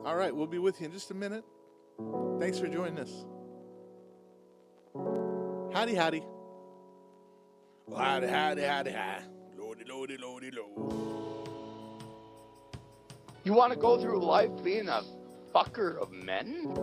All right, we'll be with you in just a minute. Thanks for joining us. Howdy, howdy. Well, howdy, howdy, howdy, hi. Lordy, lordy, lordy, lord. You want to go through life being a fucker of men?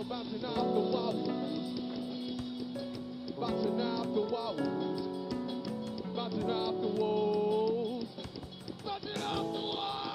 Bouncing off the wall, bouncing off the wall, bouncing off the wall, bouncing off the wall.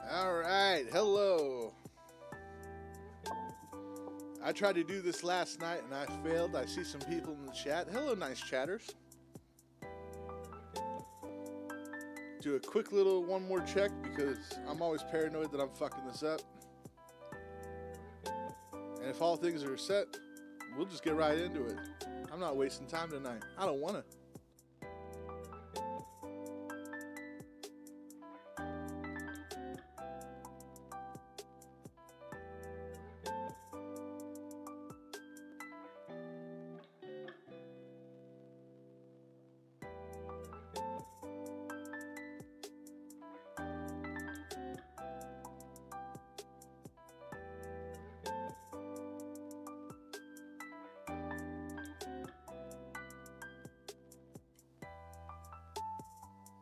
All right, hello. I tried to do this last night and I failed. I see some people in the chat. Hello, nice chatters. Do a quick little one more check because I'm always paranoid that I'm fucking this up. And if all things are set, we'll just get right into it. I'm not wasting time tonight. I don't want to.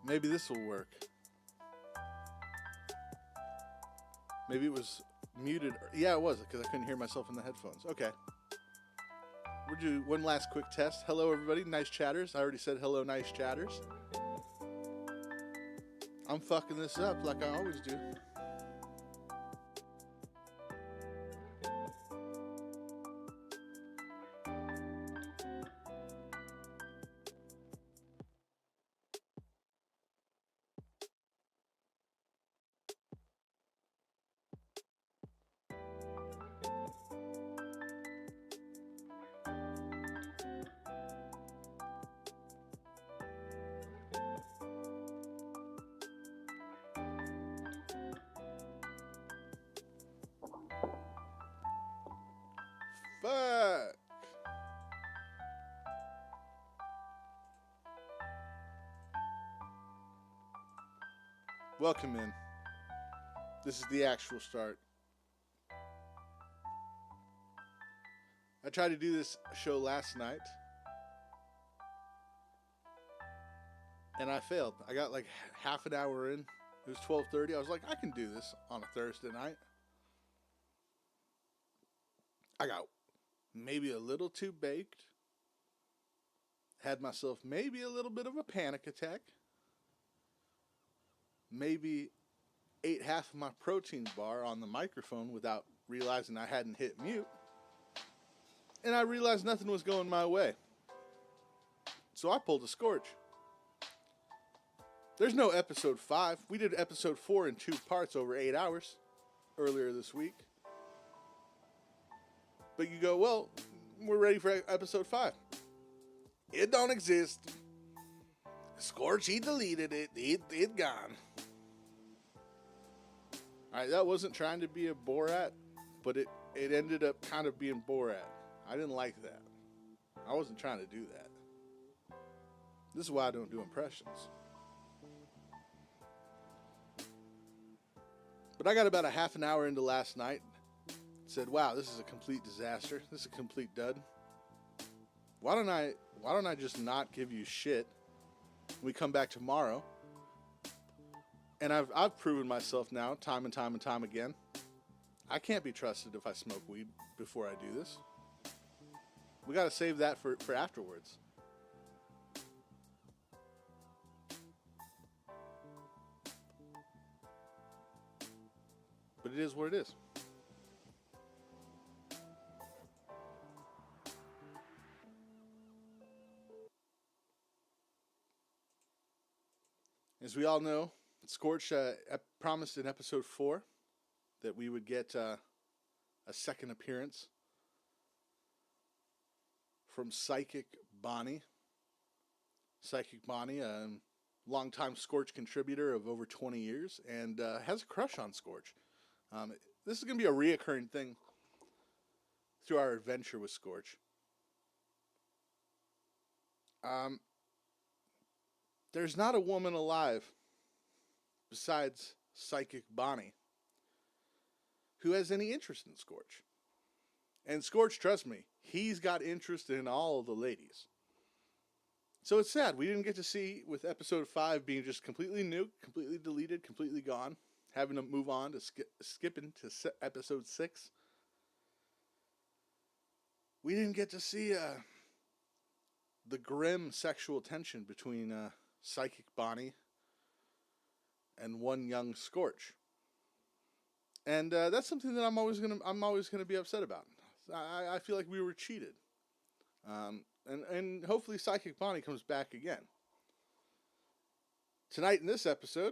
Maybe this will work. Maybe it was muted. Yeah, it was, because I couldn't hear myself in the headphones. Okay. We'll do one last quick test. Hello, everybody. Nice chatters. I already said hello, nice chatters. I'm fucking this up like I always do. Fuck. Welcome in. This is the actual start. I tried to do this show last night, and I failed. I got like half an hour in. It was 12:30. I was like, I can do this on a Thursday night. I got maybe a little too baked. Had myself maybe a little bit of a panic attack. Maybe ate half of my protein bar on the microphone without realizing I hadn't hit mute. And I realized nothing was going my way. So I pulled a Scorch. There's no episode 5. We did episode 4 in 2 parts over 8 hours earlier this week. But you go, well, we're ready for episode 5. It don't exist. Scorch, he deleted it. It gone. Alright, that wasn't trying to be a Borat, but it ended up kind of being Borat. I didn't like that. I wasn't trying to do that. This is why I don't do impressions. But I got about a half an hour into last night. Said, wow, this is a complete disaster. This is a complete dud. Why don't I just not give you shit? We come back tomorrow. And I've proven myself now time and time again. I can't be trusted if I smoke weed before I do this. We got to save that for afterwards. But it is what it is. As we all know, Scorch promised in episode 4 that we would get a second appearance from Psychic Bonnie. Psychic Bonnie, a longtime Scorch contributor of over 20 years, and has a crush on Scorch. This is going to be a reoccurring thing through our adventure with Scorch. There's not a woman alive besides Psychic Bonnie who has any interest in Scorch. And Scorch, trust me, he's got interest in all of the ladies. So it's sad. We didn't get to see, with episode 5 being just completely nuked, completely deleted, completely gone, having to move on to skip into episode 6. We didn't get to see the grim sexual tension between Psychic Bonnie and one young Scorch, and that's something that I'm always gonna be upset about. I feel like we were cheated, and hopefully Psychic Bonnie comes back again Tonight in this episode,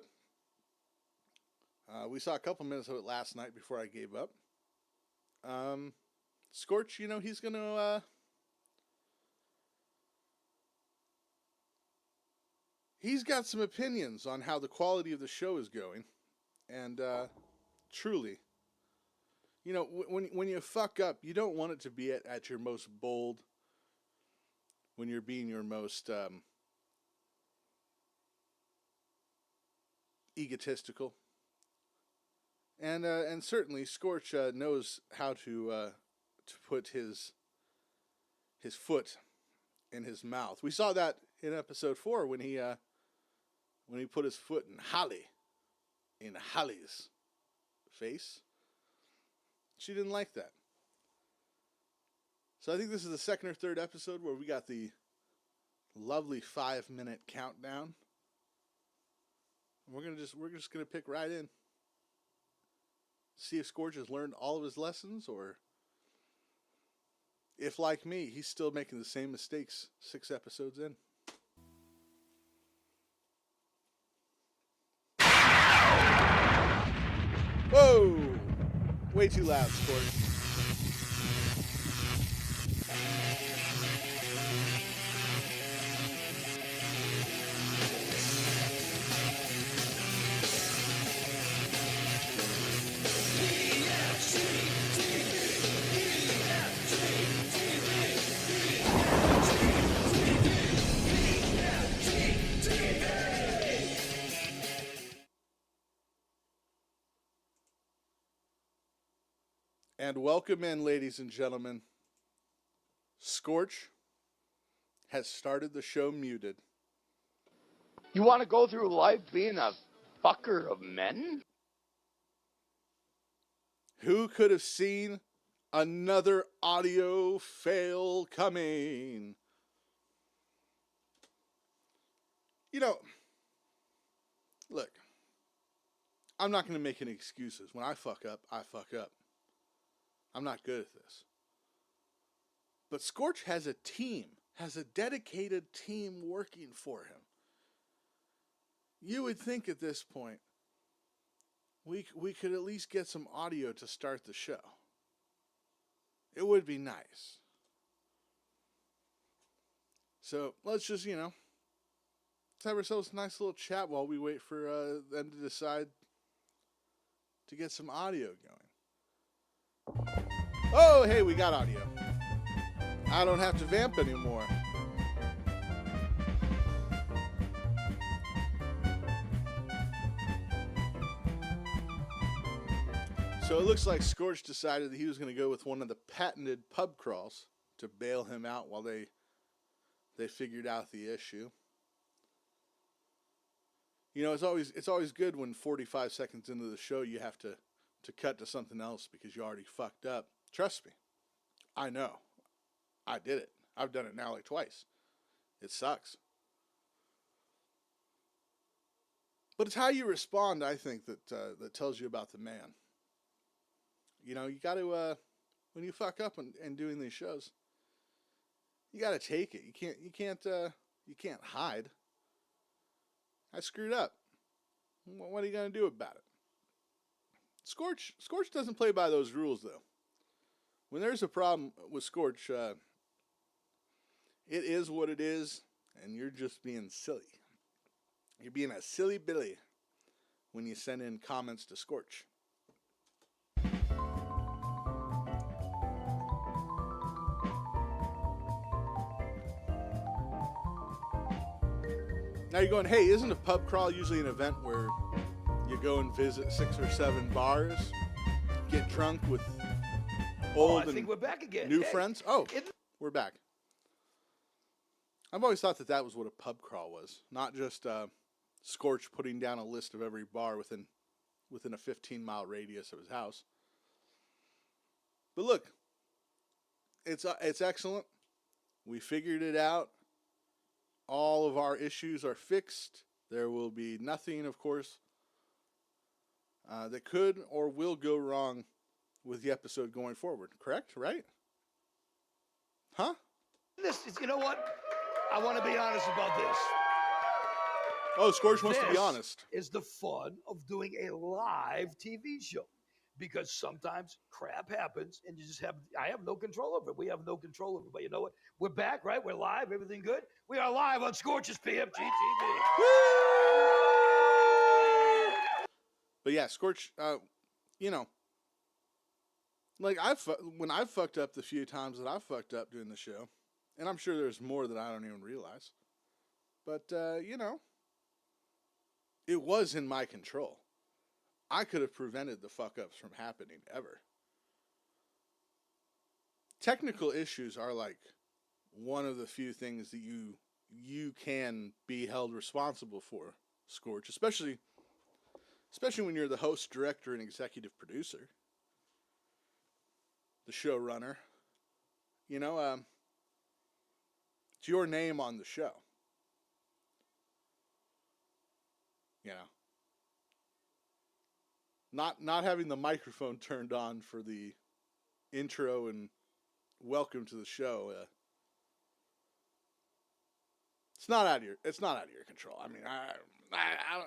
we saw a couple minutes of it last night before I gave up. Scorch, you know, he's going to... he's got some opinions on how the quality of the show is going. And truly, you know, when you fuck up, you don't want it to be at your most bold, when you're being your most egotistical. And certainly Scorch knows how to put his foot in his mouth. We saw that in episode 4 when he put his foot in Holly's face. She didn't like that. So I think this is the second or third episode where we got the lovely 5-minute countdown. We're just gonna pick right in. See if Scorch has learned all of his lessons, or if, like me, he's still making the same mistakes 6 episodes in. Whoa! Way too loud, Scorch. And welcome in, ladies and gentlemen. Scorch has started the show muted. You want to go through life being a fucker of men? Who could have seen another audio fail coming? You know, look, I'm not going to make any excuses. When I fuck up, I fuck up. I'm not good at this. But Scorch has a team, has a dedicated team working for him. You would think at this point, we could at least get some audio to start the show. It would be nice. So let's just, you know, let's have ourselves a nice little chat while we wait for them to decide to get some audio going. Oh, hey, we got audio. I don't have to vamp anymore. So it looks like Scorch decided that he was going to go with one of the patented pub crawls to bail him out while they figured out the issue. You know, it's always good when 45 seconds into the show you have to cut to something else because you already fucked up. Trust me. I know. I did it. I've done it now like twice. It sucks. But it's how you respond, I think, that tells you about the man. You know, you got to, when you fuck up and doing these shows, you got to take it. You can't hide. I screwed up. What are you going to do about it? Scorch doesn't play by those rules, though. When there's a problem with Scorch, it is what it is, and you're just being silly. You're being a silly Billy when you send in comments to Scorch. Now you're going, hey, isn't a pub crawl usually an event where you go and visit 6 or 7 bars, get drunk with old and we're back again. new friends? Oh, we're back. I've always thought that was what a pub crawl was, not just Scorch putting down a list of every bar within a 15-mile radius of his house. But look, it's excellent. We figured it out. All of our issues are fixed. There will be nothing, of course, that could or will go wrong with the episode going forward. Correct? Right? Huh? You know what? I want to be honest about this. Oh, Scorch wants to be This honest. is the fun of doing a live TV show, because sometimes crap happens and I have no control over it. We have no control over it. But you know what? We're back, right? We're live. Everything good? We are live on Scorch's PFG-TV. But yeah, Scorch, you know, like when I've fucked up the few times that I've fucked up doing the show, and I'm sure there's more that I don't even realize. But, you know, it was in my control. I could have prevented the fuck-ups from happening ever. Technical issues are like one of the few things that you can be held responsible for, Scorch, especially when you're the host, director, and executive producer, the showrunner. You know, it's your name on the show. You know, not having the microphone turned on for the intro and welcome to the show. It's not out of your control. I mean,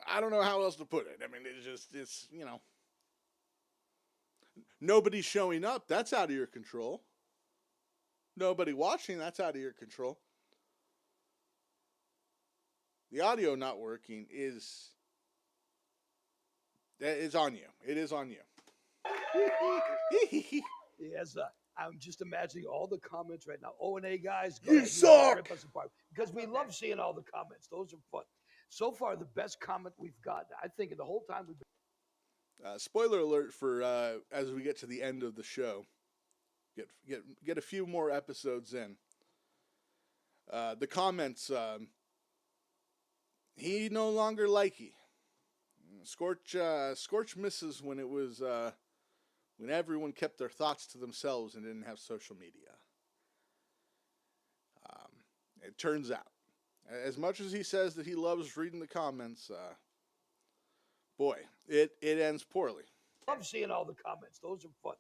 I don't know how else to put it. I mean, it's you know, nobody showing up, that's out of your control. Nobody watching, that's out of your control. The audio not working is on you. It is on you. Yes, I'm just imagining all the comments right now. O&A guys, You suck! Rip us apart. Because we love seeing all the comments. Those are fun. So far, the best comment we've got, I think, in the whole time we've been. Spoiler alert for as we get to the end of the show. Get a few more episodes in. The comments. He no longer likey. Scorch misses when it was when everyone kept their thoughts to themselves and didn't have social media. It turns out, as much as he says that he loves reading the comments, boy, it ends poorly. Love seeing all the comments. Those are fun.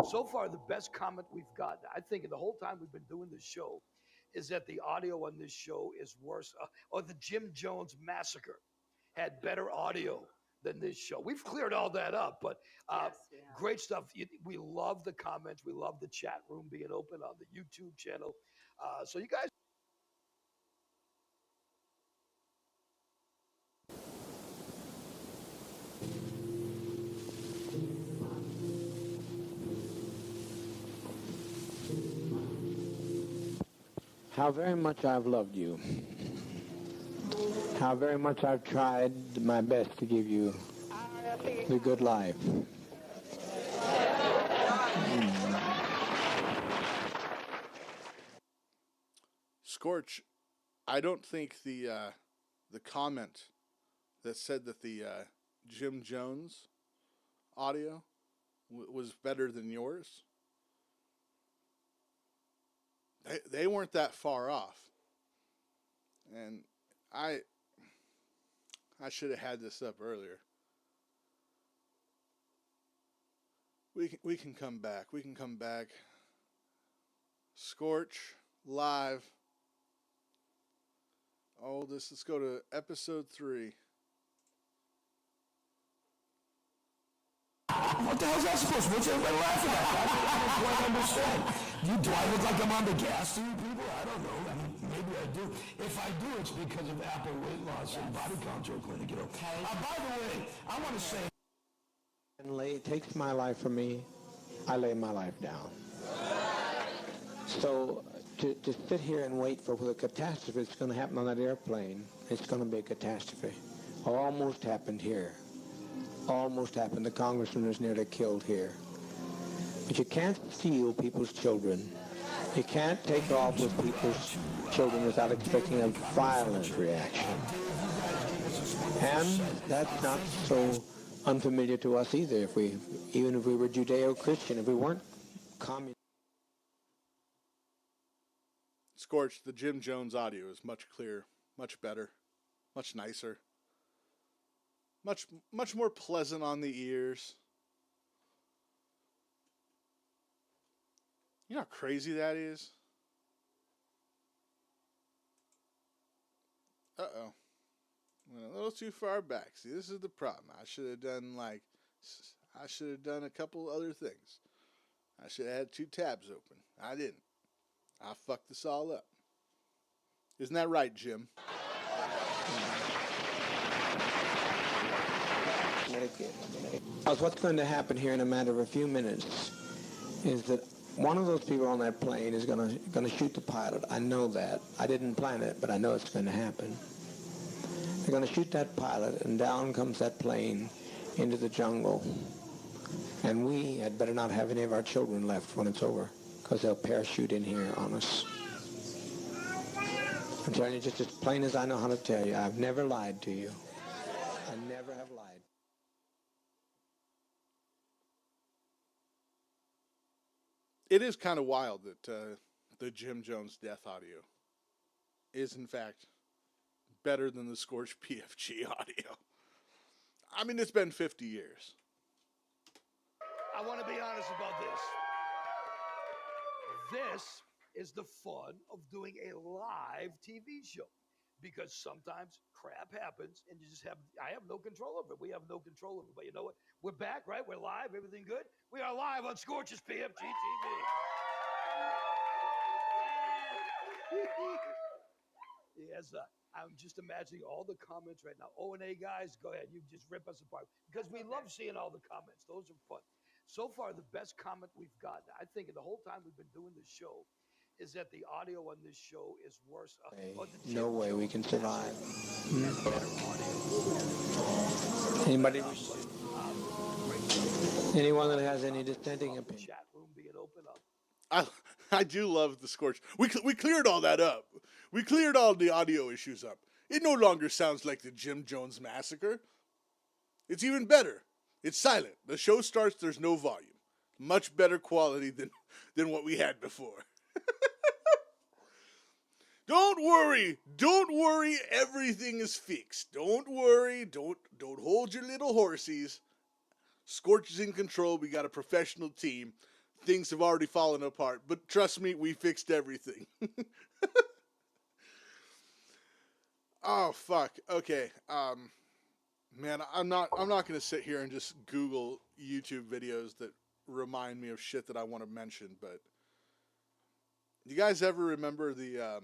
So far, the best comment we've got, I think, in the whole time we've been doing this show, is that the audio on this show is worse. Or the Jim Jones Massacre had better audio than this show. We've cleared all that up, but great stuff. We love the comments. We love the chat room being open on the YouTube channel. So you guys. How very much I've loved you. How very much I've tried my best to give you the good life. Scorch, I don't think the comment that said that the Jim Jones audio was better than yours. They weren't that far off, and I should have had this up earlier. We can come back. We can come back. Scorch live. Oh, let's go to episode 3. What the hell's that supposed to? What's everybody laughing at? I don't quite understand. Do I look like I'm on the gas to you people? I don't know. I mean, maybe I do. If I do, it's because of Apple weight loss and body contour clinic. You know. By the way, I want to say. And takes my life from me, I lay my life down. So to sit here and wait for the catastrophe that's going to happen on that airplane, it's going to be a catastrophe. Almost happened here. Almost happened. The congressman was nearly killed here. But you can't steal people's children. You can't take off with people's children without expecting a violent reaction. And that's not so unfamiliar to us either. Even if we were Judeo-Christian, if we weren't communist. Scorch, the Jim Jones audio is much clearer, much better, much nicer. Much more pleasant on the ears. You know how crazy that is? Uh-oh. Went a little too far back. See, this is the problem. I should have done a couple other things. I should have had 2 tabs open. I didn't. I fucked this all up. Isn't that right, Jim? What's going to happen here in a matter of a few minutes is that one of those people on that plane is going to shoot the pilot. I know that. I didn't plan it, but I know it's going to happen. They're going to shoot that pilot, and down comes that plane into the jungle. And we had better not have any of our children left when it's over, because they'll parachute in here on us. I'm telling you just as plain as I know how to tell you. I've never lied to you. I never have lied. It is kind of wild that the Jim Jones death audio is, in fact, better than the Scorch PFG audio. I mean, it's been 50 years. I want to be honest about this. This is the fun of doing a live TV show, because sometimes crap happens and I have no control over it. We have no control over it. But you know what? We're back, right? We're live. Everything good? We are live on Scorch's PFG-TV. Yes, I'm just imagining all the comments right now. O&A guys, go ahead. You just rip us apart, because we love seeing all the comments. Those are fun. So far, the best comment we've gotten, I think, in the whole time we've been doing this show, is that the audio on this show is worse. No way we can survive. Anybody? Anyone that has any dissenting opinion? Chat room being open up. I do love the Scorch. We cleared all that up. We cleared all the audio issues up. It no longer sounds like the Jim Jones massacre. It's even better. It's silent. The show starts, there's no volume. Much better quality than what we had before. Don't worry. Don't worry. Everything is fixed. Don't worry. Don't hold your little horsies. Scorch is in control. We got a professional team. Things have already fallen apart, but trust me, we fixed everything. Oh fuck. Okay. Man, I'm not going to sit here and just Google YouTube videos that remind me of shit that I want to mention, but you guys ever remember the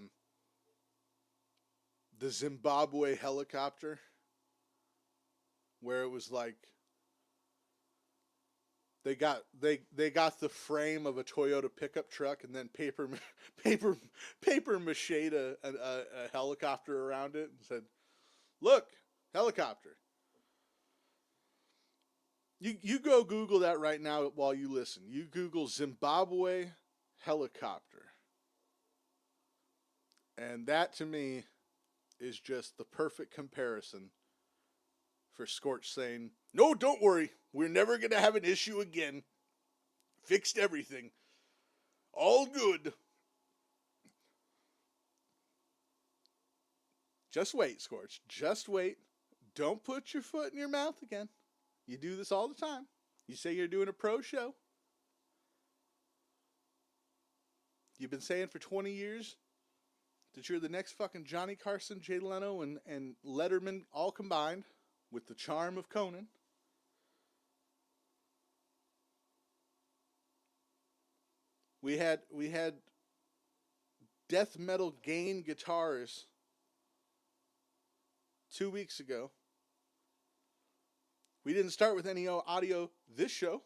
Zimbabwe helicopter, where it was like they got the frame of a Toyota pickup truck and then paper mache'd a helicopter around it and said, "Look, helicopter." You go Google that right now while you listen. You Google Zimbabwe helicopter. And that to me is just the perfect comparison for Scorch saying, "No, don't worry. We're never going to have an issue again. Fixed everything. All good." Just wait, Scorch. Just wait. Don't put your foot in your mouth again. You do this all the time. You say you're doing a pro show. You've been saying for 20 years that you're the next fucking Johnny Carson, Jay Leno, and Letterman all combined with the charm of Conan. We had death metal gain guitars 2 weeks ago. We didn't start with any audio this show.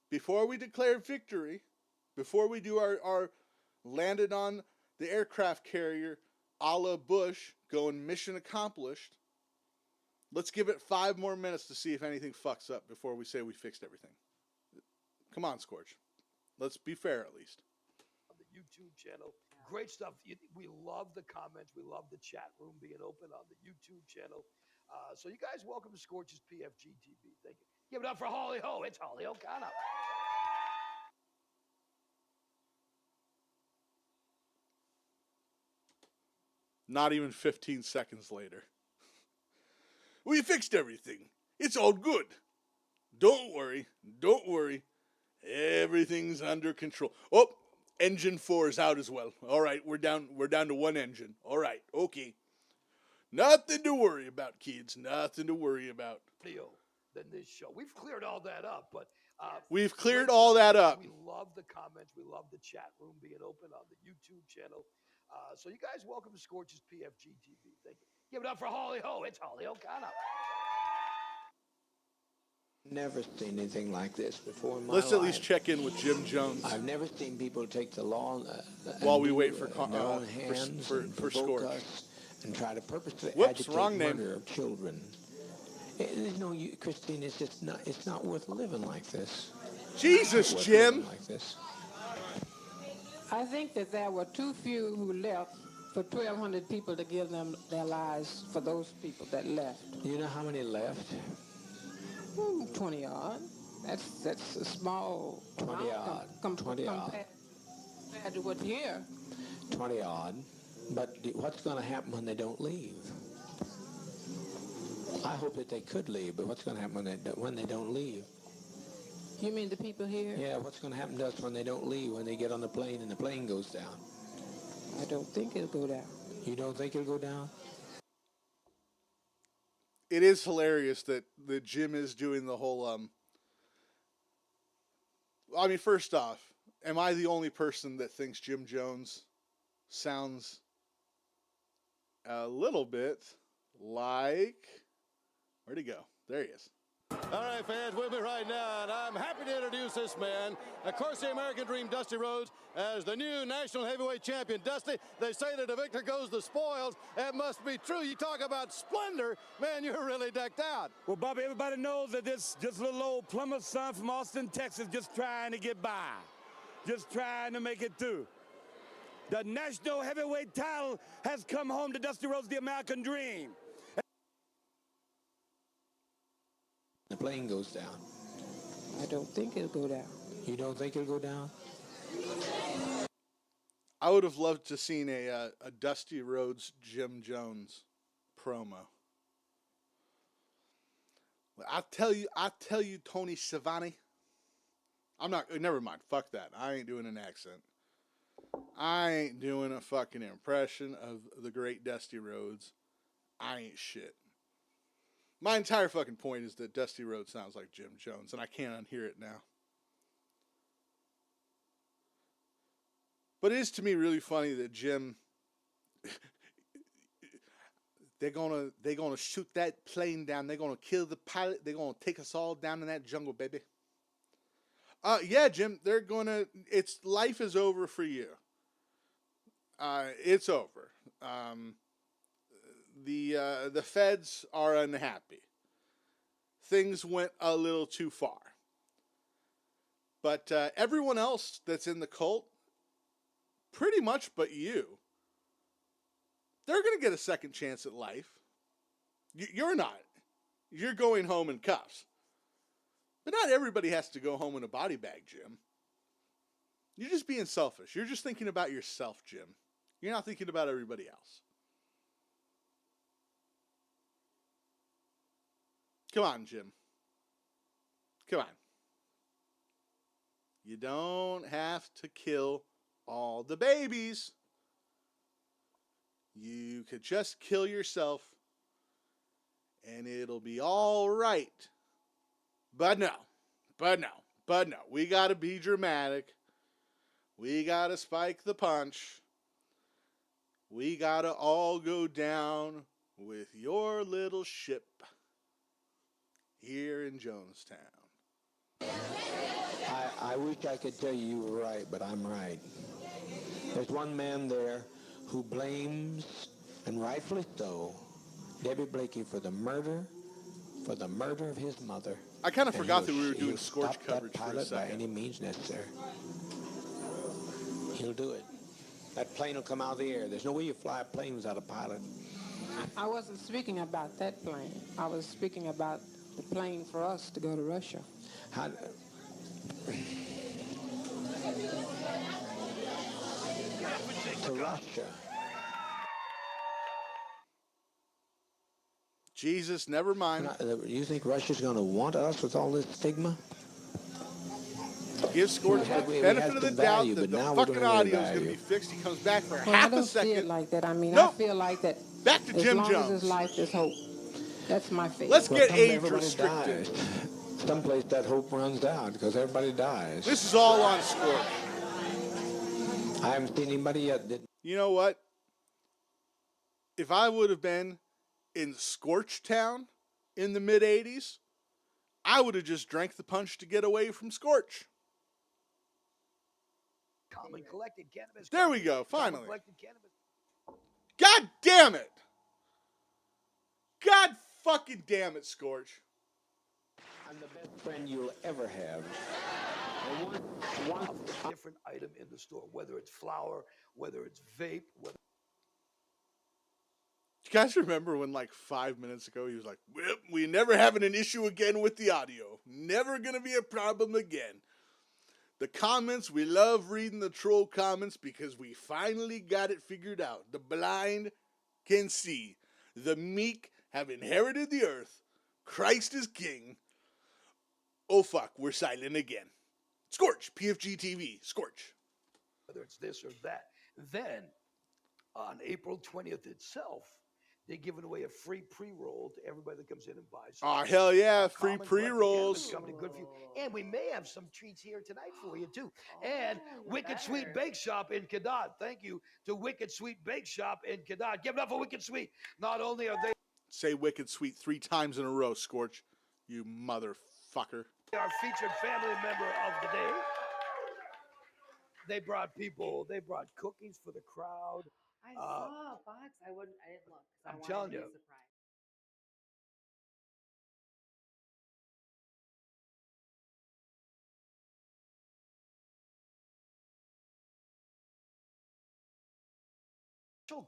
Before we declare victory, before we do our landed on the aircraft carrier a la Bush, going mission accomplished, let's give it 5 more minutes to see if anything fucks up before we say we fixed everything. Come on, Scorch. Let's be fair at least. On the YouTube channel. Great stuff. We love the comments. We love the chat room being open on the YouTube channel. So you guys, welcome to Scorch's PFG-TV. Thank you. Give it up for Holly Ho. It's Holly O'Connor. Not even 15 seconds later. We fixed everything. It's all good. Don't worry. Don't worry. Everything's under control. Oh, engine 4 is out as well. All right, we're down to 1 engine. All right, okay. Nothing to worry about, kids. Nothing to worry about. Video than this show. We've cleared all that up, but we've cleared all that up. We love the comments. We love the chat room being open on the YouTube channel. So you guys, welcome to Scorch's PFG-TV. Thank you. Give it up for Holly Ho. It's Holly O'Connor. Never seen anything like this before in my Let's life. at least check in with Jim Jones. I've never seen people take the law while we wait for their own hands for Scorch and try to purposely Whoops, agitate wrong murder name. of children. There's no, Christine. It's just not. It's not worth living like this. Jesus, Jim. Like this. I think that there were too few who left for 1,200 people to give them their lives for those people that left. You know how many left? 20 odd. That's a small 20 odd. 20 odd. Compared to what's here. 20 odd. But what's going to happen when they don't leave? I hope that they could leave, but what's going to happen when they don't leave? You mean the people here? Yeah, what's going to happen to us when they don't leave, when they get on the plane and the plane goes down? I don't think it'll go down. You don't think it'll go down? It is hilarious that Jim is doing the whole, I mean, first off, am I the only person that thinks Jim Jones sounds a little bit like, where'd he go? There he is. All right, fans, with me right now, and I'm happy to introduce this man, of course, the American Dream, Dusty Rhodes, as the new national heavyweight champion. Dusty, they say that the victor goes the spoils. That must be true. You talk about splendor, man, you're really decked out. Well, Bobby, everybody knows that this just little old plumber's son from Austin, Texas, just trying to get by, just trying to make it through. The national heavyweight title has come home to Dusty Rhodes, the American Dream. The plane goes down. I don't think it'll go down. You don't think it'll go down? I would have loved to seen a Dusty Rhodes Jim Jones promo. I tell you, Tony Schiavone. I'm not. Never mind. Fuck that. I ain't doing an accent. I ain't doing a fucking impression of the great Dusty Rhodes. I ain't shit. My entire fucking point is that Dusty Rhodes sounds like Jim Jones, and I can't unhear it now. But it is to me really funny that Jim, they're gonna shoot that plane down. They're gonna kill the pilot. They're gonna take us all down in that jungle, baby. Yeah, Jim, they're gonna. Life is over for you. It's over. The feds are unhappy. Things went a little too far. But everyone else that's in the cult, pretty much but you, they're going to get a second chance at life. You're not. You're going home in cuffs. But not everybody has to go home in a body bag, Jim. You're just being selfish. You're just thinking about yourself, Jim. You're not thinking about everybody else. Come on, Jim. Come on. You don't have to kill all the babies. You could just kill yourself and it'll be all right. But no. We got to be dramatic. We got to spike the punch. We got to all go down with your little ship here in Jonestown. I wish I could tell you were right, but I'm right. There's one man there who blames, and rightfully so, Debbie Blakey for the murder of his mother. I kind of forgot that we were doing Scorch coverage that for a pilot by second. any means necessary. He'll do it. That plane will come out of the air. There's no way you fly a plane without a pilot. I wasn't speaking about that plane. I was speaking about the plane for us to go to Russia. To Russia. Jesus, never mind. You think Russia's going to want us with all this stigma? Give Scorch the We benefit had of the some doubt value, that but the now we're fucking gonna lose audio is going to value. be fixed. He comes back for Well, half I don't a second. see it like that. I mean, Nope. I feel like that Back to as Jim long Jones. as there's life, there's hope. That's my faith. Let's get age Everybody restricted. dies. Someplace that hope runs out because everybody dies. This is all on Scorch. I haven't seen anybody yet that. You know what? If I would have been in Scorch Town in the mid-'80s, I would have just drank the punch to get away from Scorch. Common collected cannabis. There we go, Common finally. collected cannabis. God damn it! God fucking damn it, Scorch. I'm the best friend you'll ever have. One different item in the store, whether it's flour, whether it's vape, whether. You guys remember when like 5 minutes ago he was like, well, we never having an issue again with the audio. Never gonna be a problem again. The comments, we love reading the troll comments because we finally got it figured out. The blind can see. The meek have inherited the earth. Christ is king. Oh fuck, we're silent again. Scorch, PFG-TV, Scorch. Whether it's this or that. Then, on April 20th itself, they're giving away a free pre-roll to everybody that comes in and buys. Oh, hell yeah, free Common Collected pre-rolls. Cannabis Company, good for you. And we may have some treats here tonight for you, too. And Wicked Sweet Bake Shop in Cadott. Thank you to Wicked Sweet Bake Shop in Cadott. Give it up for Wicked Sweet. Not only are they Say Wicked Sweet 3 times in a row, Scorch. You motherfucker. our featured family member of the day. They brought cookies for the crowd. I saw a box. I didn't look. I'm telling you.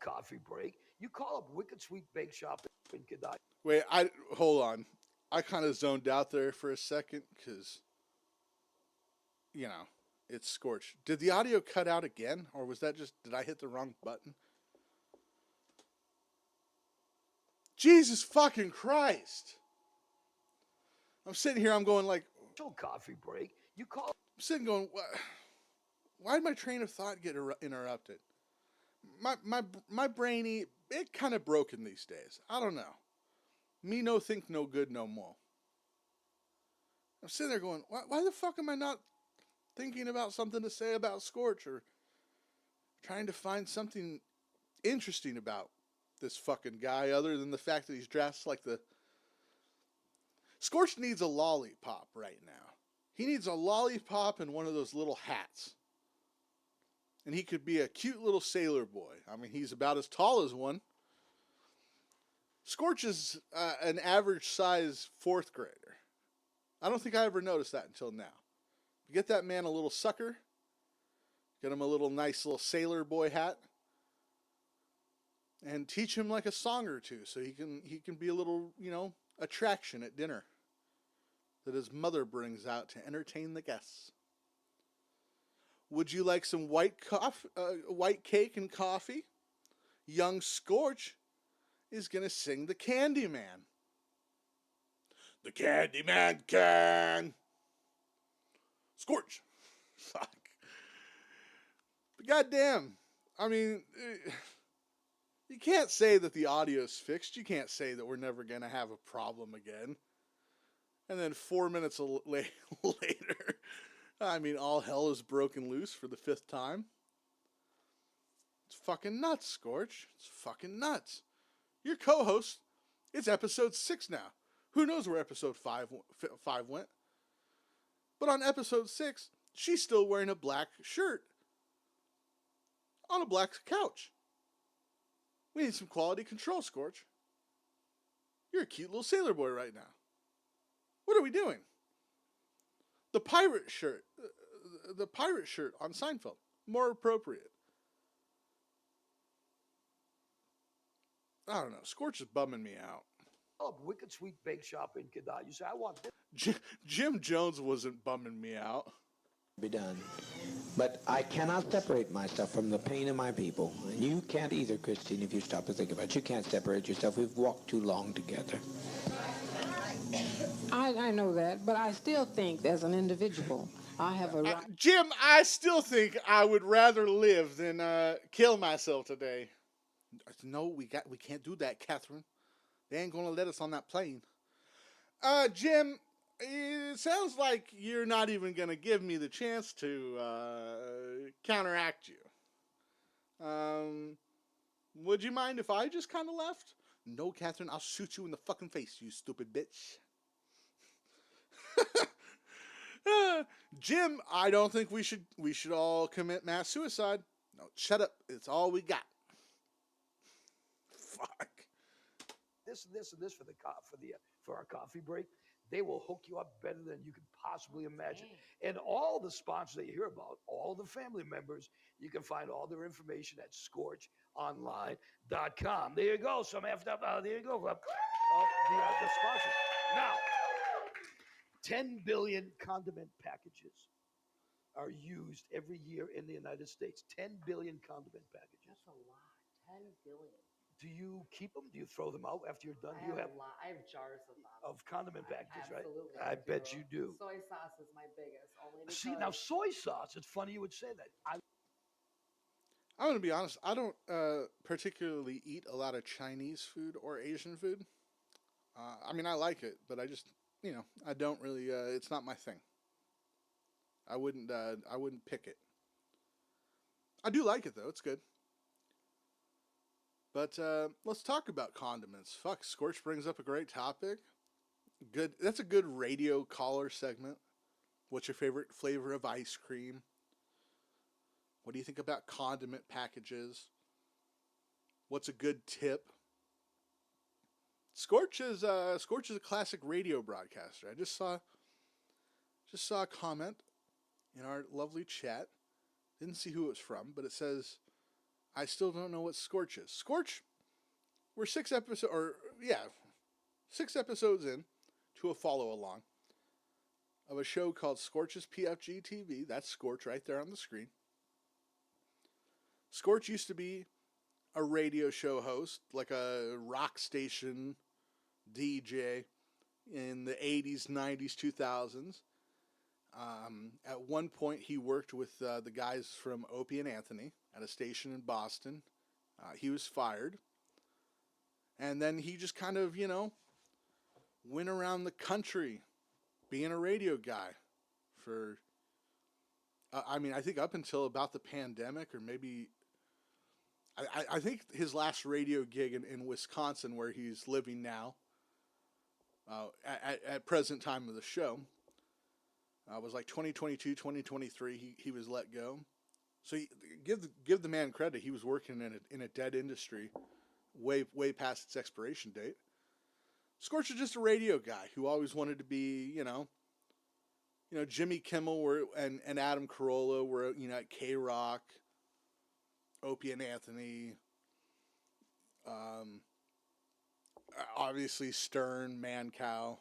Coffee break. You call up Wicked Sweet Bake Shop in Cadott. Wait, hold on. I kind of zoned out there for a second because, you know, it's Scorch. Did the audio cut out again, or was that just, did I hit the wrong button? Jesus fucking Christ. I'm sitting here, I'm going like, Coffee break. You call. I'm sitting going, why did my train of thought get interrupted? My brainy, it kind of broken these days. I don't know. Me no think no good no more. I'm sitting there going, why the fuck am I not thinking about something to say about Scorch or trying to find something interesting about this fucking guy other than the fact that he's dressed like the... Scorch needs a lollipop right now. He needs a lollipop and one of those little hats. And he could be a cute little sailor boy. I mean, he's about as tall as one. Scorch is an average size 4th grader. I don't think I ever noticed that until now. Get that man a little sucker. Get him a little nice little sailor boy hat. And teach him like a song or two so he can be a little, you know, attraction at dinner that his mother brings out to entertain the guests. Would you like some white cake and coffee? Young Scorch is going to sing the Candyman. The Candyman can. Scorch. Fuck. But goddamn. I mean, you can't say that the audio's fixed. You can't say that we're never going to have a problem again. And then 4 minutes later, I mean, all hell is broken loose for the 5th time. It's fucking nuts, Scorch. It's fucking nuts. Your co-host, it's episode 6 now. Who knows where episode 5 went? But on episode 6, she's still wearing a black shirt on a black couch. We need some quality control, Scorch. You're a cute little sailor boy right now. What are we doing? The pirate shirt on Seinfeld, more appropriate. I don't know. Scorch is bumming me out. Oh, Wicked Sweet Bake Shop in Cadott. You say, I want this. Jim Jones wasn't bumming me out. Be done. But I cannot separate myself from the pain of my people. And you can't either, Christine, if you stop to think about it. You can't separate yourself. We've walked too long together. I know that, but I still think as an individual I have a right. Jim, I still think I would rather live than kill myself today. No, we can't do that, Catherine. They ain't gonna let us on that plane. Jim, it sounds like you're not even gonna give me the chance to counteract you. Would you mind if I just kind of left? No, Catherine, I'll shoot you in the fucking face, you stupid bitch. Jim, I don't think we should all commit mass suicide. No, shut up. It's all we got. Fuck. This for our coffee break. They will hook you up better than you could possibly imagine. And all the sponsors that you hear about, all the family members, you can find all their information at scorchonline.com. There you go. Some effed up. There you go. The sponsors. Now, 10 billion condiment packages are used every year in the United States. 10 billion condiment packages. That's a lot. 10 billion. Do you keep them? Do you throw them out after you're done? I have a lot. I have jars of them. Of condiment packages, right? Absolutely. I bet you do. Soy sauce is my biggest. Only because See, now soy sauce, it's funny you would say that. I'm going to be honest. I don't particularly eat a lot of Chinese food or Asian food. I mean, I like it, but I just, I don't really, it's not my thing. I wouldn't pick it. I do like it, though. It's good. But let's talk about condiments. Fuck, Scorch brings up a great topic. Good. That's a good radio caller segment. What's your favorite flavor of ice cream? What do you think about condiment packages? What's a good tip? Scorch is a classic radio broadcaster. I just saw a comment in our lovely chat. Didn't see who it was from, but it says, I still don't know what Scorch is. Scorch, we're 6 episodes in to a follow along of a show called Scorch's PFG-TV. That's Scorch right there on the screen. Scorch used to be a radio show host, like a rock station DJ in the 80s, 90s, 2000s. At one point, he worked with the guys from Opie and Anthony at a station in Boston. He was fired. And then he just kind of, went around the country being a radio guy for, I think up until about the pandemic, or maybe, I think his last radio gig in Wisconsin, where he's living now, at present time of the show, was like 2022, 2023. He was let go. So give the man credit. He was working in a dead industry, way past its expiration date. Scorch is just a radio guy who always wanted to be, Jimmy Kimmel and Adam Carolla were, at K-Rock, Opie and Anthony, obviously Stern, Mancow.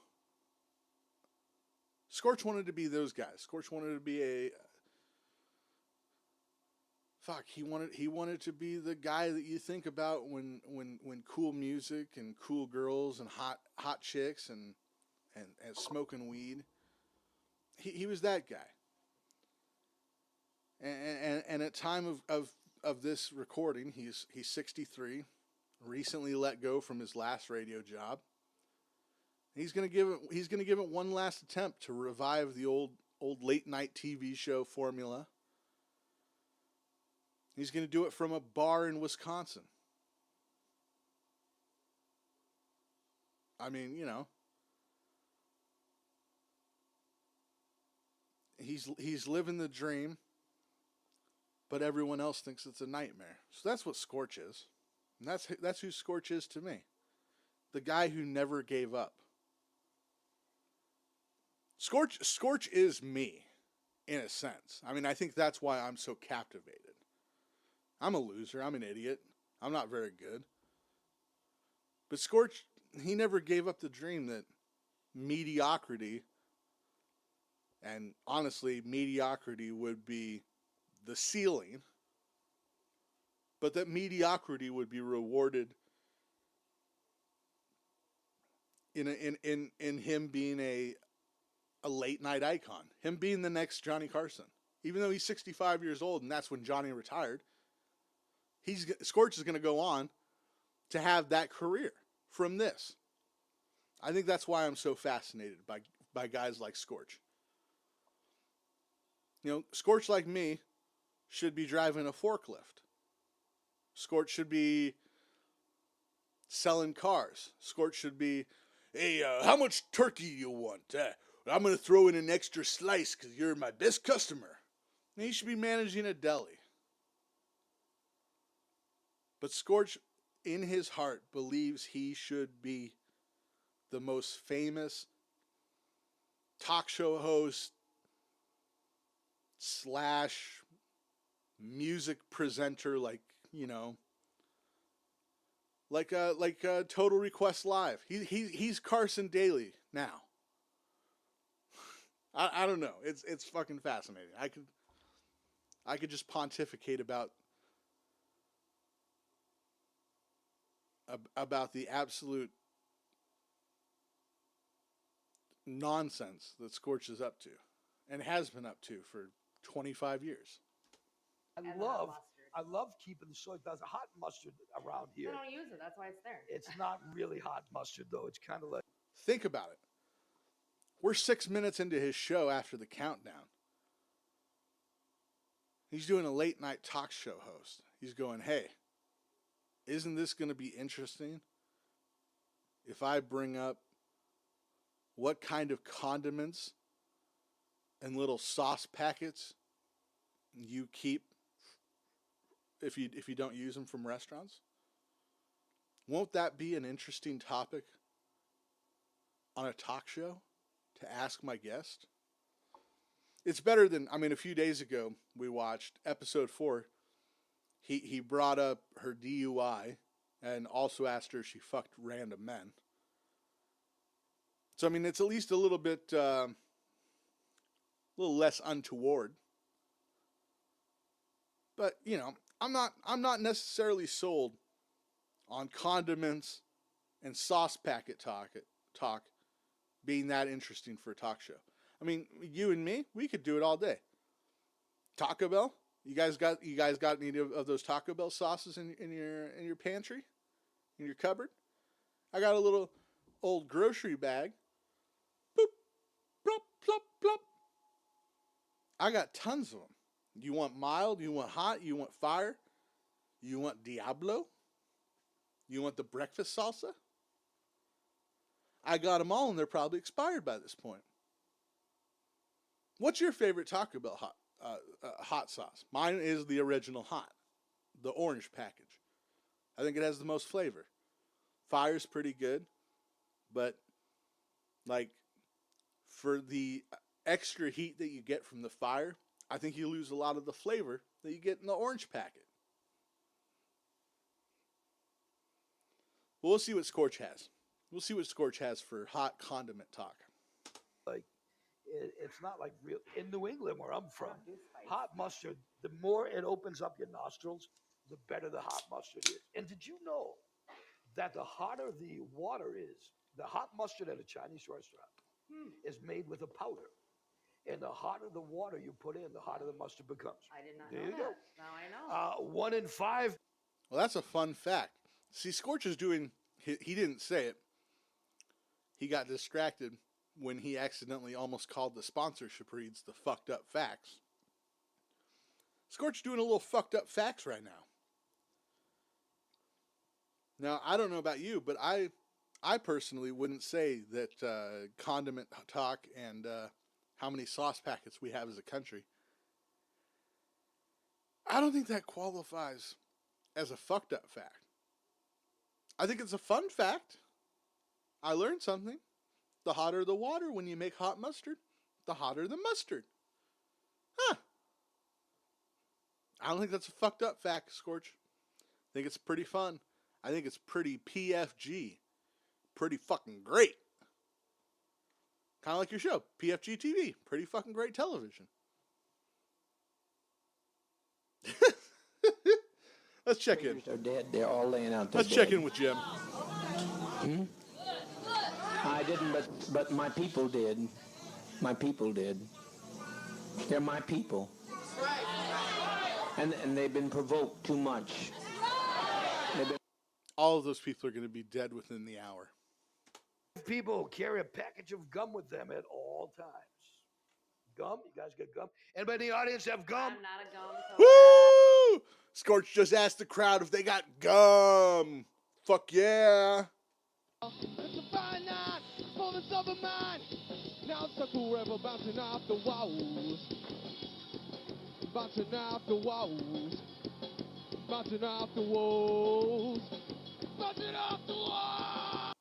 Scorch wanted to be those guys. Scorch wanted to be he wanted to be the guy that you think about when cool music and cool girls and hot chicks and smoking weed. He was that guy. And at time of this recording, he's 63, recently let go from his last radio job. He's gonna give it one last attempt to revive the old late night TV show formula. He's gonna do it from a bar in Wisconsin. I mean, he's living the dream, but everyone else thinks it's a nightmare. So that's what Scorch is, and that's who Scorch is to me. The guy who never gave up. Scorch is me, in a sense. I mean, I think that's why I'm so captivated. I'm a loser. I'm an idiot. I'm not very good. But Scorch, he never gave up the dream that mediocrity, and honestly, mediocrity would be the ceiling, but that mediocrity would be rewarded in him being a late night icon. Him being the next Johnny Carson. Even though he's 65 years old and that's when Johnny retired, Scorch is going to go on to have that career from this. I think that's why I'm so fascinated by guys like Scorch. You know, Scorch, like me, should be driving a forklift. Scorch should be selling cars. Scorch should be, hey, how much turkey you want? I'm going to throw in an extra slice because you're my best customer. And he should be managing a deli. But Scorch, in his heart, believes he should be the most famous talk show host / music presenter, like, you know, like Total Request Live. He's Carson Daly now. I don't know. It's fucking fascinating. I could just pontificate about the absolute nonsense that Scorch is up to and has been up to for 25 years. I love keeping the soy. There's a hot mustard around here. I don't use it. That's why it's there. It's not really hot mustard, though. It's kind of like... Think about it. We're 6 minutes into his show after the countdown. He's doing a late night talk show host. He's going, hey, isn't this going to be interesting if I bring up what kind of condiments and little sauce packets you keep if you don't use them from restaurants? Won't that be an interesting topic on a talk show to ask my guest? It's better than, I mean, a few days ago we watched episode 4. He brought up her DUI and also asked her if she fucked random men. So I mean, it's at least a little bit, a little less untoward. But you know, I'm not necessarily sold on condiments and sauce packet talk being that interesting for a talk show. I mean, you and me, we could do it all day. Taco Bell, you guys got any of those Taco Bell sauces in your pantry, in your cupboard? I got a little old grocery bag. Boop, plop, plop, plop. I got tons of them. You want mild? You want hot? You want fire? You want Diablo? You want the breakfast salsa? I got them all, and they're probably expired by this point. What's your favorite Taco Bell hot sauce? Mine is the original hot, the orange package. I think it has the most flavor. Fire's pretty good, but like for the extra heat that you get from the fire, I think you lose a lot of the flavor that you get in the orange packet. Well, we'll see what Scorch has. We'll see what Scorch has for hot condiment talk. Like, it's not like real. In New England, where I'm from, hot mustard, the more it opens up your nostrils, the better the hot mustard is. And did you know that the hotter the water is, the hot mustard at a Chinese restaurant is made with a powder. And the hotter the water you put in, the hotter the mustard becomes. I did not there know you that. go. Now I know. 1 in 5. Well, that's a fun fact. See, Scorch is doing, he didn't say it. He got distracted when he accidentally almost called the sponsorship reads the fucked up facts. Scorch doing a little fucked up facts right now. Now, I don't know about you, but I personally wouldn't say that condiment talk and how many sauce packets we have as a country, I don't think that qualifies as a fucked up fact. I think it's a fun fact. I learned something. The hotter the water when you make hot mustard, the hotter the mustard. Huh. I don't think that's a fucked up fact, Scorch. I think it's pretty fun. I think it's pretty PFG. Pretty fucking great. Kind of like your show, PFG-TV. Pretty fucking great television. Let's check in. They're dead. They're all laying out there. Let's check in with Jim. I didn't, but my people did. My people did. They're my people. And they've been provoked too much. All of those people are going to be dead within the hour. People carry a package of gum with them at all times. Gum? You guys get gum? Anybody in the audience have gum? I'm not a gum toker. Woo! Scorch just asked the crowd if they got gum. Fuck yeah. It's a fine night for the southern mind. Now it's a cool river bouncing off the walls. Bouncing off the walls. Bouncing off the walls. Bouncing off the walls.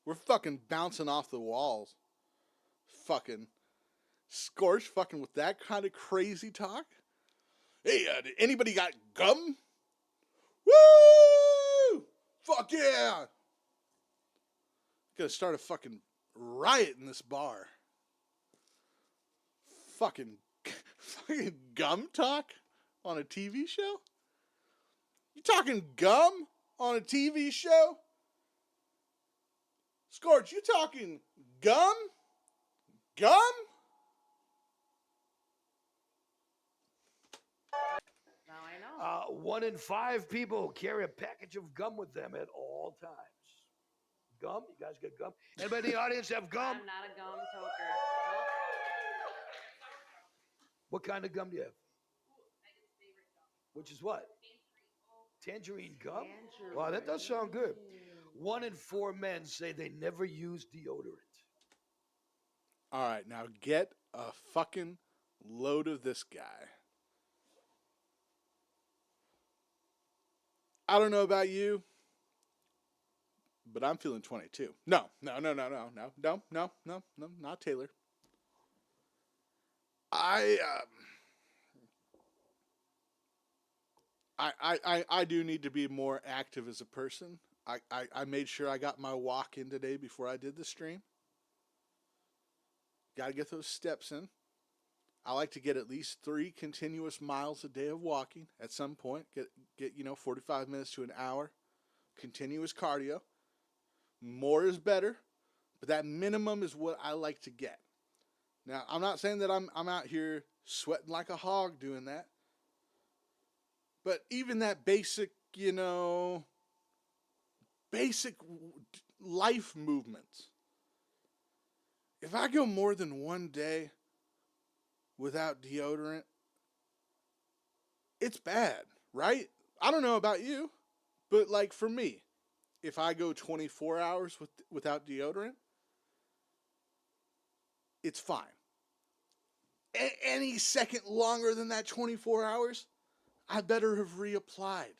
We're fucking bouncing off the walls. Fucking Scorch fucking with that kind of crazy talk. Hey, anybody got gum? Woo! Fuck yeah! Gonna start a fucking riot in this bar. Fucking gum talk on a TV show? You talking gum on a TV show? Scorch, you talking gum? Gum? Now I know. 1 in 5 people carry a package of gum with them at all times. Gum? You guys get gum? Anybody in the audience have gum? I'm not a gum toker. What kind of gum do you have? Which is what? Tangerine gum? Tangerine. Wow, that does sound good. 1 in 4 men say they never use deodorant. All right, now get a fucking load of this guy. I don't know about you, but I'm feeling 22. No, not Taylor. I do need to be more active as a person. I made sure I got my walk in today before I did the stream. Got to get those steps in. I like to get at least 3 continuous miles a day of walking at some point. Get 45 minutes to an hour. Continuous cardio. More is better, but that minimum is what I like to get. Now, I'm not saying that I'm out here sweating like a hog doing that. But even that basic life movements. If I go more than 1 day without deodorant, it's bad, right? I don't know about you, but like for me, if I go 24 hours without deodorant, it's fine. Any second longer than that 24 hours, I better have reapplied.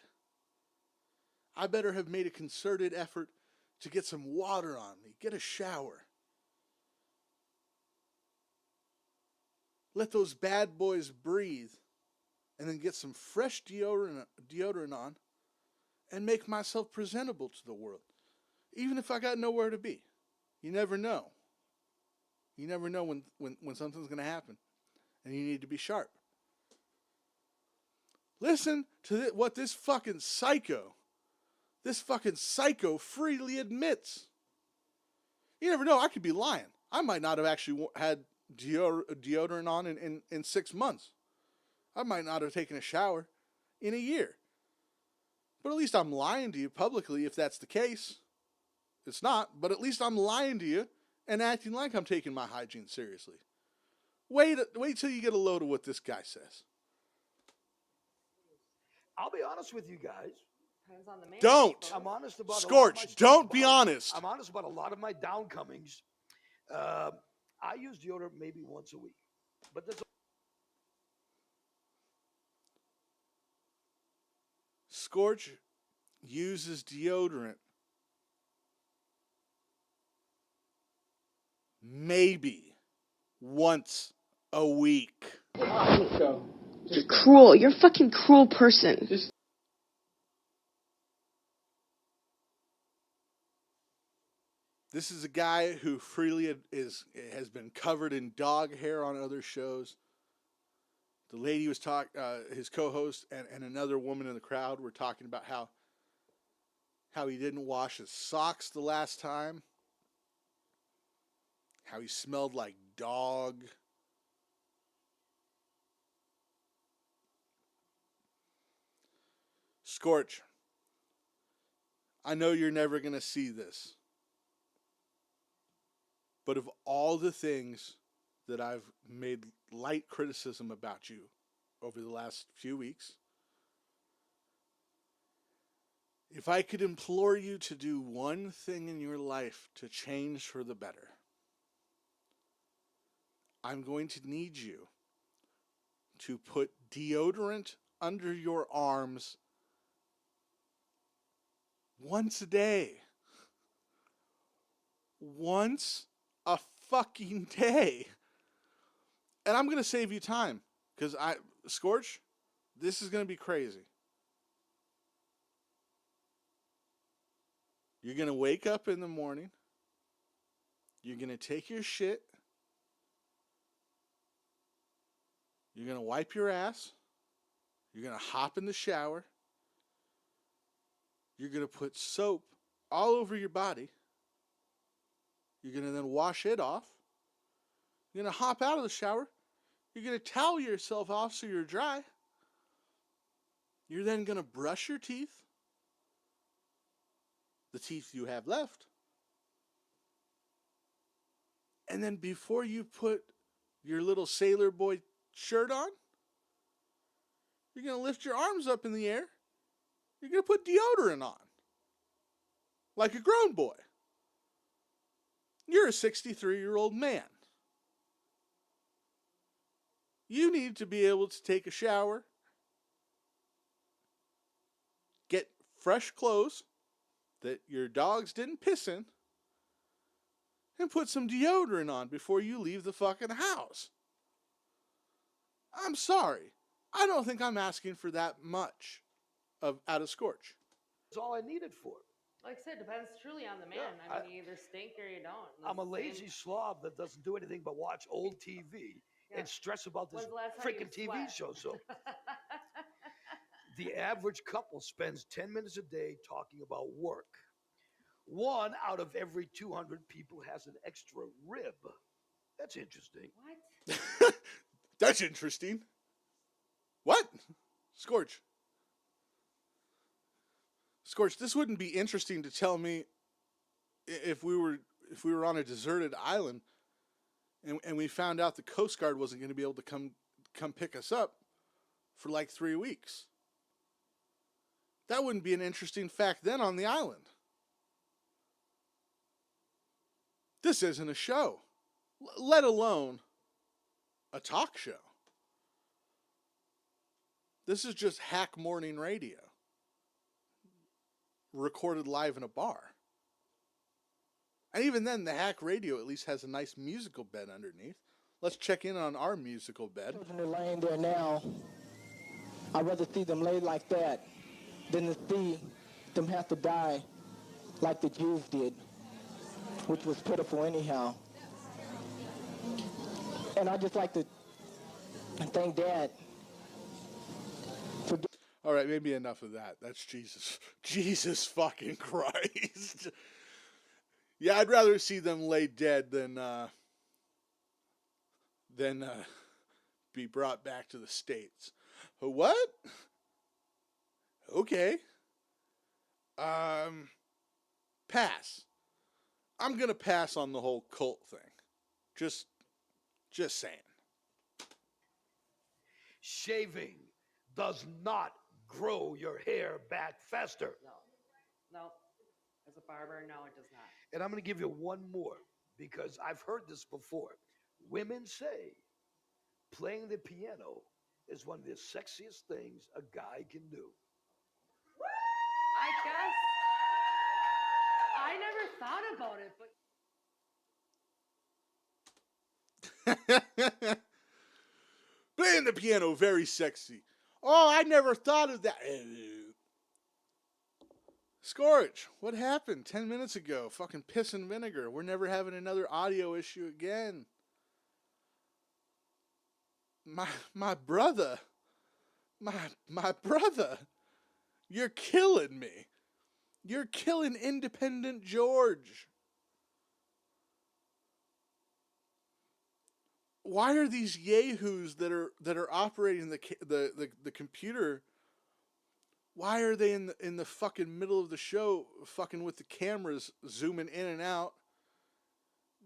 I better have made a concerted effort to get some water on me, get a shower. Let those bad boys breathe, and then get some fresh deodorant on, and make myself presentable to the world. Even if I got nowhere to be. You never know. You never know when something's going to happen, and you need to be sharp. Listen to what this fucking psycho freely admits. You never know, I could be lying. I might not have actually had deodorant on in 6 months. I might not have taken a shower in a year. But at least I'm lying to you publicly if that's the case. It's not, but at least I'm lying to you and acting like I'm taking my hygiene seriously. Wait till you get a load of what this guy says. I'll be honest with you guys. Depends on the man. Don't. I'm honest about Scorch, don't be honest. I'm honest about a lot of my downcomings. I use deodorant maybe once a week. But there's Scorch uses deodorant maybe once a week. You're cruel. You're a fucking cruel person. This is a guy who freely has been covered in dog hair on other shows. The lady was his co-host and another woman in the crowd were talking about how he didn't wash his socks the last time, how he smelled like dog. Scorch, I know you're never going to see this, but of all the things that I've made light criticism about you over the last few weeks, if I could implore you to do one thing in your life to change for the better, I'm going to need you to put deodorant under your arms once a day. Once a fucking day. And I'm going to save you time. Because Scorch, this is going to be crazy. You're going to wake up in the morning. You're going to take your shit. You're going to wipe your ass. You're going to hop in the shower. You're going to put soap all over your body. You're going to then wash it off. You're going to hop out of the shower. You're going to towel yourself off so you're dry. You're then going to brush your teeth. The teeth you have left. And then before you put your little sailor boy shirt on, you're going to lift your arms up in the air. You're going to put deodorant on. Like a grown boy. You're a 63-year-old man. You need to be able to take a shower, get fresh clothes that your dogs didn't piss in, and put some deodorant on before you leave the fucking house. I'm sorry. I don't think I'm asking for that much out of Scorch. That's all I need it for. Like I said, depends truly on the man. Yeah, I mean, you either stink or you don't. I'm a lazy slob that doesn't do anything but watch old TV and stress about this freaking TV show. So the average couple spends 10 minutes a day talking about work. 1 out of every 200 people has an extra rib. That's interesting. What? That's interesting. What? Scorch, this wouldn't be interesting to tell me if we were on a deserted island and we found out the Coast Guard wasn't going to be able to come pick us up for like 3 weeks. That wouldn't be an interesting fact then on the island. This isn't a show, let alone a talk show. This is just hack morning radio, recorded live in a bar. And even then, the hack radio at least has a nice musical bed underneath. Let's check in on our musical bed. Children are laying there now. I'd rather see them lay like that than to see them have to die like the Jews did, which was pitiful anyhow. And I'd just like to thank Dad for... All right, maybe enough of that. That's Jesus. Jesus fucking Christ. Yeah, I'd rather see them lay dead than be brought back to the States. What? Okay. Pass. I'm gonna pass on the whole cult thing. Just saying. Shaving does not grow your hair back faster. No. As a barber, no, it does not. And I'm going to give you one more because I've heard this before. Women say playing the piano is one of the sexiest things a guy can do. I guess I never thought about it, but Playing the piano, very sexy. Oh, I never thought of that. Scorch, what happened 10 minutes ago? Fucking piss and vinegar. We're never having another audio issue again. My brother. My brother. You're killing me. You're killing Independent George. why are these yahoos that are operating the computer? Why are they in the fucking middle of the show, fucking with the cameras, zooming in and out,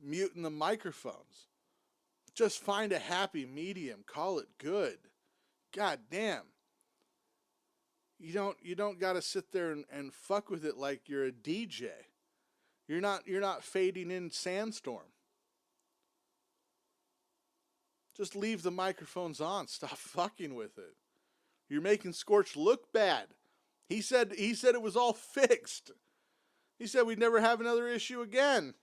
muting the microphones? Just find a happy medium. Call it good. God damn. You don't got to sit there and fuck with it like you're a DJ. You're not fading in Sandstorm. Just leave the microphones on. Stop fucking with it. You're making Scorch look bad. He said it was all fixed. He said we'd never have another issue again.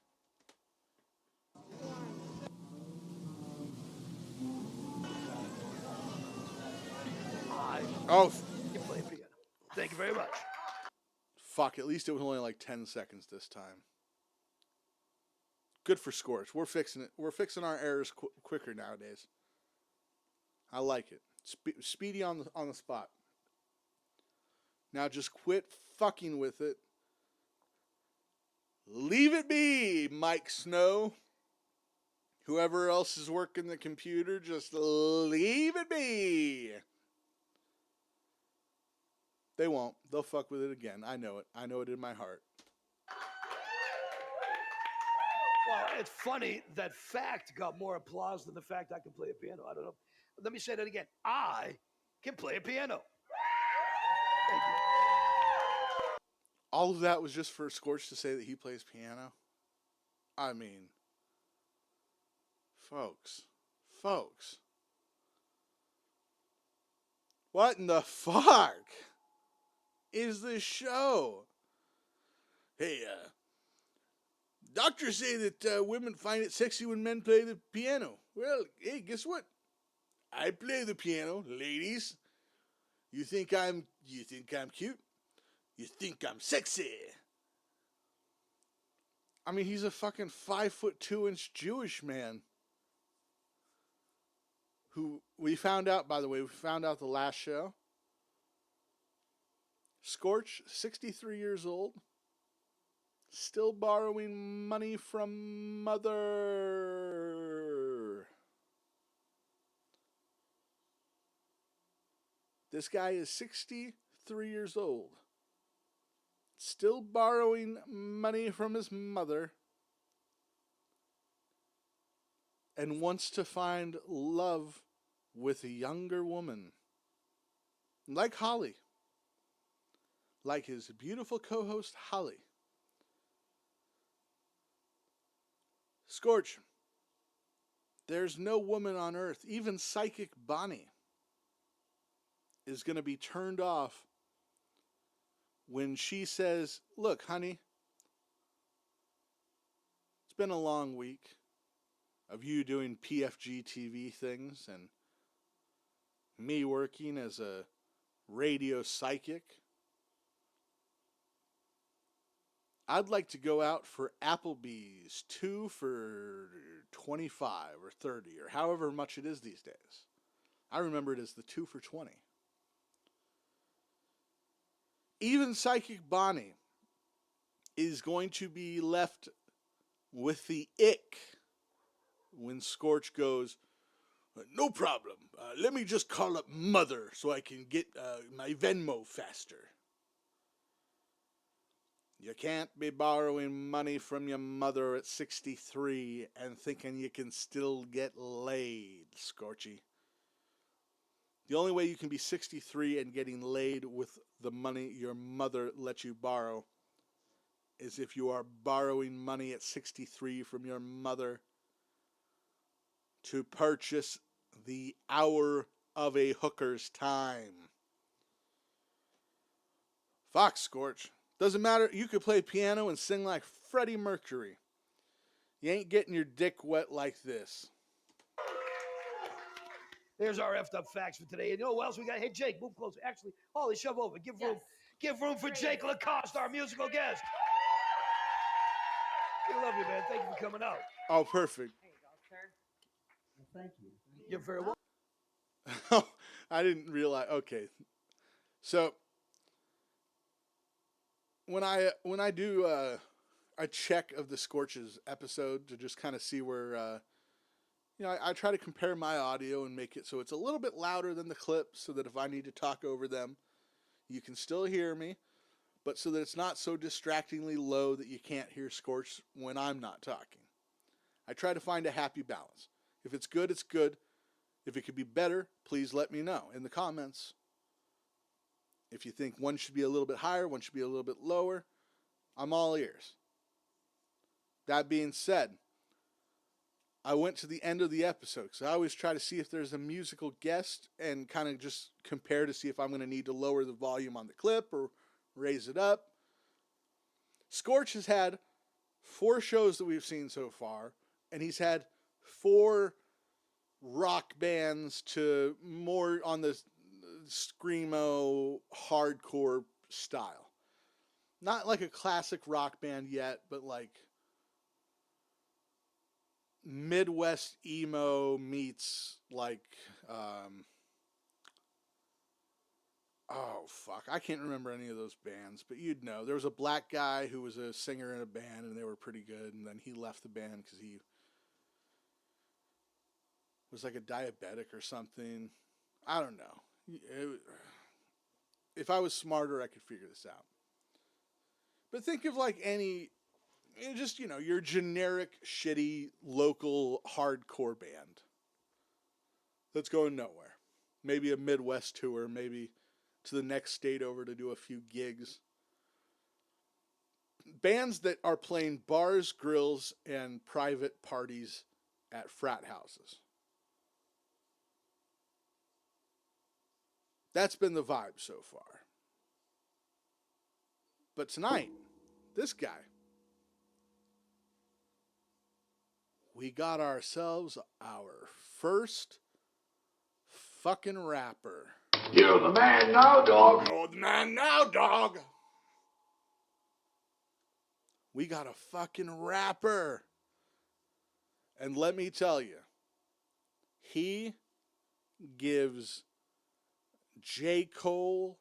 You play piano. Thank you very much. Fuck, at least it was only like 10 seconds this time. Good for Scorch. We're fixing it. We're fixing our errors quicker nowadays. I like it. Speedy on the spot. Now just quit fucking with it. Leave it be, Mike Snow. Whoever else is working the computer, just leave it be. They won't. They'll fuck with it again. I know it. I know it in my heart. Well, it's funny that fact got more applause than the fact I can play a piano. I don't know. Let me say that again. I can play a piano. Thank you. All of that was just for Scorch to say that he plays piano? I mean, folks. What in the fuck is this show? Hey, doctors say that women find it sexy when men play the piano. Well, hey, guess what? I play the piano, ladies. You think I'm cute? You think I'm sexy? I mean, he's a fucking 5'2" Jewish man. Who we found out, by the way, the last show. Scorch, 63 years old. Still borrowing money from mother. This guy is 63 years old. Still borrowing money from his mother. And wants to find love with a younger woman. Like Holly. Like his beautiful co-host Holly. Scorch, there's no woman on earth, even Psychic Bonnie, is going to be turned off when she says, look, honey, it's been a long week of you doing PFG-TV things and me working as a radio psychic. I'd like to go out for Applebee's 2 for 25 or 30 or however much it is these days. I remember it as the 2 for 20. Even Psychic Bonnie is going to be left with the ick when Scorch goes, no problem. Let me just call up Mother so I can get my Venmo faster. You can't be borrowing money from your mother at 63 and thinking you can still get laid, Scorchy. The only way you can be 63 and getting laid with the money your mother let you borrow is if you are borrowing money at 63 from your mother to purchase the hour of a hooker's time. Fuck, Scorch. Doesn't matter. You could play piano and sing like Freddie Mercury. You ain't getting your dick wet like this. There's our effed up facts for today. And you know what else we got? Hey, Jake, move closer. Actually, Holly, shove over. Give room for Jake Lacoste, our musical guest. I love you, man. Thank you for coming out. Oh, perfect. There you go, sir. Well, thank you. You're very welcome. I didn't realize. Okay. So when I do a check of the Scorch's episode to just kind of see where you know, I try to compare my audio and make it so it's a little bit louder than the clip so that if I need to talk over them, you can still hear me, but so that it's not so distractingly low that you can't hear Scorch when I'm not talking. I try to find a happy balance. If it's good, it's good. If it could be better, please let me know in the comments. If you think one should be a little bit higher, one should be a little bit lower, I'm all ears. That being said, I went to the end of the episode because I always try to see if there's a musical guest and kind of just compare to see if I'm going to need to lower the volume on the clip or raise it up. Scorch has had 4 shows that we've seen so far, and he's had 4 rock bands to more on the screamo hardcore style. Not like a classic rock band yet, but like Midwest emo meets like oh fuck, I can't remember any of those bands, but you'd know. There was a black guy who was a singer in a band and they were pretty good, and then he left the band because he was like a diabetic or something. I don't know. If I was smarter, I could figure this out. But think of like any, just, you know, your generic, shitty, local, hardcore band that's going nowhere. Maybe a Midwest tour, maybe to the next state over to do a few gigs. Bands that are playing bars, grills, and private parties at frat houses. That's been the vibe so far. But tonight, this guy, we got ourselves our first fucking rapper. You're the man now, dog. You're the man now, dog. We got a fucking rapper. And let me tell you, he gives J. Cole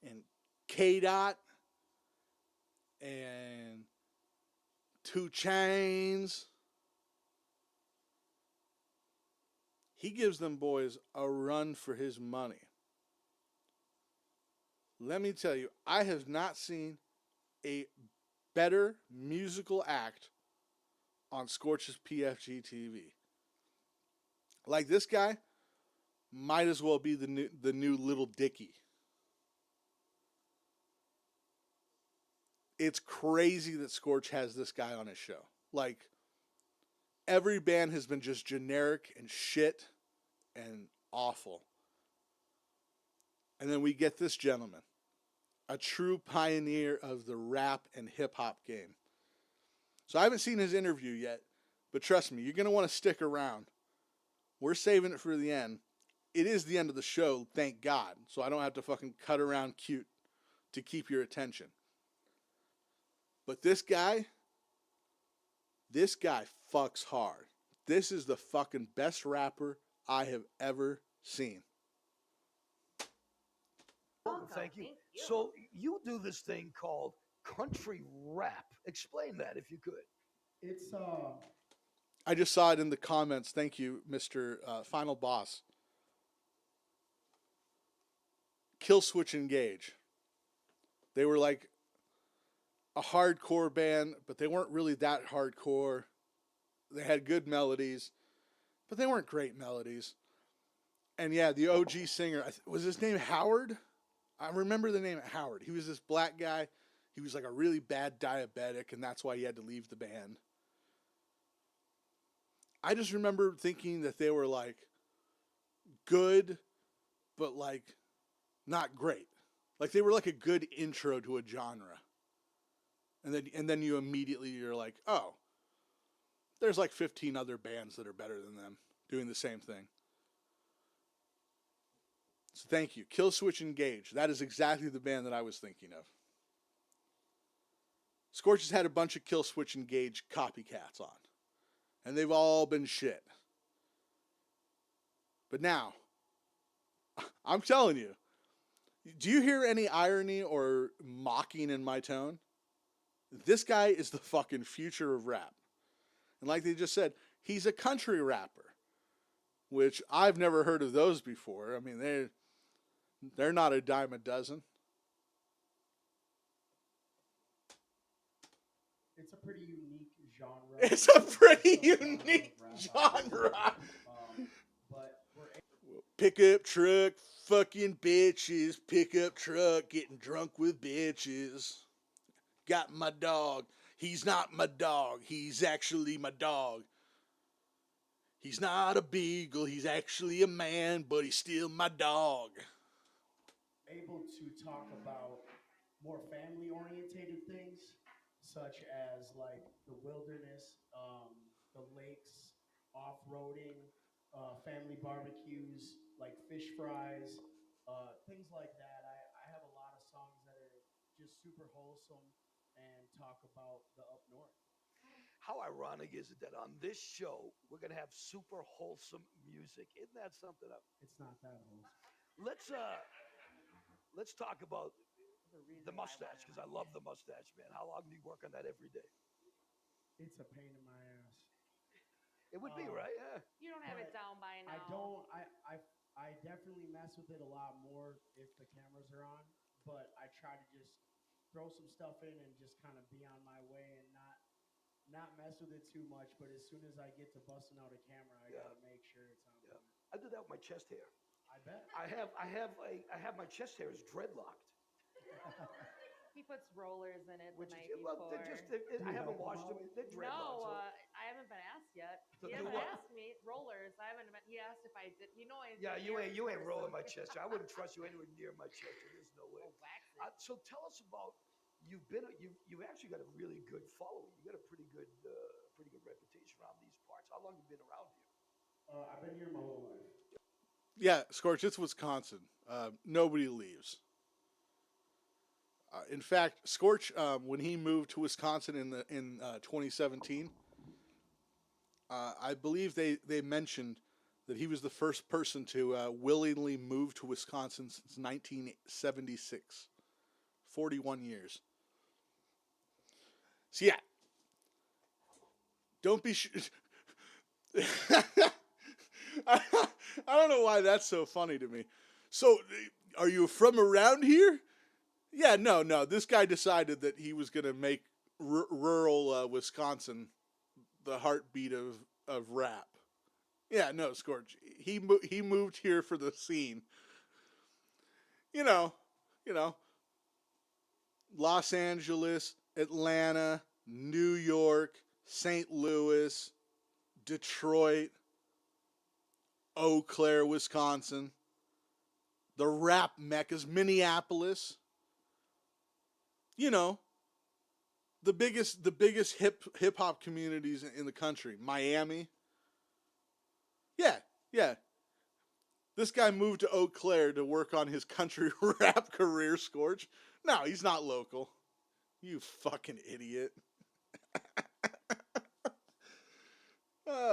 and K-Dot and 2 Chainz. He gives them boys a run for his money. Let me tell you, I have not seen a better musical act on Scorch's PFG-TV. Like, this guy might as well be the new Little Dicky. It's crazy that Scorch has this guy on his show. Like, every band has been just generic and shit and awful. And then we get this gentleman, a true pioneer of the rap and hip-hop game. So I haven't seen his interview yet, but trust me, you're going to want to stick around. We're saving it for the end. It is the end of the show, thank God, so I don't have to fucking cut around cute to keep your attention. But this guy fucks hard. This is the fucking best rapper I have ever seen. Thank you. So you do this thing called country rap. Explain that if you could. It's I just saw it in the comments. Thank you, Mr. Final Boss. Killswitch Engage. They were like a hardcore band, but they weren't really that hardcore. They had good melodies, but they weren't great melodies. And yeah, the OG singer, was his name Howard? I remember the name Howard. He was this black guy. He was like a really bad diabetic, and that's why he had to leave the band. I just remember thinking that they were like good, but like not great. Like they were like a good intro to a genre. And then you immediately, you're like, oh, there's like 15 other bands that are better than them doing the same thing. So thank you. Killswitch Engage. That is exactly the band that I was thinking of. Scorch has had a bunch of Killswitch Engage copycats on. And they've all been shit. But now, I'm telling you, do you hear any irony or mocking in my tone? This guy is the fucking future of rap. And like they just said, he's a country rapper. which I've never heard of those before. I mean, they're not a dime a dozen. It's a pretty unique genre. It's a pretty unique genre. But we're Pickup truck, fucking bitches. Pickup truck, getting drunk with bitches. Got my dog. He's not my dog. He's actually my dog. He's not a beagle. He's actually a man, but he's still my dog. able to talk about more family-orientated things, such as like the wilderness, the lakes, off-roading, family barbecues, like fish fries, things like that. I have a lot of songs that are just super wholesome and talk about the up north. How ironic is it that on this show we're gonna have super wholesome music? Isn't that something? It's not that wholesome. Let's talk about the mustache, because I love the mustache, man. How long do you work on that every day? It's a pain in my ass. It would be, right? Yeah. You don't have it down by now. I don't. I definitely mess with it a lot more if the cameras are on, but I try to just throw some stuff in and just kind of be on my way and not mess with it too much. But as soon as I get to busting out a camera, I gotta make sure it's on. Yeah. I do that with my chest hair. I bet. I have my chest hair is dreadlocked. He puts rollers in it the Which night is, well, before. I haven't washed them. They're dreadlocks. No, I haven't been asked yet. To He do hasn't what? asked me. Rollers. I haven't been. He asked if I did. You know I. Yeah, did you hair ain't before, rolling so- my chest hair. I wouldn't trust you anywhere near my chest hair. There's no way. Oh, wax it. So tell us about you've actually got a really good following. You got a pretty good reputation around these parts. How long have you been around here? I've been here my whole life. Yeah, Scorch, it's Wisconsin. Nobody leaves. In fact, Scorch, when he moved to Wisconsin in 2017, I believe they mentioned that he was the first person to willingly move to Wisconsin since 1976. 41 years. So yeah, don't be. I don't know why that's so funny to me. So, are you from around here? Yeah, no. This guy decided that he was going to make rural Wisconsin the heartbeat of rap. Yeah, no, Scorch. He moved here for the scene. You know, Los Angeles, Atlanta, New York, St. Louis, Detroit, Eau Claire, Wisconsin, the rap meccas, Minneapolis. You know, the biggest hip hop communities in the country, Miami. Yeah. This guy moved to Eau Claire to work on his country rap career, Scorch. No, he's not local. You fucking idiot. Pretty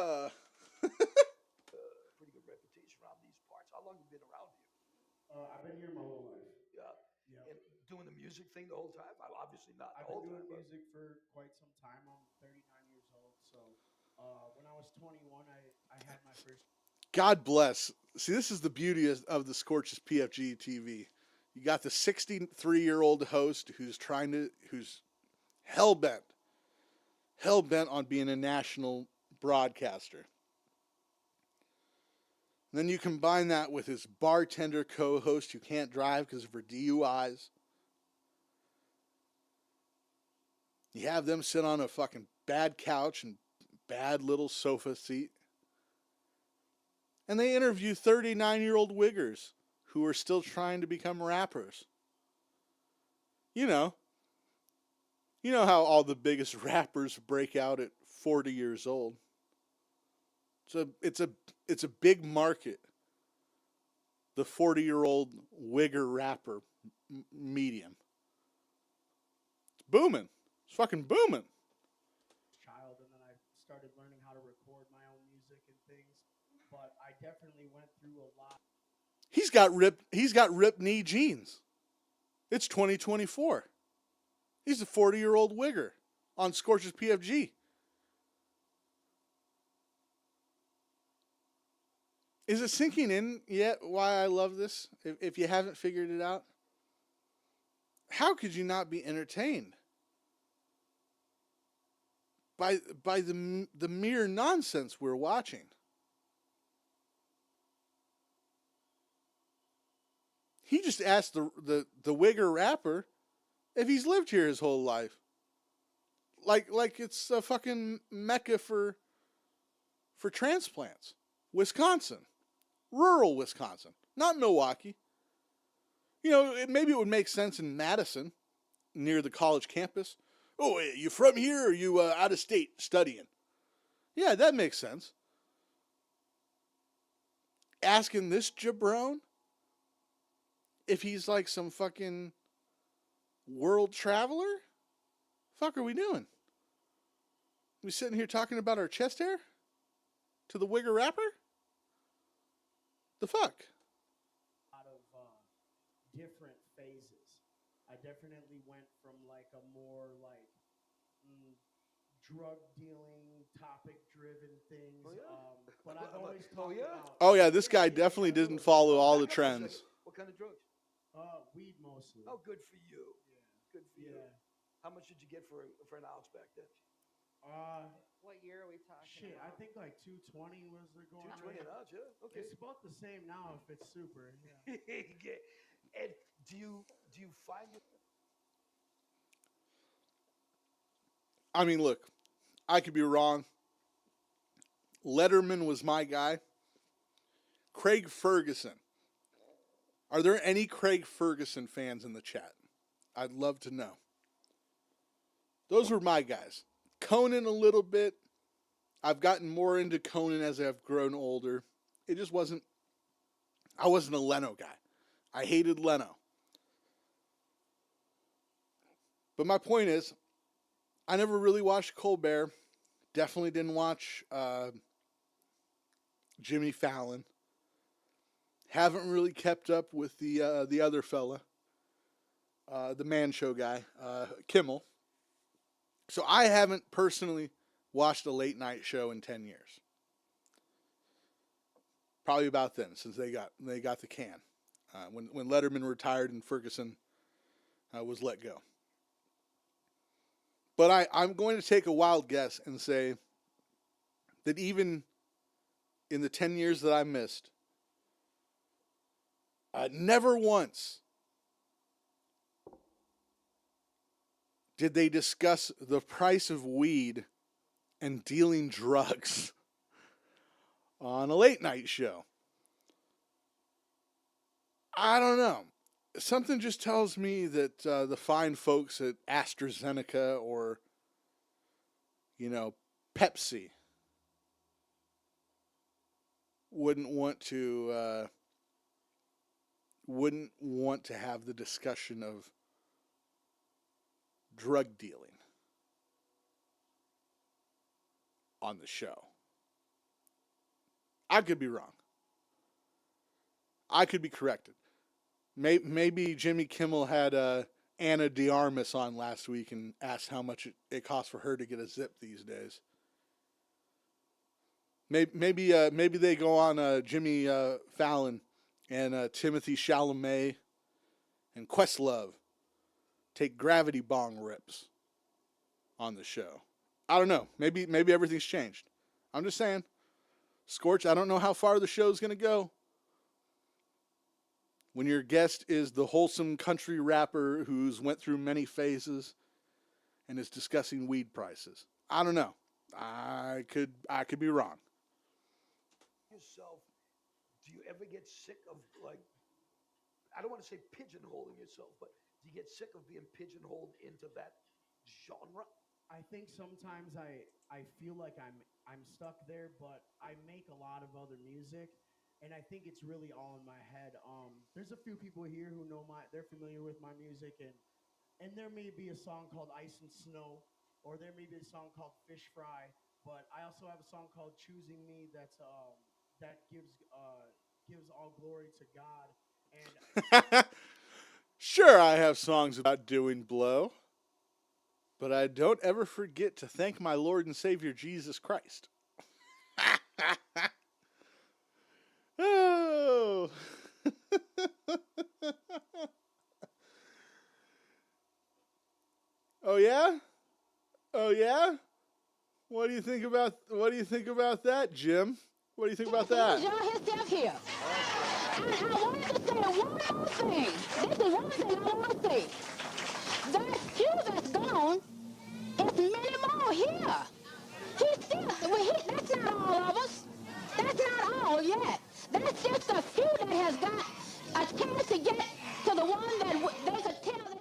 good reputation around these parts. How long have you been around here? I've been here my whole life. Yeah. And doing the music thing the whole time? Obviously not the I've whole been time. doing music for quite some time. I'm 39 years old, so when I was 21, I had my first. God bless. See, this is the beauty of the Scorch's PFG-TV. You got the 63-year-old host who's hell-bent on being a national broadcaster. And then you combine that with his bartender co-host who can't drive because of her DUIs. You have them sit on a fucking bad couch and bad little sofa seat. And they interview 39-year-old wiggers who are still trying to become rappers. You know how all the biggest rappers break out at 40 years old. It's a big market. The 40-year-old wigger rapper medium. It's booming. It's fucking booming. Child, and then I started learning how to record my own music and things. But I definitely went through a lot. He's got ripped knee jeans. It's 2024. He's a 40-year-old wigger on Scorch's PFG. Is it sinking in yet why I love this? If you haven't figured it out, how could you not be entertained by the mere nonsense we're watching? He just asked the Wigger rapper if he's lived here his whole life. Like it's a fucking mecca for transplants. Wisconsin. Rural Wisconsin. Not Milwaukee. You know, maybe it would make sense in Madison, near the college campus. Oh, you from here or are you out of state studying? Yeah, that makes sense. Asking this jabron if he's like some fucking world traveler? Fuck are we doing? We sitting here talking about our chest hair? To the Wigger rapper? The fuck? A lot of different phases. I definitely went from like a more like drug dealing, topic driven things. But I've always talked about. Oh yeah, this guy definitely didn't follow all the trends. What kind of drugs? Weed mostly. Oh, good for you. Yeah. Good for you. How much did you get for an ounce back then? What year are we talking Shit, about? I think like 220 was the going. 220 an ounce, yeah. Okay. It's about the same now if it's super. Yeah. And do you find it? I mean, look, I could be wrong. Letterman was my guy. Craig Ferguson. Are there any Craig Ferguson fans in the chat? I'd love to know. Those were my guys. Conan a little bit. I've gotten more into Conan as I've grown older. It just wasn't... I wasn't a Leno guy. I hated Leno. But my point is, I never really watched Colbert. Definitely didn't watch Jimmy Fallon. Haven't really kept up with the other fella, the Man Show guy, Kimmel. So I haven't personally watched a late night show in 10 years. Probably about then, since they got the can. When Letterman retired and Ferguson was let go. But I'm going to take a wild guess and say that even in the 10 years that I missed, never once did they discuss the price of weed and dealing drugs on a late night show. I don't know. Something just tells me that the fine folks at AstraZeneca or, Pepsi wouldn't want to have the discussion of drug dealing on the show. I could be wrong. I could be corrected. Maybe Jimmy Kimmel had Anna de Armas on last week and asked how much it costs for her to get a zip these days. Maybe they go on Jimmy Fallon and Timothy Chalamet and Questlove take gravity bong rips on the show. I don't know. Maybe everything's changed. I'm just saying. Scorch, I don't know how far the show's going to go. When your guest is the wholesome country rapper who's went through many phases and is discussing weed prices. I don't know. I could be wrong. Yourself, do you ever get sick of, like, I don't want to say pigeonholing yourself, but do you get sick of being pigeonholed into that genre? I think sometimes I feel like I'm stuck there, but I make a lot of other music. And I think it's really all in my head. There's a few people here who know they're familiar with my music, and there may be a song called Ice and Snow, or there may be a song called Fish Fry, but I also have a song called Choosing Me that gives all glory to God. And sure, I have songs about doing blow, but I don't ever forget to thank my Lord and Savior Jesus Christ. Oh. Oh yeah? Oh yeah? What do you think about that, Jim? What do you think about that? Y'all himself here. And I wanted to say one more thing. This is one thing I want to say. That few that's gone is many more here. He's still, that's not all of us. That's not all yet. That's just a few that has got a chance to get to the one that they could tell their story.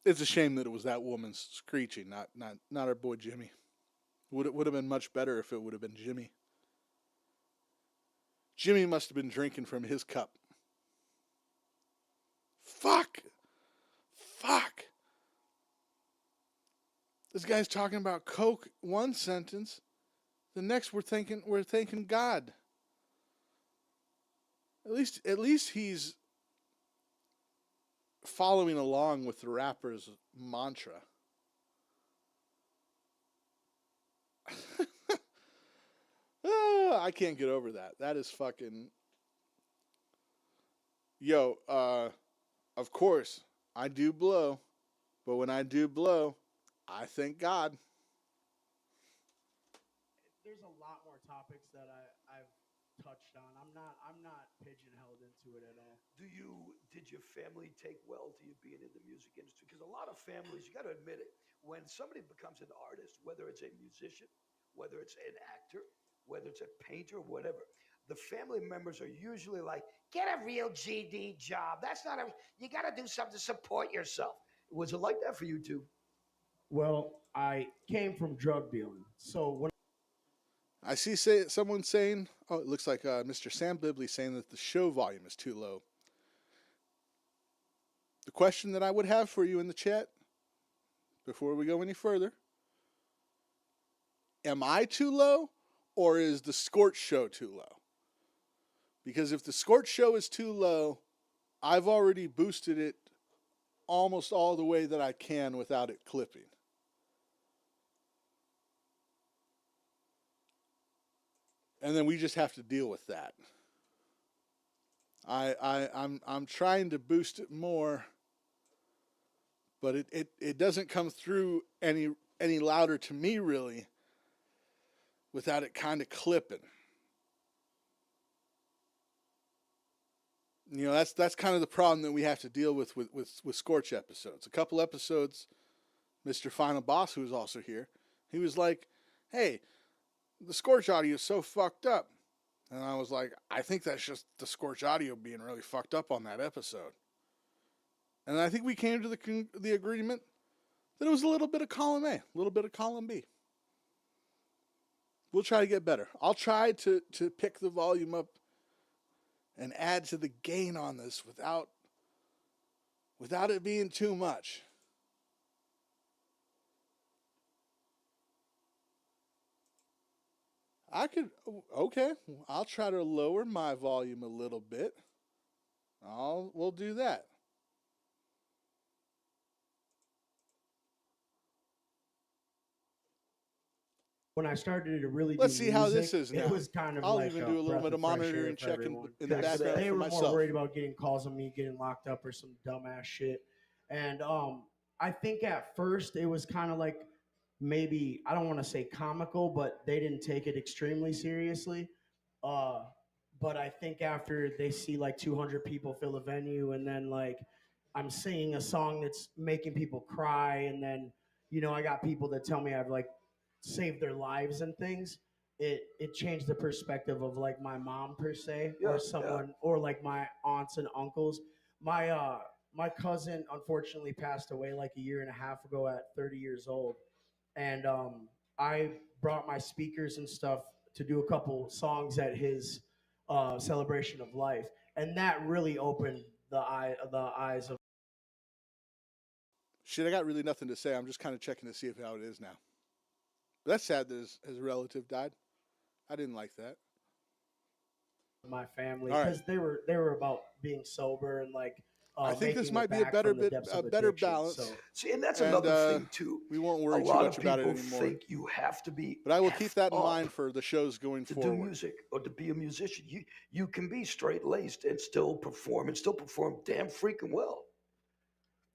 It's a shame that it was that woman screeching, not our boy Jimmy. Would have been much better if it would have been Jimmy. Jimmy must have been drinking from his cup. Fuck. This guy's talking about coke one sentence. The next we're thanking God. At least he's following along with the rapper's mantra. I can't get over that. That is fucking... Yo, of course, I do blow. But when I do blow, I thank God. There's a lot more topics that I've touched on. I'm not pigeonholed into it at all. Did your family take well to you being in the music industry? Because a lot of families, you got to admit it, when somebody becomes an artist, whether it's a musician, whether it's an actor, whether it's a painter, whatever, the family members are usually like, get a real GD job. That's not you got to do something to support yourself. Was it like that for you too? Well, I came from drug dealing. So when I see someone saying, oh, it looks like Mr. Sam Bibley saying that the show volume is too low. The question that I would have for you in the chat, before we go any further, am I too low, or is the Scorch show too low? Because if the Scorch show is too low, I've already boosted it almost all the way that I can without it clipping. And then we just have to deal with that. I'm trying to boost it more, but it doesn't come through any louder to me really without it kind of clipping. You know, that's kind of the problem that we have to deal with Scorch episodes. A couple episodes, Mr. Final Boss, who was also here, he was like, hey, the Scorch audio is so fucked up. And I was like, I think that's just the Scorch audio being really fucked up on that episode. And I think we came to the agreement that it was a little bit of column A, a little bit of column B. We'll try to get better. I'll try to pick the volume up and add to the gain on this without it being too much. Okay, I'll try to lower my volume a little bit. We'll do that. when I started to really Let's do see how music, this is now. it was kind of I'll like even do a little bit of monitoring checking in the background they for were myself. more worried about getting calls on me getting locked up or some dumbass shit. And I think at first it was kind of like maybe, I don't want to say comical, but they didn't take it extremely seriously. But I think after they see like 200 people fill a venue, and then like I'm singing a song that's making people cry, and then I got people that tell me I've like saved their lives and things. It changed the perspective of like my mom per se, or someone, or like my aunts and uncles. My cousin unfortunately passed away like a year and a half ago at 30 years old, and I brought my speakers and stuff to do a couple songs at his celebration of life, and that really opened the eyes of. Shit, I got really nothing to say. I'm just kind of checking to see how it is now. But that's sad that his relative died. I didn't like that. My family, because they were about being sober and like I think this making might it be a back better from the bit, depths a of better addiction. balance. So, See, and that's And, another thing too. We won't A worry too lot much of about it people anymore. think you have to be, But I will keep that in effed mind up for the shows going to do forward. music or to be a musician. You can be straight laced and still perform damn freaking well.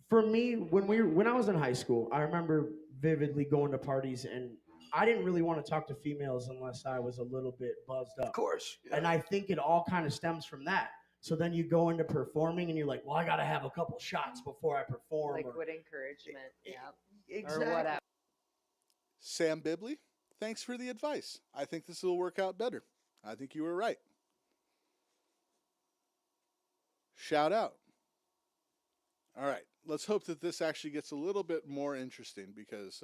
for me, when I was in high school, I remember vividly going to parties, and I didn't really want to talk to females unless I was a little bit buzzed up. Of course. Yeah. And I think it all kind of stems from that. So then you go into performing and you're like, well, I got to have a couple shots before I perform. Liquid encouragement. Yeah. Exactly. Or whatever. Sam Bibley, thanks for the advice. I think this will work out better. I think you were right. Shout out. All right. Let's hope that this actually gets a little bit more interesting because,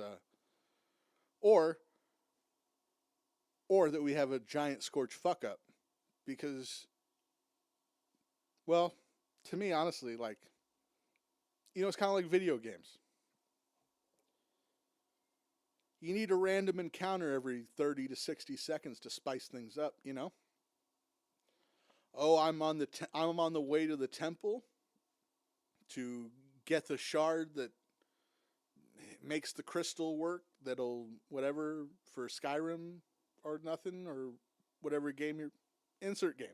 or that we have a giant Scorch fuck up because, well, to me, honestly, like, it's kind of like video games. You need a random encounter every 30 to 60 seconds to spice things up, Oh, I'm on the way to the temple to get the shard that makes the crystal work that'll whatever for Skyrim or nothing or whatever game you're insert game.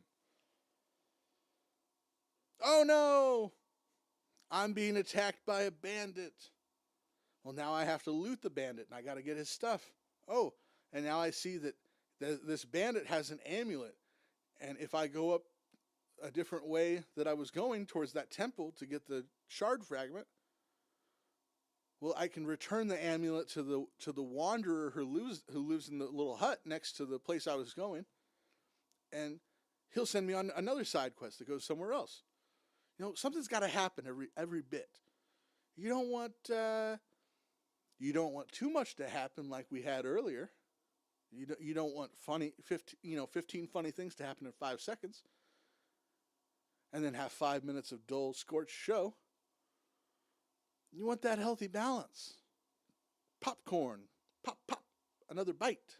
Oh no! I'm being attacked by a bandit. Well, now I have to loot the bandit and I got to get his stuff. Oh, and now I see that this bandit has an amulet. And if I go up a different way that I was going towards that temple to get the shard fragment, well, I can return the amulet to the wanderer who lives in the little hut next to the place I was going, and he'll send me on another side quest that goes somewhere else. Something's got to happen every bit. You don't want too much to happen like we had earlier. You don't want 15 funny things to happen in 5 seconds. And then have 5 minutes of dull Scorch show. You want that healthy balance. Popcorn. Pop, pop. Another bite.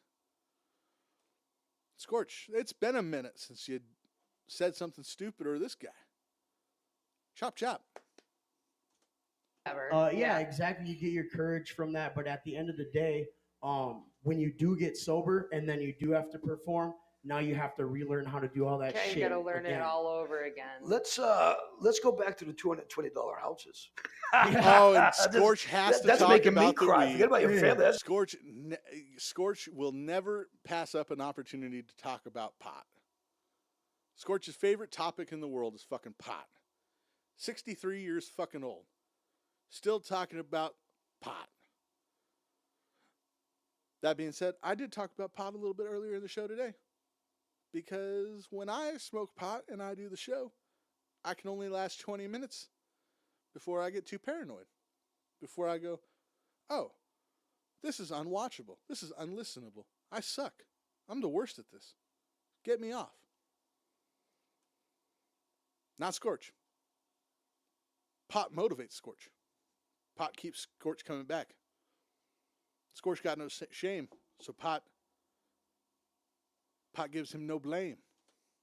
Scorch, it's been a minute since you said something stupid or this guy. Chop, chop. Yeah, exactly. You get your courage from that. But at the end of the day, when you do get sober and then you do have to perform, now you have to relearn how to do all that shit. You gotta learn again. it all over again. Let's go back to the $220 ounces. Oh, and Scorch has to that's talk making about me the cry. weed. Forget about your family. Scorch will never pass up an opportunity to talk about pot. Scorch's favorite topic in the world is fucking pot. 63 years fucking old. Still talking about pot. That being said, I did talk about pot a little bit earlier in the show today. Because when I smoke pot and I do the show, I can only last 20 minutes before I get too paranoid. Before I go, oh, this is unwatchable. This is unlistenable. I suck. I'm the worst at this. Get me off. Not Scorch. Pot motivates Scorch. Pot keeps Scorch coming back. Scorch got no shame, so pot gives him no blame.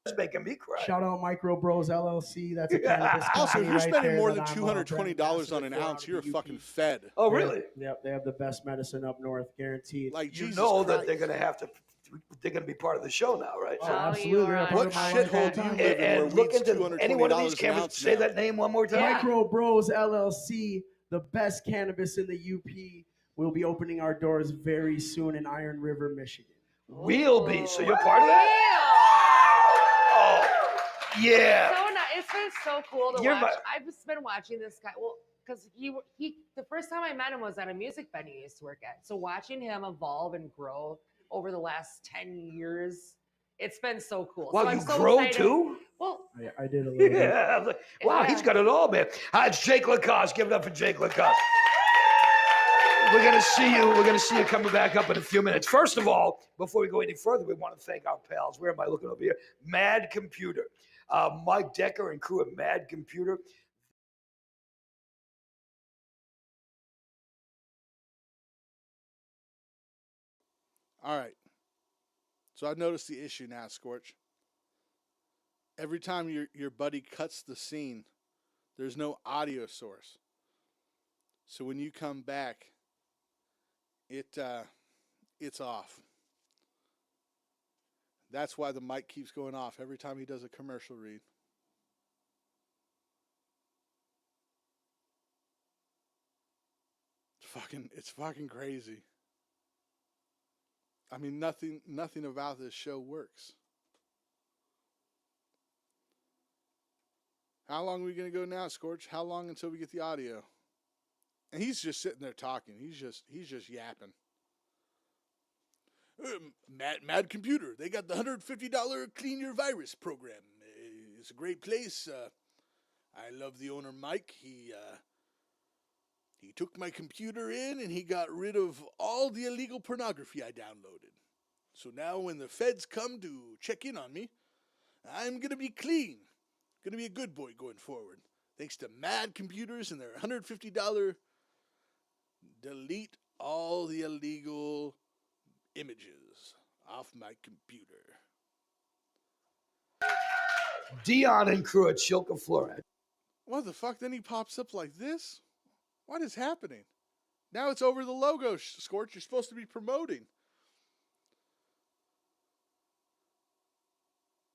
That's making me cry. Shout out Micro Bros LLC. That's a cannabis company. Also, if you're right spending there more that than I'm, $220 on an ounce, you're fucking fed. Oh, really? Yep, they have the best medicine up north, guaranteed. Like You Jesus know Christ. that they're gonna be part of the show now, right? Oh, absolutely. What shithole do you live in where And look weed's into any one of these $220 an cameras. ounce Say now? that name one more time. Micro Bros LLC, the best cannabis in the UP. We'll be opening our doors very soon in Iron River, Michigan. We'll be. So you're part of that? Oh, yeah. It's been so cool to You're watch. my- I've just been watching this guy. Well, because he the first time I met him was at a music venue he used to work at. So watching him evolve and grow over the last 10 years, it's been so cool. Wow, so you I'm so grow excited. too? Well, I did a little bit. Yeah. I'm like, wow, he's got it all, man. Hi, it's Jake Lacoste. Give it up for Jake Lacoste. We're gonna see you. We're gonna see you coming back up in a few minutes. First of all, before we go any further, we want to thank our pals. Where am I looking over here? Mad Computer. Mike Decker and crew at Mad Computer. All right. So I've noticed the issue now, Scorch. Every time your buddy cuts the scene, There's no audio source. So when you come back, it's off. That's why the mic keeps going off every time he does a commercial read. It's fucking crazy. I mean, nothing about this show works. How long are we going to go now, Scorch? How long until we get the audio? And he's just sitting there talking. He's just yapping. Mad Computer. They got the $150 Clean Your Virus program. It's a great place. I love the owner, Mike. He took my computer in and he got rid of all the illegal pornography I downloaded. So now when the feds come to check in on me, I'm going to be clean. Going to be a good boy going forward. Thanks to Mad Computers and their $150 delete all the illegal images off my computer. Dion and crew at Shilka Florida. What the fuck? Then he pops up like this? What is happening? Now it's over the logo, Scorch. You're supposed to be promoting.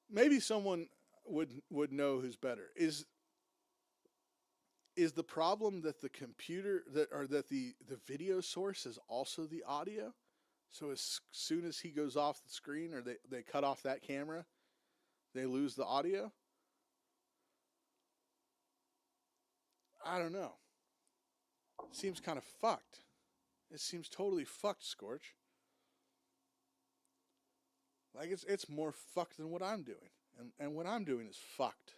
Maybe someone would know who's better. Is the problem that the computer that the video source is also the audio? So as soon as he goes off the screen or they cut off that camera, they lose the audio? I don't know. Seems kind of fucked. It seems totally fucked, Scorch. Like it's more fucked than what I'm doing. And what I'm doing is fucked.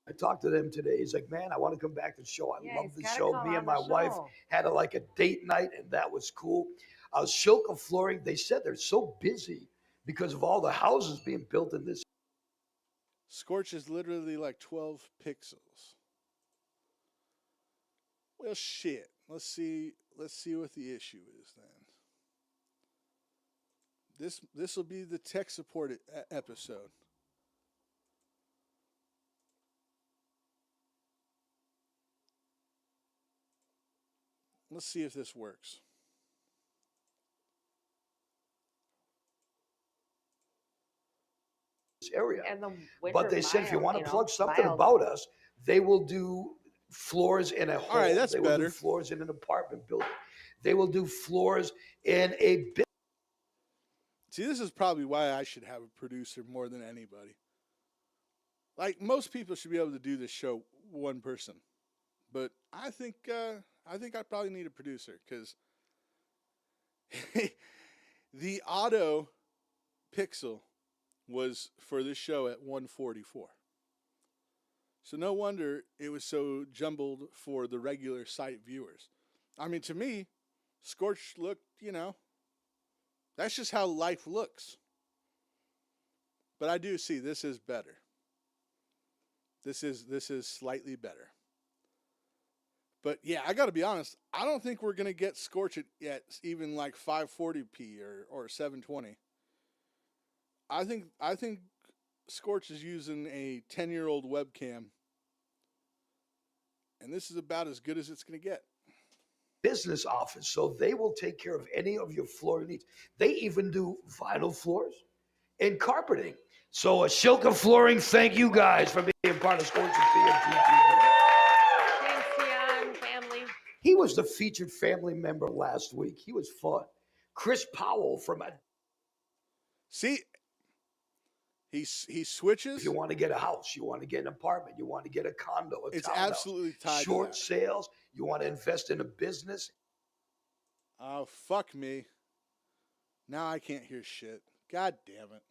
I talked to them today. He's like, man, I want to come back to the show. I love the show. Me and my the wife show. had a date night, and that was cool. Shilka Flooring, they said they're so busy because of all the houses being built in this. Scorch is literally like 12 pixels. Well, shit. Let's see what the issue is then. This will be the tech support episode. Let's see if this works. Area. And the But they said if you want to plug something mild. about us, they will do floors in a home. All right, that's they better. Will do floors in an apartment building. They will do floors in a bit. See, this is probably why I should have a producer more than anybody. Like, most people should be able to do this show one person. But I think I probably need a producer because the auto pixel was for this show at 144. So no wonder it was so jumbled for the regular site viewers. I mean, to me, Scorch looked, that's just how life looks. But I do see this is better. This is slightly better. But yeah, I got to be honest. I don't think we're going to get Scorch at even like 540p or 720. I think Scorch is using a 10-year-old webcam, and this is about as good as it's going to get. Business office, so they will take care of any of your floor needs. They even do vinyl floors and carpeting. So Shilka Flooring, thank you guys for being part of Scorch and PFG-TV. Thanks, Dion, family. He was the featured family member last week. He was fun. Chris Powell from See, he switches. If you want to get a house, you want to get an apartment, you want to get a condo, it's townhouse, absolutely tied short to that. sales, you want to invest in a business. Oh, fuck me. Now I can't hear shit. God damn it.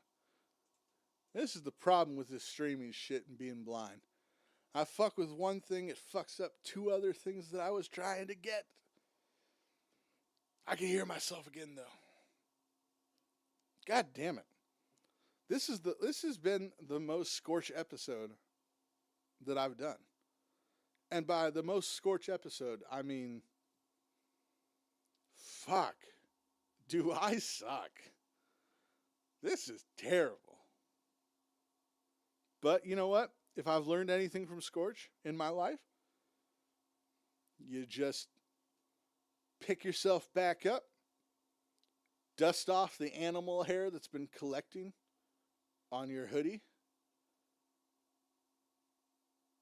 This is the problem with this streaming shit and being blind. I fuck with one thing, it fucks up two other things that I was trying to get. I can hear myself again though. God damn it. This has been the most Scorch episode that I've done. And by the most Scorch episode, I mean, fuck. Do I suck? This is terrible. But you know what? if I've learned anything from Scorch in my life, you just pick yourself back up, dust off the animal hair that's been collecting on your hoodie,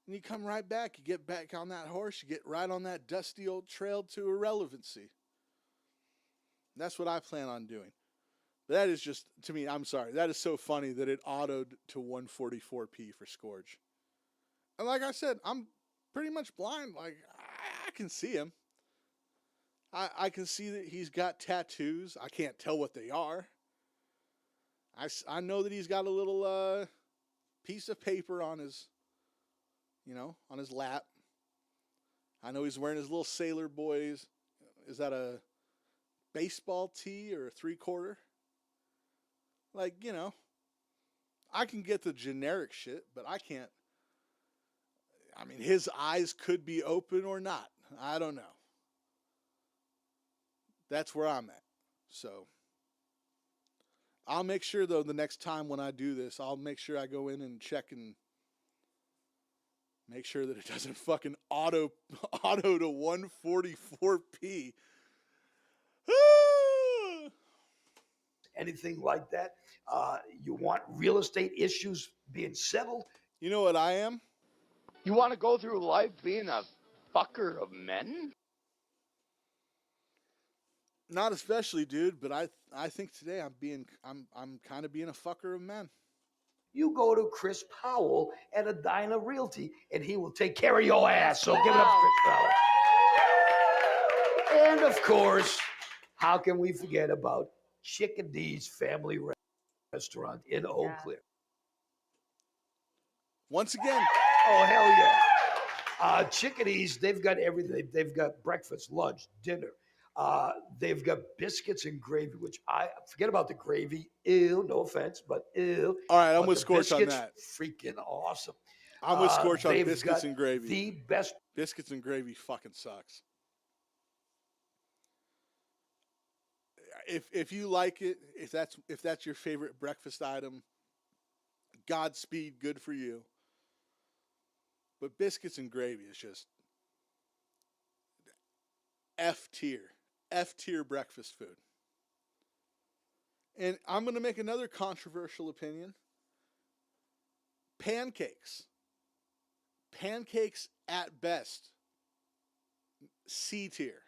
and you come right back. You get back on that horse. You get right on that dusty old trail to irrelevancy. That's what I plan on doing. That is just, to me, I'm sorry, that is so funny that it autoed to 144p for Scorch. And like I said, I'm pretty much blind. Like, I can see him. I can see that he's got tattoos. I can't tell what they are. I know that he's got a little piece of paper on his, on his lap. I know he's wearing his little Sailor Boys. Is that a baseball tee or a 3/4? Like, I can get the generic shit, but I can't. I mean, his eyes could be open or not. I don't know. That's where I'm at. So I'll make sure, though, the next time when I do this, I'll make sure I go in and check and make sure that it doesn't fucking auto to 144p. Anything like that. You want real estate issues being settled. You know what I am? You want to go through life being a fucker of men? Not especially, dude, but I think today I'm kind of being a fucker of men. You go to Chris Powell at Edina Realty, and he will take care of your ass. So give it up to Chris Powell. And of course, how can we forget about Chickadee's Family Restaurant in Eau Claire? Once again. Oh, hell yeah. Chickadee's, they've got everything. They've got breakfast, lunch, dinner. They've got biscuits and gravy, which I forget about the gravy. Ew, no offense, but ew. All right, I'm with Scorch on that. Freaking awesome. I'm with Scorch on biscuits and gravy. The best. Biscuits and gravy fucking sucks. If you like it, if that's your favorite breakfast item, Godspeed, good for you. But biscuits and gravy is just F tier breakfast food. And I'm going to make another controversial opinion. Pancakes at best, C tier.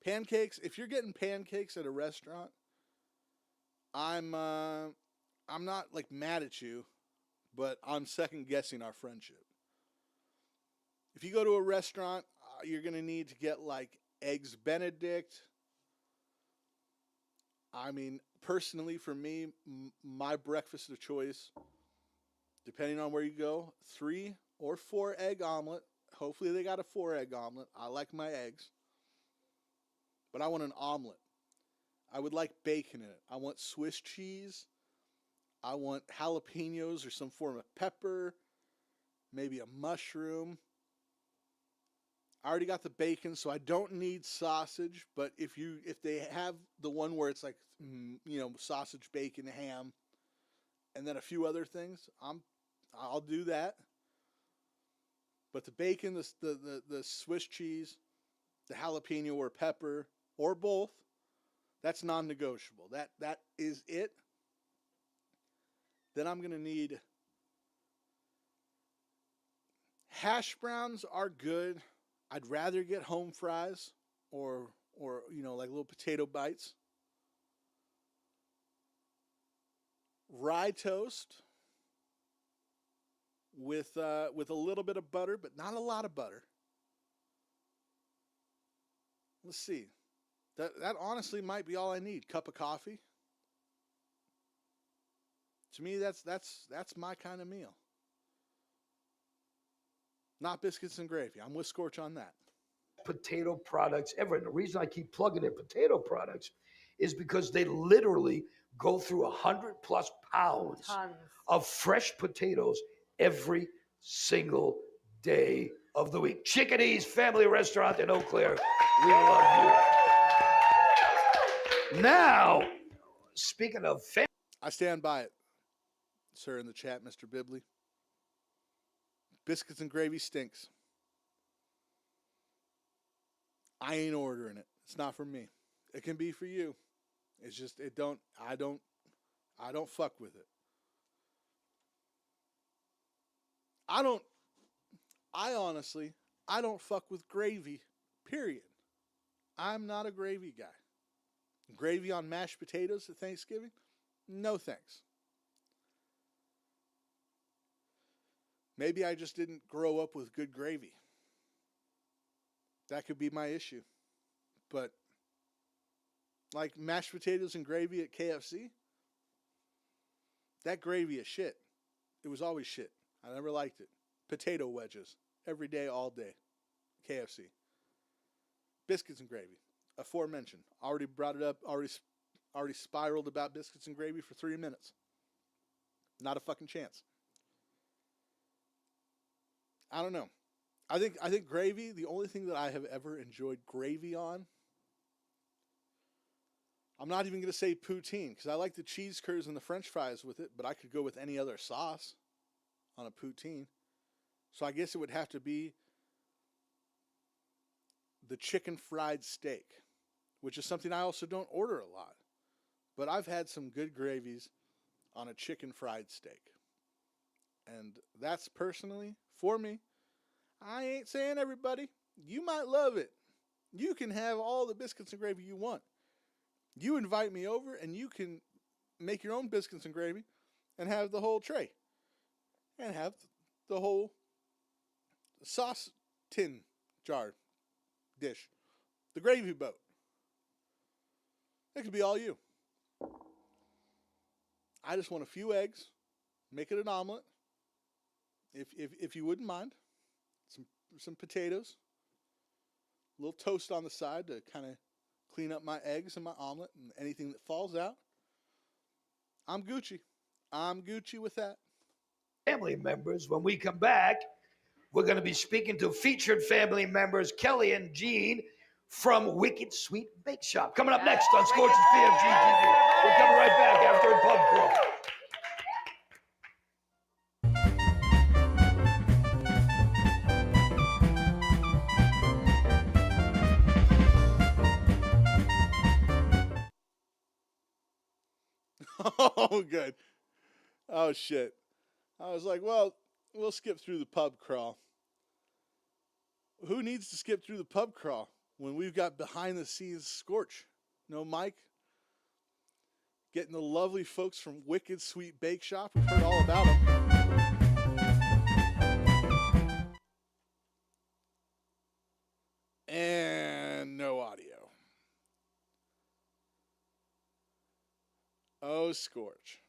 Pancakes, if you're getting pancakes at a restaurant, I'm not like mad at you, but I'm second guessing our friendship. If you go to a restaurant, you're going to need to get like eggs Benedict. I mean, personally for me, my breakfast of choice, depending on where you go, 3 or 4 egg omelet. Hopefully they got a 4 egg omelet. I like my eggs. But I want an omelet. I would like bacon in it. I want Swiss cheese. I want jalapenos or some form of pepper. Maybe a mushroom. I already got the bacon, so I don't need sausage. But if they have the one where it's like, sausage, bacon, ham, and then a few other things, I'll do that. But the bacon, the Swiss cheese, the jalapeno or pepper, or both, that's non-negotiable. That is it. Then I'm going to need hash browns are good. I'd rather get home fries or like little potato bites. Rye toast with a little bit of butter, but not a lot of butter. Let's see. That honestly might be all I need. Cup of coffee. To me, that's my kind of meal. Not biscuits and gravy. I'm with Scorch on that. Potato products ever. And the reason I keep plugging in potato products is because they literally go through 100+ pounds of fresh potatoes every single day of the week. Chickadee's Family Restaurant in Eau Claire. We love you. Now, speaking of family. I stand by it, sir, in the chat, Mr. Bibley. biscuits and gravy stinks. I ain't ordering it. It's not for me. It can be for you. It's just I don't fuck with it. I honestly don't fuck with gravy, period. I'm not a gravy guy. Gravy on mashed potatoes at Thanksgiving? No thanks. Maybe I just didn't grow up with good gravy. That could be my issue. But like mashed potatoes and gravy at KFC, that gravy is shit. It was always shit. I never liked it. Potato wedges. Every day, all day. KFC. Biscuits and gravy. Aforementioned. Already brought it up. Already spiraled about biscuits and gravy for 3 minutes. Not a fucking chance. I don't know. I think gravy, the only thing that I have ever enjoyed gravy on, I'm not even going to say poutine, because I like the cheese curds and the french fries with it, but I could go with any other sauce on a poutine. So I guess it would have to be the chicken fried steak, which is something I also don't order a lot. But I've had some good gravies on a chicken fried steak. And that's personally, for me, I ain't saying everybody. You might love it. You can have all the biscuits and gravy you want. You invite me over and you can make your own biscuits and gravy and have the whole tray. And have the whole sauce tin jar dish. The gravy boat. It could be all you. I just want a few eggs. Make it an omelet. If you wouldn't mind. Some potatoes. A little toast on the side to kind of clean up my eggs and my omelet and anything that falls out. I'm Gucci. I'm Gucci with that. Family members, when we come back, we're going to be speaking to featured family members Kelly and Jean from Wicked Sweet Bake Shop. Coming up next on Scorch's PFG-TV. We're coming right back after a pub crawl. Oh, good. Oh, shit. I was like, well, we'll skip through the pub crawl. Who needs to skip through the pub crawl when we've got behind the scenes Scorch? No, Mike? Getting the lovely folks from Wicked Sweet Bake Shop. We've heard all about them. And no audio. Oh, Scorch.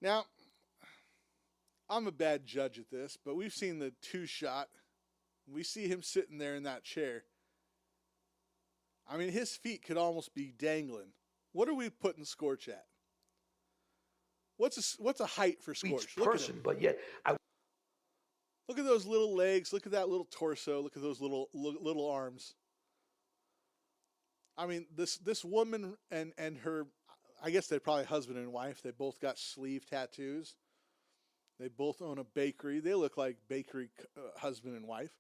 Now, I'm a bad judge at this, but we've seen the two-shot. We see him sitting there in that chair. I mean, his feet could almost be dangling. What are we putting Scorch at? What's a height for Scorch? Each person, but yet look at those little legs. Look at that little torso. Look at those little arms. I mean, this woman and her, I guess they're probably husband and wife. They both got sleeve tattoos. They both own a bakery. They look like bakery husband and wife.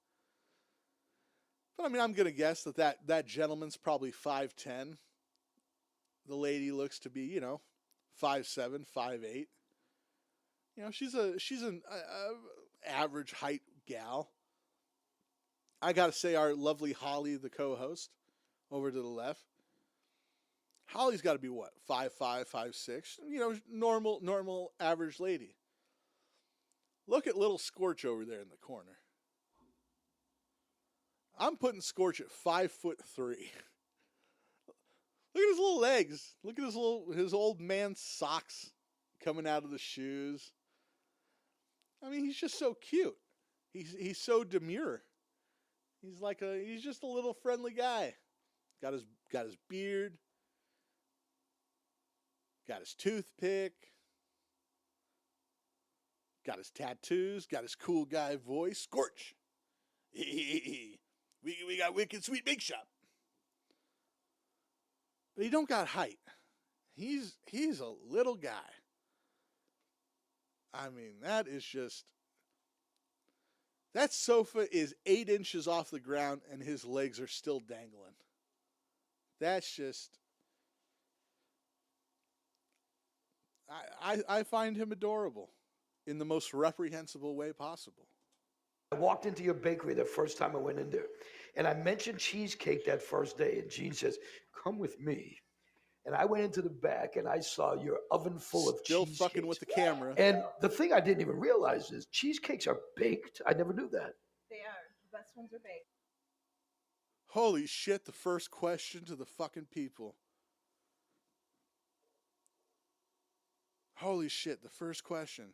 But I mean, I'm gonna guess that gentleman's probably 5'10". The lady looks to be, 5'7", 5'8". She's an average height gal. I gotta say, our lovely Holly, the co-host, over to the left. Holly's got to be what, 5'5", 5'6", normal average lady. Look at little Scorch over there in the corner. I'm putting Scorch at 5'3". Look at his little legs. Look at his old man socks coming out of the shoes. I mean, he's just so cute. He's so demure. He's just a little friendly guy. Got his beard. Got his toothpick. Got his tattoos. Got his cool guy voice. Scorch. We got Wicked Sweet Bake Shop. But he don't got height. He's a little guy. I mean, that is just... That sofa is 8 inches off the ground and his legs are still dangling. That's just... I find him adorable in the most reprehensible way possible. I walked into your bakery the first time I went in there, and I mentioned cheesecake that first day, and Gene says, "Come with me." And I went into the back, and I saw your oven full of Still cheesecakes. fucking with the camera. And the thing I didn't even realize is cheesecakes are baked. I never knew that. They are. The best ones are baked. Holy shit, the first question to the fucking people. Holy shit, the first question.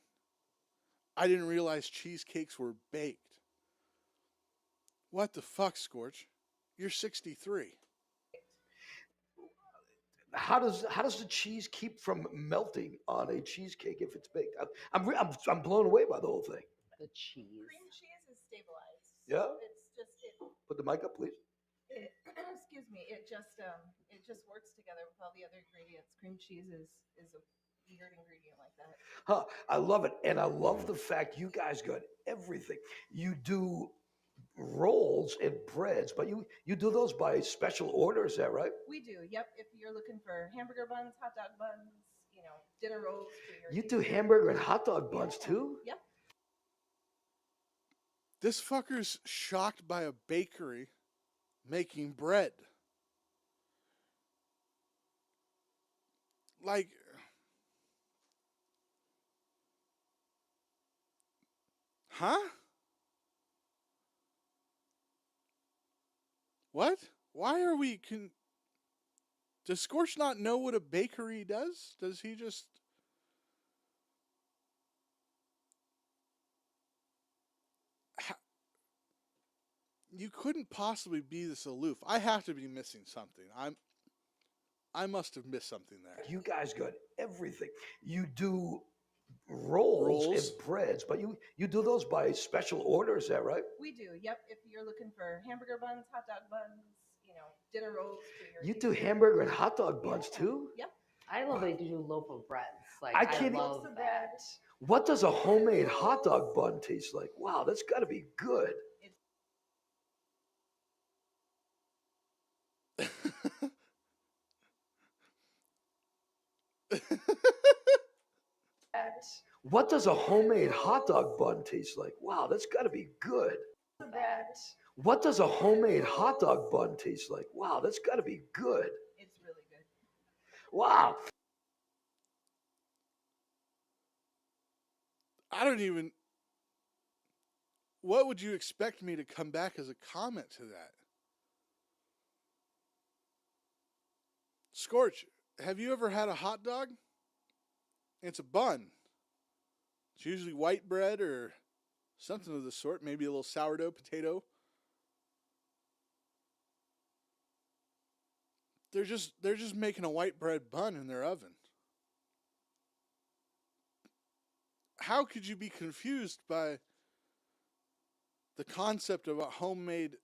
I didn't realize cheesecakes were baked. What the fuck, Scorch? You're 63. How does the cheese keep from melting on a cheesecake if it's baked? I'm blown away by the whole thing. The cheese. Cream cheese is stabilized. Yeah? It's just it. Put the mic up, please. Excuse me. It just works together with all the other ingredients. Cream cheese is a weird ingredient like that. Huh, I love it. And I love the fact you guys got everything. You do rolls and breads, but you do those by special order, is that right? We do. Yep. If you're looking for hamburger buns, hot dog buns, dinner rolls for your You do hamburger and hot dog buns too? Yep. This fucker's shocked by a bakery making bread. Like, huh? What? Why are we Does Scorch not know what a bakery does? Does he just... You couldn't possibly be this aloof. I have to be missing something. I must have missed something there. You guys got everything. You do rolls and breads, but you do those by special order, is that right? We do. Yep. If you're looking for hamburger buns, hot dog buns, dinner rolls for your You do hamburger and hot dog buns too? Yep. I love that you do loaf of breads. Like, I can't love that. What does a homemade hot dog bun taste like? Wow, that's got to be good. What does a homemade hot dog bun taste like? Wow, that's got to be good. What does a homemade hot dog bun taste like? Wow, that's got to be good. It's really good. Wow. I don't even... What would you expect me to come back as a comment to that? Scorch, have you ever had a hot dog? It's a bun. It's usually white bread or something of the sort, maybe a little sourdough potato. They're just making a white bread bun in their oven. How could you be confused by the concept of a homemade...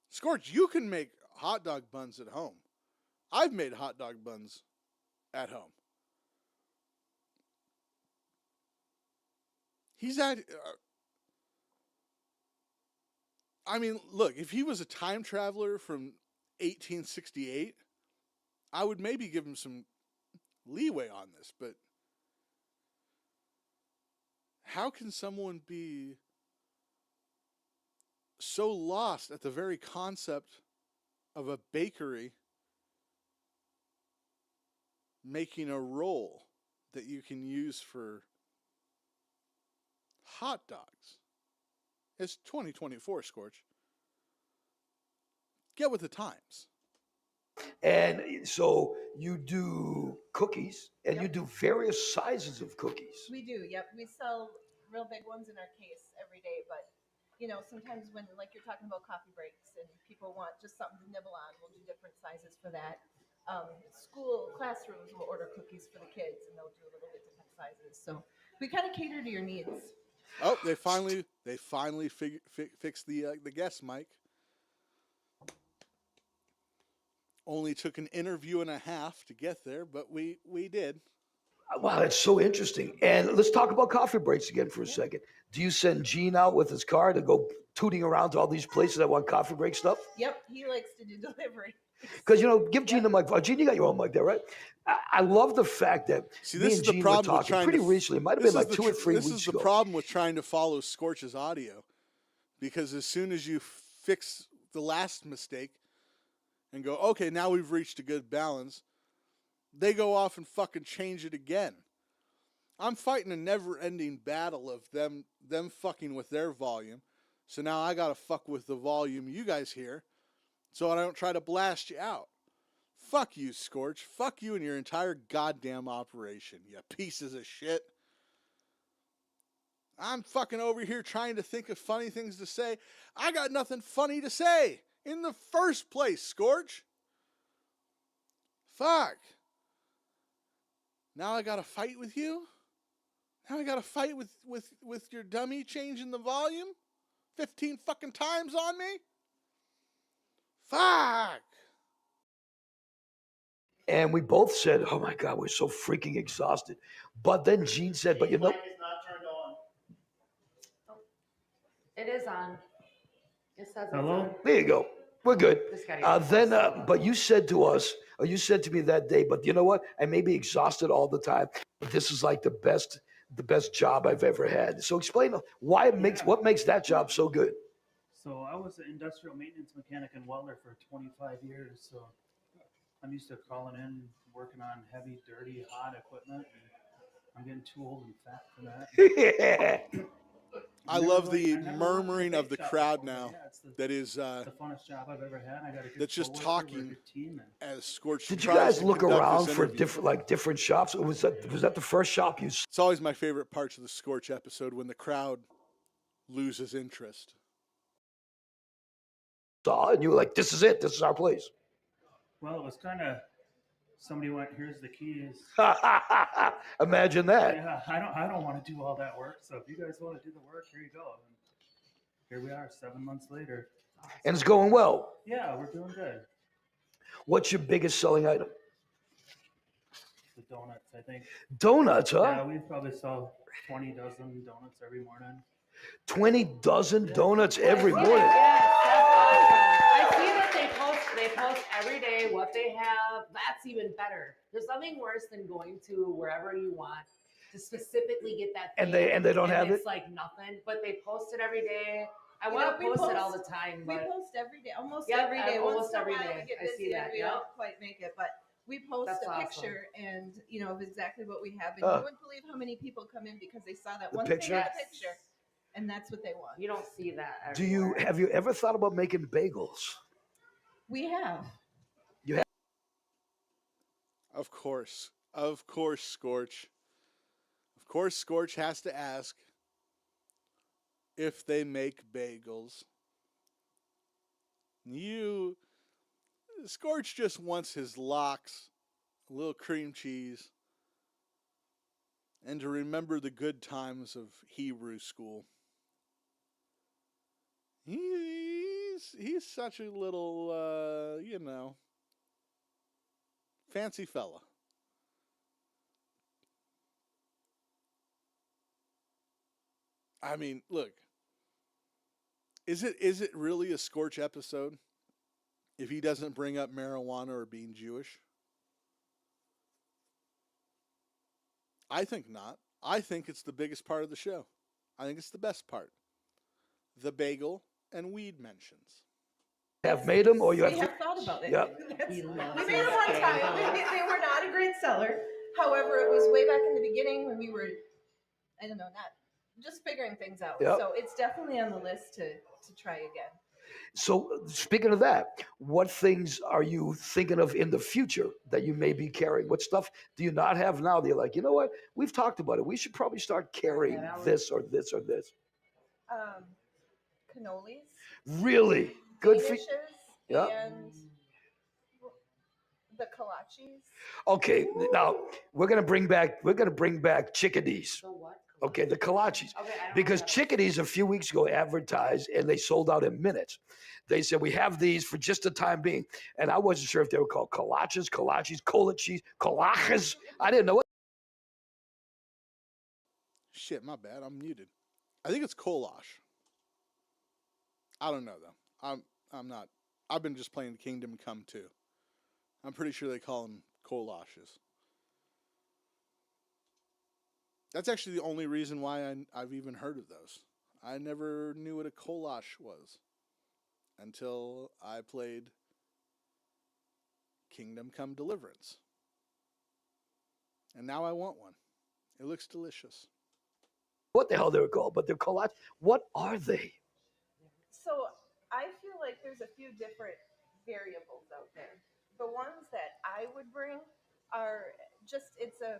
Scorch, you can make hot dog buns at home. I've made hot dog buns at home. He's at... I mean, look, if he was a time traveler from 1868, I would maybe give him some leeway on this, but how can someone be so lost at the very concept of a bakery making a roll that you can use for hot dogs? It's 2024, Scorch. Get with the times. And so you do cookies, and you do various sizes of cookies. We do. Yep. We sell real big ones in our case every day, but sometimes when, like, you're talking about coffee breaks and people want just something to nibble on, we'll do different sizes for that. School classrooms will order cookies for the kids, and they'll do a little bit different sizes. So we kind of cater to your needs. Oh, they finally fixed the guest mic. Only took an interview and a half to get there, but we did. Wow, that's so interesting. And let's talk about coffee breaks again for a second. Do you send Gene out with his car to go tooting around to all these places that want coffee break stuff? Yep, he likes to do delivery. Because, give Gene the mic. Gene, you got your own mic there, right? I love the fact that See, me this and is the Gene were problem with talking trying pretty to. recently. It might have This been is like the 2 or 3 This weeks is the ago. problem with trying to follow Scorch's audio, because as soon as you fix the last mistake and go, okay, now we've reached a good balance, they go off and fucking change it again. I'm fighting a never-ending battle of them fucking with their volume. So now I gotta fuck with the volume you guys hear, so I don't try to blast you out. Fuck you, Scorch. Fuck you and your entire goddamn operation, you pieces of shit. I'm fucking over here trying to think of funny things to say. I got nothing funny to say in the first place, Scorch. Fuck. Now I gotta fight with you? Now I gotta fight with your dummy changing the volume 15 fucking times on me? Fuck. And we both said, oh my God, we're so freaking exhausted. But then Gene said, but you know. It is on. It says Hello? it's on. There you go. We're good. This guy But you said to us, or you said to me that day, but you know what? I may be exhausted all the time, but this is like the best job I've ever had. So explain what makes that job so good. So I was an industrial maintenance mechanic and welder for 25 years. So I'm used to calling in, working on heavy, dirty, hot equipment. And I'm getting too old and fat for that. Yeah. I love the murmuring of the crowd now. That is the funnest job I've ever had. I got a good that's just coworker, talking we're a good team, and as Scorch. Did you tries guys to look conduct around this for interview. different shops? Or was that the first shop you It's always my favorite parts of the Scorch episode when the crowd loses interest. saw and you were like, this is it, this is our place? well, it was kind of somebody went, here's the keys. Imagine that. Yeah, I don't want to do all that work. So if you guys want to do the work, here you go. And here we are 7 months later. And it's going well. Yeah, we're doing good. What's your biggest selling item? The donuts, I think. Donuts, huh? Yeah, we probably sell 20 dozen donuts every morning. 20 dozen donuts every morning. Yes, that's awesome. I see that they post every day what they have. That's even better. There's nothing worse than going to wherever you want to specifically get that thing. And they don't have it's it? like nothing, but they post it every day. I You want know, to we post it all post- the time, We but post every day, almost Yep, every day. almost Once in a every while day. we get I see busy and that, we yep. don't quite make it, but we post That's a awesome. picture and of exactly what we have, and Oh. you wouldn't believe how many people come in because they saw that The one picture? thing in the picture, and that's what they want. you don't see that. Do you everywhere. have you ever thought about making bagels? We have. You have. Of course, Scorch. Of course, Scorch has to ask if they make bagels. Scorch just wants his lox, a little cream cheese, and to remember the good times of Hebrew school. He's such a little, fancy fella. I mean, look. Is it really a Scorch episode if he doesn't bring up marijuana or being Jewish? I think not. I think it's the biggest part of the show. I think it's the best part. The bagel and weed mentions. Have made them, or you We have? have thought about it. Yep. We made it one time. They were not a great seller. However, it was way back in the beginning when we were, I don't know, not just figuring things out. Yep. So it's definitely on the list to try again. So speaking of that, what things are you thinking of in the future that you may be carrying? What stuff do you not have now that you're like, you know what? We've talked about it. We should probably start carrying this or this or this. Cannolis. Really good for. Danishes, Yeah. And the kolaches. Okay, now we're gonna bring back chickadees. The what? Okay, the kolaches. Okay, I don't Because know that. chickadees a few weeks ago advertised and they sold out in minutes. They said, we have these for just the time being. And I wasn't sure if they were called kolaches, kolaches, I didn't know what. Shit, my bad. I'm muted. I think it's Kolosh. I don't know though. I'm not. I've been just playing Kingdom Come 2. I'm pretty sure they call them Koloshes. That's actually the only reason why I've even heard of those. I never knew what a Kolosh was until I played Kingdom Come Deliverance. And now I want one. It looks delicious. What the hell they were called, but they're collage. What are they? So I feel like there's a few different variables out there. The ones that I would bring are just, it's a,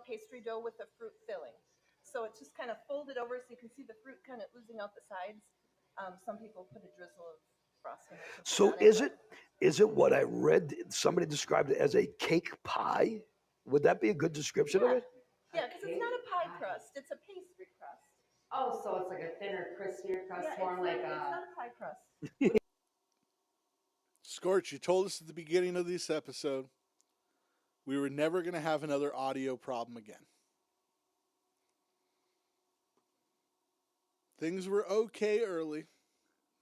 pastry dough with a fruit filling. So it's just kind of folded over so you can see the fruit kind of oozing out the sides. Some people put a drizzle of frosting. So is it what I read? Somebody described it as a cake pie. Would that be a good description of it? Yeah, because it's not a pie crust; it's a pastry crust. Oh, so it's like a thinner, crispier crust, Yeah, more like it's a. not a pie crust. Scorch, you told us at the beginning of this episode we were never going to have another audio problem again. Things were okay early.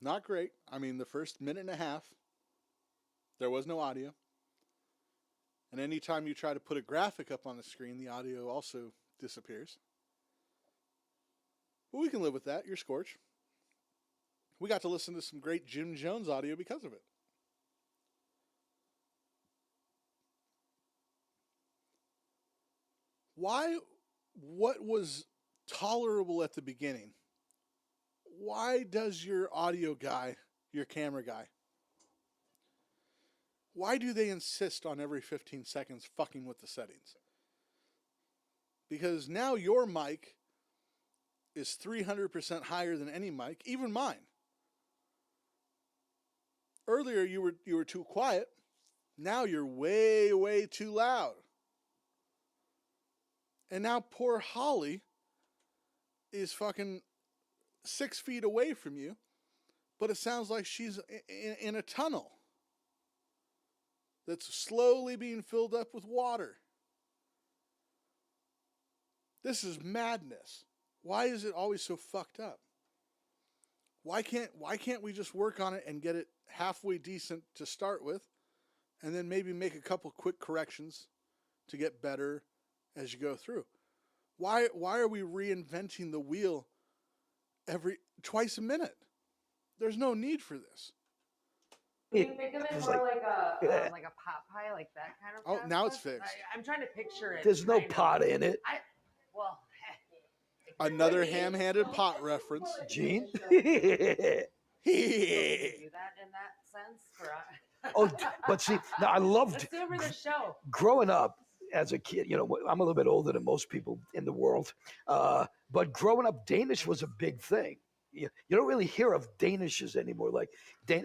Not great. I mean, the first minute and a half, there was no audio. And anytime you try to put a graphic up on the screen, the audio also disappears. But we can live with that. You're Scorch. We got to listen to some great Jim Jones audio because of it. What was tolerable at the beginning? Why does your audio guy, your camera guy, why do they insist on every 15 seconds fucking with the settings? Because now your mic is 300% higher than any mic, even mine. Earlier you were too quiet. Now you're way, way too loud. And now poor Holly is fucking 6 feet away from you, but it sounds like she's in a tunnel that's slowly being filled up with water. This is madness. Why is it always so fucked up? Why can't we just work on it and get it halfway decent to start with, and then maybe make a couple quick corrections to get better as you go through? Why are we reinventing the wheel twice a minute? There's no need for this. Can you think of it more like a pot pie, like that kind of? Oh, pasta? now it's fixed. I'm trying to picture it. There's no pot in it. Well, Another ham-handed pot reference. Gene? do that in that sense. Oh, but see, now I loved Let's do it for the show. growing up as a kid. I'm a little bit older than most people in the world, but growing up, Danish was a big thing. You don't really hear of Danishes anymore. Like they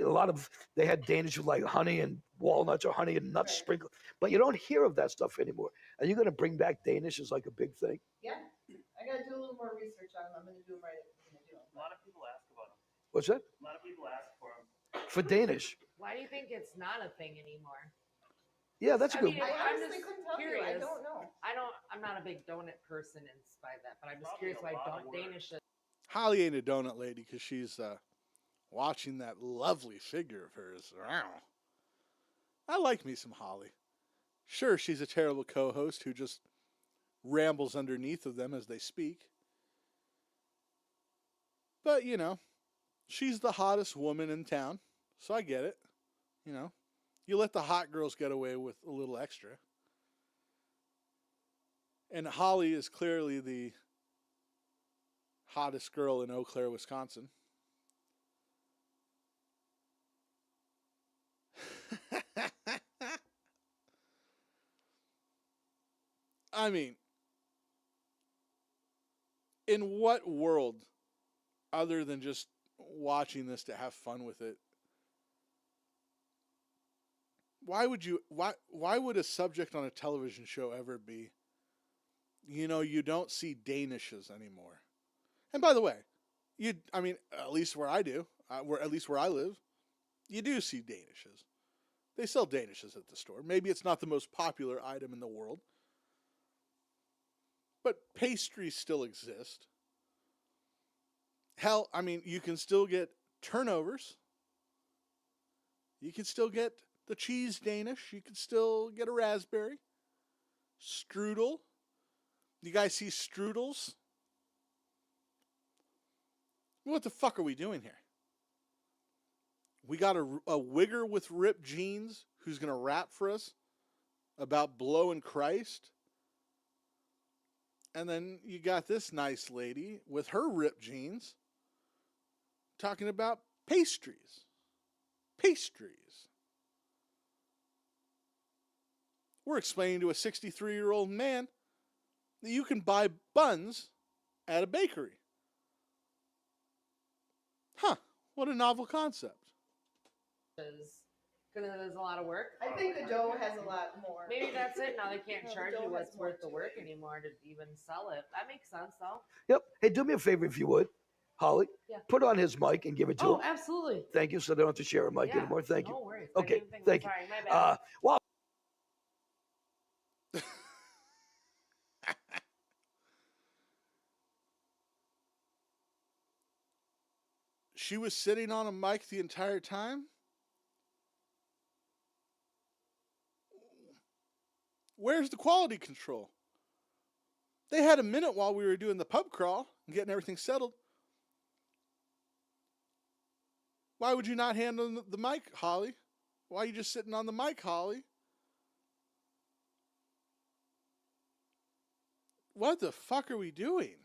had Danish with like honey and walnuts or honey and nuts sprinkled, but you don't hear of that stuff anymore. Are you going to bring back Danish as like a big thing? Yeah, I got to do a little more research on them. I'm going to do them right. A lot of people ask about them. What's that? A lot of people ask for them. For Danish. Why do you think it's not a thing anymore? Yeah, that's a good. I'm just couldn't tell you. curious. I don't know. I'm not a big donut person in spite of that, but I'm just curious why Danish. Holly ain't a donut lady because she's watching that lovely figure of hers. I like me some Holly. Sure, she's a terrible co-host who just rambles underneath of them as they speak. But, she's the hottest woman in town, so I get it. You let the hot girls get away with a little extra. And Holly is clearly the hottest girl in Eau Claire, Wisconsin. I mean, in what world, other than just watching this to have fun with it, why would a subject on a television show ever be, you don't see Danishes anymore? And by the way, at least where I do, at least where I live, you do see Danishes. They sell Danishes at the store. Maybe it's not the most popular item in the world, but pastries still exist. Hell, I mean, you can still get turnovers. You can still get the cheese Danish. You can still get a raspberry. Strudel. You guys see strudels? What the fuck are we doing here? We got a wigger with ripped jeans who's going to rap for us about blowing Christ. And then you got this nice lady with her ripped jeans talking about pastries. Pastries. We're explaining to a 63-year-old man that you can buy buns at a bakery. Huh, what a novel concept. Because there's a lot of work. I think the dough has a lot more. Maybe that's it. Now they can't No, the charge dough you has what's more worth the to work it. anymore to even sell it. That makes sense, though. Yep. Hey, do me a favor if you would, Holly. Yeah. Put on his mic and give it to Oh, him. absolutely. Thank you, so they don't have to share a mic Yeah, anymore. Thank you. no worries. I Okay, didn't think- thank you. sorry, my bad. Well, She was sitting on a mic the entire time? Where's the quality control? They had a minute while we were doing the pub crawl and getting everything settled. Why would you not hand on the mic, Holly? Why are you just sitting on the mic, Holly? What the fuck are we doing?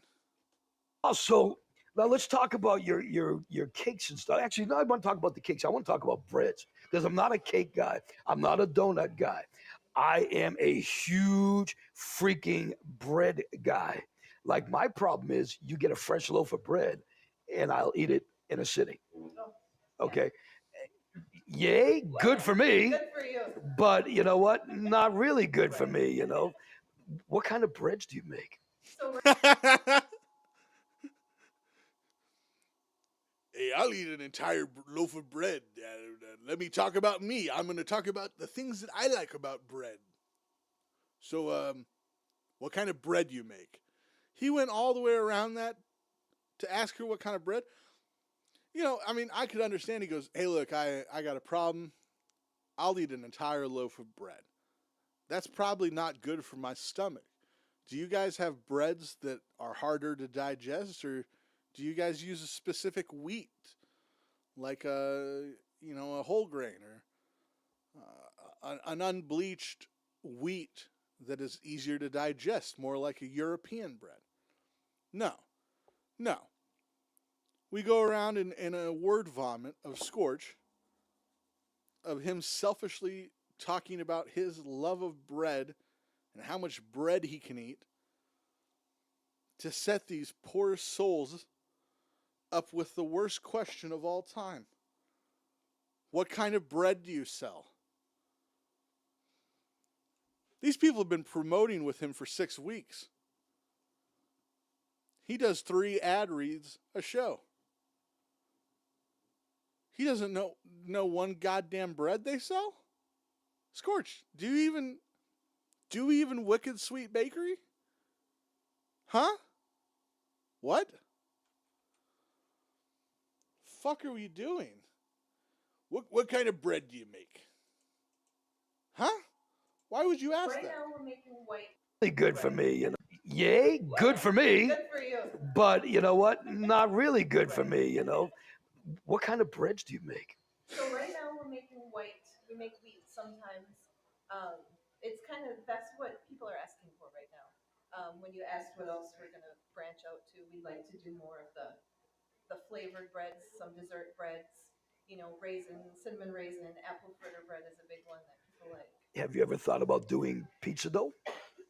also, now let's talk about your cakes and stuff. Actually, no, I want to talk about the cakes. I want to talk about breads because I'm not a cake guy. I'm not a donut guy. I am a huge freaking bread guy. Like my problem is you get a fresh loaf of bread and I'll eat it in a sitting. Okay. Yay, good for me. Good for you. But you know what? Not really good for me, you know. What kind of breads do you make? So Hey, I'll eat an entire loaf of bread. Let me talk about me. I'm going to talk about the things that I like about bread. So, what kind of bread you make? He went all the way around that to ask her what kind of bread. You know, I mean, I could understand. He goes, hey, look, I got a problem. I'll eat an entire loaf of bread. That's probably not good for my stomach. Do you guys have breads that are harder to digest, or do you guys use a specific wheat, like a whole grain or an unbleached wheat that is easier to digest, more like a European bread? No. We go around in a word vomit of Scorch, of him selfishly talking about his love of bread and how much bread he can eat, to set these poor souls up with the worst question of all time. What kind of bread do you sell? These people have been promoting with him for 6 weeks. He does 3 ad reads a show. He doesn't know one goddamn bread they sell? Scorch, do you even Wicked Sweet Bakery? Huh? What? Fuck are we doing? What kind of bread do you make? Huh? Why would you ask right that? now we're making white. Really good for me, you know. Yay, good for me. Good for you. But you know what? Not really good for me, you know. What kind of breads do you make? So right now we're making white. We make wheat sometimes. It's kind of, that's what people are asking for right now. When you asked what else we're gonna branch out to, we'd like to do more of the flavored breads, some dessert breads. You know, cinnamon raisin, apple fritter bread is a big one that people like. Have you ever thought about doing pizza dough?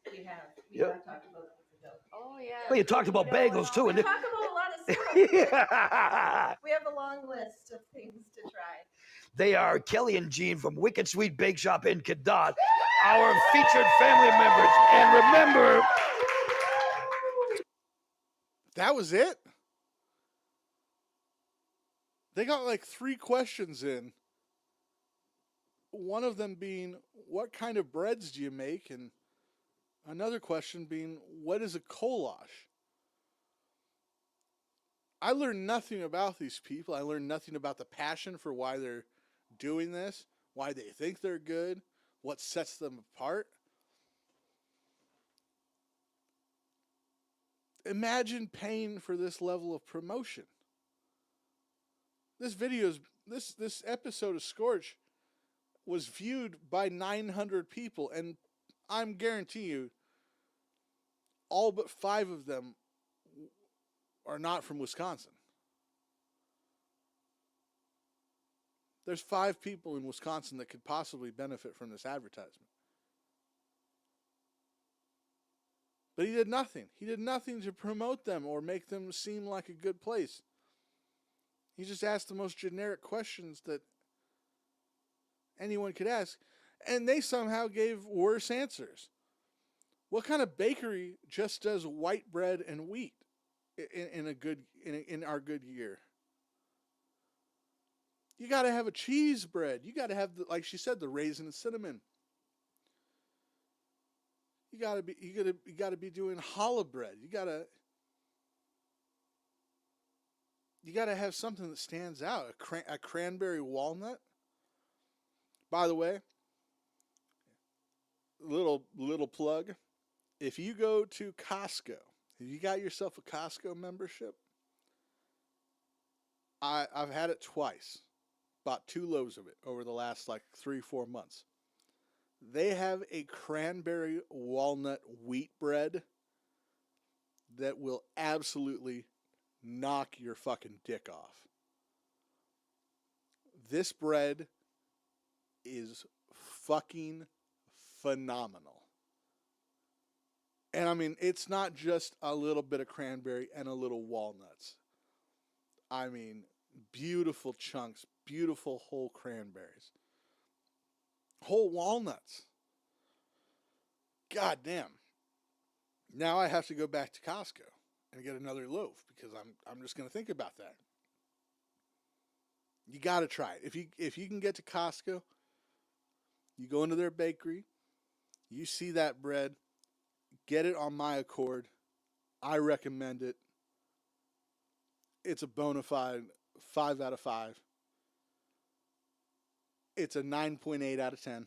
We have. We Yep. have talked about pizza dough. Oh, yeah. Well, you talked about bagels too. We And talk about a lot of stuff. yeah. We have a long list of things to try. They are Kelly and Jean from Wicked Sweet Bake Shop in Cadott, our featured family members. And remember, That was it? They got like 3 questions in. One of them being, what kind of breads do you make? And Another question being, what is a kolash? I learned nothing about these people. I learned nothing about the passion for why they're doing this, why they think they're good, what sets them apart. Imagine paying for this level of promotion. This episode of Scorch was viewed by 900 people, and I'm guarantee you, all but 5 of them are not from Wisconsin. There's 5 people in Wisconsin that could possibly benefit from this advertisement. But he did nothing. He did nothing to promote them or make them seem like a good place. He just asked the most generic questions that anyone could ask, and they somehow gave worse answers. What kind of bakery just does white bread and wheat in our good year? You got to have a cheese bread. You got to have, like she said, the raisin and cinnamon. You got to be doing challah bread. You got to have something that stands out. A cranberry walnut. By the way, little plug. If you go to Costco, if you got yourself a Costco membership, I've had it twice. Bought 2 loaves of it over the last 3-4 months. They have a cranberry walnut wheat bread that will absolutely knock your fucking dick off. This bread is fucking phenomenal. And I mean, it's not just a little bit of cranberry and a little walnuts. I mean, beautiful chunks, beautiful whole cranberries. Whole walnuts. God damn. Now I have to go back to Costco and get another loaf because I'm just going to think about that. You got to try it. If you can get to Costco, you go into their bakery, you see that bread, get it on my accord. I recommend it. It's a bona fide 5 out of 5. It's a 9.8 out of 10.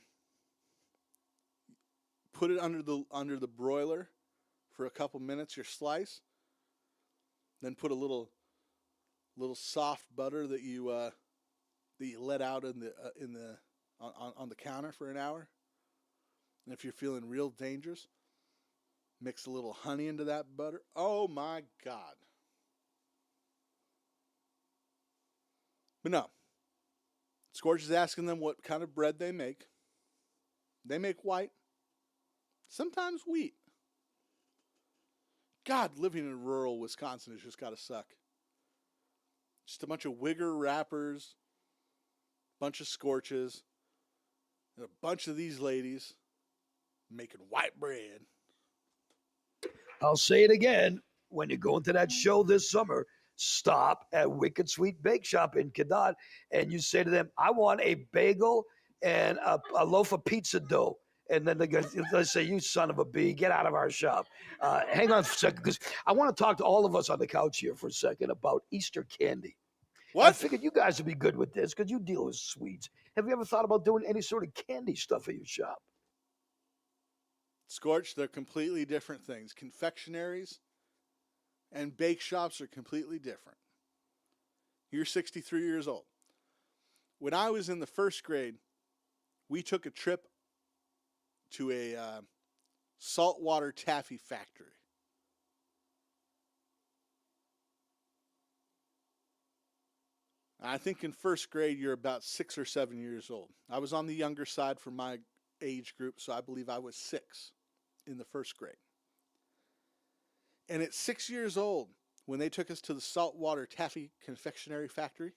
Put it under the broiler for a couple minutes, your slice. Then put a little soft butter that you let out on the counter for an hour. And if you're feeling real dangerous, mix a little honey into that butter. Oh my God. But no. Scorch is asking them what kind of bread they make. They make white. Sometimes wheat. God, living in rural Wisconsin has just got to suck. Just a bunch of wigger wrappers, bunch of Scorches, and a bunch of these ladies making white bread. I'll say it again. When you go into that show this summer, stop at Wicked Sweet Bake Shop in Cadott, and you say to them, I want a bagel and a loaf of pizza dough. And then they say, you son of a bee, get out of our shop. Hang on for a second, because I want to talk to all of us on the couch here for a second about Easter candy. What? I figured you guys would be good with this because you deal with sweets. Have you ever thought about doing any sort of candy stuff at your shop? Scorch, they're completely different things. Confectionaries and bake shops are completely different. You're 63 years old. When I was in the first grade, we took a trip to a saltwater taffy factory. I think in first grade, you're about 6 or 7 years old. I was on the younger side for my age group, so I believe I was 6 in the first grade. And at 6 years old, when they took us to the saltwater taffy confectionery factory,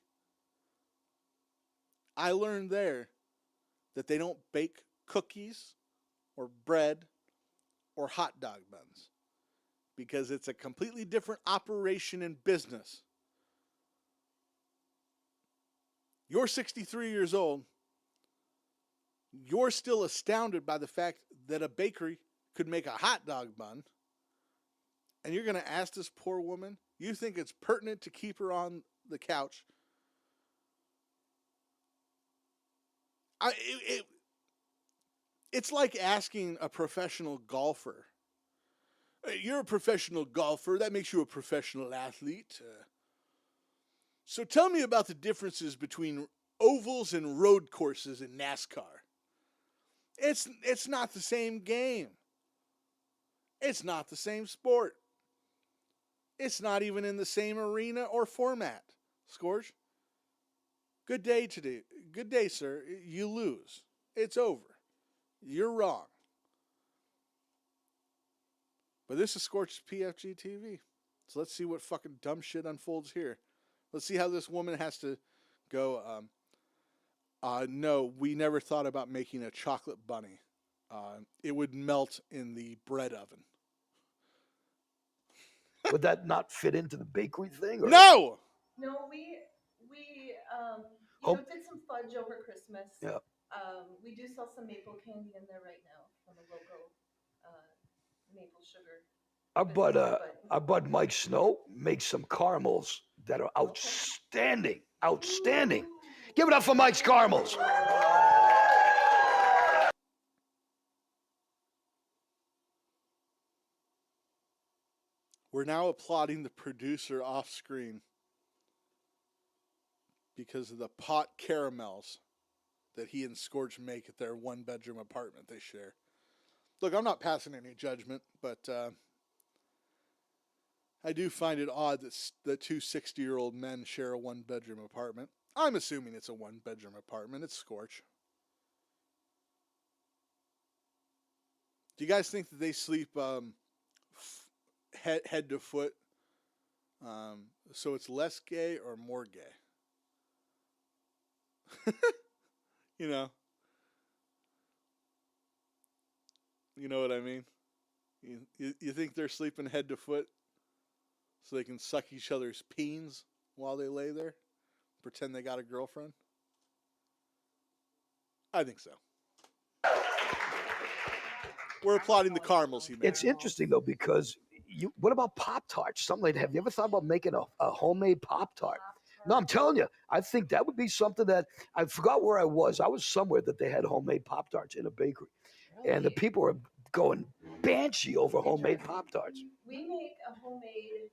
I learned there that they don't bake cookies or bread or hot dog buns because it's a completely different operation and business. You're 63 years old. You're still astounded by the fact that a bakery could make a hot dog bun, and you're going to ask this poor woman, you think it's pertinent to keep her on the couch? It's like asking a professional golfer. You're a professional golfer. That makes you a professional athlete. So tell me about the differences between ovals and road courses in NASCAR. It's not the same game. It's not the same sport. It's not even in the same arena or format. Scorch, good day today. Good day, sir. You lose. It's over. You're wrong. But this is Scorch's PFG-TV. So let's see what fucking dumb shit unfolds here. Let's see how this woman has to go, no, we never thought about making a chocolate bunny. It would melt in the bread oven. Would that not fit into the bakery thing? Or? No! No, we did some fudge over Christmas. Yeah. We do sell some maple candy in there right now from a local maple sugar. Our bud Mike Snow makes some caramels that are outstanding. Outstanding. Give it up for Mike's caramels. We're now applauding the producer off screen because of the pot caramels that he and Scorch make at their one-bedroom apartment they share. Look, I'm not passing any judgment, but I do find it odd that two 60-year-old men share a one-bedroom apartment. I'm assuming it's a one-bedroom apartment. It's Scorch. Do you guys think that they sleep head to foot, so it's less gay or more gay? You know what I mean? You think they're sleeping head to foot so they can suck each other's peens while they lay there, pretend they got a girlfriend? I think so. We're applauding the caramels he made. It's interesting though, because what about Pop-Tarts? Something like that. Have you ever thought about making a homemade Pop-Tart? No, I'm telling you, I think that would be something that I forgot where I was. I was somewhere that they had homemade Pop-Tarts in a bakery. Really? And the people were going banshee over homemade Pop-Tarts. We make a homemade,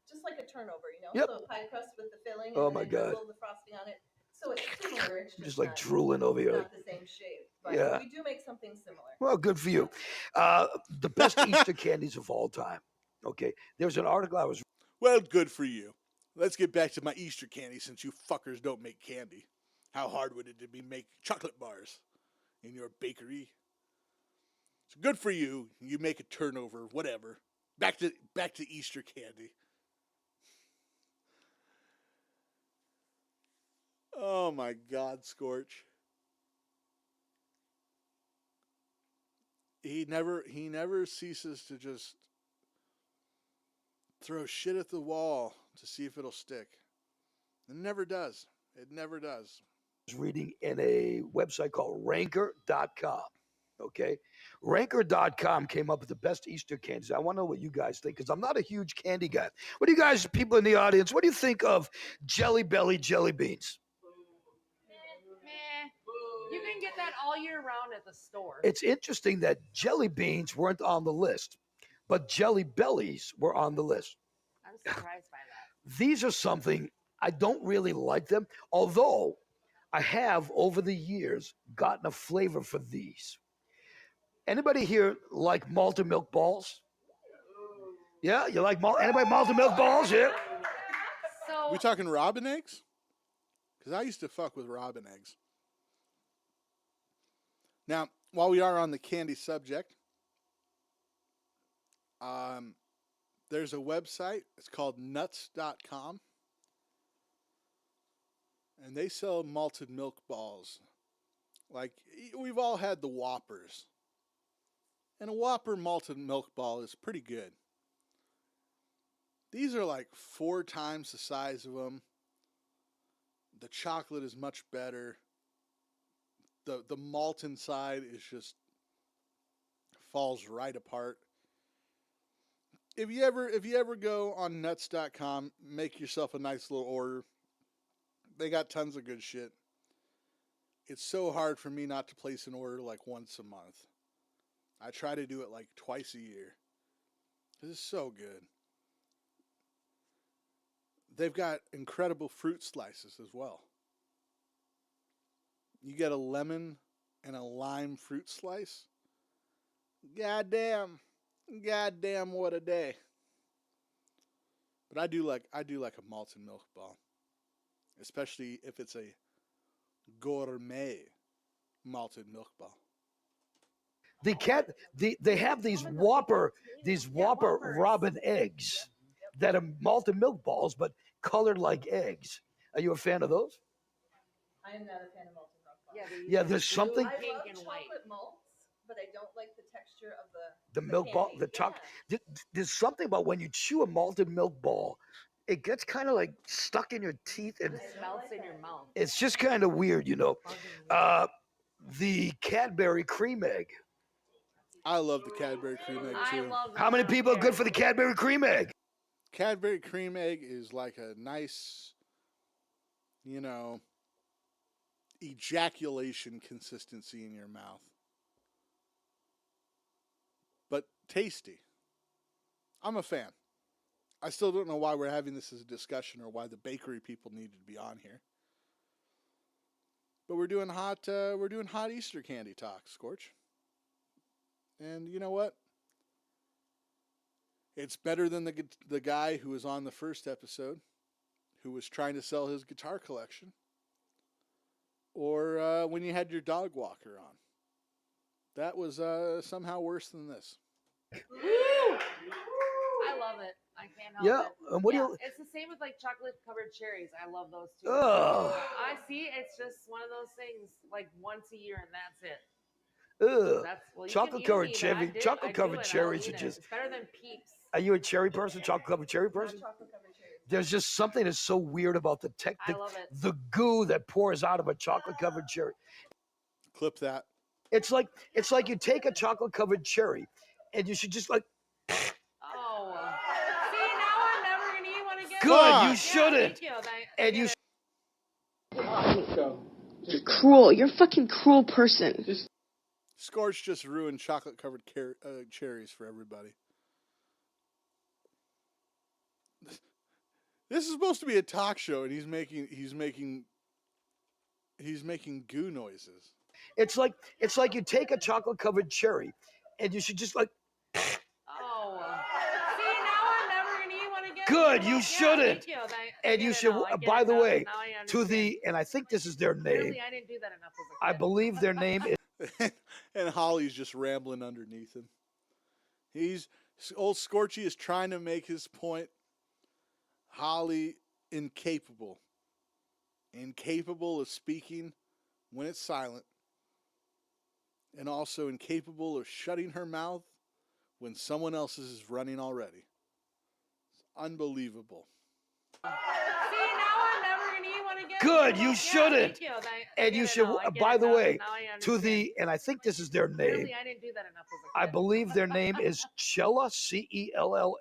just like a turnover, Yep. So pie crust with the filling Oh and my then God. the frosting on it. So it's similar. It's Just like not, drooling over here. Not the same shape, but Yeah. we do make something similar. Well, good for you. The best Easter candies of all time. Okay, there was an article I was. Well, good for you. Let's get back to my Easter candy since you fuckers don't make candy. How hard would it be to make chocolate bars in your bakery? So good for you. You make a turnover, whatever. Back to Easter candy. Oh my God, Scorch. He never ceases to just throw shit at the wall to see if it'll stick. It never does. It never does. I was reading in a website called Ranker.com. Okay, Ranker.com came up with the best Easter candies. I want to know what you guys think, because I'm not a huge candy guy. What do you guys, people in the audience, what do you think of Jelly Belly jelly beans? You can get that all year round at the store. It's interesting that jelly beans weren't on the list, but Jelly Bellies were on the list. I'm surprised by that. These are something, I don't really like them, although I have over the years gotten a flavor for these. Anybody here like malted milk balls? Yeah, you like anybody malted milk balls? Yeah. So we talking robin eggs? Because I used to fuck with robin eggs. Now, while we are on the candy subject, there's a website. It's called nuts.com. And they sell malted milk balls. Like, we've all had the Whoppers. And a Whopper malted milk ball is pretty good. These are like 4 times the size of them. The chocolate is much better. The malt inside is just falls right apart. If you ever go on nuts.com, make yourself a nice little order. They got tons of good shit. It's so hard for me not to place an order like once a month. I try to do it like twice a year. This is so good. They've got incredible fruit slices as well. You get a lemon and a lime fruit slice. Goddamn, what a day. But I do like a malted milk ball, especially if it's a gourmet malted milk ball. They have these Whopper robin eggs that are malted milk balls, but colored like eggs. Are you a fan of those? I am not a fan of malted milk balls. Yeah, there's something. I love chocolate malts, but I don't like the texture of The milk ball, candy. There's something about when you chew a malted milk ball, it gets kind of like stuck in your teeth, and It melts in your mouth. it's just kind of weird, you know. The Cadbury cream egg. I love the Cadbury cream egg too. How many people are good for the Cadbury cream egg? Cadbury cream egg is like a nice, ejaculation consistency in your mouth. But tasty. I'm a fan. I still don't know why we're having this as a discussion or why the bakery people needed to be on here. But we're doing hot Easter candy talk, Scorch. And you know what? It's better than the guy who was on the first episode, who was trying to sell his guitar collection, or when you had your dog walker on. That was somehow worse than this. I love it. I can't help it. Yeah, and what do you? It's the same with like chocolate covered cherries. I love those too. Ugh. I see. It's just one of those things, like once a year, and that's it. Ugh. You Chocolate can covered eat it. cherry. Chocolate covered cherries are It's just. better than Peeps. Are you a cherry person? Chocolate covered cherry person? There's just something that's so weird about the I love it. the goo that pours out of a chocolate covered cherry. Clip that. It's like you take a chocolate covered cherry, and you should just like. Oh. See, now I'm never gonna eat one again. Good, you shouldn't. Yeah, And you. You're cruel. You're a fucking cruel person. Scorch just ruined chocolate covered cherries for everybody. This is supposed to be a talk show, and he's making goo noises. It's like you take a chocolate covered cherry, and you should just like. Oh. See, now I'm never gonna eat one again. Good, you shouldn't. Thank you. And you should. By the way, to the, and I think this is their name. Really, I didn't do that enough as a kid. I believe their name is. And Holly's just rambling underneath him. Old Scorchy is trying to make his point. Holly, incapable of speaking when it's silent, and also incapable of shutting her mouth when someone else's is running already. It's unbelievable. See, now I'm never gonna eat one again. Good, you shouldn't. Thank you. And you should. By the way, to the, and I think this is their name. Really, I didn't do that enough as a kid. I believe their name is Cella, Cella.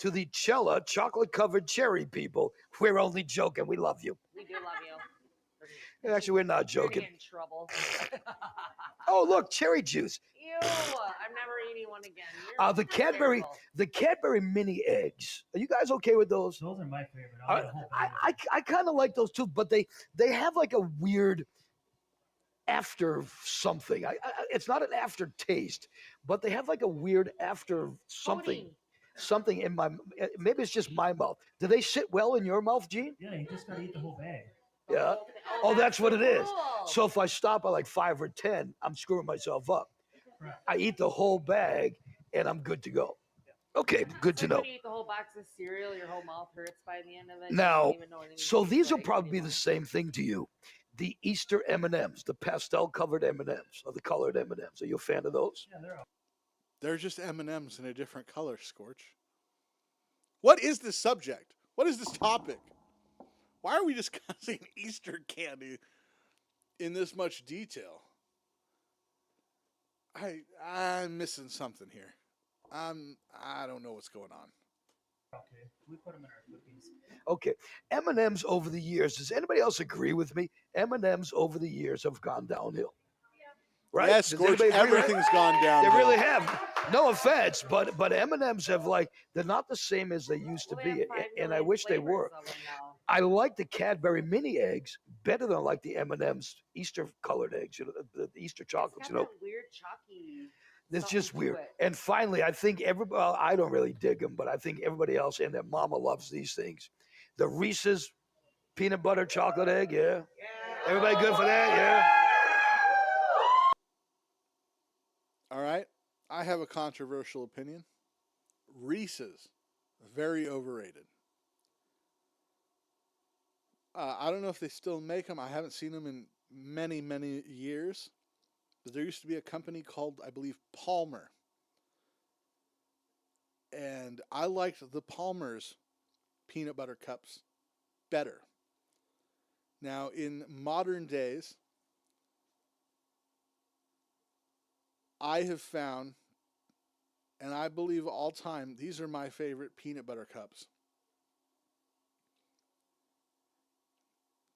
To the Cella chocolate covered cherry people, we're only joking. We love you. We do love you. Actually, we're not You're joking. gonna get in trouble. Oh, look, cherry juice. Ew! I'm never eating one again. The Cadbury mini eggs. Are you guys okay with those? Those are my favorite. I kind of like those too, but they have like a weird after something. It's not an aftertaste, but they have like a weird after something. Coating. Something in my, maybe it's just my mouth. Do they sit well in your mouth, Gene? Yeah, you just gotta eat the whole bag. Yeah. Oh, that's what it is. Cool. So if I stop at like 5 or 10, I'm screwing myself up. Right. I eat the whole bag and I'm good to go. Okay, good to know. When you eat the whole box of cereal, your whole mouth hurts by the end of it. Now, You don't even know anything so tastes these will like probably be anymore. the same thing to you. The Easter M&Ms, the pastel covered M&Ms, or the colored M&Ms. Are you a fan of those? Yeah, They're just M&Ms in a different color, Scorch. What is this subject? What is this topic? Why are we discussing Easter candy in this much detail? I'm missing something here. I don't know what's going on. Okay, we put them in our cookies. Okay, M&M's over the years. Does anybody else agree with me? M&M's over the years have gone downhill. Right? Yes, Does Scorch, anybody agree with that? everything's gone down. They really have. No offense, but M&M's have they're not the same as they used to be, and I wish they were. I like the Cadbury mini eggs better than I like the M&M's Easter colored eggs, the Easter chocolates. It's got that weird chalky. It's just something to weird. it. And finally, I think I don't really dig them, but I think everybody else and their mama loves these things. The Reese's peanut butter chocolate egg, yeah. Everybody good for that, yeah. All right. I have a controversial opinion. Reese's, very overrated. I don't know if they still make them. I haven't seen them in many, many years. But there used to be a company called, I believe, Palmer. And I liked the Palmer's peanut butter cups better. Now, in modern days, I have found, and I believe all time, these are my favorite peanut butter cups.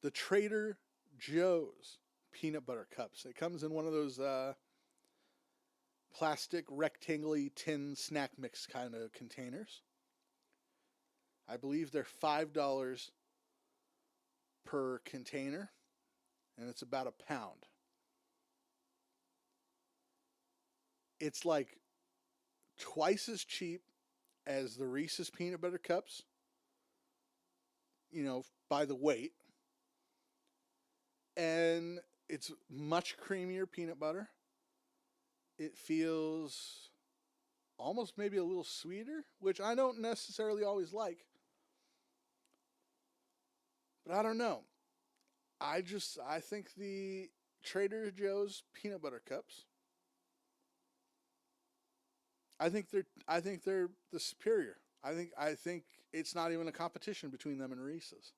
The Trader Joe's peanut butter cups. It comes in one of those plastic rectangular tin snack mix kind of containers. I believe they're $5 per container, and it's about a pound. It's like twice as cheap as the Reese's peanut butter cups, by the weight. And it's much creamier peanut butter. It feels almost maybe a little sweeter, which I don't necessarily always like. But I don't know. I think the Trader Joe's peanut butter cups, I think they're the superior. I think it's not even a competition between them and Reese's.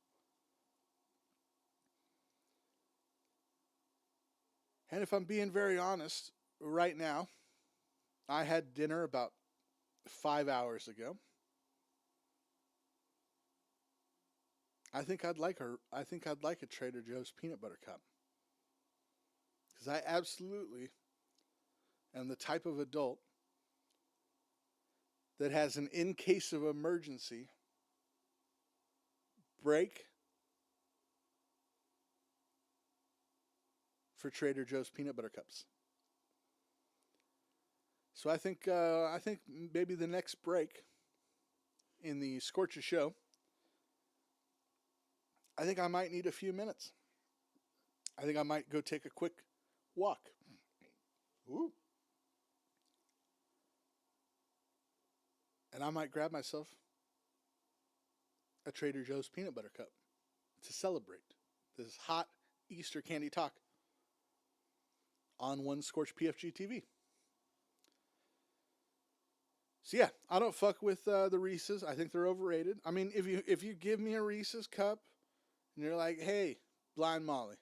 And if I'm being very honest, right now, I had dinner about 5 hours ago. I think I'd like a Trader Joe's peanut butter cup. Because I absolutely am the type of adult that has an in case of emergency break for Trader Joe's peanut butter cups. So I think maybe the next break in the Scorch show, I think I might need a few minutes. I think I might go take a quick walk. Ooh. And I might grab myself a Trader Joe's peanut butter cup to celebrate this hot Easter candy talk on one Scorch PFG-TV. So yeah, I don't fuck with the Reese's. I think they're overrated. I mean, if you give me a Reese's cup and you're like, hey, Blind Molly,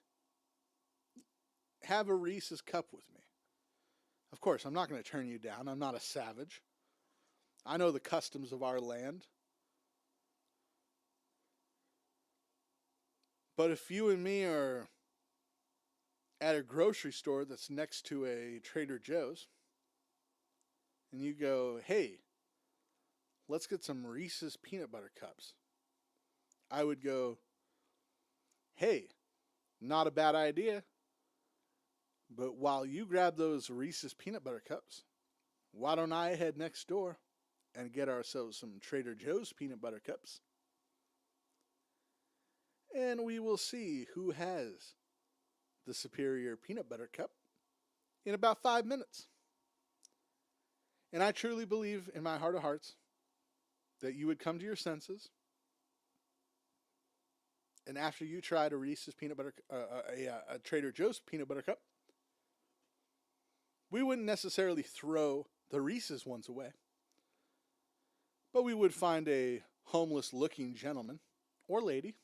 have a Reese's cup with me. Of course, I'm not going to turn you down. I'm not a savage. I know the customs of our land. But if you and me are at a grocery store that's next to a Trader Joe's, and you go, hey, let's get some Reese's peanut butter cups, I would go, hey, not a bad idea. But while you grab those Reese's peanut butter cups, why don't I head next door and get ourselves some Trader Joe's peanut butter cups? And we will see who has the superior peanut butter cup in about 5 minutes. And I truly believe in my heart of hearts that you would come to your senses, and after you tried a Reese's peanut butter, a Trader Joe's peanut butter cup, we wouldn't necessarily throw the Reese's ones away, but we would find a homeless-looking gentleman or lady.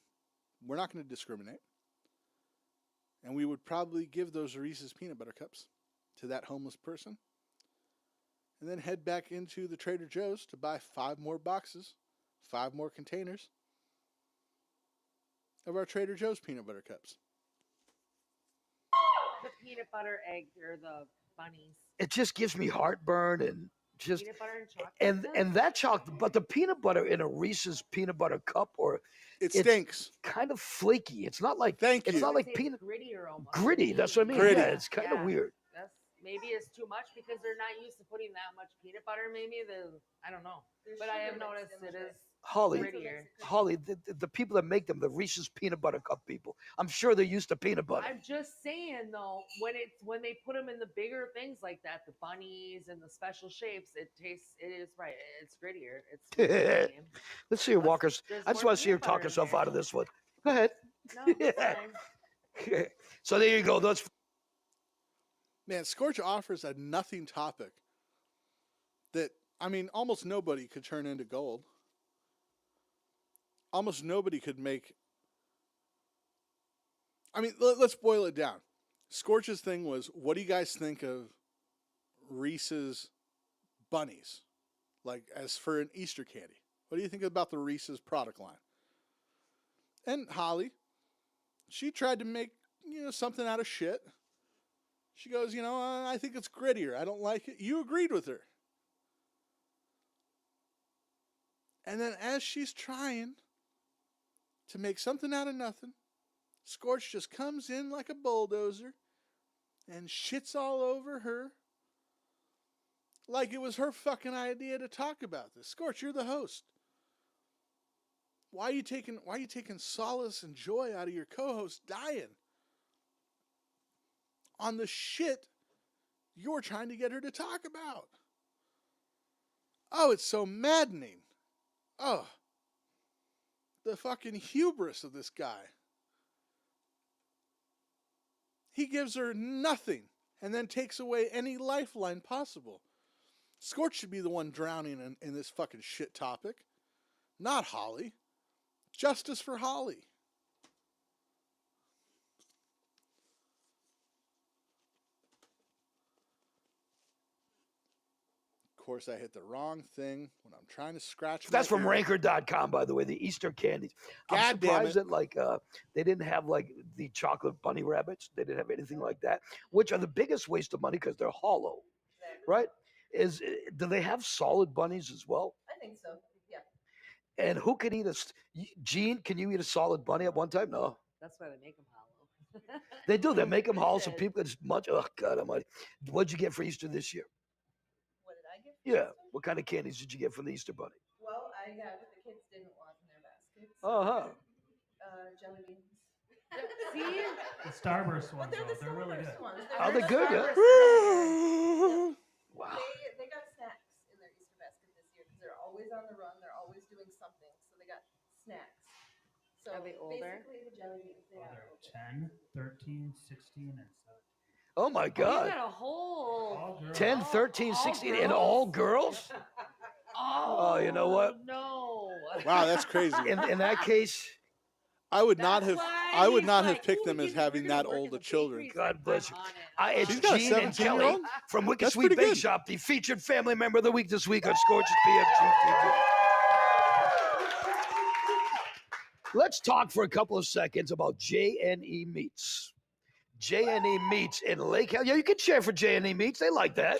We're not going to discriminate. And we would probably give those Reese's peanut butter cups to that homeless person, and then head back into the Trader Joe's to buy 5 more boxes, 5 more containers of our Trader Joe's peanut butter cups. The peanut butter egg or the bunnies. It just gives me heartburn and just Peanut butter and chocolate. and that chocolate, but the peanut butter in a Reese's peanut butter cup, or it stinks. Kind of flaky. It's not like it's not like peanut grittier almost. gritty. That's what I mean. Gritty. Yeah, it's kind of weird. That's maybe it's too much because they're not used to putting that much peanut butter. Maybe I don't know, but I have noticed it is Holly, the people that make them, the Reese's peanut butter cup people, I'm sure they're used to peanut butter. I'm just saying though, when they put them in the bigger things like that, the bunnies and the special shapes, it is right. It's grittier. It's Let's see her walk us. I just want to see her talk herself out of this one. Go ahead. No, it's fine. So there you go. Those. Man, Scorch offers a nothing topic that, I mean, almost nobody could turn into gold. Almost nobody could make. I mean, let's boil it down. Scorch's thing was, what do you guys think of Reese's bunnies? Like, as for an Easter candy. What do you think about the Reese's product line? And Holly, she tried to make, something out of shit. She goes, I think it's grittier. I don't like it. You agreed with her. And then as she's trying to make something out of nothing, Scorch just comes in like a bulldozer and shits all over her like it was her fucking idea to talk about this. Scorch, you're the host. Why are you taking solace and joy out of your co-host dying on the shit you're trying to get her to talk about? Oh, it's so maddening. Oh, the fucking hubris of this guy. He gives her nothing and then takes away any lifeline possible. Scorch should be the one drowning in this fucking shit topic, not Holly. Justice for Holly. Of course, I hit the wrong thing when I'm trying to scratch. That's from Ranker.com, by the way, the Easter candies. I'm surprised that they didn't have the chocolate bunny rabbits. They didn't have anything like that, which are the biggest waste of money because they're hollow, right? Do they have solid bunnies as well? I think so. Yeah. And who can eat Gene, can you eat a solid bunny at one time? No. That's why they make them hollow. They do. They make them hollow so people can munch. Oh, God almighty. What'd you get for Easter this year? What did I get? Yeah. What kind of candies did you get from the Easter bunny? Well, I got what the kids didn't want in their baskets. Jelly beans. See? The Starburst ones, They're the they're really good. Starburst ones. Are they good? Yeah. Wow. They got snacks in their Easter basket this year because they're always on the run. They're always doing something. So they got snacks. So Are they older? basically the jelly beans. They are They're 10, 13, 16, and 17. Oh, my God. You got a whole 10, 13, 16, and all girls? Oh, you know what? No. Wow, that's crazy. In that case, I would not have picked them as having that old of children. God bless you. It's She's got a Gene and 17-year-old? Kelly from Wicked That's Sweet pretty Bake good. Shop, the featured family member of the week this week on Scorch's PFG-TV. Let's talk for a couple of seconds about J&E Meats. J&E Meats in Lake Hill. Yeah, you can cheer for J&E Meats. They like that.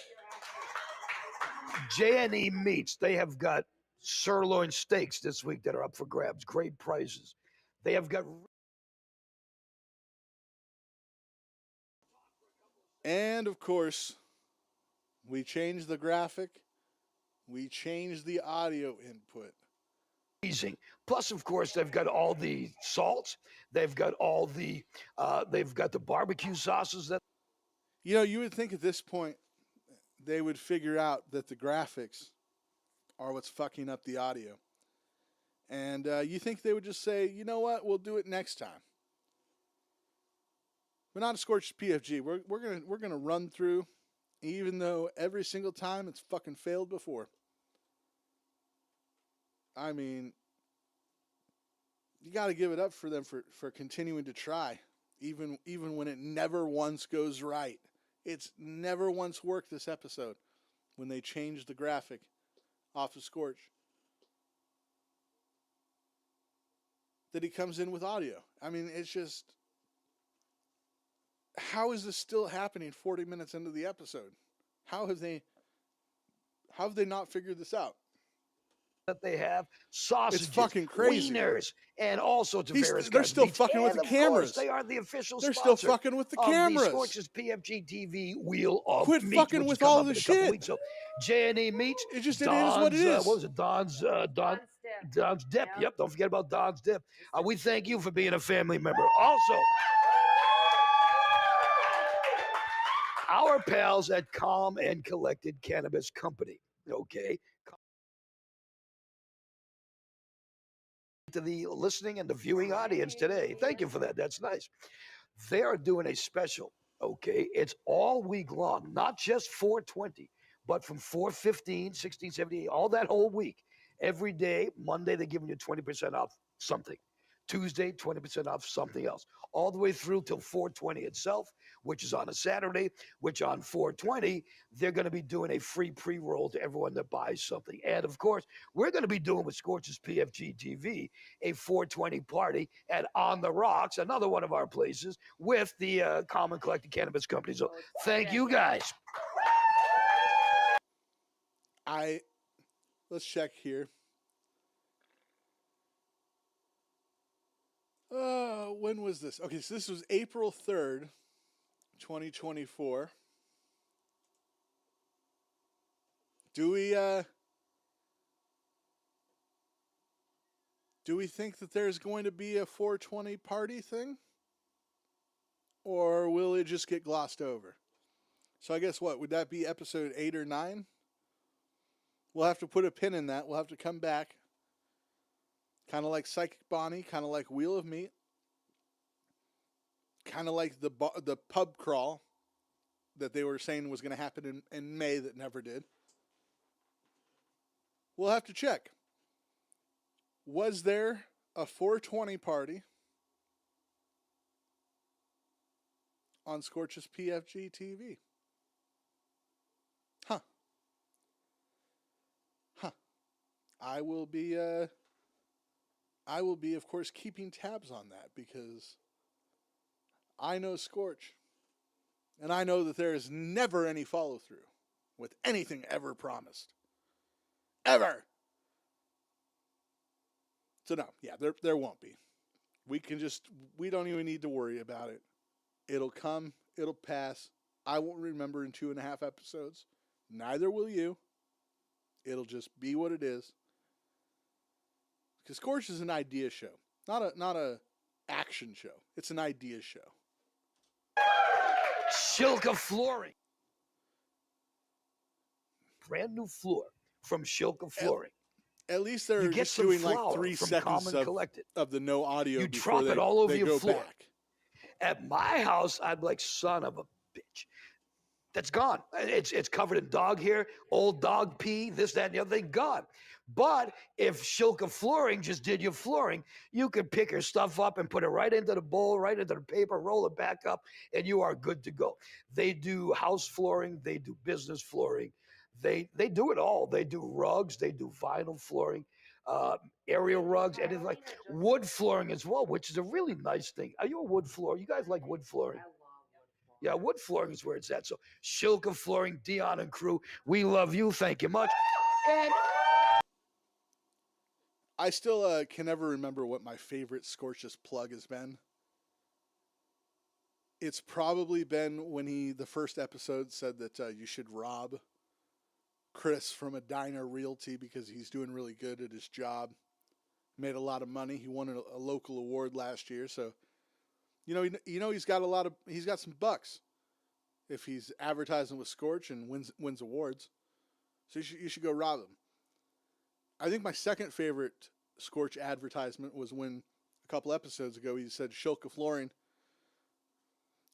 J&E Meats. They have got sirloin steaks this week that are up for grabs. Great prices. They have got... And, of course, we changed the graphic. We changed the audio input. Amazing. Plus, of course, they've got all the salts. They've got all the barbecue sauces. That You would think at this point they would figure out that the graphics are what's fucking up the audio. And you think they would just say, you know what, we'll do it next time. But not a Scorch PFG. We're gonna run through, even though every single time it's fucking failed before. I mean, you got to give it up for them for continuing to try, even when it never once goes right. It's never once worked this episode when they changed the graphic off of Scorch that he comes in with audio. I mean, it's just, how is this still happening 40 minutes into the episode? How have they not figured this out? That they have sausages, It's fucking crazy. wieners, and all sorts of various They're kinds still of meats. fucking with And the of cameras. course, they are the official They're sponsor still fucking with the of cameras. the Scorch's PFG-TV Wheel of Quit Meat, fucking which with is coming all up the in a couple shit. weeks. So J&E Meats, It is what it is. What was it? Don's Dip. Yep, don't forget about Don's Dip. We thank you for being a family member. Also, our pals at Calm and Collected Cannabis Company, okay? To the listening and the viewing audience today. Thank you for that. That's nice. They are doing a special, okay? It's all week long, not just 420, but from 415, 16, 17, all that whole week. Every day, Monday, they're giving you 20% off something. Tuesday, 20% off something else. All the way through till 420 itself, which is on a Saturday, which on 420, they're going to be doing a free pre-roll to everyone that buys something. And of course, we're going to be doing with Scorch's PFG-TV a 420 party at On the Rocks, another one of our places, with the Common Collected Cannabis Company. So thank you guys. Let's check here. When was this? Okay, so this was April 3rd, 2024. Do we think that there's going to be a 420 party thing? Or will it just get glossed over? So I guess what? Would that be episode 8 or 9? We'll have to put a pin in that. We'll have to come back. Kind of like Psychic Bonnie, kind of like Wheel of Meat. Kind of like the pub crawl that they were saying was going to happen in May that never did. We'll have to check. Was there a 420 party on Scorch's PFG-TV? Huh. I will be, of course, keeping tabs on that because I know Scorch, and I know that there is never any follow-through with anything ever promised. Ever! So no, yeah, there won't be. We don't even need to worry about it. It'll come, it'll pass. I won't remember in 2.5 episodes. Neither will you. It'll just be what it is. Because Scorch is an idea show, not a action show. It's an idea show. Shilka Flooring. Brand new floor from Shilka Flooring. At least they're just doing like 3 seconds of the no audio you before drop it all over they your go floor. back. At my house, I'd be like, son of a bitch. That's gone. It's covered in dog hair, old dog pee, this, that, and the other thing, gone. But if Shilka Flooring just did your flooring, you could pick your stuff up and put it right into the bowl, right into the paper, roll it back up, and you are good to go. They do house flooring. They do business flooring. They do it all. They do rugs. They do vinyl flooring, aerial rugs, anything like wood flooring as well, which is a really nice thing. Are you a wood floor? You guys like wood flooring? Yeah, wood flooring is where it's at. So Shilka Flooring, Dion and crew, we love you. Thank you much. And I still can never remember what my favorite Scorch's plug has been. It's probably been when the first episode said that you should rob Chris from a diner realty because he's doing really good at his job. Made a lot of money. He won a local award last year, so he's got some bucks if he's advertising with Scorch and wins awards. So you should go rob him. I think my second favorite Scorch advertisement was when a couple episodes ago he said Shilka Flooring.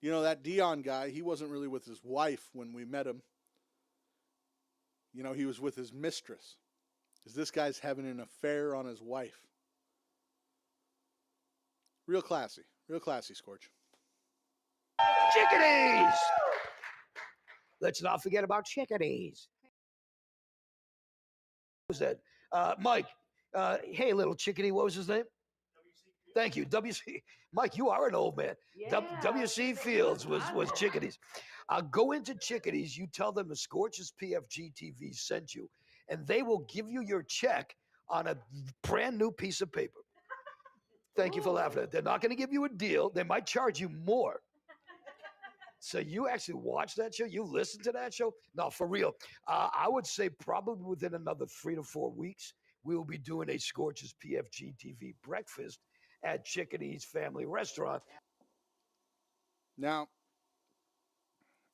You know, that Dion guy, he wasn't really with his wife when we met him. You know, he was with his mistress. Because this guy's having an affair on his wife. Real classy, Scorch. chickadees! Let's not forget about chickadees. What was that? Mike, hey, little chickadee, what was his name? Thank you. WC. Mike, you are an old man. WC Fields was chickadees. Go into chickadees. You tell them the Scorch's PFG-TV sent you, and they will give you your check on a brand new piece of paper. Thank you for laughing. They're not going to give you a deal. They might charge you more. So you actually watch that show? You listen to that show? No, for real. I would say probably within another 3 to 4 weeks, we will be doing a Scorch's PFG-TV breakfast at Chickadee's Family Restaurant. Now,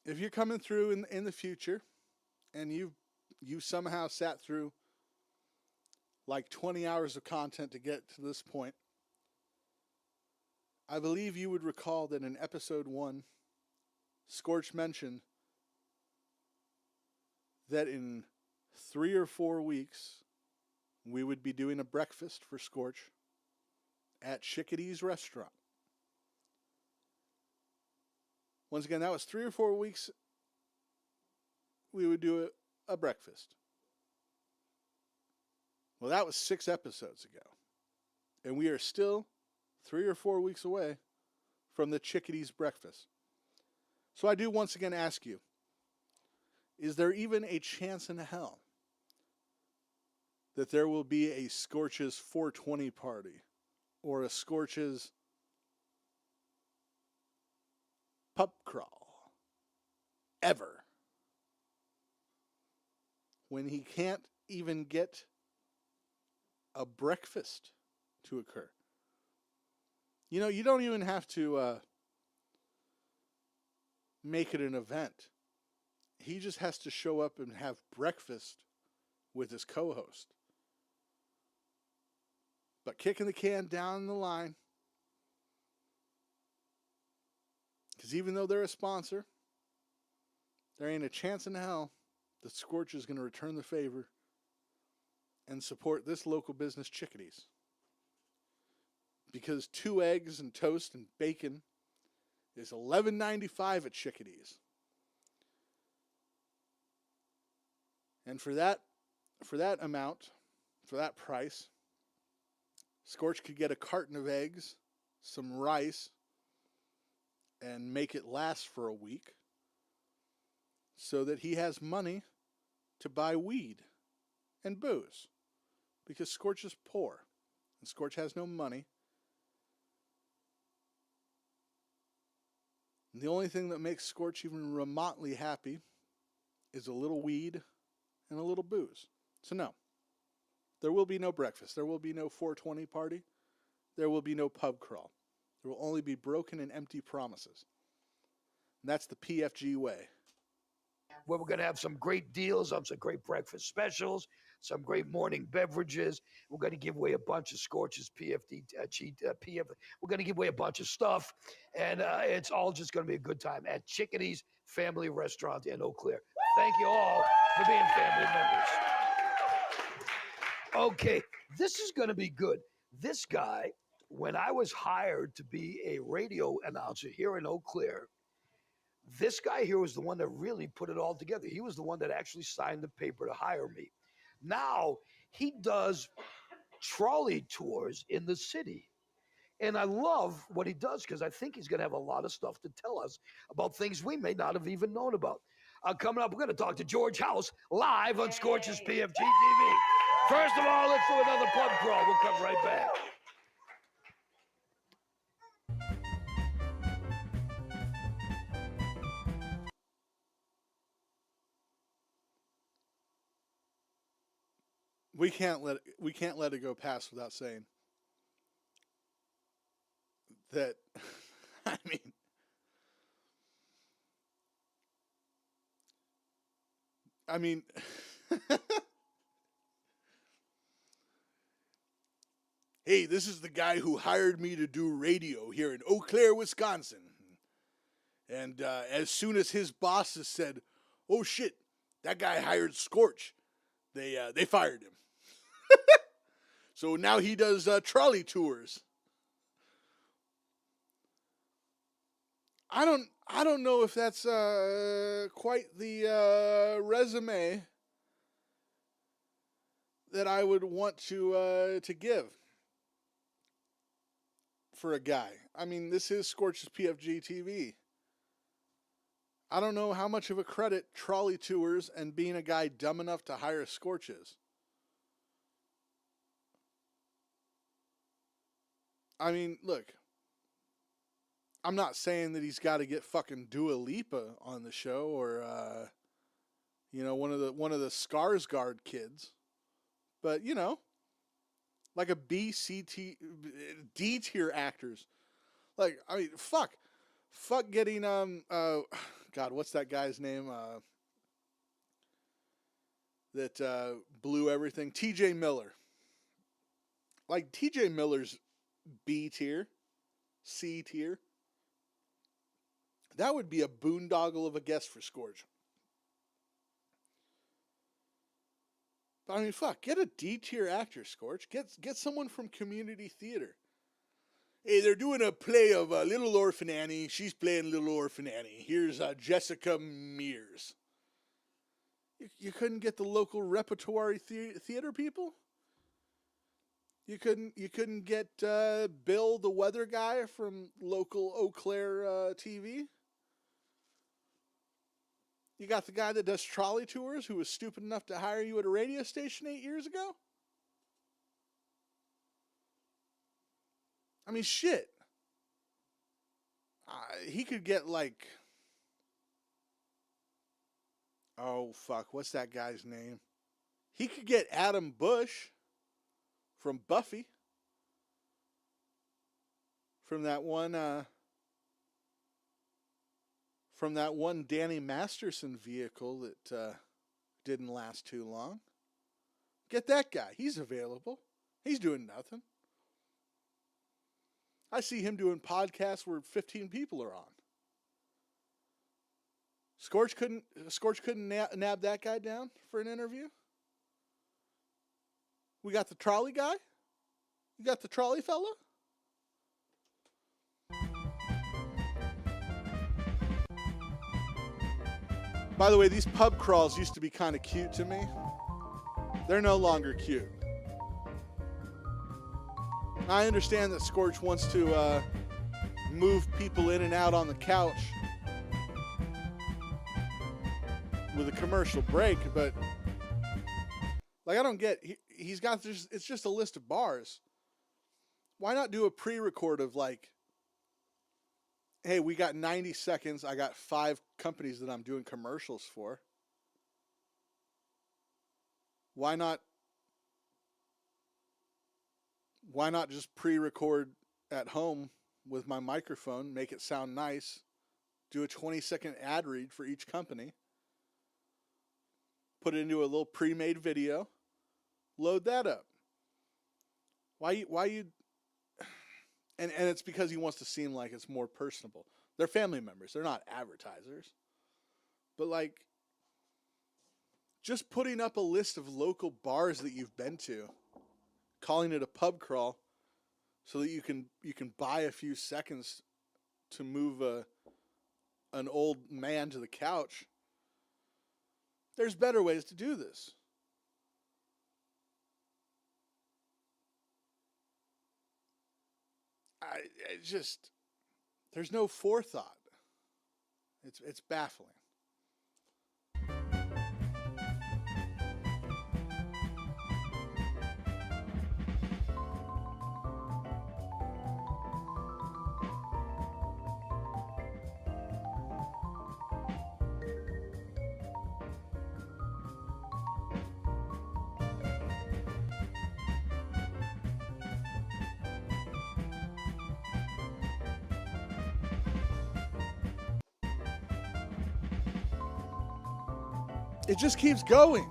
if you're coming through in the future and you somehow sat through like 20 hours of content to get to this point, I believe you would recall that in episode 1, Scorch mentioned that in 3 or 4 weeks, we would be doing a breakfast for Scorch at Chickadee's restaurant. Once again, that was 3 or 4 weeks we would do a breakfast. Well, that was 6 episodes ago. And we are still 3 or 4 weeks away from the Chickadee's breakfast. So I do once again ask you, is there even a chance in hell that there will be a Scorch's 420 party or a Scorch's pub crawl ever when he can't even get a breakfast to occur? You know, you don't even have to make it an event. He just has to show up and have breakfast with his co-host. But kicking the can down the line, because even though they're a sponsor, there ain't a chance in hell that Scorch is going to return the favor and support this local business, Chickadee's. Because 2 eggs and toast and bacon is $11.95 at Chickadee's. And for that amount, for that price, Scorch could get a carton of eggs, some rice, and make it last for a week so that he has money to buy weed and booze. Because Scorch is poor and Scorch has no money. And the only thing that makes Scorch even remotely happy is a little weed and a little booze. So no, there will be no breakfast. There will be no 420 party. There will be no pub crawl. There will only be broken and empty promises. And that's the PFG way. Where we're going to have some great deals on some great breakfast specials, some great morning beverages. We're going to give away a bunch of Scorch's PF. We're going to give away a bunch of stuff, and it's all just going to be a good time at Chickadee's Family Restaurant in Eau Claire. Thank you all for being family members. Okay, this is going to be good. This guy, when I was hired to be a radio announcer here in Eau Claire, this guy here was the one that really put it all together. He was the one that actually signed the paper to hire me. Now he does trolley tours in the city. And I love what he does because I think he's going to have a lot of stuff to tell us about things we may not have even known about. Coming up, we're going to talk to George House live on Scorch's PFG-TV. First of all, let's do another pub crawl. We'll come right back. We can't let it go past without saying that. I mean, hey, this is the guy who hired me to do radio here in Eau Claire, Wisconsin. And as soon as his bosses said, "Oh shit, that guy hired Scorch," they fired him. So now he does trolley tours. I don't know if that's quite the resume that I would want to give for a guy. I mean, this is Scorch's PFG-TV. I don't know how much of a credit trolley tours and being a guy dumb enough to hire Scorch is. I mean, look, I'm not saying that he's got to get fucking Dua Lipa on the show or, one of the Skarsgård kids, but like a B, C, D tier actors. Like, I mean, fuck getting God, what's that guy's name? That blew everything. T.J. Miller. Like T.J. Miller's B tier, C tier. That would be a boondoggle of a guest for Scorch. But I mean, fuck, get a D tier actor, Scorch. Get someone from community theater. Hey, they're doing a play of Little Orphan Annie. She's playing Little Orphan Annie. Here's Jessica Mears. You couldn't get the local repertory theater people? You couldn't get Bill, the weather guy from local Eau Claire TV? You got the guy that does trolley tours who was stupid enough to hire you at a radio station 8 years ago? I mean, shit. He could get like... Oh, fuck. What's that guy's name? He could get Adam Bush from Buffy. From that one Danny Masterson vehicle that didn't last too long. Get that guy. He's available. He's doing nothing. I see him doing podcasts where 15 people are on. Scorch couldn't nab that guy down for an interview? We got the trolley guy? You got the trolley fella? By the way, these pub crawls used to be kind of cute to me. They're no longer cute. I understand that Scorch wants to move people in and out on the couch with a commercial break, but like I don't get, he's got this, it's just a list of bars. Why not do a pre-record of like, hey, we got 90 seconds. I got 5 companies that I'm doing commercials for. Why not just pre-record at home with my microphone, make it sound nice, do a 20-second ad read for each company, put it into a little pre-made video, load that up. Why you and it's because he wants to seem like it's more personable. They're family members. They're not advertisers. But like just putting up a list of local bars that you've been to, calling it a pub crawl so that you can buy a few seconds to move an old man to the couch. There's better ways to do this. There's no forethought. It's baffling. It just keeps going.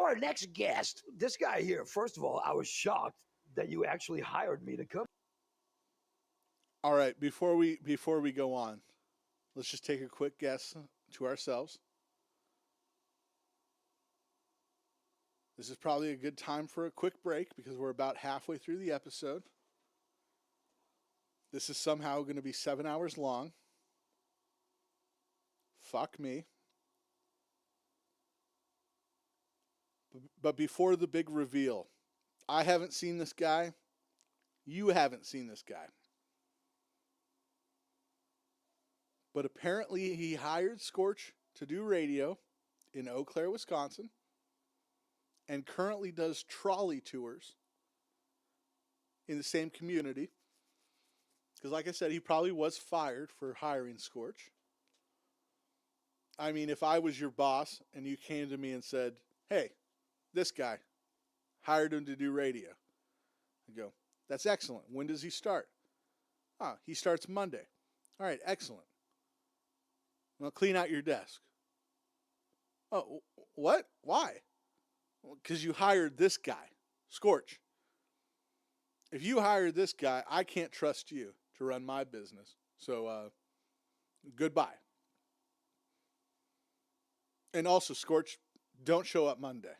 Our next guest, this guy here. First of all, I was shocked that you actually hired me to come. All right, before we go on, let's just take a quick guess to ourselves. This is probably a good time for a quick break because we're about halfway through the episode. This is somehow going to be 7 hours long. Fuck me. But before the big reveal, I haven't seen this guy. You haven't seen this guy. But apparently he hired Scorch to do radio in Eau Claire, Wisconsin, and currently does trolley tours in the same community. Because like I said, he probably was fired for hiring Scorch. I mean, if I was your boss and you came to me and said, hey, this guy, hired him to do radio. I go, that's excellent. When does he start? He starts Monday. All right, excellent. Well, clean out your desk. Oh, what? Why? Because you hired this guy, Scorch. If you hired this guy, I can't trust you to run my business. So, goodbye. And also, Scorch, don't show up Monday.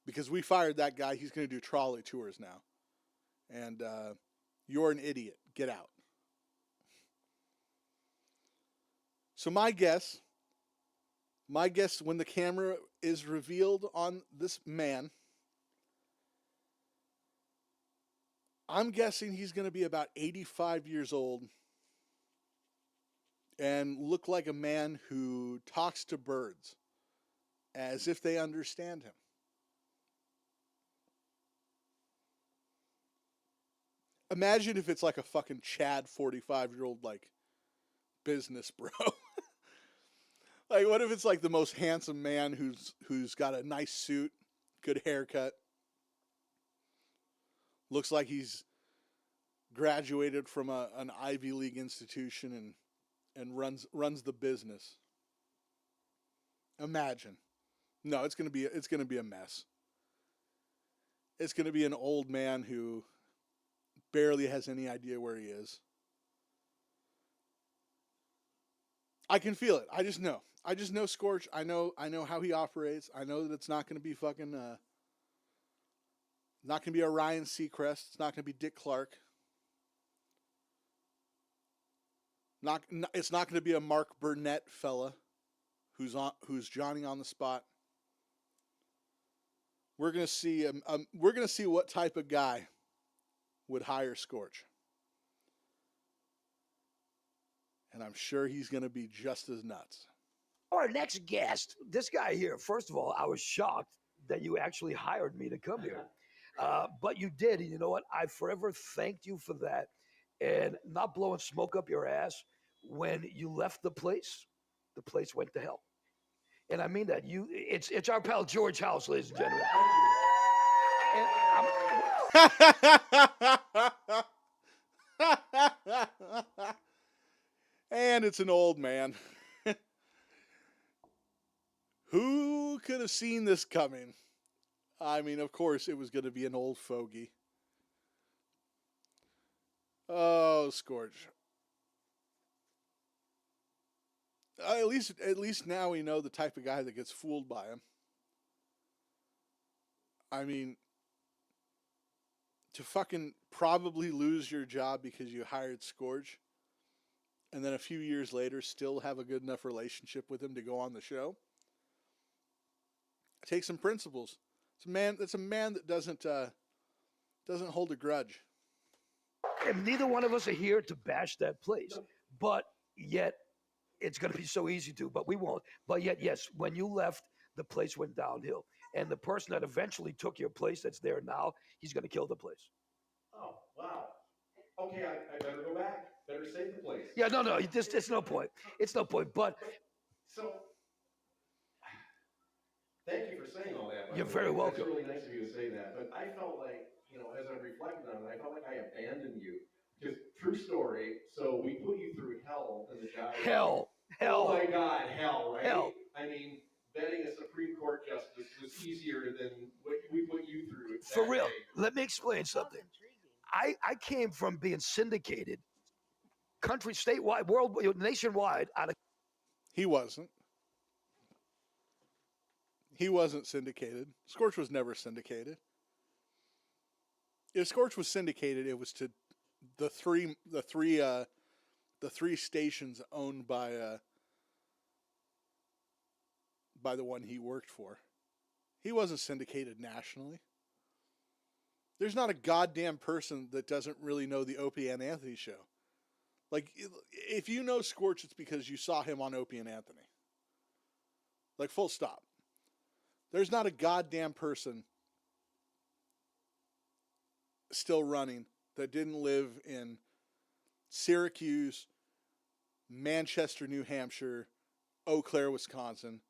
Because we fired that guy. He's going to do trolley tours now. And you're an idiot. Get out. So my guess when the camera is revealed on this man, I'm guessing he's going to be about 85 years old and look like a man who talks to birds as if they understand him. Imagine if it's like a fucking Chad 45-year-old like business bro. Like, what if it's like the most handsome man who's got a nice suit, good haircut, looks like he's graduated from an Ivy League institution and runs the business. Imagine. No, it's gonna be a mess. It's gonna be an old man who barely has any idea where he is. I can feel it. I just know Scorch. I know how he operates. I know that it's not going to be fucking, not going to be a Ryan Seacrest. It's not going to be Dick Clark. It's not going to be a Mark Burnett fella who's Johnny on the spot. We're going to see what type of guy would hire Scorch. And I'm sure he's going to be just as nuts. Our next guest, this guy here. First of all, I was shocked that you actually hired me to come here. But you did. And you know what? I forever thanked you for that. And not blowing smoke up your ass. When you left the place went to hell. And I mean that. It's our pal George House, ladies and gentlemen. And it's an old man. Who could have seen this coming? I mean, of course, it was going to be an old fogey. Oh, Scorch. At least now we know the type of guy that gets fooled by him. I mean, to fucking probably lose your job because you hired Scorch, and then a few years later still have a good enough relationship with him to go on the show. Take some principles. It's a man that doesn't hold a grudge. And neither one of us are here to bash that place, but yet it's going to be so easy to, but we won't. But yet, yes, when you left, the place went downhill. And the person that eventually took your place that's there now, he's going to kill the place. Oh, wow. Okay, I better go back. Better save the place. Yeah, no, it's no point. It's no point. But so, thank you for saying all that. You're very welcome. It's really nice of you to say that. But I felt like, as I reflected on it, I felt like I abandoned you. Because true story. So we put you through hell in the job. Hell. Oh my God, hell, right? Hell. I mean, betting us easier than what we put you through. For that real, day. let me explain something. I came from being syndicated, country, statewide, world, nationwide, out of. He wasn't. He wasn't syndicated. Scorch was never syndicated. If Scorch was syndicated, it was to the three stations owned by the one he worked for. He wasn't syndicated nationally. There's not a goddamn person that doesn't really know the Opie and Anthony show. Like, if you know Scorch, it's because you saw him on Opie and Anthony. Like, full stop. There's not a goddamn person still running that didn't live in Syracuse, Manchester, New Hampshire, Eau Claire, Wisconsin.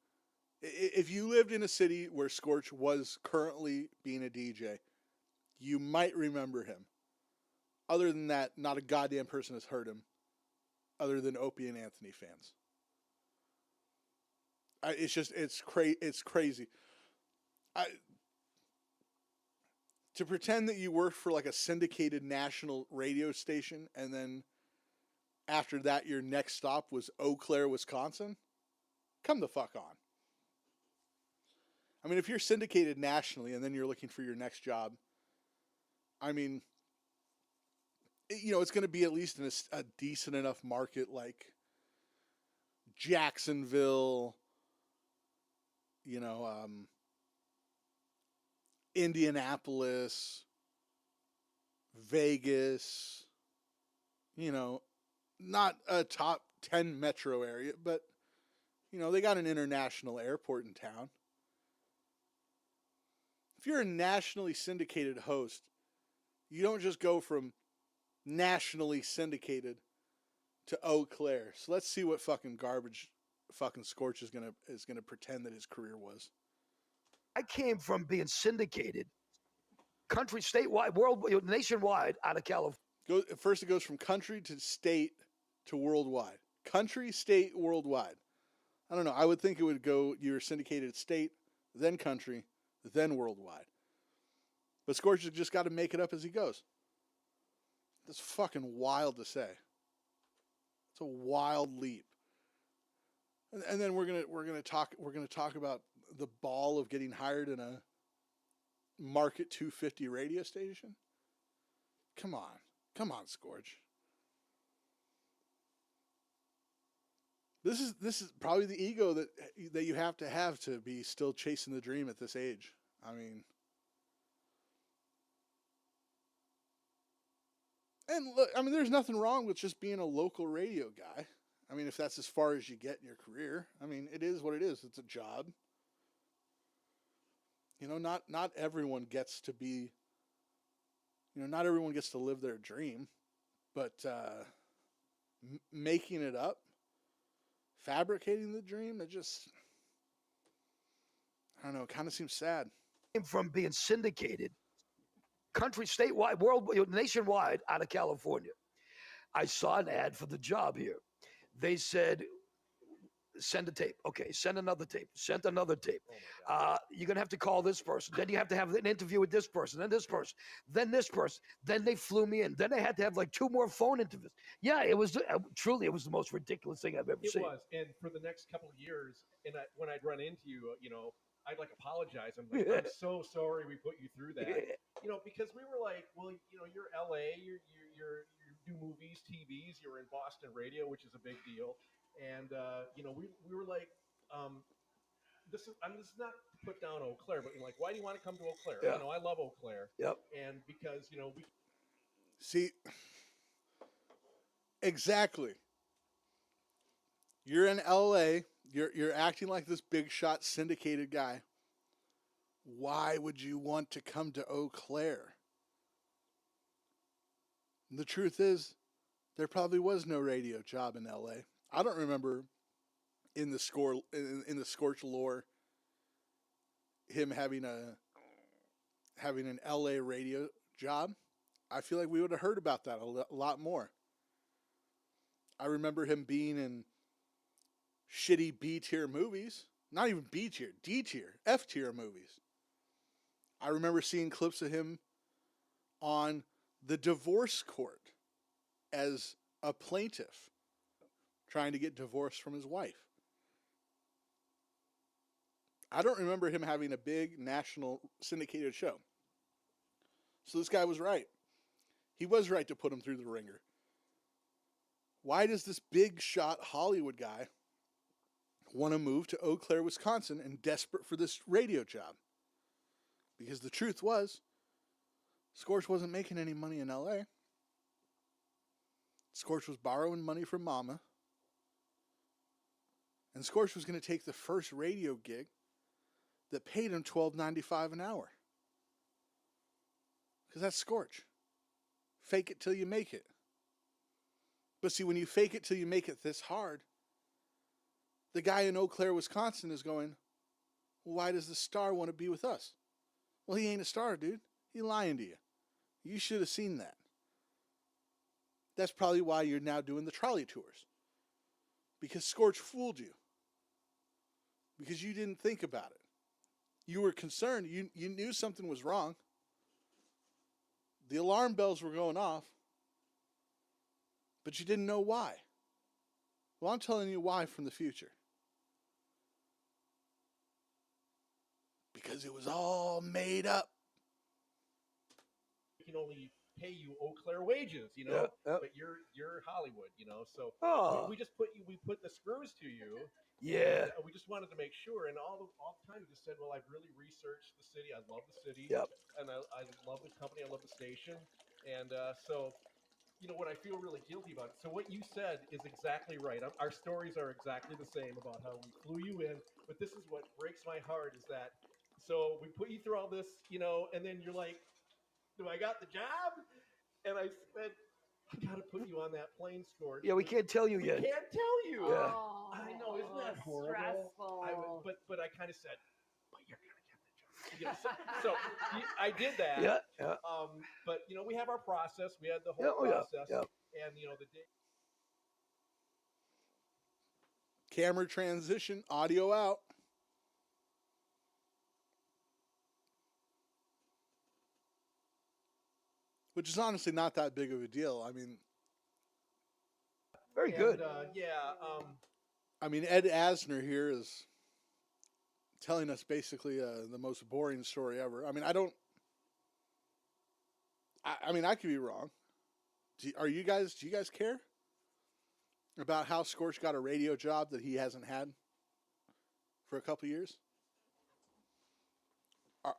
If you lived in a city where Scorch was currently being a DJ, you might remember him. Other than that, not a goddamn person has heard him, other than Opie and Anthony fans. It's crazy. To pretend that you worked for like a syndicated national radio station and then after that your next stop was Eau Claire, Wisconsin? Come the fuck on. I mean, if you're syndicated nationally and then you're looking for your next job, I mean, you know, it's going to be at least in a decent enough market like Jacksonville, you know, Indianapolis, Vegas, you know, not a top 10 metro area, but, you know, they got an international airport in town. If you're a nationally syndicated host, you don't just go from nationally syndicated to Eau Claire. So let's see what fucking garbage fucking Scorch is gonna pretend that his career was. I came from being syndicated, country, statewide, world, nationwide, out of California. First, it goes from country to state to worldwide. Country, state, worldwide. I don't know. I would think it would go, you're syndicated state, then country, then worldwide. But Scorch has just got to make it up as he goes. That's fucking wild to say. It's a wild leap. And then we're gonna talk about the ball of getting hired in a Market 250 radio station. Come on, Scorch. This is probably the ego that you have to be still chasing the dream at this age. I mean, and look, I mean, there's nothing wrong with just being a local radio guy. I mean, if that's as far as you get in your career, I mean, it is what it is. It's a job. You know, not everyone gets to be, you know, not everyone gets to live their dream, but making it up, fabricating the dream, it just, I don't know, it kind of seems sad. From being syndicated, country, statewide, world, nationwide, out of California. I saw an ad for the job here. They said, send a tape. Okay, send another tape. Send another tape. You're going to have to call this person. Then you have to have an interview with this person, then this person, then this person. Then they flew me in. Then I had to have like 2 more phone interviews. Yeah, it was truly, it was the most ridiculous thing I've ever seen. It was. And for the next couple of years, and when I'd run into you, you know, I'd like apologize. I'm like, I'm so sorry we put you through that. You know, because we were like, well, you know, you're LA, you do movies, TVs, you were in Boston radio, which is a big deal. And, you know, we were like, this is not to put down Eau Claire, but like, why do you want to come to Eau Claire? Yeah. You know, I love Eau Claire. Yep. And because, you know, we see, exactly. You're in LA, you're acting like this big shot syndicated guy. Why would you want to come to Eau Claire? And the truth is, there probably was no radio job in LA. I don't remember in the Scorch lore him having an LA radio job. I feel like we would have heard about that a lot more. I remember him being in shitty B-tier movies. Not even B-tier, D-tier, F-tier movies. I remember seeing clips of him on the divorce court as a plaintiff trying to get divorced from his wife. I don't remember him having a big national syndicated show. So this guy was right. He was right to put him through the ringer. Why does this big shot Hollywood guy want to move to Eau Claire, Wisconsin, and desperate for this radio job? Because the truth was, Scorch wasn't making any money in LA. Scorch was borrowing money from Mama. And Scorch was going to take the first radio gig that paid him $12.95 an hour. Because that's Scorch. Fake it till you make it. But see, when you fake it till you make it this hard, the guy in Eau Claire, Wisconsin is going, well, why does the star want to be with us? Well, he ain't a star, dude. He's lying to you. You should have seen that. That's probably why you're now doing the trolley tours. Because Scorch fooled you. Because you didn't think about it. You were concerned. You knew something was wrong. The alarm bells were going off. But you didn't know why. Well, I'm telling you why from the future. Because it was all made up. We can only pay you Eau Claire wages, you know, but you're Hollywood, you know, so we just put the screws to you. Yeah. And we just wanted to make sure, and all the time we just said, well, I've really researched the city. I love the city. Yep. And I love the company. I love the station. And so, you know, what I feel really guilty about it. So what you said is exactly right. Our stories are exactly the same about how we flew you in. But this is what breaks my heart is that, so we put you through all this, you know, and then you're like, do I got the job? And I said, I got to put you on that plane, Scorch. Yeah, we can't tell you yet. We can't tell you. Yeah. Oh, I know, isn't that horrible? Stressful. But I kind of said, but you're going to get the job. You know, so I did that. Yeah. But, you know, we have our process. We had the whole process. Yeah. And, you know, the day. Camera transition, audio out. Which is honestly not that big of a deal. I mean, very good. I mean, Ed Asner here is telling us basically the most boring story ever. I mean, I mean, I could be wrong. Do you guys care about how Scorch got a radio job that he hasn't had for a couple years?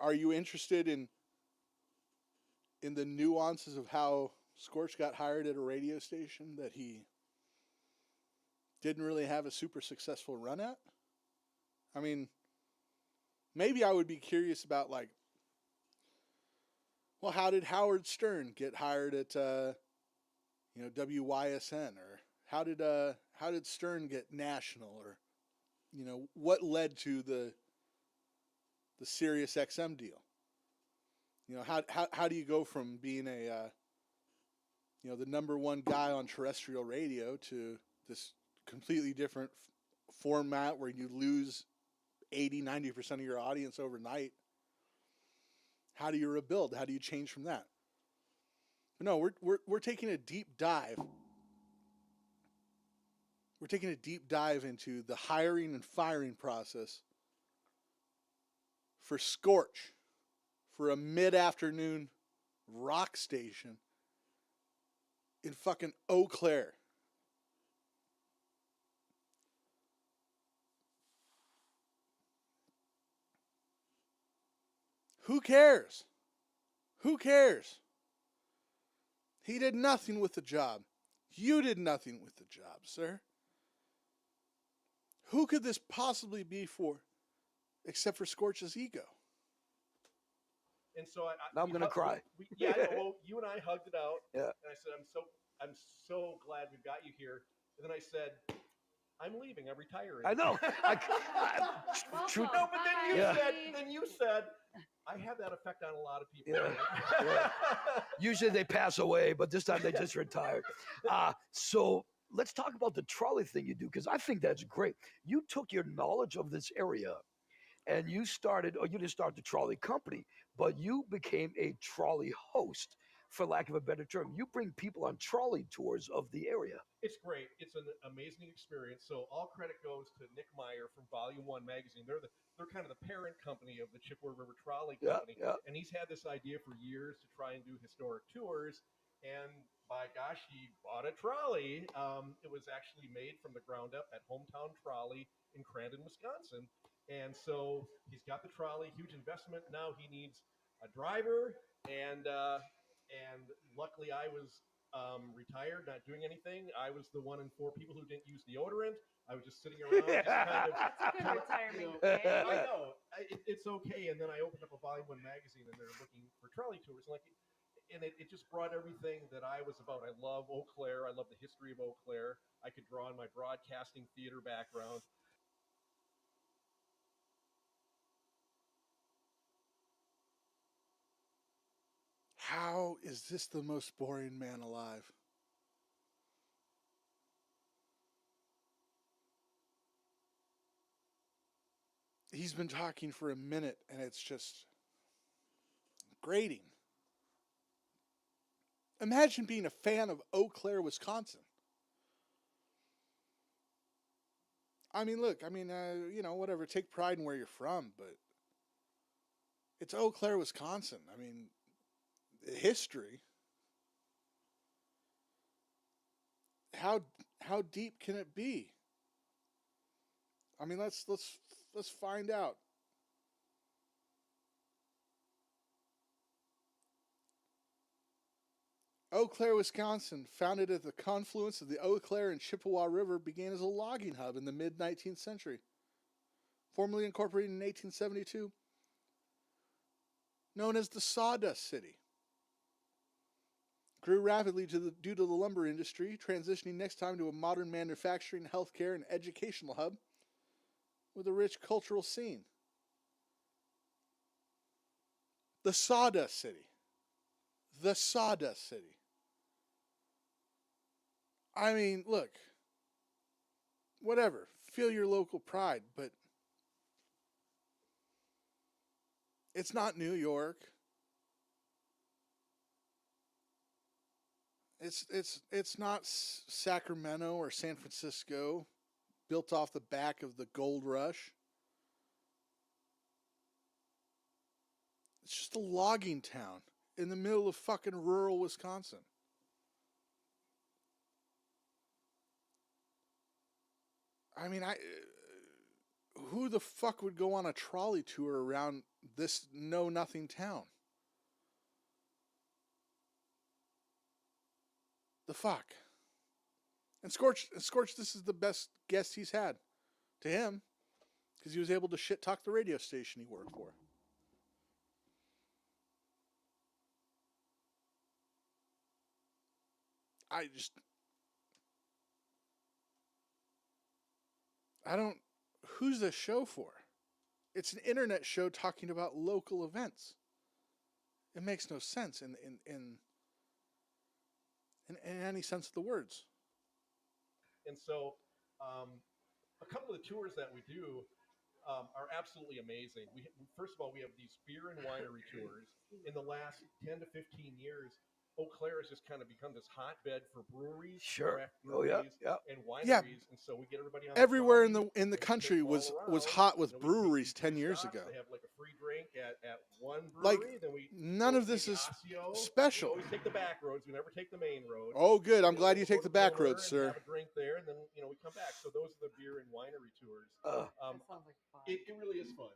Are you interested in the nuances of how Scorch got hired at a radio station that he didn't really have a super successful run at? I mean, maybe I would be curious about, like, well, how did Howard Stern get hired at, WYSN, or how did Stern get national, or, what led to the Sirius XM deal? How do you go from being the number one guy on terrestrial radio to this completely different format where you lose 80-90% of your audience overnight? How do you rebuild? How do you change from that? But no, we're taking a deep dive. We're taking a deep dive into the hiring and firing process for Scorch, for a mid-afternoon rock station in fucking Eau Claire. Who cares? Who cares? He did nothing with the job. You did nothing with the job, sir. Who could this possibly be for, except for Scorch's ego? And so now I'm gonna cry. I know. Well, you and I hugged it out. Yeah. And I said, I'm so glad we've got you here. And then I said, I'm leaving. I'm retiring. I know. True. No, but then you said, I have that effect on a lot of people. Yeah. Usually they pass away, but this time they just retired. So let's talk about the trolley thing you do, because I think that's great. You took your knowledge of this area and you started, or you didn't start the trolley company, but you became a trolley host, for lack of a better term. You bring people on trolley tours of the area. It's great. It's an amazing experience. So all credit goes to Nick Meyer from Volume One magazine. They're kind of the parent company of the Chippewa River Trolley Company, and he's had this idea for years to try and do historic tours. And by gosh, he bought a trolley. It was actually made from the ground up at Hometown Trolley in Crandon, Wisconsin. And so he's got the trolley, huge investment. Now he needs a driver, and luckily I was retired, not doing anything. I was the one in 4 people who didn't use deodorant. I was just sitting around, just kind of. That's a good retirement. I know it's okay. And then I opened up a Volume One magazine, and they're looking for trolley tours, and it just brought everything that I was about. I love Eau Claire. I love the history of Eau Claire. I could draw on my broadcasting theater background. How is this the most boring man alive? He's been talking for a minute and it's just grating. Imagine being a fan of Eau Claire, Wisconsin. I mean, look, whatever, take pride in where you're from, but it's Eau Claire, Wisconsin. I mean, history. How deep can it be? I mean, let's find out. Eau Claire, Wisconsin, founded at the confluence of the Eau Claire and Chippewa River, began as a logging hub in the mid-19th century. Formally incorporated in 1872, known as the Sawdust City. Grew rapidly due to the lumber industry, transitioning next time to a modern manufacturing, healthcare, and educational hub with a rich cultural scene. The Sawdust City. The Sawdust City. I mean, look, whatever, feel your local pride, but it's not New York. It's not Sacramento or San Francisco, built off the back of the gold rush. It's just a logging town in the middle of fucking rural Wisconsin. I mean, who the fuck would go on a trolley tour around this know-nothing town? The fuck? And Scorch, this is the best guest he's had to him because he was able to shit talk the radio station he worked for. Who's this show for? It's an internet show talking about local events. It makes no sense in any sense of the words. And so a couple of the tours that we do are absolutely amazing. First of all, we have these beer and winery tours. In the last 10 to 15 years, Eau Claire has just kind of become this hotbed for breweries, craft breweries, and wineries. And so we get everybody on everywhere in the country was hot with breweries 10 years ago. They have like a free drink at one brewery. Then none of this is special. We always take the back roads. We never take the main road. Oh, good. I'm glad you take the back roads, sir. Have a drink there, and then we come back. So those are the beer and winery tours. That sounds like fun. It really is fun.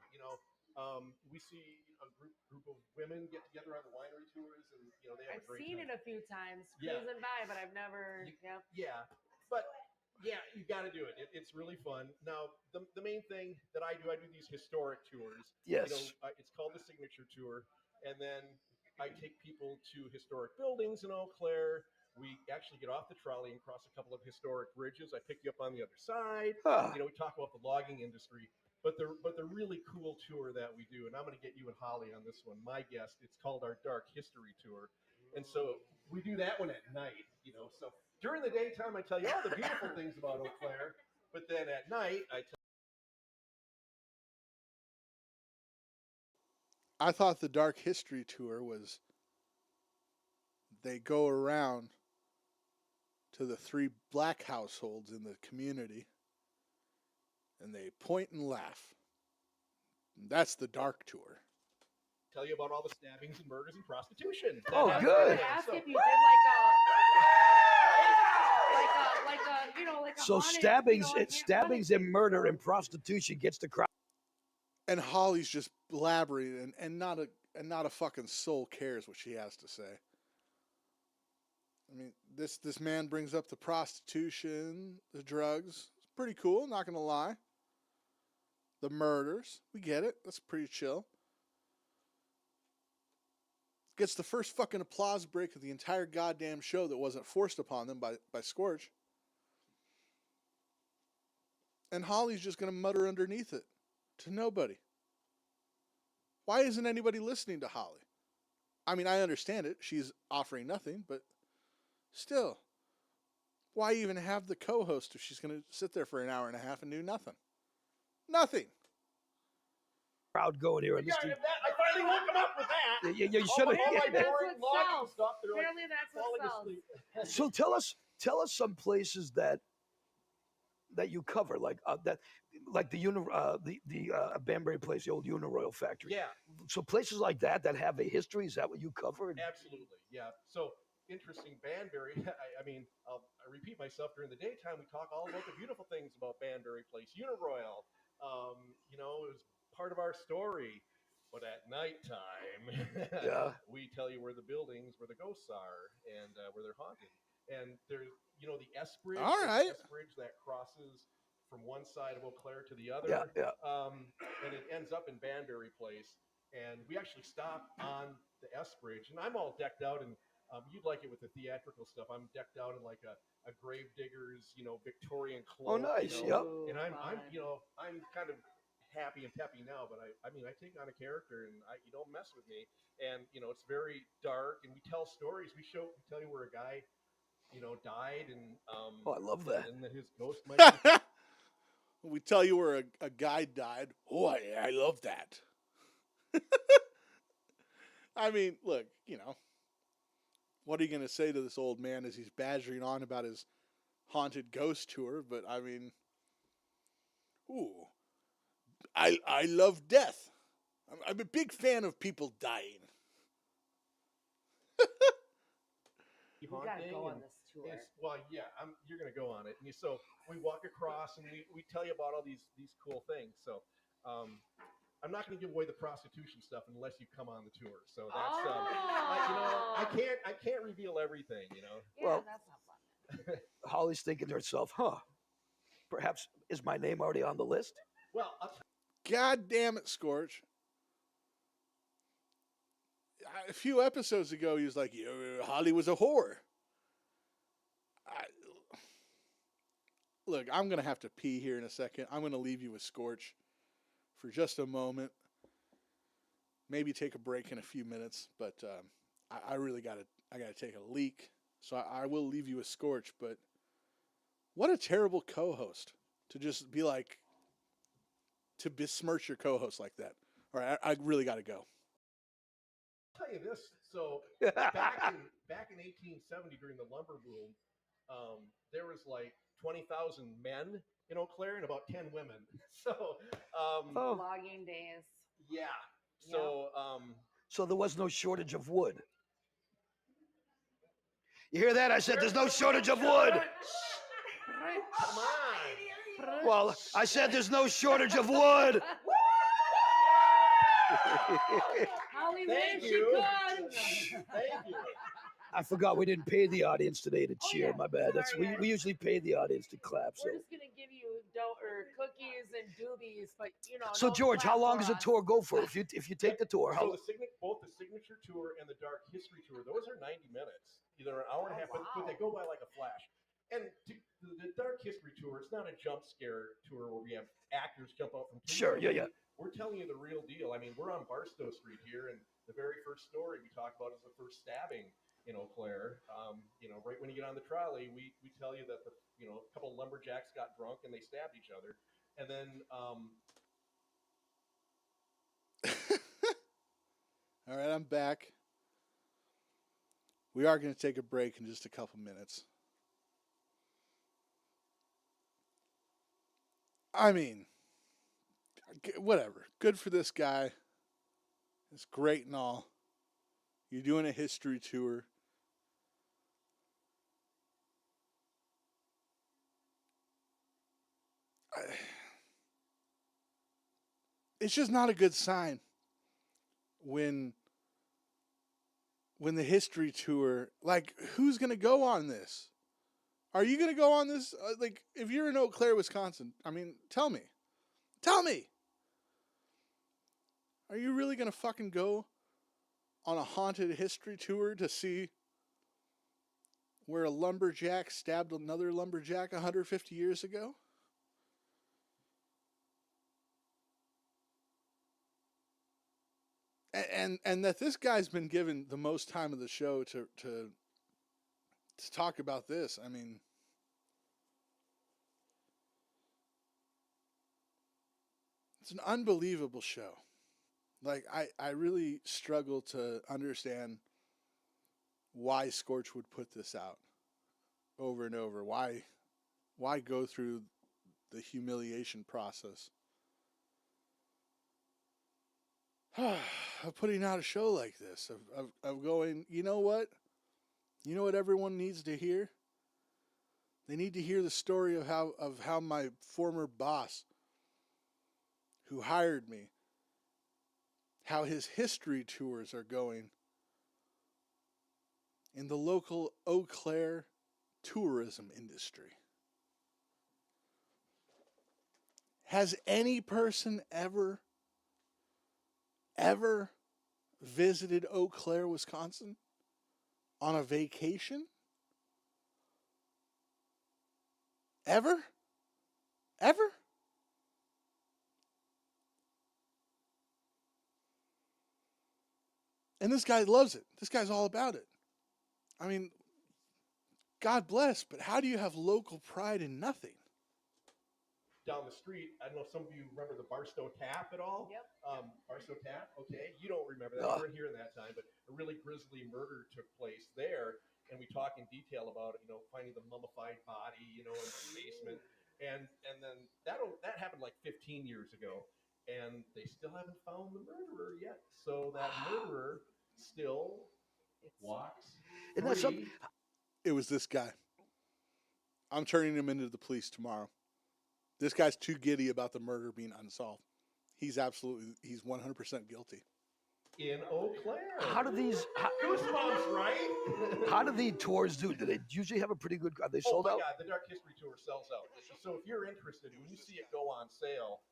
We see a group of women get together on the winery tours, and they have a great time. I've seen it a few times cruising by, but I've never. Yeah, but you got to do it. It's really fun. Now, the main thing that I do these historic tours. Yes. It's called the Signature Tour, and then I take people to historic buildings in Eau Claire. We actually get off the trolley and cross a couple of historic bridges. I pick you up on the other side. We talk about the logging industry. But the really cool tour that we do, and I'm going to get you and Holly on this one, my guest, it's called our Dark History Tour. And so we do that one at night, So during the daytime, I tell you all the beautiful things about Eau Claire, but then at night, I tell I thought the Dark History Tour was they go around to the 3 black households in the community and they point and laugh. And that's the Dark Tour. Tell you about all the stabbings and murders and prostitution. Oh, That good. happened. Ask So- if you did like a So haunted, stabbings, haunted stabbings and murder and prostitution gets the crowd. And Holly's just blabbering and not a fucking soul cares what she has to say. I mean, this man brings up the prostitution, the drugs. It's pretty cool, not gonna lie. The murders, we get it. That's pretty chill. Gets the first fucking applause break of the entire goddamn show that wasn't forced upon them by Scorch. And Holly's just gonna mutter underneath it to nobody. Why isn't anybody listening to Holly? I mean, I understand it. She's offering nothing, but still, why even have the co-host if she's going to sit there for an hour and a half and do nothing? Nothing. Crowd going here. I finally woke him up with that. You should have. All my That's boring what logic sells. stuff, they're like Apparently that's what falling sells. asleep. So tell us some places that you cover, like the Banbury Place, the old Uniroyal factory. Yeah. So places like that have a history. Is that what you cover? Absolutely, yeah. So interesting, Banbury. I mean, I repeat myself. During the daytime, we talk all about the beautiful things about Banbury Place, Uniroyal. It was part of our story. But at nighttime, Yeah. we tell you where the buildings, where the ghosts are, and where they're haunted. And there's, the S Bridge. All right. The S Bridge that crosses from one side of Eau Claire to the other. Yeah. And it ends up in Banbury Place. And we actually stop on the S Bridge. And I'm all decked out, and you'd like it with the theatrical stuff. I'm decked out in like a grave digger's, Victorian cloak. Oh, nice. Yep. And I'm kind of happy and peppy now, but I take on a character, and you don't mess with me. And it's very dark, and we tell stories. We tell you where a guy died, and Oh, I love that. and that his ghost might be. We tell you where a guy died. Oh, I love that. I mean, look, what are you going to say to this old man as he's badgering on about his haunted ghost tour? But I mean, I love death. I'm a big fan of people dying. You gotta go on this tour. You're gonna go on it. And so we walk across, and we tell you about all these cool things. So I'm not gonna give away the prostitution stuff unless you come on the tour. So that's I can't reveal everything. Yeah, Well- that's not fun. Holly's thinking to herself, perhaps is my name already on the list? Well, God damn it, Scorch. A few episodes ago, he was like, Holly was a whore. Look, I'm going to have to pee here in a second. I'm going to leave you with Scorch for just a moment. Maybe take a break in a few minutes, but I really got to take a leak. So I will leave you with Scorch, but what a terrible co-host to just be like, to besmirch your co-host like that. All right, I really got to go. I'll tell you this. So back in 1870, during the lumber boom, there was like 20,000 men in Eau Claire and about 10 women. So Logging days. yeah. So So there was no shortage of wood. You hear that? I said there's no shortage of wood. come on. Well, I said there's no shortage of wood. Holly Thank wished you. she could. Thank you. I forgot we didn't pay the audience today to cheer. yeah. My bad. That's Sorry, we usually pay the audience to clap. So, We're just gonna give you dough or cookies and doobies, but so don't George, how clap long for does a us. tour go for? If you take the tour, how? So both the signature tour and the dark history tour, those are 90 minutes, either an hour and a half, but they go by like a flash. And the dark history tour, it's not a jump scare tour where we have actors jump out from. Sure, yeah. We're telling you the real deal. I mean, we're on Barstow Street here, and the very first story we talk about is the first stabbing in Eau Claire. Right when you get on the trolley, we tell you that a couple of lumberjacks got drunk and they stabbed each other, and then All right, I'm back. We are going to take a break in just a couple minutes. I mean, whatever. Good for this guy. It's great and all. You're doing a history tour. It's just not a good sign when the history tour, like, who's going to go on this? Are you going to go on this? Like, if you're in Eau Claire, Wisconsin, I mean, tell me. Tell me. Are you really going to fucking go on a haunted history tour to see where a lumberjack stabbed another lumberjack 150 years ago? And that this guy's been given the most time of the show to talk about this. I mean, it's an unbelievable show. Like, I really struggle to understand why Scorch would put this out over and over. Why go through the humiliation process of putting out a show like this, of going, you know what everyone needs to hear? They need to hear the story of how my former boss, who hired me, how his history tours are going in the local Eau Claire tourism industry. Has any person ever visited Eau Claire, Wisconsin on a vacation? Ever? And this guy loves it. This guy's all about it. I mean, God bless, but how do you have local pride in nothing? Down the street, I don't know if some of you remember the Barstow Tap at all. Yep. Barstow Tap, okay. You don't remember that. You weren't here in that time, but a really grisly murder took place there, and we talk in detail about it, finding the mummified body, in the basement. And then that happened like 15 years ago, and they still haven't found the murderer yet. So that murderer still walks free. It was this guy. I'm turning him into the police tomorrow. This guy's too giddy about the murder being unsolved. He's 100% guilty. In Eau Claire. How do these? Goosebumps, right? How do the tours do? Do they usually have a pretty good? Are they sold out? Yeah, the Dark History Tour sells out. So if you're interested, when you see it go on sale,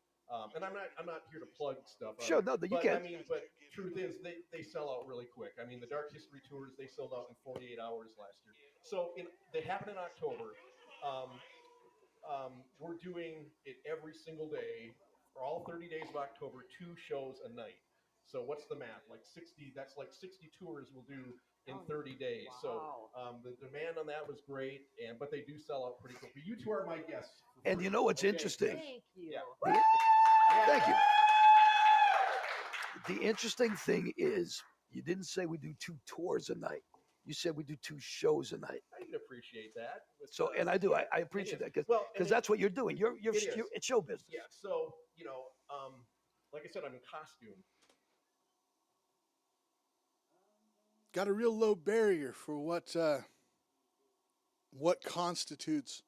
and I'm not here to plug stuff. Sure, no, you can. I mean, but truth is, they sell out really quick. I mean, the Dark History Tours, they sold out in 48 hours last year. So they happen in October. We're doing it every single day for all 30 days of October, 2 shows a night. So what's the math? Like 60, that's like 60 tours we'll do in 30 days. Wow. So the demand on that was great, but they do sell out pretty quickly. You two are my guests. And you know what's interesting? Thank you. Yeah. Thank you. The interesting thing is, you didn't say we do 2 tours a night. You said we do 2 shows a night. I can appreciate that. So, and I do. I appreciate that because that's what you're doing. It's show business. Yeah. So like I said, I'm in costume. Got a real low barrier for what constitutes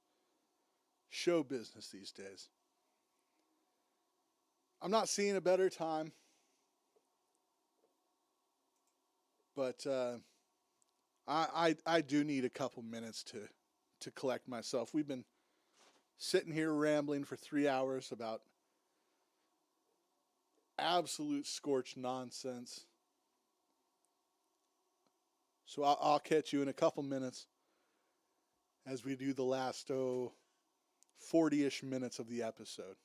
show business these days. I'm not seeing a better time, but I do need a couple minutes to collect myself. We've been sitting here rambling for 3 hours about absolute Scorch nonsense. So I'll catch you in a couple minutes as we do the last 40-ish minutes of the episode.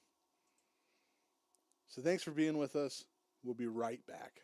So thanks for being with us. We'll be right back.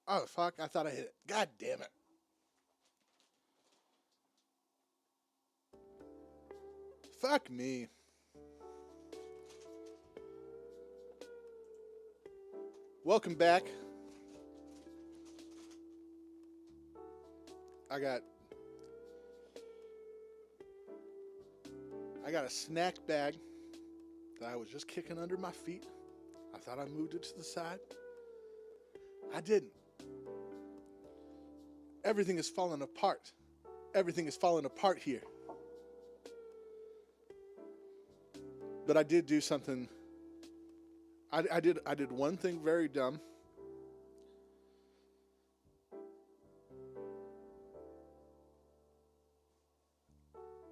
Oh, fuck. I thought I hit it. God damn it. Fuck me. Welcome back. I got a snack bag that I was just kicking under my feet. I thought I moved it to the side. I didn't. Everything is falling apart. Everything is falling apart here. But I did do something. I did one thing very dumb.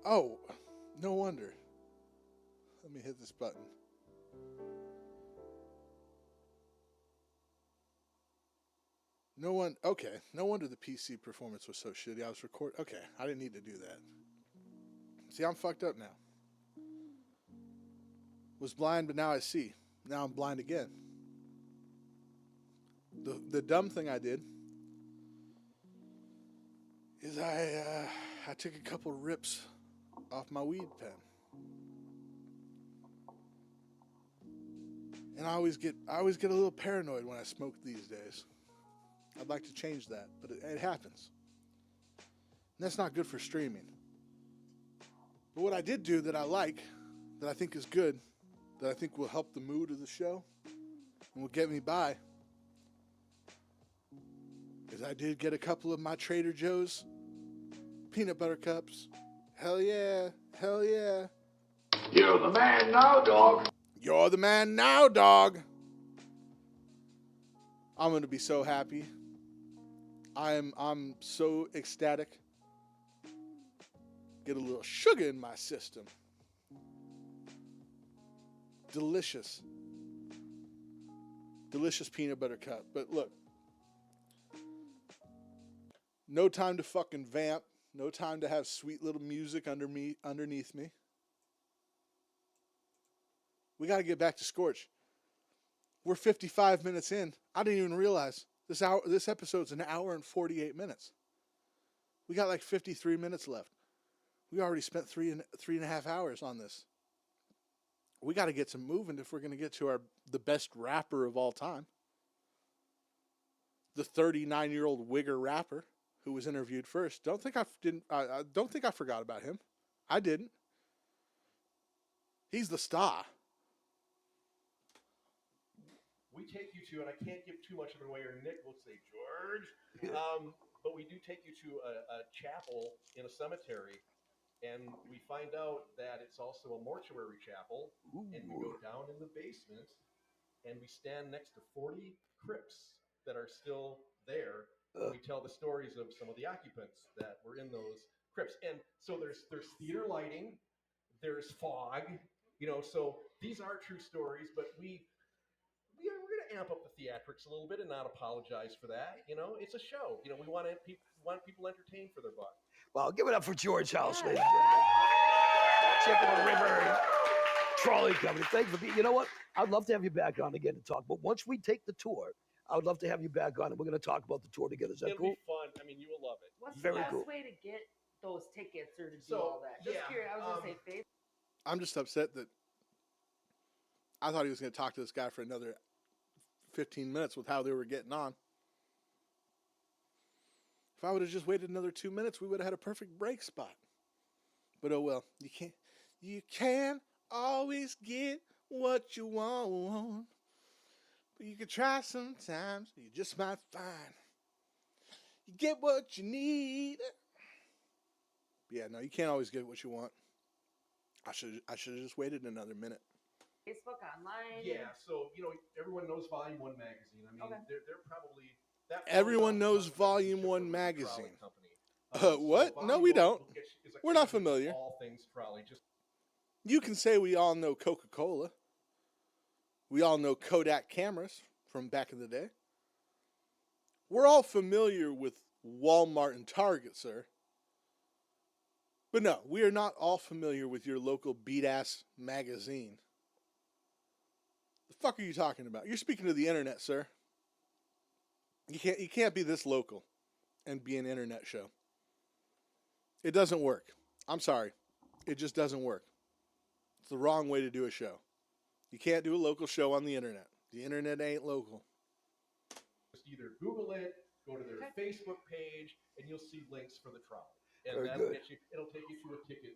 Oh, no wonder. Let me hit this button. No wonder the PC performance was so shitty. I was okay, I didn't need to do that. See, I'm fucked up now. Was blind, but now I see. Now I'm blind again. The dumb thing I did is I took a couple rips off my weed pen. And I always get a little paranoid when I smoke these days. I'd like to change that, but it happens. And that's not good for streaming. But what I did do that I like, that I think is good, that I think will help the mood of the show and will get me by, is I did get a couple of my Trader Joe's peanut butter cups. Hell yeah. Hell yeah. You're the man now, dog. You're the man now, dog. I'm going to be so happy. I'm so ecstatic. Get a little sugar in my system. Delicious. Delicious peanut butter cup. But look. No time to fucking vamp. No time to have sweet little music underneath me. We got to get back to Scorch. We're 55 minutes in. I didn't even realize this episode's an hour and 48 minutes. We got like 53 minutes left. We already spent three and a half hours on this. We got to get some moving if we're going to get to the best rapper of all time. The 39-year-old Wigger rapper who was interviewed first. Don't think I forgot about him. I didn't. He's the star. We take you to, and I can't give too much of it away, or Nick will say, George. But we do take you to a chapel in a cemetery, and we find out that it's also a mortuary chapel. Ooh. And we go down in the basement, and we stand next to 40 crypts that are still there. And we tell the stories of some of the occupants that were in those crypts. And so there's theater lighting, there's fog, so these are true stories, but we're going to amp up the theatrics a little bit and not apologize for that. It's a show. We want people entertained for their buck. Well, give it up for George House, ladies and gentlemen. Chip of the River Trolley Company. Thank you for being. You know what? I'd love to have you back on again to talk. But once we take the tour, I would love to have you back on, and we're going to talk about the tour together. Is that cool? It'll be fun. I mean, you will love it. What's Very the best cool. way to get those tickets or to do all that? Just curious. I was going to say Facebook. I'm just upset that I thought he was going to talk to this guy for another 15 minutes with how they were getting on. If I would have just waited another 2 minutes, we would have had a perfect break spot. But oh well, you can't always get what you want. But you can try sometimes. You just might find you get what you need. Yeah, no, you can't always get what you want. I should have just waited another minute. Facebook online. Yeah, so everyone knows Volume 1 magazine. I mean, they're probably that. Everyone knows Volume 1 magazine. What? No, we don't. We're not familiar. All things trolley. You can say we all know Coca-Cola. We all know Kodak cameras from back in the day. We're all familiar with Walmart and Target, sir. But no, we are not all familiar with your local beat-ass magazine. The fuck are you talking about? You're speaking to the internet, sir. You can't be this local and be an internet show. It doesn't work. I'm sorry. It just doesn't work. It's the wrong way to do a show. You can't do a local show on the internet. The internet ain't local. Just either Google it, go to their Facebook page, and you'll see links for the trolley. And Very that'll good. get you, it'll take you to a ticket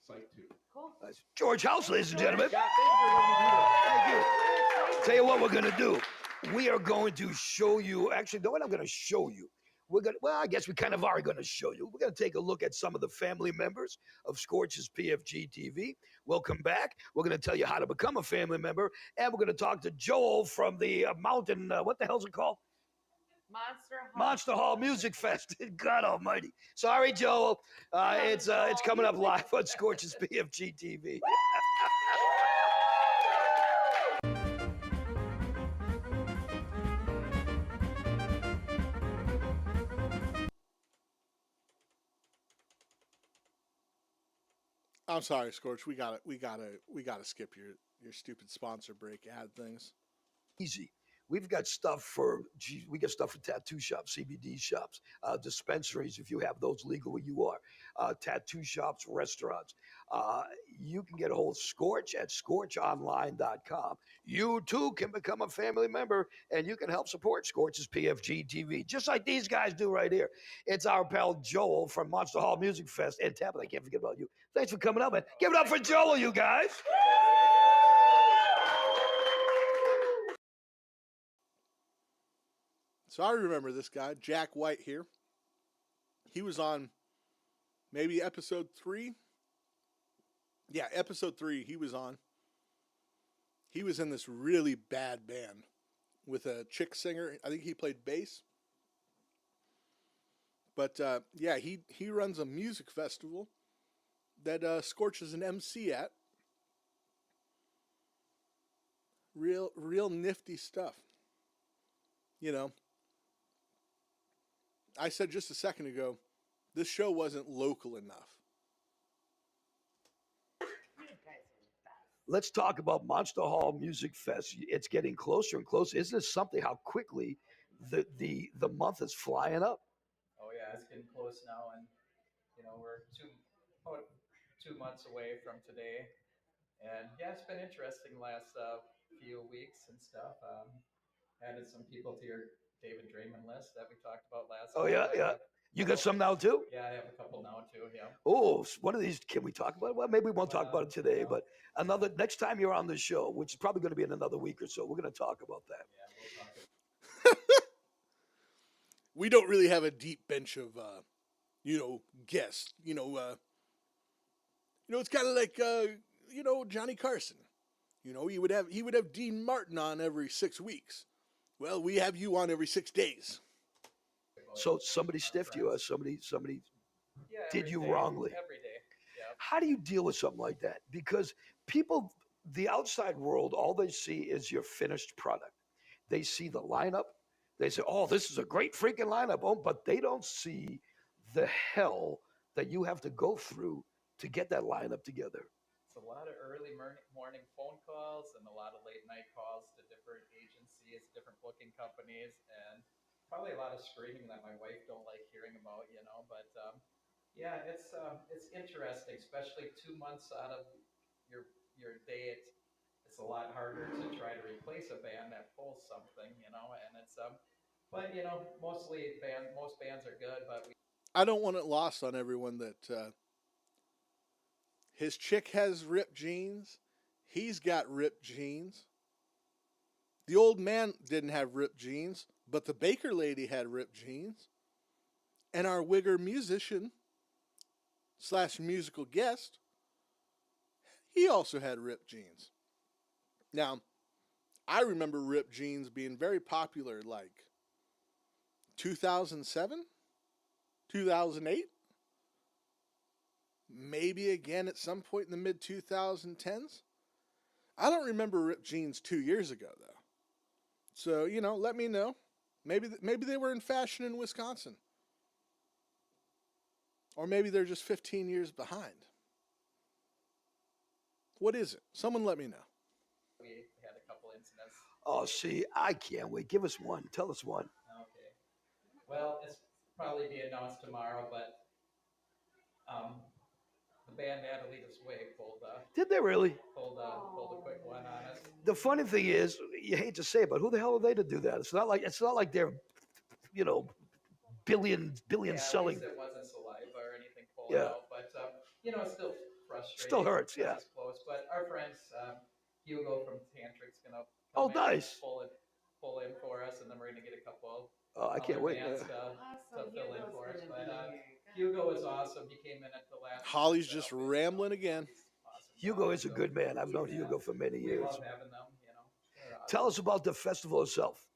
site too. Cool. That's George House, ladies and gentlemen. Scott, thank you for letting me do that. Thank you. Tell you what we're going to do. We are going to show you, actually, no, we're not going to show you. We're going to, well, I guess we kind of are going to show you. We're going to take a look at some of the family members of Scorch's PFG-TV. We'll come back. We're going to tell you how to become a family member. And we're going to talk to Joel from the mountain, what the hell's it called? Monster Hall Music Fest. God almighty. Sorry, Joel. It's coming up live on Scorch's PFG-TV. I'm sorry, Scorch. We gotta skip your stupid sponsor break ad things. Easy. We've got stuff for tattoo shops, CBD shops, dispensaries, if you have those legal where you are, tattoo shops, restaurants. You can get a hold of Scorch at scorchonline.com. You too can become a family member and you can help support Scorch's PFG-TV, just like these guys do right here. It's our pal Joel from Monster Hall Music Fest and Tampa. I can't forget about you. Thanks for coming up, man. Give it up for Joel, you guys. So I remember this guy, Jack White here. He was on maybe episode 3. Yeah, episode 3 he was on. He was in this really bad band with a chick singer. I think he played bass. But yeah, he runs a music festival that Scorch is an MC at. Real nifty stuff. You know, I said just a second ago, this show wasn't local enough. Let's talk about Monster Hall Music Fest. It's getting closer and closer. Isn't it something how quickly the month is flying up? Oh yeah, it's getting close now, and you know we're about 2 months away from today. And yeah, it's been interesting last few weeks and stuff. Added some people to your David Draymond list that we talked about last Oh, time. yeah, yeah. You got some now, too? Yeah, I have a couple now, too, yeah. Oh, one of these, can we talk about it? Well, maybe we won't talk about it today, but next time you're on the show, which is probably going to be in another week or so, we're going to talk about that. Yeah, we'll talk. We don't really have a deep bench of, guests. It's kind of like, Johnny Carson. He would have Dean Martin on every 6 weeks. Well, we have you on every 6 days. So somebody stiffed you, or somebody did you wrongly. Every day, yeah. How do you deal with something like that? Because people, the outside world, all they see is your finished product. They see the lineup. They say, oh, this is a great freaking lineup. Oh, but they don't see the hell that you have to go through to get that lineup together. It's a lot of early morning phone calls and a lot of late night calls to different agencies, different booking companies, and probably a lot of screaming that my wife don't like hearing about, but yeah, it's interesting, especially 2 months out of your date. It's a lot harder to try to replace a band that pulls something, and it's but most bands are good, but I don't want it lost on everyone that his chick has ripped jeans. He's got ripped jeans. The old man didn't have ripped jeans, but the baker lady had ripped jeans. And our Wigger musician / musical guest, he also had ripped jeans. Now, I remember ripped jeans being very popular like 2007, 2008. Maybe again at some point in the mid-2010s. I don't remember ripped jeans 2 years ago, though. So, let me know. Maybe they were in fashion in Wisconsin. Or maybe they're just 15 years behind. What is it? Someone let me know. we had a couple incidents. Oh, see, I can't wait. Give us one. Tell us one. Okay. Well, it's probably be announced tomorrow, but the band Natalie This Way Did they really? pulled a quick one on us. The funny thing is, you hate to say it, but who the hell are they to do that? It's not like they're, you know, billion Yeah, selling. at least it wasn't saliva or anything pulled Yeah. out, but you know, it's still frustrating. Still hurts, because yeah. It's close, but our friends, Hugo from Tantric's gonna Oh, come in and nice. pull in for us, and then we're gonna get a couple. Oh, I can't other wait. bands Yeah. to fill in for us, but Hugo is awesome. He came in at the last. Holly's just rambling again. Hugo is a good man. I've known Hugo for many We years. love having them. You know, they're awesome. Tell us about the festival itself.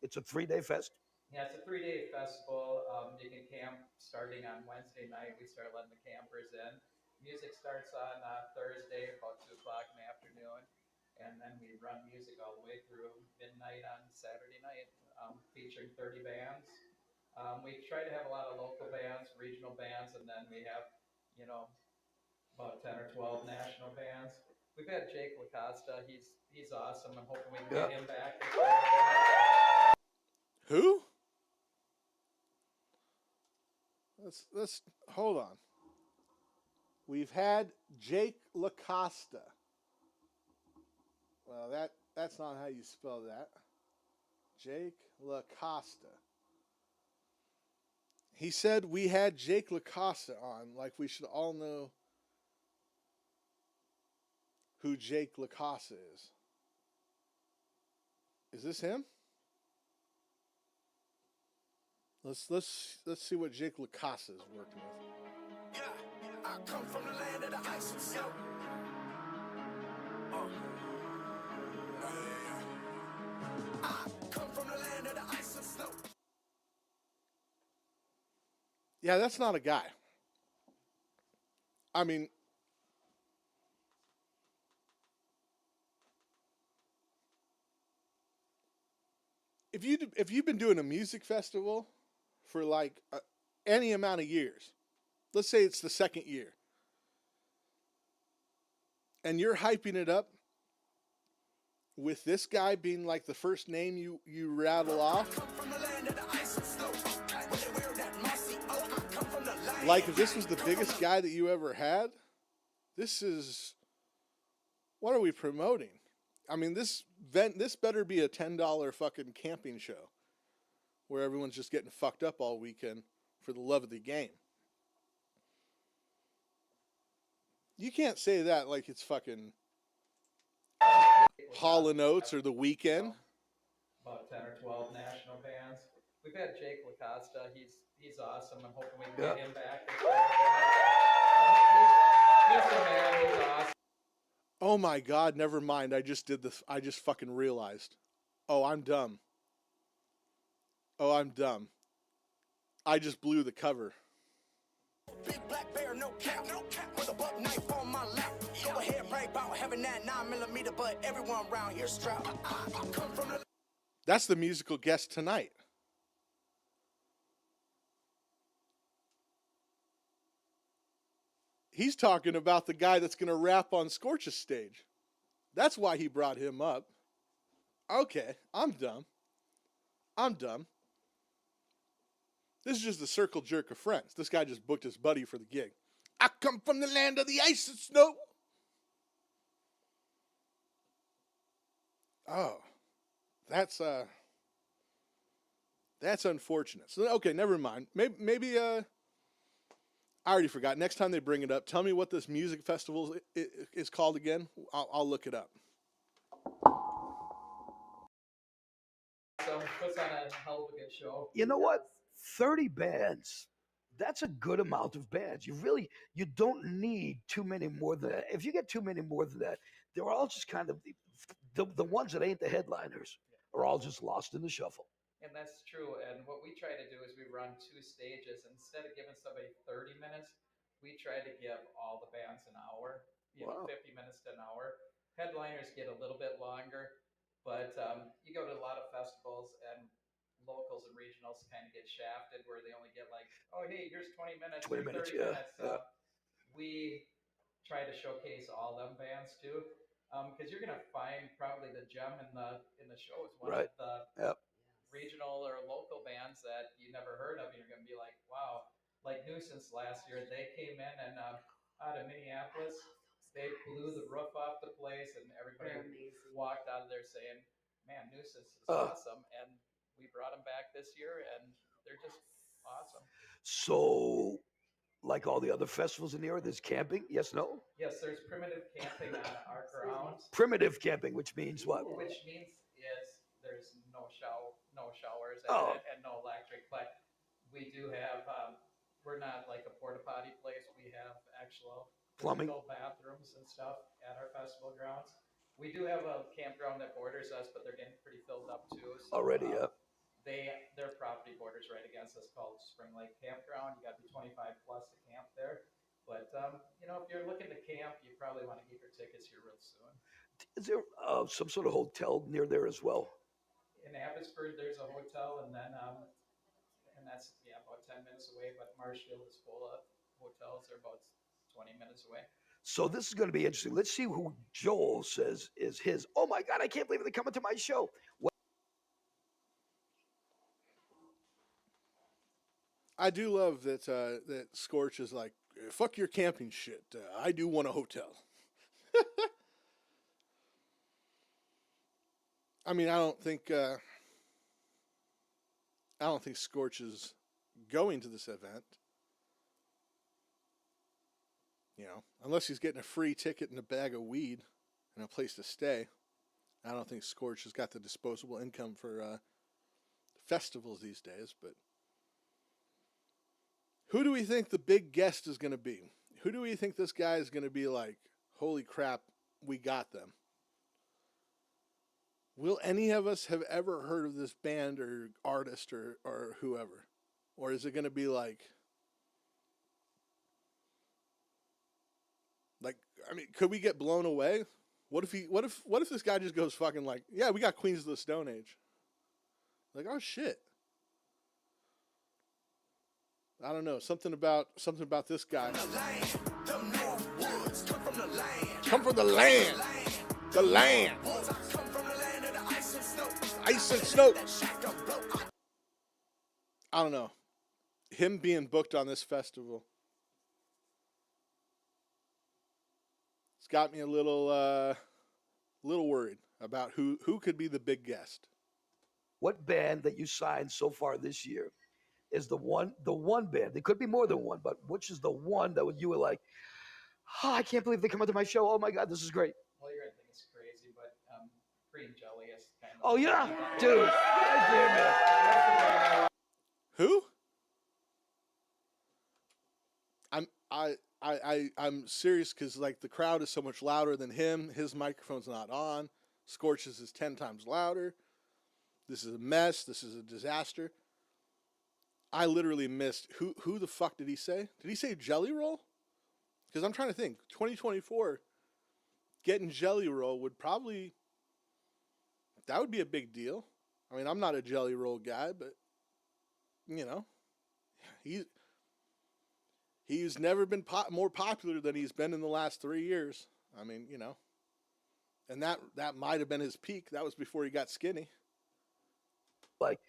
It's a 3-day fest. Yeah, it's a 3-day festival. You can camp starting on Wednesday night. We start letting the campers in. Music starts on Thursday about 2 o'clock in the afternoon, and then we run music all the way through midnight on Saturday night, featuring 30 bands. We try to have a lot of local bands, regional bands, and then we have, you know, about 10 or 12 national bands. We've had Jake LaCosta. He's awesome. I'm hoping we can get him back. Who? Let's hold on. We've had Jake LaCosta. Well, that's not how you spell that. Jake LaCosta. He said we had Jake LaCosta on, like we should all know who Jake LaCosta is. Is this him? Let's see what Jake LaCosta is working with. Yeah, I come from the land of the ice and snow. I come from the land of the ice and snow. Yeah, that's not a guy. I mean, if you've been doing a music festival for like any amount of years, let's say it's the second year, and you're hyping it up with this guy being like the first name you rattle off, like if this was the biggest guy that you ever had, what are we promoting? I mean, this better be a $10 fucking camping show where everyone's just getting fucked up all weekend for the love of the game. You can't say that like it's fucking Hall & Oates or The Weeknd. About 10 or 12 national bands. We've had Jake LaCosta. He's awesome. I'm hoping we can get him back. He's the man. He's awesome. Oh my God, never mind. I just did this. I just fucking realized. Oh, I'm dumb. I just blew the cover. Big black bear, no cap, with a buck knife on my lap. Go ahead, brag about having that 9mm, but everyone around here strapped. I come from the... That's the musical guest tonight. He's talking about the guy that's going to rap on Scorch's stage. That's why he brought him up. Okay, I'm dumb. This is just a circle jerk of friends. This guy just booked his buddy for the gig. I come from the land of the ice and snow. Oh, that's unfortunate. So okay, never mind. Maybe I already forgot. Next time they bring it up, tell me what this music festival is called again. I'll look it up. So puts on a hell of a good show. You know what? 30 bands. That's a good amount of bands. You don't need too many more than that. If you get too many more than that, they're all just kind of the ones that ain't the headliners are all just lost in the shuffle. And that's true. And what we try to do is we run 2 stages. Instead of giving somebody 30 minutes, we try to give all the bands an hour, 50 minutes to an hour. Headliners get a little bit longer, but you go to a lot of festivals and locals and regionals kind of get shafted where they only get like, oh, hey, here's 20 minutes, 20 minutes, 30 yeah, minutes. yeah. We try to showcase all them bands too, because you're going to find probably the gem in the show is one of the regional or local bands bands that you never heard of, and you're going to be like, wow. Like Nuisance last year, they came in and out of Minneapolis, they blew the roof off the place, and everybody walked out of there saying, man, Nuisance is awesome. And we brought them back this year, and they're just awesome. So, like all the other festivals in the area, there's camping? Yes, no? Yes, there's primitive camping on our grounds. Primitive camping, which means what? Which means is there's no showers and no electric, but we do have, we're not like a porta potty place. We have actual plumbing, bathrooms and stuff at our festival grounds. We do have a campground that borders us, but they're getting pretty filled up too. So, already, yeah. Their property borders right against us, called Spring Lake Campground. You got to be 25 plus to camp there. But you know, if you're looking to camp, you probably want to get your tickets here real soon. Is there some sort of hotel near there as well? In Abbotsford, there's a hotel, and then and that's about 10 minutes away. But Marshfield is full of hotels. They're about 20 minutes away. So this is going to be interesting. Let's see who Joel says is his. Oh my God, I can't believe they're coming to my show. I do love that that Scorch is like, fuck your camping shit. I do want a hotel. I mean, I don't think Scorch is going to this event. You know, unless he's getting a free ticket and a bag of weed and a place to stay. I don't think Scorch has got the disposable income for festivals these days, but who do we think the big guest is going to be? Who do we think this guy is going to be like, holy crap, we got them? Will any of us have ever heard of this band or artist or whoever? Or is it going to be like, I mean, could we get blown away? What if this guy just goes fucking like, yeah, we got Queens of the Stone Age. Like, oh shit. I don't know, something about this guy. Come from the land. The land. Ice and snow. I don't know. Him being booked on this festival, it's got me a little worried about who could be the big guest. What band that you signed so far this year is the one band? There could be more than one, but which is the one that you were like, oh, I can't believe they come out to my show. Oh my God, this is great. Well, you're going to think it's crazy, but Green Jelly is kind of... Oh yeah, dude. Right there, man. Who? I'm serious because like the crowd is so much louder than him. His microphone's not on. Scorch's is 10 times louder. This is a mess. This is a disaster. I literally missed who the fuck did he say? Did he say Jelly Roll? Because I'm trying to think. 2024, getting Jelly Roll would probably, that would be a big deal. I mean, I'm not a Jelly Roll guy, but you know, he's never been more popular than he's been in the last 3 years. I mean, you know, and that might have been his peak. That was before he got skinny. Like,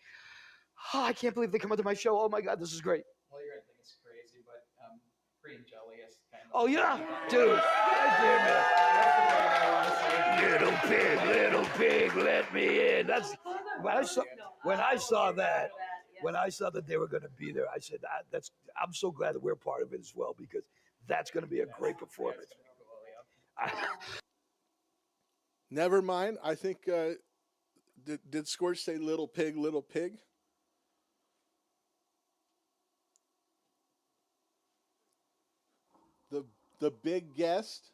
oh, I can't believe they come out to my show. Oh my God, this is great. Well, you're going to think it's crazy, but Green Jelly is kind of... Oh yeah, dude. Right there, man. Little pig, let me in. That's when I saw that they were going to be there. I said, I'm so glad that we're part of it as well, because that's going to be a great performance. Never mind. I think did Scorch say little pig, little pig? The big guest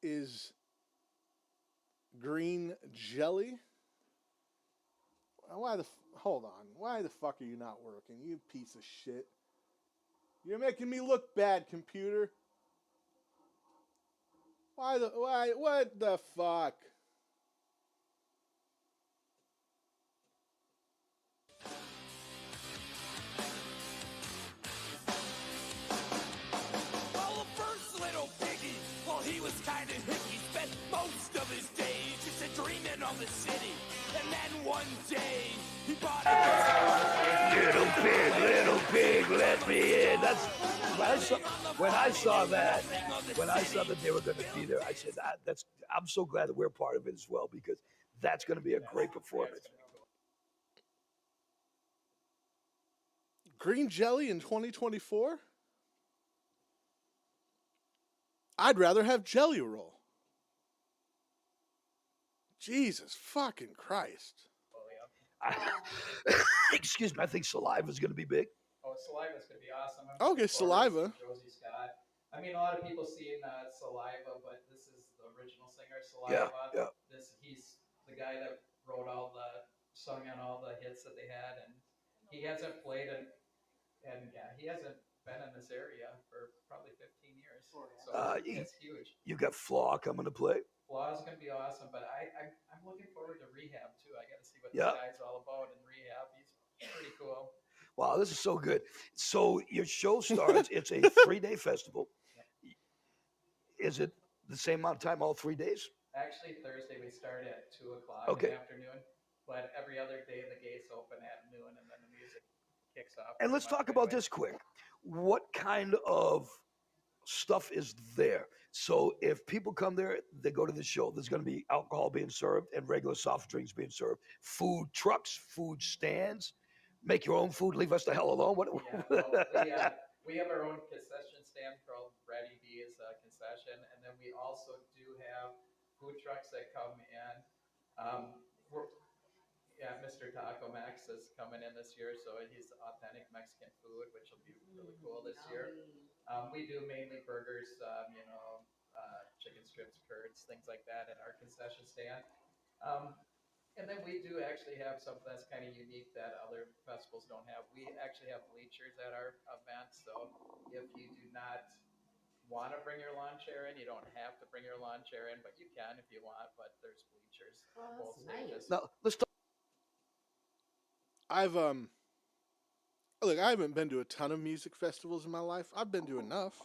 is Green Jelly. Hold on. Why the fuck are you not working? You piece of shit. You're making me look bad, computer. What the fuck? Well, the first little piggy, well, he was kind of hicky, spent most of his days just dreaming on the city. And then one day, he bought a little pig, let me in. That's when I saw that they were going to be there. I said, I'm so glad that we're part of it as well, because that's going to be a great performance. Green Jelly in 2024? I'd rather have Jelly Roll. Jesus fucking Christ. Excuse me, I think Saliva's going to be big. Oh, Saliva's going to be awesome. Okay, Saliva. Josie Scott. I mean, a lot of people seen Saliva, but this is the original singer, Saliva. Yeah. He's the guy that sung on all the hits that they had, and he hasn't played he hasn't been in this area for probably 15 years. So it's huge. You got Flaw coming to play. Flaw's going to be awesome, but I'm looking forward to Rehab too. I got to see what Yeah. this guy's all about in Rehab. He's pretty cool. Wow, this is so good. So your show starts, it's a 3-day festival. Is it the same amount of time all 3 days? Actually, Thursday we start at 2 o'clock in the afternoon, but every other day the gates open at noon, and then the music kicks off. And let's talk about this quick. What kind of stuff is there? So if people come there, they go to the show, there's going to be alcohol being served and regular soft drinks being served. Food trucks, food stands. Make your own food, leave us the hell alone. We have our own concession stand called Ready Bees concession, and then we also do have food trucks that come in. Mr. Taco Max is coming in this year, so he's authentic Mexican food, which will be really cool this year. We do mainly burgers, chicken strips, curds, things like that at our concession stand. And then we do actually have something that's kind of unique that other festivals don't have. We actually have bleachers at our event, so if you do not want to bring your lawn chair in, you don't have to bring your lawn chair in, but you can if you want, but there's bleachers on both stages. Now, let's talk. I haven't been to a ton of music festivals in my life. I've been to enough.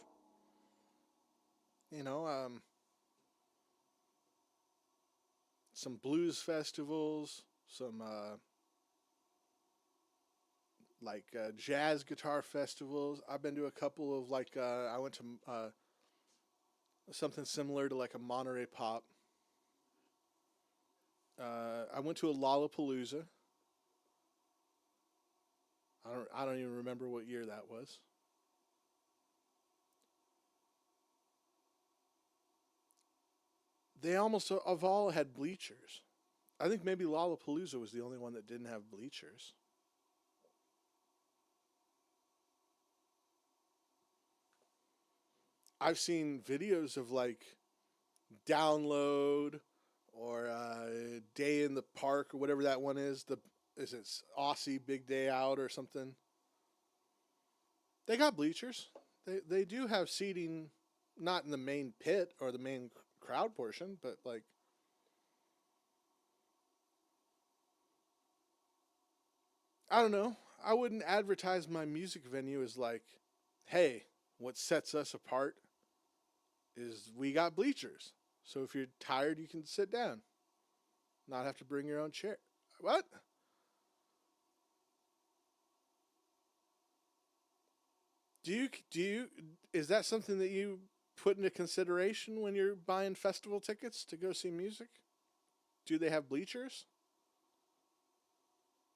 Some blues festivals, some jazz guitar festivals. I've been to a couple of I went to something similar to like a Monterey Pop. I went to a Lollapalooza. I don't even remember what year that was. They almost of all had bleachers. I think maybe Lollapalooza was the only one that didn't have bleachers. I've seen videos of Download or Day in the Park or whatever that one is. Is it Aussie Big Day Out or something? They got bleachers. They do have seating, not in the main pit or the main crowd portion, but I don't know. I wouldn't advertise my music venue as hey, what sets us apart is we got bleachers. So if you're tired, you can sit down. Not have to bring your own chair. What? Is that something that you put into consideration when you're buying festival tickets to go see music? Do they have bleachers?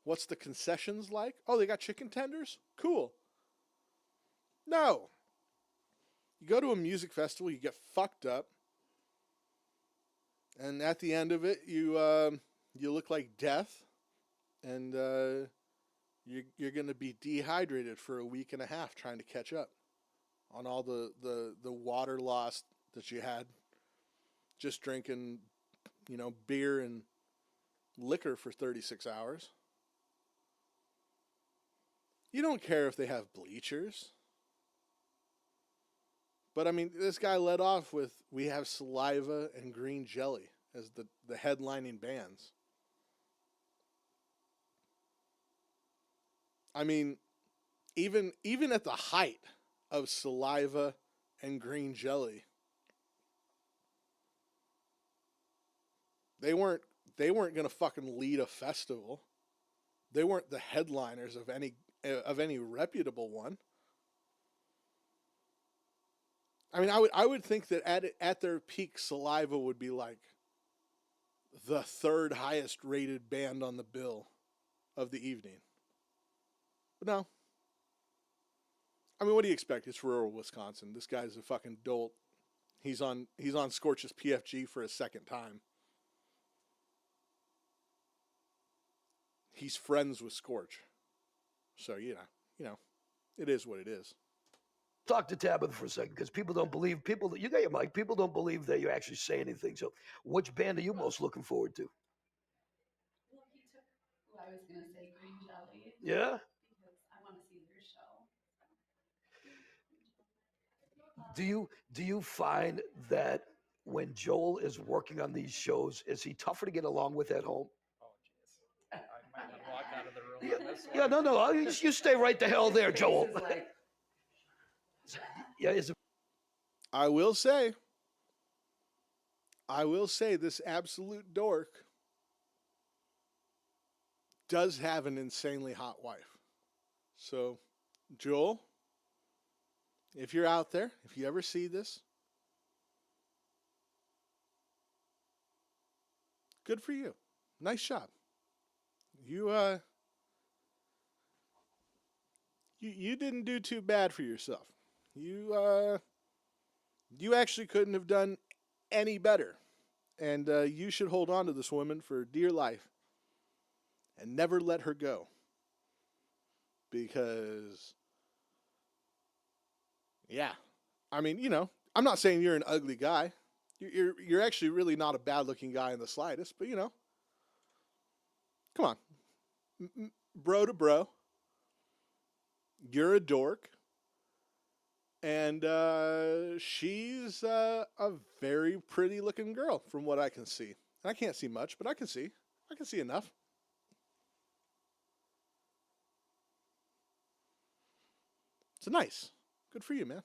What's the concessions like? Oh, they got chicken tenders? Cool. No. You go to a music festival, you get fucked up, and at the end of it, you look like death, and you're going to be dehydrated for a week and a half trying to catch up on all the water loss that you had just drinking, beer and liquor for 36 hours. You don't care if they have bleachers. But I mean, this guy led off with, we have Saliva and Green Jelly as the headlining bands. I mean, even at the height of Saliva and Green Jelly, they weren't they weren't going to fucking lead a festival. They weren't the headliners of any reputable one. I mean, I would think that at their peak, Saliva would be like the third highest rated band on the bill of the evening. But no. I mean, what do you expect? It's rural Wisconsin. This guy's a fucking dolt. He's on Scorch's PFG for a second time. He's friends with Scorch. So, you know, it is what it is. Talk to Tabitha for a second, because people don't believe, you got your mic, people don't believe that you actually say anything. So which band are you most looking forward to? Well, he took what I was going to say, Green Jelly. Yeah? Because I want to see their show. Do you find that when Joel is working on these shows, is he tougher to get along with at home? Oh, jeez. I might want to walk out of the room on this one. Yeah, no, you stay right the hell there, Joel. Yeah, is it? I will say this absolute dork does have an insanely hot wife. So, Joel, if you're out there, if you ever see this, good for you. Nice job. You didn't do too bad for yourself. You actually couldn't have done any better. And you should hold on to this woman for dear life and never let her go. Because, yeah, I mean, you know, I'm not saying you're an ugly guy. You're actually really not a bad-looking guy in the slightest, but, you know, come on. Bro to bro. You're a dork. And she's a very pretty looking girl from what I can see. I can't see much, but I can see. I can see enough. It's nice. Good for you, man.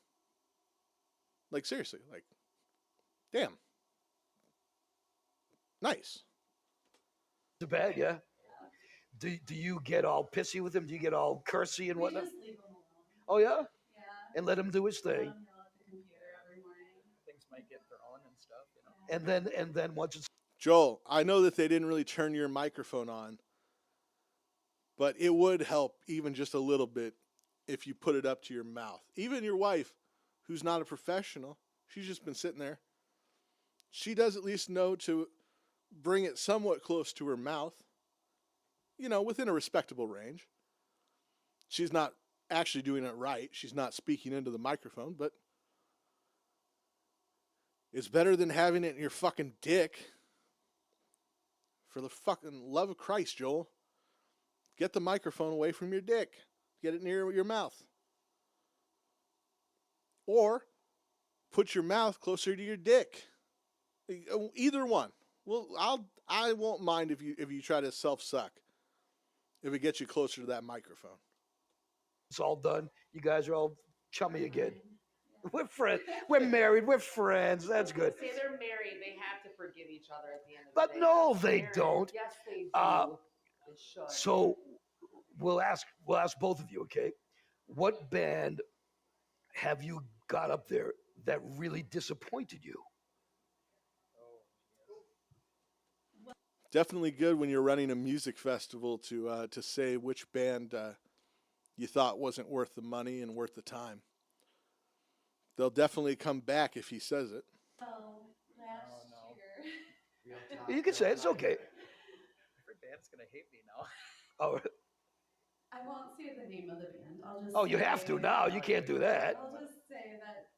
Like, seriously, like, damn. Nice. Too bad, yeah. Do you get all pissy with him? Do you get all cursy and whatnot? We just leave him alone. Oh, yeah? Yeah. And let him do his thing. He'll at the computer every morning. Things might get thrown and stuff, you know. And then once it's... Joel, I know that they didn't really turn your microphone on, but it would help even just a little bit if you put it up to your mouth. Even your wife, who's not a professional, she's just been sitting there. She does at least know to bring it somewhat close to her mouth, you know, within a respectable range. She's not actually doing it right. She's not speaking into the microphone, but it's better than having it in your fucking dick. For the fucking love of Christ, Joel. Get the microphone away from your dick. Get it near your mouth. Or put your mouth closer to your dick. Either one. Well, I won't mind if you try to self-suck. If it gets you closer to that microphone. It's all done. You guys are all chummy again. We're friends. We're married. We're friends. That's good. Say they're married, they have to forgive each other at the end of the But day. no, They're they married. don't. Yes, they do. They should. So we'll ask both of you, okay? What band have you got up there that really disappointed you? Definitely good when you're running a music festival to say which band you thought wasn't worth the money and worth the time. They'll definitely come back if he says it. Oh, last year. You can say it. It's okay. Every band's gonna hate me now. Oh, I won't say the name of the band. I'll just. oh, you have to now. You can't do that. I'll just say that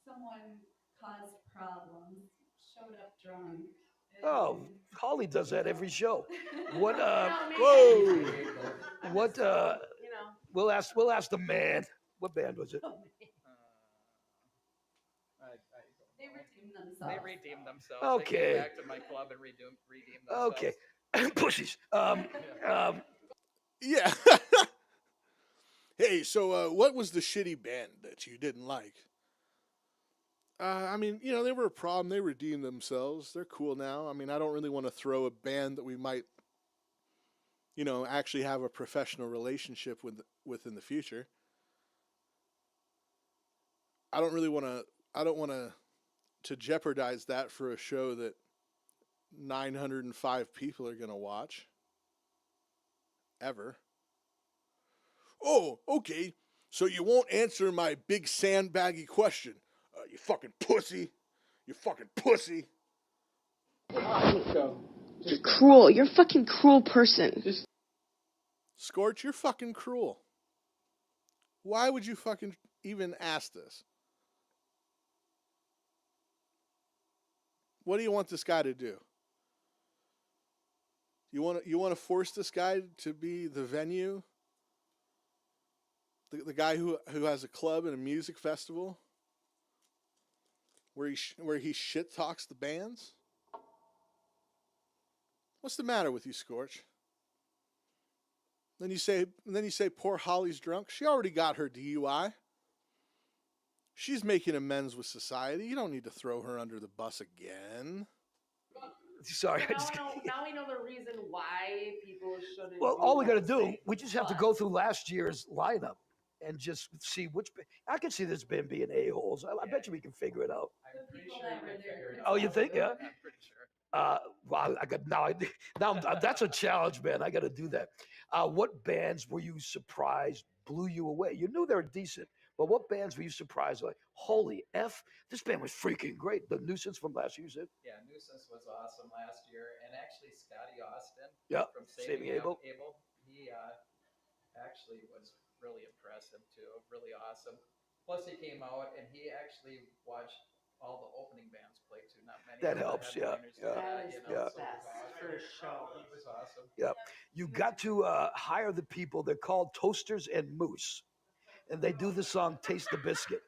someone caused problems, showed up drunk. Oh, Holly does that every show. What? Whoa! What? You know. We'll ask the man. What band was it? They redeemed themselves. They redeemed themselves. Okay. They came back to my club and redeemed themselves. Okay. Pussies. Yeah. Hey, so what was the shitty band that you didn't like? I mean, you know, they were a problem. They redeemed themselves. They're cool now. I mean, I don't really want to throw a band that we might, you know, actually have a professional relationship with in the future. I don't really want to. I don't want to jeopardize that for a show that 905 people are going to watch. Ever. Oh, okay. So you won't answer my big sandbaggy question. You fucking pussy. You fucking pussy. You're cruel. You're a fucking cruel person. Scorch, you're fucking cruel. Why would you fucking even ask this? What do you want this guy to do? You want to force this guy to be the venue? The guy who has a club and a music festival where he shit talks the bands? What's the matter with you, Scorch? Then you say poor Holly's drunk. She already got her DUI. She's making amends with society. You don't need to throw her under the bus again. Sorry. Now we know the reason why people shouldn't. Well, all we got to do, we just have to go through last year's lineup and just see which. I can see this band being a-holes. I bet you we can figure it out. I'm pretty sure you can figure it out. Oh, you think? Yeah. I'm pretty sure. Well, I got now. That's a challenge, man. I got to do that. What bands were you surprised blew you away? You knew they were decent, but what bands were you surprised? Like, holy F, this band was freaking great. The Nuisance from last year, you said? Yeah, Nuisance was awesome last year, and actually Scotty Austin from Saving Abel. He actually was really impressive too, really awesome. Plus, he came out and he actually watched all the opening bands play too. Not many. That of the helps, yeah, headliners yeah, did that, you know, yeah. so it was awesome. For sure. He was awesome. Yeah, you got to hire the people. They're called Toasters and Moose, and they do the song "Taste the Biscuit."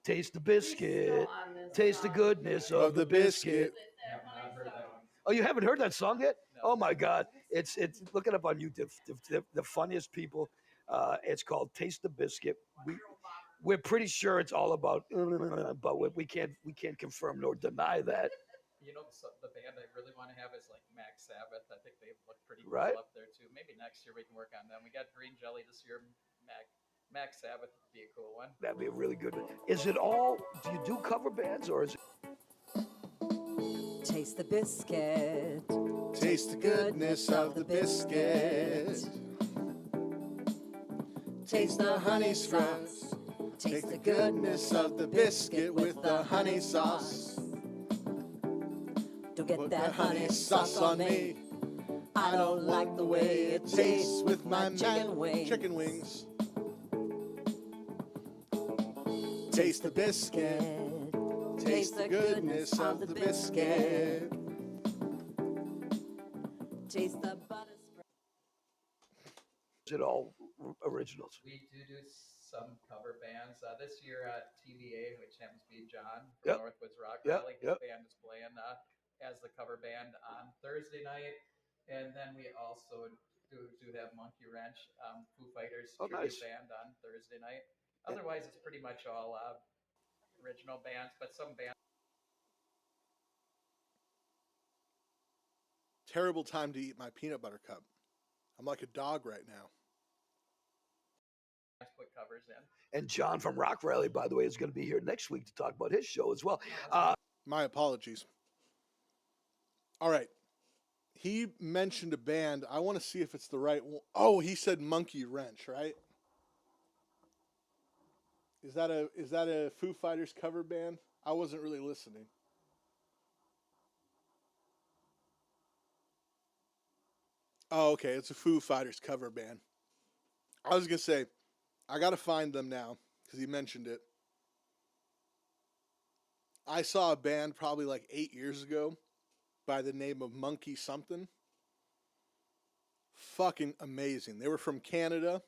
Taste the biscuit, taste the goodness of the biscuit. Oh, you haven't heard that song yet? Oh my God, it's look it up on YouTube. The funniest people. It's called "Taste the Biscuit." We're pretty sure it's all about, but we can't confirm nor deny that. You know, the band I really want to have is like Max Sabbath. I think they look pretty cool Right. up there too. Maybe next year we can work on them. We got Green Jelly this year. Max Sabbath would be a cool one. That'd be a really good one. Is it all? Do you do cover bands or is it? Taste the biscuit. Taste the goodness of the biscuit. Taste the honey scrubs. Taste the goodness of the biscuit with the honey sauce. Don't get Put that honey sauce on me. I don't like the way it tastes with my chicken wings. Taste the biscuit. Taste the goodness of the biscuit. Taste the butter spread. Is it all originals? We do some cover bands. This year at TVA, which happens to be John from Yep. Northwoods Rock Yep, Rally, his yep. band is playing as the cover band on Thursday night. And then we also do have Monkey Wrench, Foo Fighters tribute Nice. band on Thursday night. Otherwise, it's pretty much all original bands, but some bands. Terrible time to eat my peanut butter cup. I'm like a dog right now. Put covers in. And John from Rock Rally, by the way, is going to be here next week to talk about his show as well. My apologies. All right. He mentioned a band. I want to see if it's the right one. Oh, he said Monkey Wrench, right? Is that a Foo Fighters cover band? I wasn't really listening. Oh, okay. It's a Foo Fighters cover band. I was going to say, I got to find them now because he mentioned it. I saw a band probably like 8 years ago by the name of Monkey something. Fucking amazing. They were from Canada.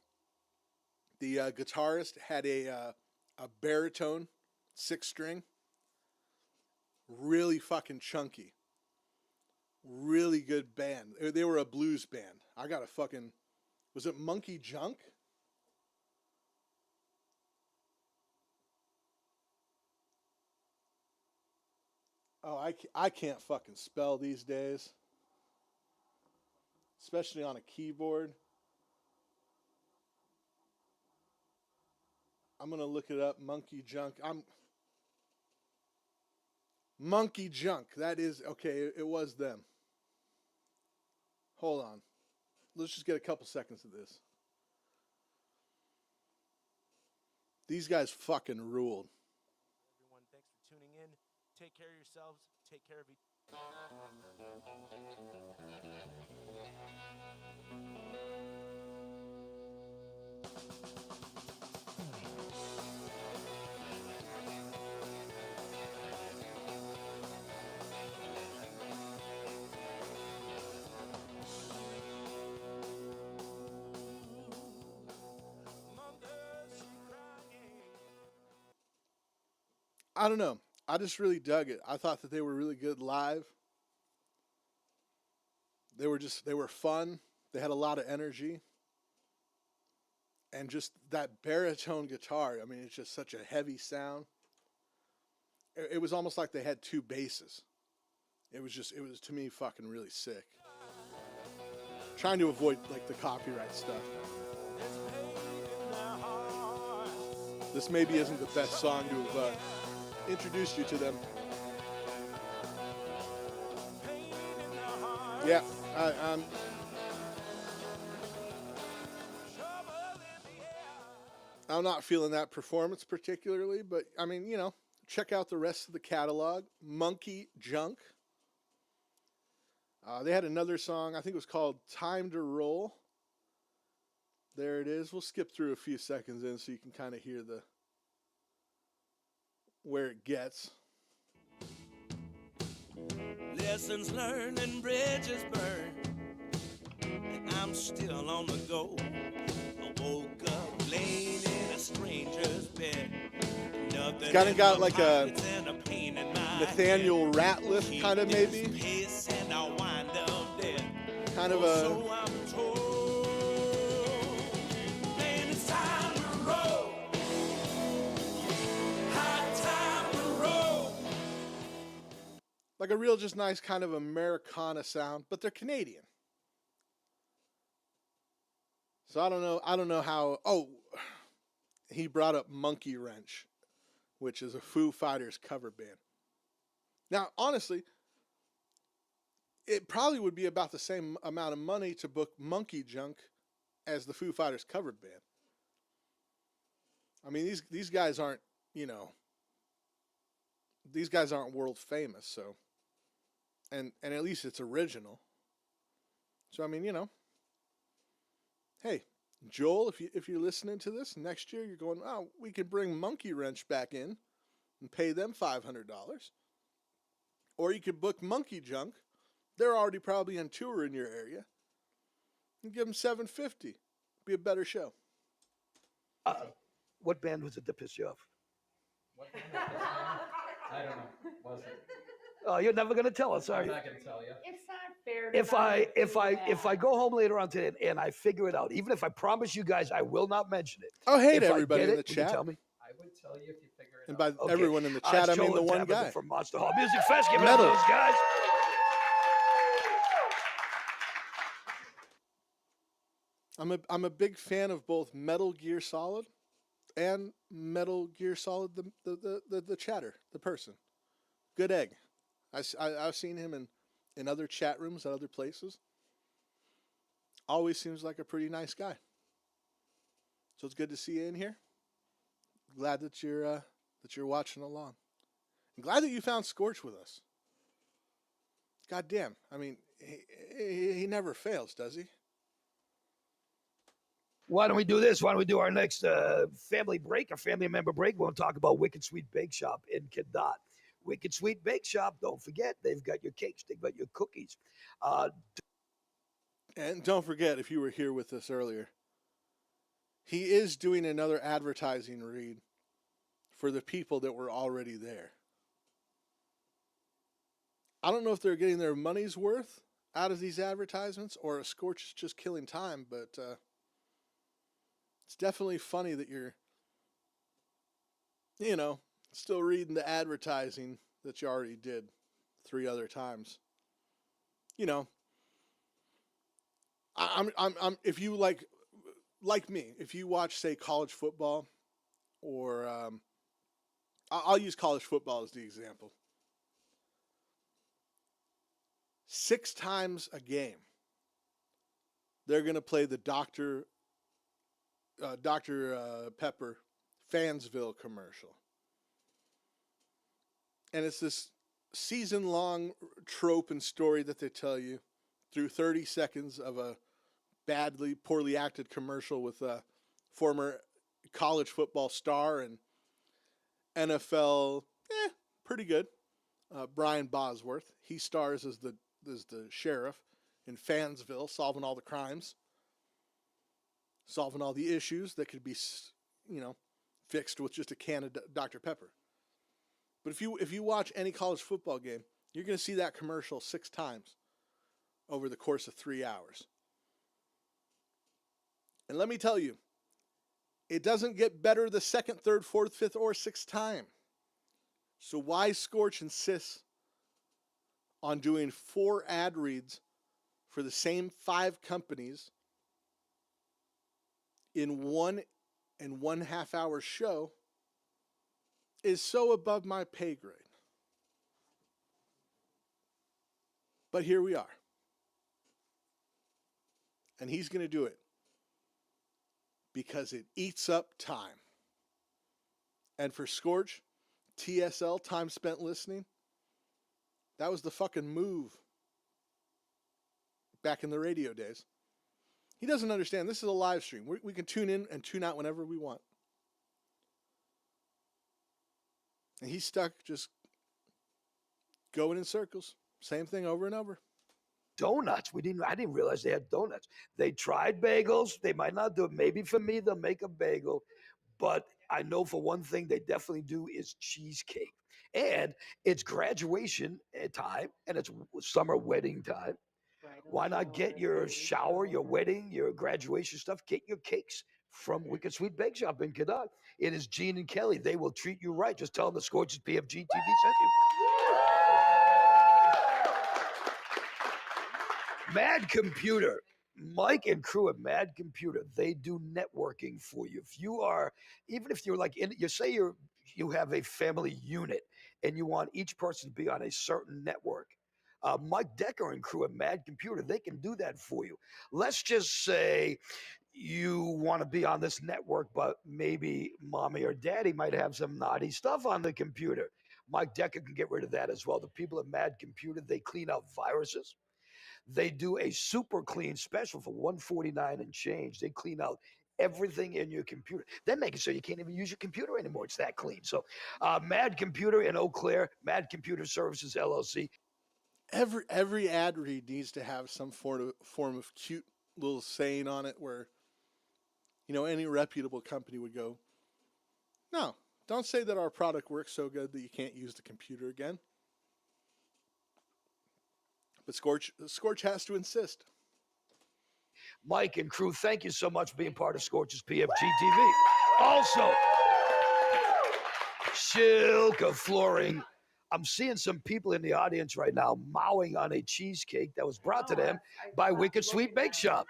The guitarist had a baritone 6-string. Really fucking chunky. Really good band. They were a blues band. I got a fucking... Was it Monkey Junk? Oh, I can't fucking spell these days. Especially on a keyboard. I'm going to look it up. Monkey Junk. Monkey Junk. That is, okay, it was them. Hold on. Let's just get a couple seconds of this. These guys fucking ruled. Everyone, thanks for tuning in. Take care of yourselves. Take care of each I don't know. I just really dug it. I thought that they were really good live. They were fun. They had a lot of energy. And just that baritone guitar, I mean, it's just such a heavy sound. It was almost like they had two basses. It was to me fucking really sick. Trying to avoid like the copyright stuff. This maybe isn't the best song to have introduced you to them. Yeah, I'm not feeling that performance particularly, but I mean, you know, check out the rest of the catalog. Monkey Junk. They had another song, I think it was called Time to Roll. There it is. We'll skip through a few seconds in so you can kind of hear where it gets. Lessons learned and bridges burned, and I'm still on the go. I woke up laying in a stranger's bed. It's kind of got like a Nathaniel Ratliff kind of maybe. Kind of a... like a real just nice kind of Americana sound, but they're Canadian. So I don't know how. Oh, he brought up Monkey Wrench, which is a Foo Fighters cover band. Now, honestly, it probably would be about the same amount of money to book Monkey Junk as the Foo Fighters cover band. I mean, these guys aren't, you know, these guys aren't world famous, so. And at least it's original. So, I mean, you know. Hey, Joel, if you're listening to this, next year you're going, oh, we could bring Monkey Wrench back in and pay them $500. Or you could book Monkey Junk. They're already probably on tour in your area. And give them $750. Be a better show. What band was it that pissed you off? What band was this band? I don't know. Was it? Oh, you're never gonna tell us, are I'm you? not gonna tell you. It's not fair. If I go home later on today and I figure it out, even if I promise you guys I will not mention it. Oh, hey to if everybody I get in the it, will you chat. tell me? I would tell you if you figure it And by out. everyone in the chat, I mean the one guy. From Monster Hall Music Fest. Give it up to Metal. those guys. I'm a big fan of both Metal Gear Solid and Metal Gear Solid the chatter, the person. Good egg. I've seen him in other chat rooms at other places. Always seems like a pretty nice guy. So it's good to see you in here. Glad that you're watching along. I'm glad that you found Scorch with us. God damn. I mean, he never fails, does he? Why don't we do this? Why don't we do our next family break, our family member break? We'll talk about Wicked Sweet Bake Shop in Cadott. Wicked Sweet Bake Shop, don't forget, they've got your cakes, they've got your cookies. And don't forget, if you were here with us earlier, he is doing another advertising read for the people that were already there. I don't know if they're getting their money's worth out of these advertisements or if Scorch is just killing time, but it's definitely funny that you're, you know, still reading the advertising that you already did. 3 other times. You know, I'm if you like me, if you watch, say, college football, or I'll use college football as the example. 6 times a game, they're going to play the Dr. Pepper Fansville commercial. And it's this season-long trope and story that they tell you through 30 seconds of a poorly acted commercial with a former college football star and NFL, pretty good, Brian Bosworth. He stars as the sheriff in Fansville, solving all the crimes, solving all the issues that could be, fixed with just a can of Dr. Pepper. But if you watch any college football game, you're going to see that commercial 6 times over the course of 3 hours. And let me tell you, it doesn't get better the 2nd, 3rd, 4th, 5th, or 6th time. So why Scorch insists on doing 4 ad reads for the same 5 companies in 1.5 hour show is so above my pay grade. But here we are. And he's going to do it because it eats up time. And for Scorch, TSL, time spent listening, that was the fucking move back in the radio days. He doesn't understand. This is a live stream. We can tune in and tune out whenever we want. And he's stuck just going in circles. Same thing over and over. Donuts. I didn't realize they had donuts. They tried bagels. They might not do it. Maybe for me, they'll make a bagel. But I know for one thing they definitely do is cheesecake. And it's graduation time, and it's summer wedding time. Why not get your shower, your wedding, your graduation stuff? Get your cakes from Wicked Sweet Bake Shop in Quebec. It is Gene and Kelly. They will treat you right. Just tell them the Scorch's PFG-TV sent you. Mad Computer. Mike and crew at Mad Computer, they do networking for you. Even if you're like, you have a family unit and you want each person to be on a certain network. Mike Decker and crew at Mad Computer, they can do that for you. Let's just say you want to be on this network, but maybe mommy or daddy might have some naughty stuff on the computer. Mike Decker can get rid of that as well. The people at Mad Computer, they clean out viruses. They do a super clean special for $149 and change. They clean out everything in your computer. They make it so you can't even use your computer anymore. It's that clean. So Mad Computer in Eau Claire, Mad Computer Services, LLC. Every ad read needs to have some form of cute little saying on it where, any reputable company would go, no, don't say that our product works so good that you can't use the computer again. But Scorch has to insist. Mike and crew, thank you so much for being part of Scorch's PFG-TV. Also, Shilka Flooring. I'm seeing some people in the audience right now mowing on a cheesecake that was brought to them by Wicked Sweet Bake Shop.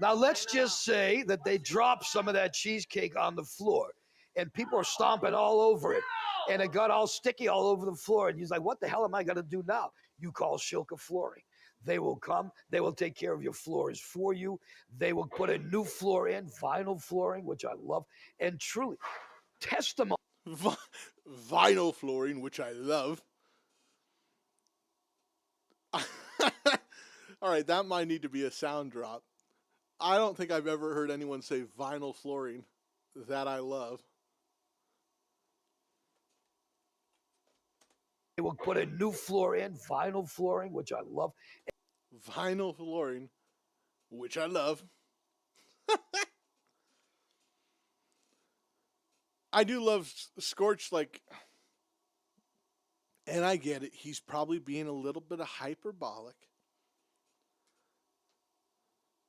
Now, let's just say that they dropped some of that cheesecake on the floor, and people are stomping all over it, and it got all sticky all over the floor, and he's like, what the hell am I going to do now? You call Shilka Flooring. They will come. They will take care of your floors for you. They will put a new floor in, vinyl flooring, which I love, and truly, testimony. Vinyl flooring, which I love. All right, that might need to be a sound drop. I don't think I've ever heard anyone say vinyl flooring that I love. They will put a new floor in, vinyl flooring, which I love. Vinyl flooring, which I love. I do love Scorch, and I get it. He's probably being a little bit of hyperbolic.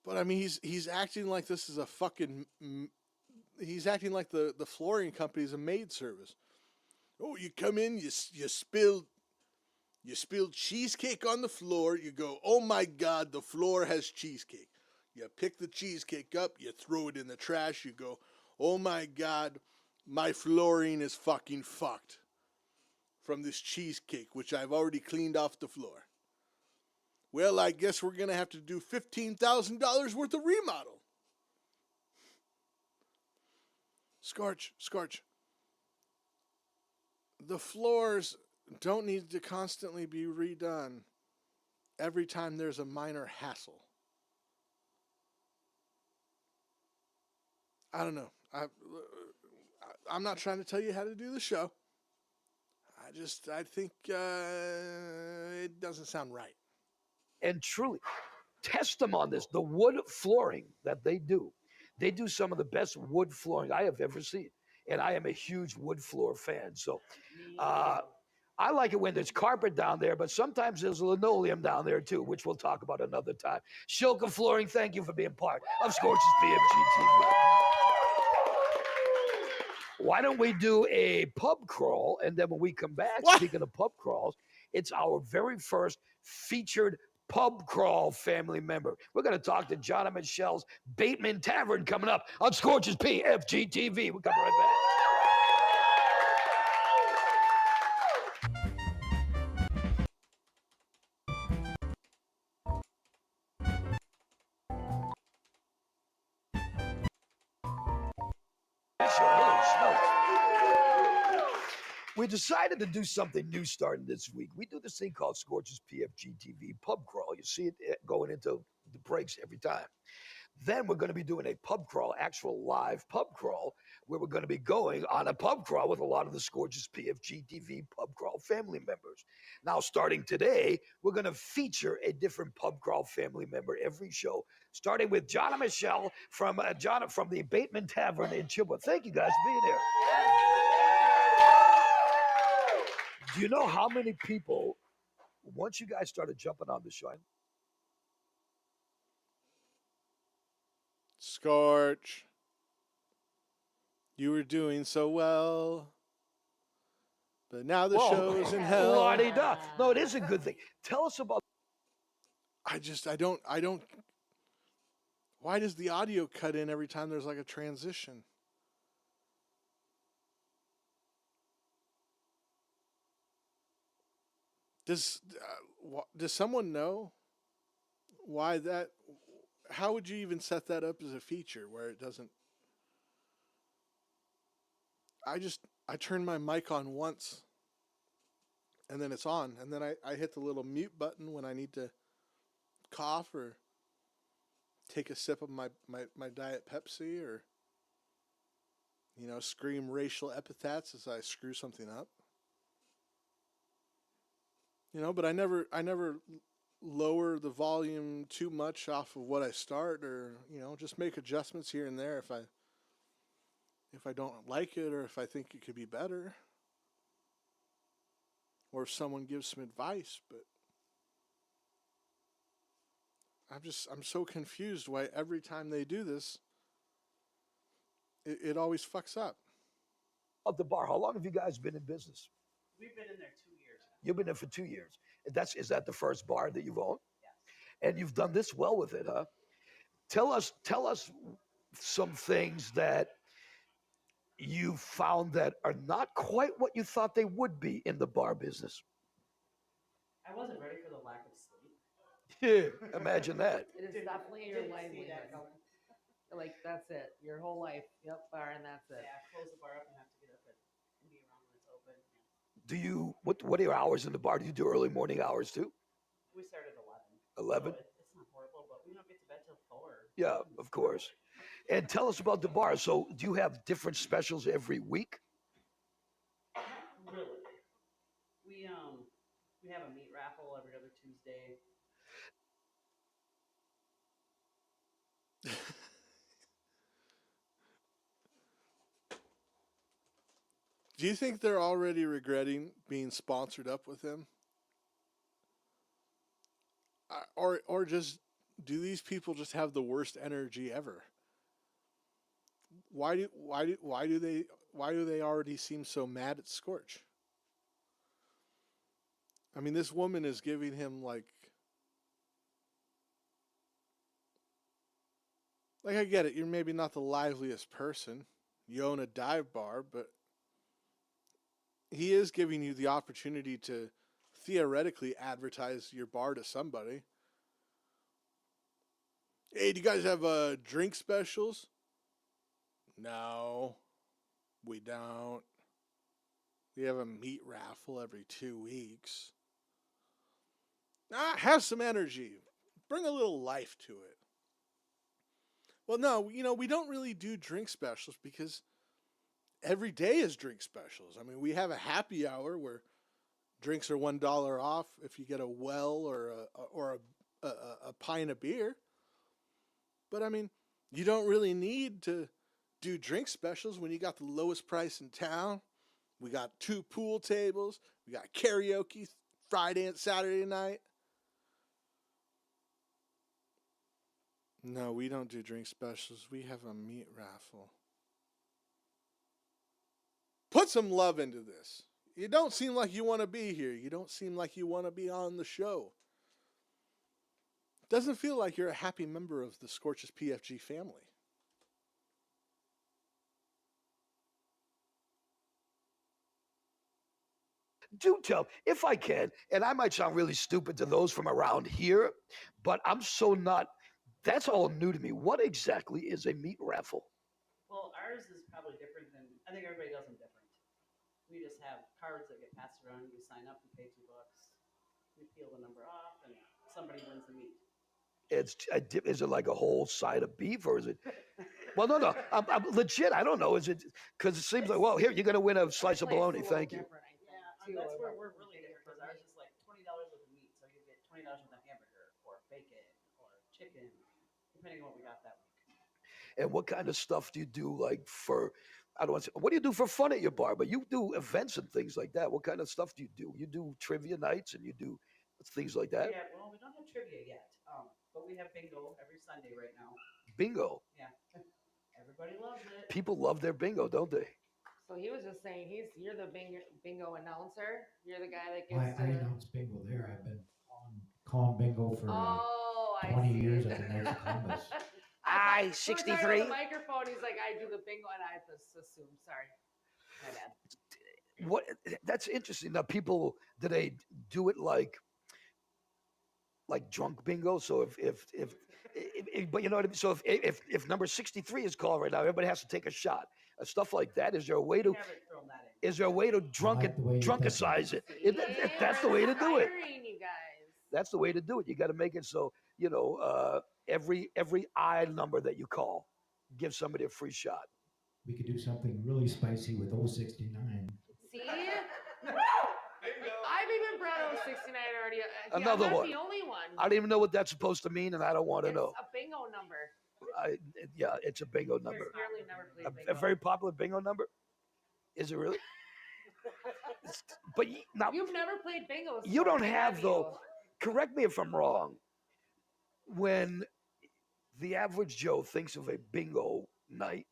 But I mean, he's acting like this is a fucking. He's acting like the flooring company is a maid service. Oh, you come in, you spill You spilled cheesecake on the floor. You go, oh my God, the floor has cheesecake. You pick the cheesecake up. You throw it in the trash. You go, oh my God, my flooring is fucking fucked from this cheesecake, which I've already cleaned off the floor. Well, I guess we're going to have to do $15,000 worth of remodel. Scorch. The floors don't need to constantly be redone every time there's a minor hassle. I don't know. I'm not trying to tell you how to do the show. I think it doesn't sound right. And truly, test them on this. The wood flooring that they do some of the best wood flooring I have ever seen. And I am a huge wood floor fan. So I like it when there's carpet down there, but sometimes there's linoleum down there too, which we'll talk about another time. Shilka Flooring, thank you for being part of Scorch's PFG-TV. Why don't we do a pub crawl? And then when we come back, speaking of pub crawls, it's our very first featured pub crawl family member. We're going to talk to John and Michelle's Bateman Tavern coming up on Scorch's PFG-TV. We'll come right back. We decided to do something new starting this week. We do this thing called Scorch's PFG-TV pub crawl. You see it going into the breaks every time. Then we're going to be doing a pub crawl, actual live pub crawl, where we're going to be going on a pub crawl with a lot of the Scorch's PFG-TV pub crawl family members. Now, starting today, we're going to feature a different pub crawl family member every show, starting with John and Michelle from the Bateman Tavern in Chippewa. Thank you guys for being here. Do you know how many people, once you guys started jumping on the show? Scorch, you were doing so well, but now the show's in hell. La-di-da. No, it is a good thing. Tell us about. I don't. Why does the audio cut in every time there's like a transition? Does someone know why that? How would you even set that up as a feature where it doesn't? I turn my mic on once, and then it's on, and then I hit the little mute button when I need to cough or take a sip of my Diet Pepsi or scream racial epithets as I screw something up. But I never lower the volume too much off of what I start, or just make adjustments here and there if I don't like it, or if I think it could be better, or if someone gives some advice. But I'm so confused why every time they do this, it always fucks up. Of the bar, how long have you guys been in business? We've been in there 2 years. You've been there for 2 years. Is that the first bar that you've owned? Yeah. And you've done this well with it, huh? Tell us some things that you found that are not quite what you thought they would be in the bar business. I wasn't ready for the lack of sleep. Yeah, imagine that. It is definitely your livelihood. Like, that's it. Your whole life. Yep, bar, and that's it. Yeah, close the bar up and have to get up and be around when it's open. Do you, what are your hours in the bar? Do you do early morning hours too? We start at 11? So it's not horrible, but we don't get to bed till 4. Yeah, of course. And tell us about the bar. So do you have different specials every week? Really? We have a meat raffle every other Tuesday. Do you think they're already regretting being sponsored up with him? Or just, do these people just have the worst energy ever? Why do they already seem so mad at Scorch? I mean, this woman is giving him like I get it. You're maybe not the liveliest person. You own a dive bar, but he is giving you the opportunity to theoretically advertise your bar to somebody. Hey, do you guys have drink specials? No, we don't. We have a meat raffle every 2 weeks. Have some energy. Bring a little life to it. Well, no, we don't really do drink specials because every day is drink specials. I mean, we have a happy hour where drinks are $1 off if you get a well or a pint of beer. But I mean, you don't really need to do drink specials when you got the lowest price in town. We got 2 pool tables. We got karaoke Friday and Saturday night. No, we don't do drink specials. We have a meat raffle. Put some love into this. You don't seem like you want to be here. You don't seem like you want to be on the show. Doesn't feel like you're a happy member of the Scorch's PFG family. Do tell, if I can, and I might sound really stupid to those from around here, but I'm so not, that's all new to me. What exactly is a meat raffle? Well, ours is probably different than, I think everybody does them different. We just have cards that get passed around. You sign up, you pay $2. We peel the number off, and somebody wins the meat. Is it like a whole side of beef, or is it? Well, no. I'm legit. I don't know. Is it because it seems like, well, here you're gonna win a slice of bologna. Thank you. Yeah, that's where we're really different because ours is like $20 worth of meat, so you get $20 worth of hamburger or bacon or chicken, depending on what we got that week. And what kind of stuff do you do, like for? I don't want to say, what do you do for fun at your bar? But you do events and things like that. What kind of stuff do you do? You do trivia nights and you do things like that. Yeah, well, we don't have trivia yet, but we have bingo every Sunday right now. Bingo. Yeah, everybody loves it. People love their bingo, don't they? So he was just saying you're the bingo announcer. You're the guy that I gets to. announced bingo there. I've been calling bingo for 20 years at the Knights of Columbus. I 63. The microphone. He's like, I do the bingo, and I just assumed. Sorry, my bad. What? That's interesting. Now, people, do they do it like drunk bingo? So if but you know what I mean. So if number 63 is called right now, everybody has to take a shot. Stuff like that. Is there a way to? Is there a way to drunkicize it? That's the way to do it. You guys. That's the way to do it. You got to make it so every I number that you call, give somebody a free shot. We could do something really spicy with 069. See? I've even brought 069 already. Another I'm not one. the only one. I don't even know what that's supposed to mean, and I don't want to know. It's a bingo number. Yeah, it's a bingo number. Apparently never played bingo. A very popular bingo number. Is it really? But now You've never played bingo. you don't have though. Correct me if I'm wrong. When the average Joe thinks of a bingo night,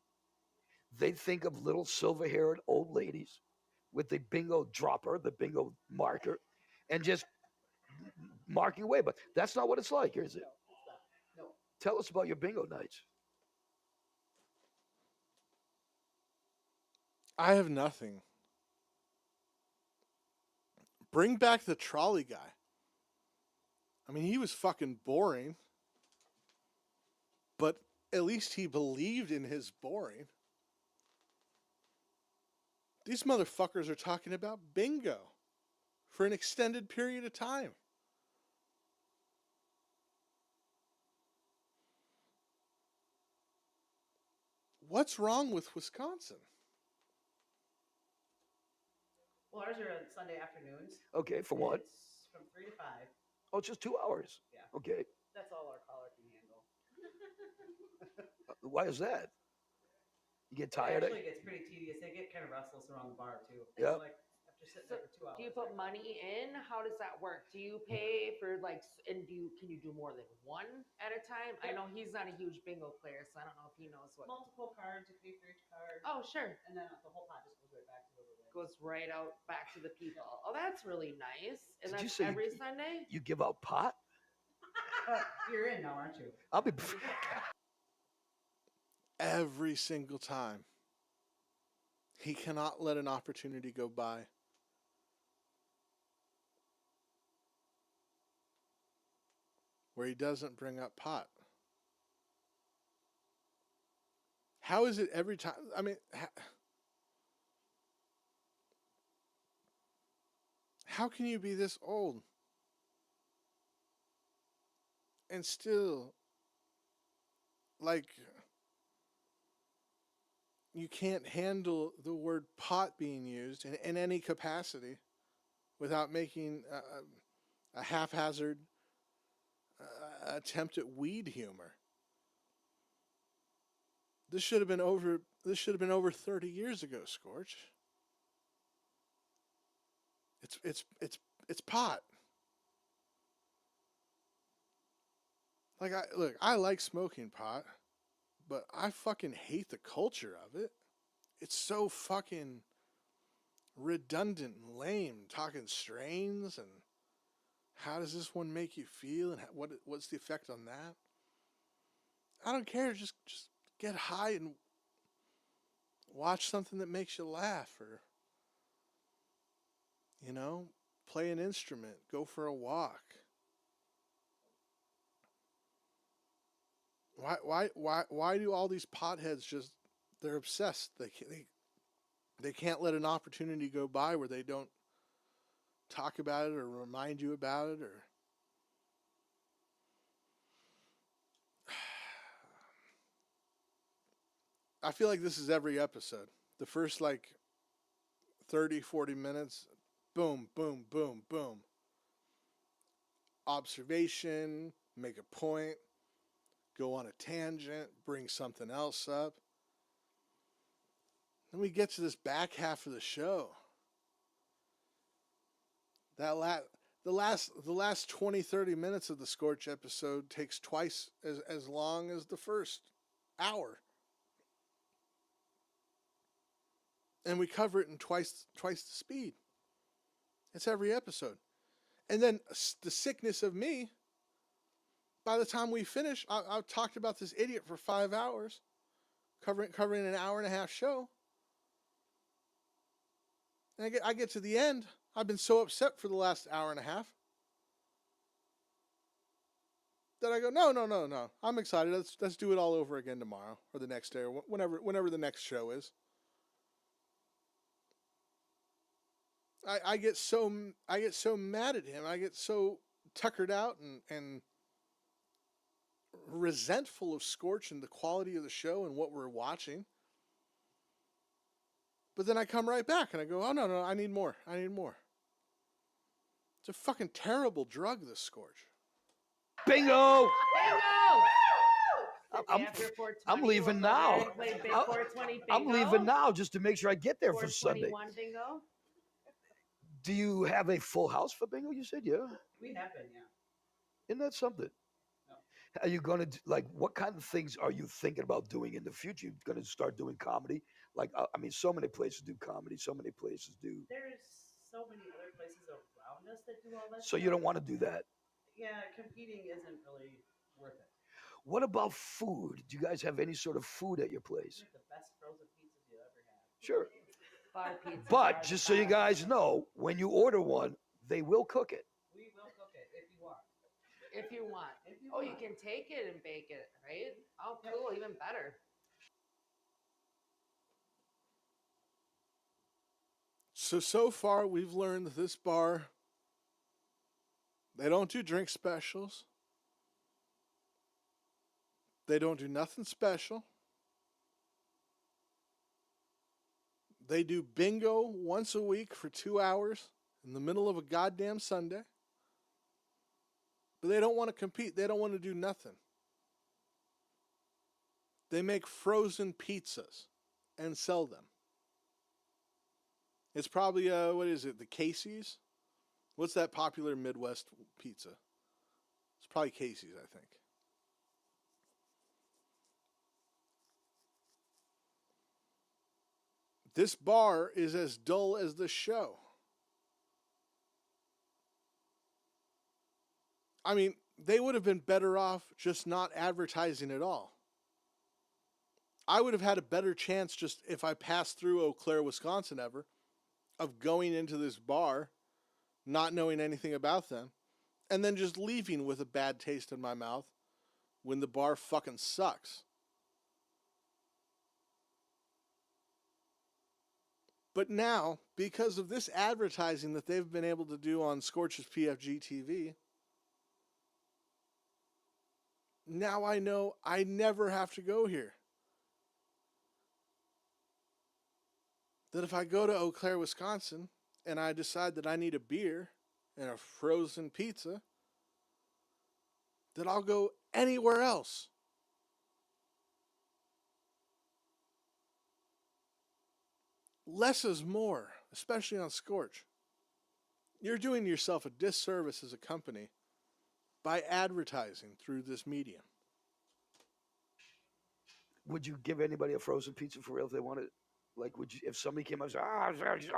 they think of little silver-haired old ladies with the bingo dropper, the bingo marker, and just marking away. But that's not what it's like, is it? No. Tell us about your bingo nights. I have nothing. Bring back the trolley guy. I mean, he was fucking boring. But at least he believed in his boring. These motherfuckers are talking about bingo for an extended period of time. What's wrong with Wisconsin? Well, ours are on Sunday afternoons. Okay, for what? It's from 3 to 5. Oh, it's just 2 hours. Yeah. Okay. That's all our caller can handle. Why is that? You get tired? It actually gets pretty tedious. They get kind of restless around the bar too. Yeah. Like just sitting there for 2 hours. Do you put money in? How does that work? Do you pay for like, and can you do more than one at a time? I know he's not a huge bingo player, so I don't know if he knows what. Multiple cards, you pay for each card. Oh, sure. And then the whole pot just goes right back to whoever wins. Goes right out back to the people. Oh, that's really nice. And Did you that's say every Sunday? You give out pot? You're in now, aren't you? I'll be. Every single time. He cannot let an opportunity go by. Where he doesn't bring up pot. How is it every time? I mean, how can you be this old and still, like, you can't handle the word pot being used in any capacity without making a haphazard attempt at weed humor. This should have been over 30 years ago, Scorch. It's pot. Like, I like smoking pot, but I fucking hate the culture of it. It's so fucking redundant and lame, talking strains and how does this one make you feel and what's the effect on that? I don't care. Just get high and watch something that makes you laugh, or, you know, play an instrument, go for a walk. Why do all these potheads just, they're obsessed? They can't let an opportunity go by where they don't talk about it or remind you about it, or I feel like this is every episode. The first like 30, 40 minutes, boom, boom, boom, boom. Observation, make a point, go on a tangent, bring something else up. Then we get to this back half of the show. The last 20, 30 minutes of the Scorch episode takes twice as long as the first hour. And we cover it in twice the speed. It's every episode. And then the sickness of me, by the time we finish, I've talked about this idiot for 5 hours, covering an hour and a half show. And I get to the end. I've been so upset for the last hour and a half that I go, no. I'm excited. Let's do it all over again tomorrow or the next day or whenever the next show is. I get so mad at him. I get so tuckered out and resentful of Scorch and the quality of the show and what we're watching. But then I come right back and I go, oh, no, I need more. It's a fucking terrible drug, this Scorch. Bingo! Bingo! I'm leaving now. I'm leaving now just to make sure I get there for Sunday. Bingo? Do you have a full house for bingo? You said, yeah. We have been, yeah. Isn't that something? No. Are you going to, like, what kind of things are you thinking about doing in the future? You're going to start doing comedy? Like, I mean, so many places do comedy. So many places do. There's so many other places around us that do all that So stuff. you don't want to do that? Yeah, competing isn't really worth it. What about food? Do you guys have any sort of food at your place? The best frozen pizzas you ever had. Sure. Bar pizza. But just so you guys know, when you order one, they will cook it. We will cook it if you want. If you want. You can take it and bake it, right? Oh, cool. Even better. So far, we've learned that this bar, they don't do drink specials. They don't do nothing special. They do bingo once a week for 2 hours in the middle of a goddamn Sunday. But they don't want to compete. They don't want to do nothing. They make frozen pizzas and sell them. It's probably, what is it, the Casey's? What's that popular Midwest pizza? It's probably Casey's, I think. This bar is as dull as the show. I mean, they would have been better off just not advertising at all. I would have had a better chance just if I passed through Eau Claire, Wisconsin ever, of going into this bar, not knowing anything about them, and then just leaving with a bad taste in my mouth when the bar fucking sucks. But now, because of this advertising that they've been able to do on Scorch's PFG-TV, now I know I never have to go here. That if I go to Eau Claire, Wisconsin, and I decide that I need a beer and a frozen pizza, that I'll go anywhere else. Less is more, especially on Scorch. You're doing yourself a disservice as a company by advertising through this medium. Would you give anybody a frozen pizza for real if they wanted it? Like, would you, if somebody came up and said, I always ask, do you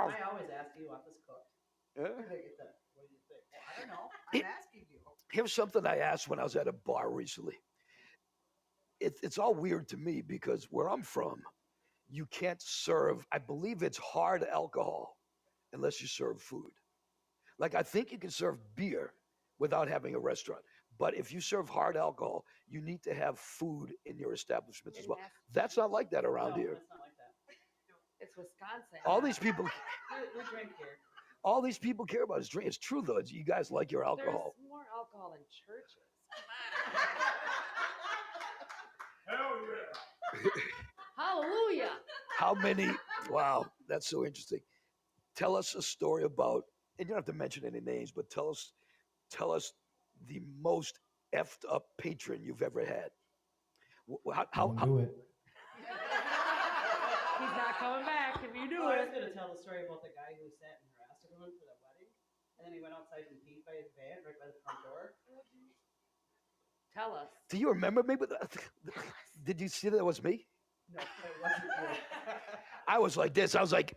want this cooked? Yeah. What do you think? Well, I don't know. I'm asking you. Here's something I asked when I was at a bar recently. It's all weird to me because where I'm from, you can't serve, I believe it's hard alcohol unless you serve food. Like, I think you can serve beer without having a restaurant. But if you serve hard alcohol, you need to have food in your establishments as well. That's not like that around here. It's not like that. It's Wisconsin. All these people, We drink here. all these people care about is drink. It's true though. You guys like your alcohol. There's more alcohol in churches. Hell yeah. Hallelujah. How many? Wow, that's so interesting. Tell us a story about, and you don't have to mention any names, but tell us the most effed up patron you've ever had. Don't do it. He's not coming back if you do I was it. going to tell the story about the guy who sat and harassed everyone for the wedding, and then he went outside and peed by his van right by the front door. Tell us. Do you remember me? Did you see that was me? No, it wasn't you. I was like this. I was like,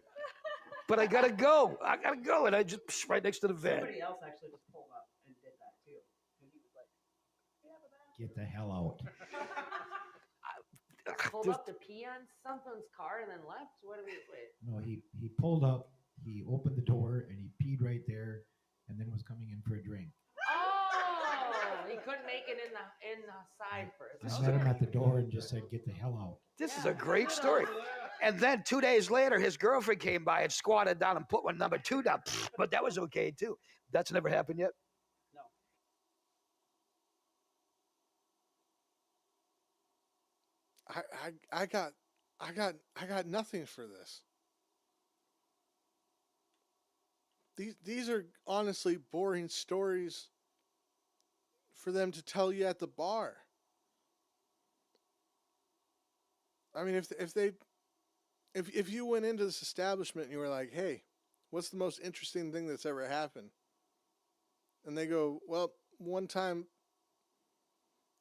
but I gotta go. I gotta go, and I just right next to the van. Somebody else actually just pulled up and did that too. And he was like, Get the hell out. Pulled up to pee on something's car and then left? What do we wait? No, he pulled up, he opened the door, and he peed right there, and then was coming in for a drink. Oh, he couldn't make it in the side first. I met him at the door and just said, "Get the hell out." This is a great story. And then 2 days later, his girlfriend came by and squatted down and put one number 2 down. But that was okay too. That's never happened yet. no. I got nothing for this. These are honestly boring stories for them to tell you at the bar. I mean, if you went into this establishment and you were like, "Hey, what's the most interesting thing that's ever happened?" And they go, "Well, one time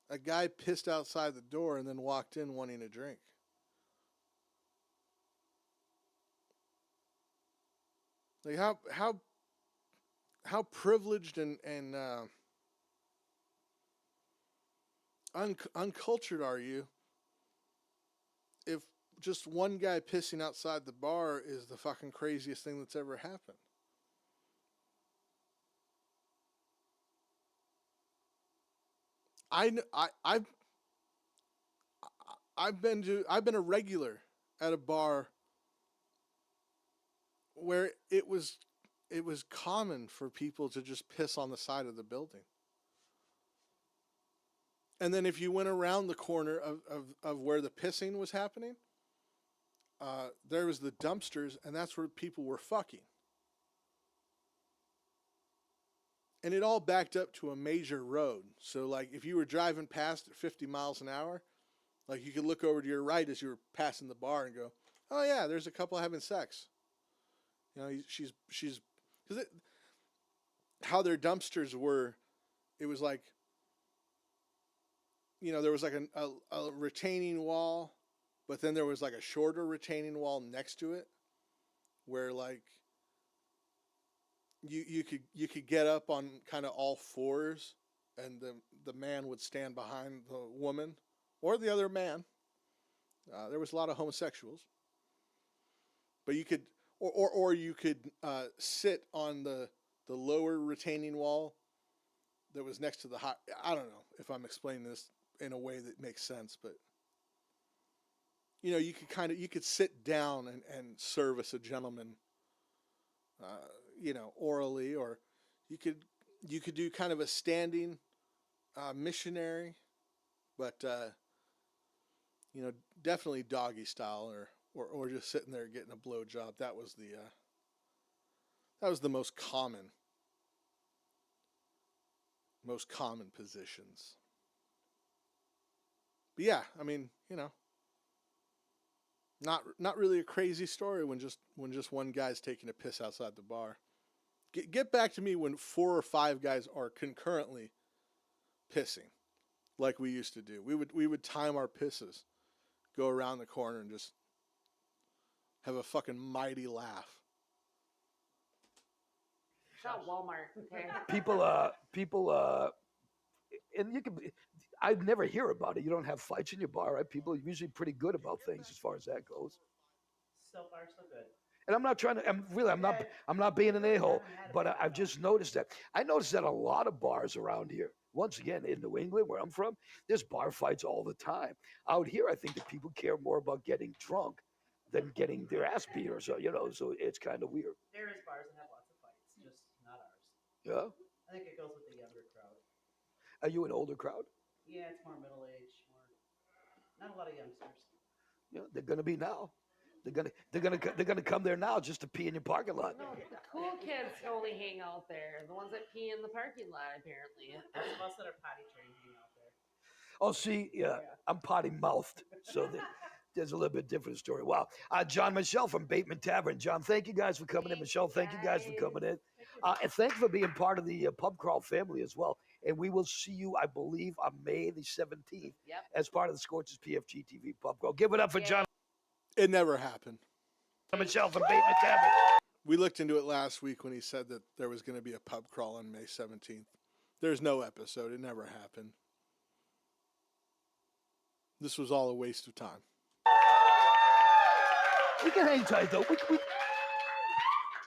a guy pissed outside the door and then walked in wanting a drink." Like how privileged and uncultured are you if just one guy pissing outside the bar is the fucking craziest thing that's ever happened? I've been a regular at a bar where it was common for people to just piss on the side of the building. And then if you went around the corner of where the pissing was happening, there was the dumpsters, and that's where people were fucking. And it all backed up to a major road. So, like, if you were driving past at 50 miles an hour, like, you could look over to your right as you were passing the bar and go, "Oh, yeah, there's a couple having sex." You know, she's because how their dumpsters were, it was like, you know, there was like a retaining wall, but then there was like a shorter retaining wall next to it, where like you could get up on kind of all fours, and the man would stand behind the woman or the other man. There was a lot of homosexuals, but you could or you could sit on the lower retaining wall that was next to the high. I don't know if I'm explaining this in a way that makes sense, but you know, you could sit down and service a gentleman, you know, orally, or you could do kind of a standing missionary, but you know, definitely doggy style, or just sitting there getting a blowjob. That was the most common positions. But yeah, I mean, you know, not really a crazy story when just one guy's taking a piss outside the bar. Get back to me when 4 or 5 guys are concurrently pissing, like we used to do. We would time our pisses, go around the corner, and just have a fucking mighty laugh. Shout Walmart, okay? People, and you can. I never hear about it. You don't have fights in your bar, right? People are usually pretty good about things as far as that goes. So far, so good. And I'm not trying to. I'm not being an a-hole, but I've just noticed that. I noticed that a lot of bars around here. Once again, in New England, where I'm from, there's bar fights all the time. Out here, I think that people care more about getting drunk than getting their ass beat, or so, you know. So it's kind of weird. There is bars that have lots of fights, just not ours. Yeah. I think it goes with the younger crowd. Are you an older crowd? Yeah, it's more middle age, not a lot of youngsters. Yeah, they're gonna be now. They're gonna come there now just to pee in your parking lot. No, the cool kids only hang out there. The ones that pee in the parking lot, apparently. Those of us that are potty trained hang out there. Oh, see, yeah, I'm potty mouthed, so there's a little bit different story. Wow, John Michelle from Bateman Tavern. John, thank you guys for coming in. Michelle, thank you guys for coming in, and thank you for being part of the Pub Crawl family as well. And we will see you, I believe, on May the 17th as part of the Scorch's PFG-TV Pub Crawl. Give it up for John. It never happened. Michelle from Bateman Tavern. We looked into it last week when he said that there was going to be a pub crawl on May 17th. There's no episode. It never happened. This was all a waste of time. We can hang tight, though.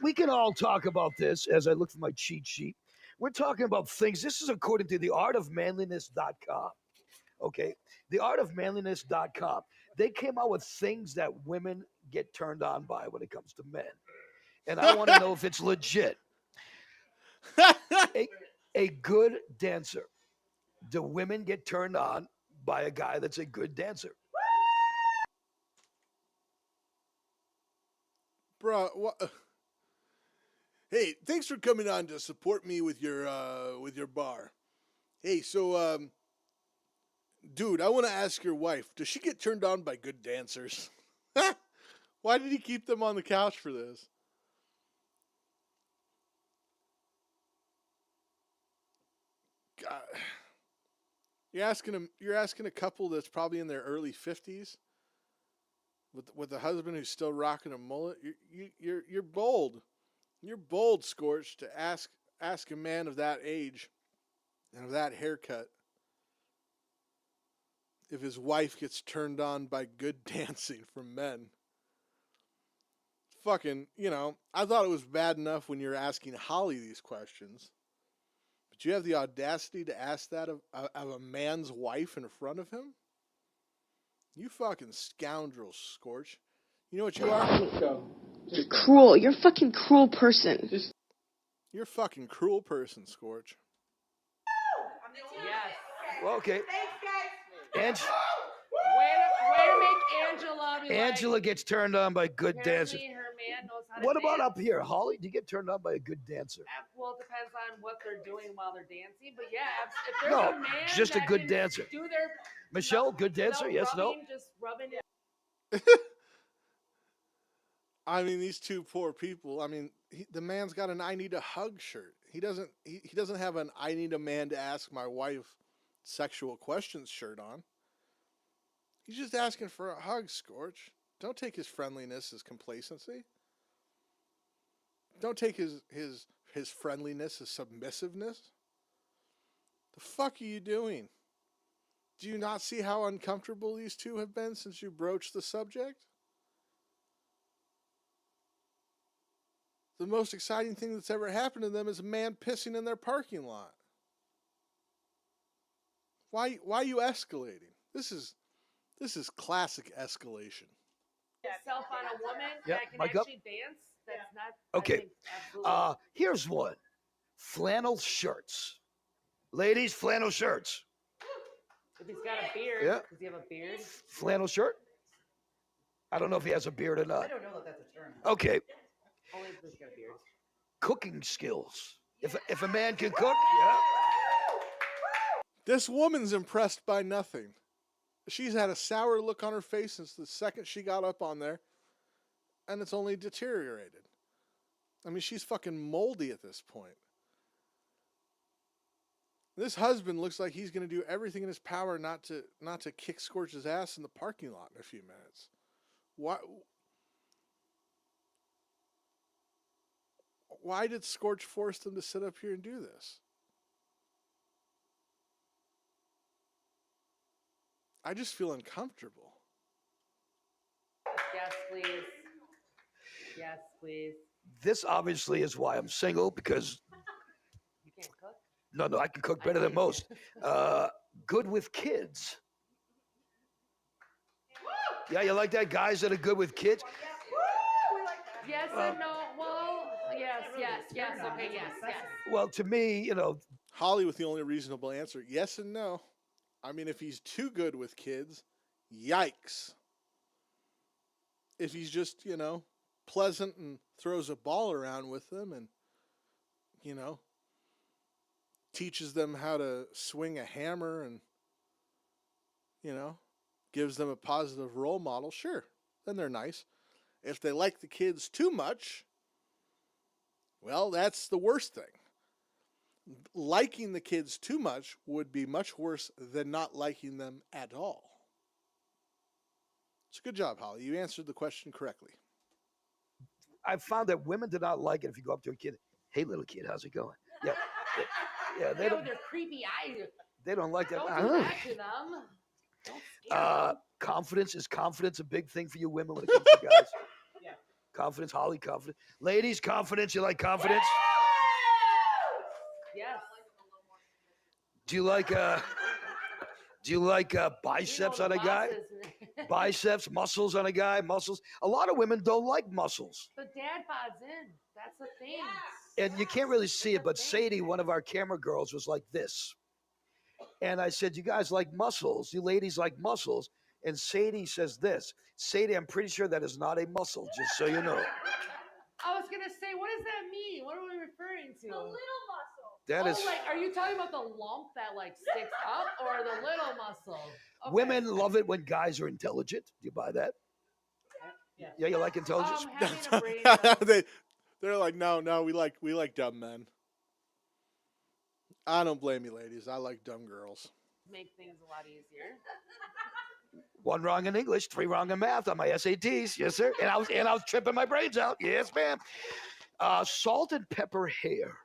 We can all talk about this as I look for my cheat sheet. We're talking about things. This is according to theartofmanliness.com. Okay? Theartofmanliness.com. They came out with things that women get turned on by when it comes to men. And I want to know if it's legit. A good dancer. Do women get turned on by a guy that's a good dancer? Bro, what? Hey, thanks for coming on to support me with your bar. Hey, so dude, I want to ask your wife, does she get turned on by good dancers? Why did he keep them on the couch for this? God. You're asking a couple that's probably in their early 50s with a husband who's still rocking a mullet. You're bold. You're bold, Scorch, to ask a man of that age and of that haircut if his wife gets turned on by good dancing from men. Fucking, you know, I thought it was bad enough when you're asking Holly these questions. But you have the audacity to ask that of a man's wife in front of him? You fucking scoundrel, Scorch. You know what you are? You're cruel. You're a fucking cruel person. You're a fucking cruel person, Scorch. Yes. Well, okay. Way to make Angela be Angela gets turned on by good dancers. apparently her man knows how to What about dance. up here? Holly, do you get turned on by a good dancer? Well, it depends on what they're doing while they're dancing. But yeah, if there's No, a man just a that good can dancer. Do their Michelle, good dancer? Yes, no? rubbing, just rubbing it. I mean, these two poor people. I mean, the man's got an "I need a hug" shirt. He doesn't have an "I need a man to ask my wife sexual questions" shirt on. He's just asking for a hug, Scorch. Don't take his friendliness as complacency. Don't take his friendliness as submissiveness. The fuck are you doing? Do you not see how uncomfortable these two have been since you broached the subject? The most exciting thing that's ever happened to them is a man pissing in their parking lot. Why are you escalating? This is classic escalation. Yourself on a woman Yeah, that can mic up. actually dance. That's not. Okay. I think, absolutely. Here's one. Flannel shirts. Ladies, flannel shirts. If he's got a beard, Yeah. does he have a beard? Flannel shirt? I don't know if he has a beard or I not. don't know that that's a term. Okay. Only if he's got a beard. Cooking skills. If a man can cook, yeah. This woman's impressed by nothing. She's had a sour look on her face since the second she got up on there, and it's only deteriorated. I mean, she's fucking moldy at this point. This husband looks like he's going to do everything in his power not to kick Scorch's ass in the parking lot in a few minutes. Why did Scorch force them to sit up here and do this? I just feel uncomfortable. Yes, please. Yes, please. This obviously is why I'm single, because You can't cook? no, I can cook better than most. Good with kids. Yeah, you like that? Guys that are good with kids? Yes and no. Well, yes. Okay, yes. Well, to me, Holly with the only reasonable answer, yes and no. I mean, if he's too good with kids, yikes. If he's just, pleasant and throws a ball around with them and, teaches them how to swing a hammer and, gives them a positive role model, sure, then they're nice. If they like the kids too much, well, that's the worst thing. Liking the kids too much would be much worse than not liking them at all. It's a good job, Holly. You answered the question correctly. I've found that women do not like it if you go up to a kid. Hey, little kid, how's it going? Yeah, they don't. Their creepy eyes. They don't like that. Don't do that to them. Don't scare them. Confidence. Is confidence a big thing for you women when it comes to guys? Yeah. Confidence, Holly, confidence. Ladies, confidence. You like confidence? Yes. Do you like biceps on a guy? Biceps, muscles on a guy, muscles. A lot of women don't like muscles. The dad bods in. That's the thing. And you can't really see it, but Sadie, one of our camera girls, was like this. And I said, you guys like muscles. You ladies like muscles. And Sadie says this. Sadie, I'm pretty sure that is not a muscle, just so you know. I was going to say, what does that mean? What are we referring to? The little muscle. That is. Like, are you talking about the lump that sticks up or the little muscle? Okay. Women love it when guys are intelligent. Do you buy that? Yeah, you like intelligence? They're like, no, we like dumb men. I don't blame you, ladies. I like dumb girls. Make things a lot easier. 1 wrong in English, 3 wrong in math on my SATs. Yes, sir. And I was tripping my brains out. Yes, ma'am. Salt and pepper hair.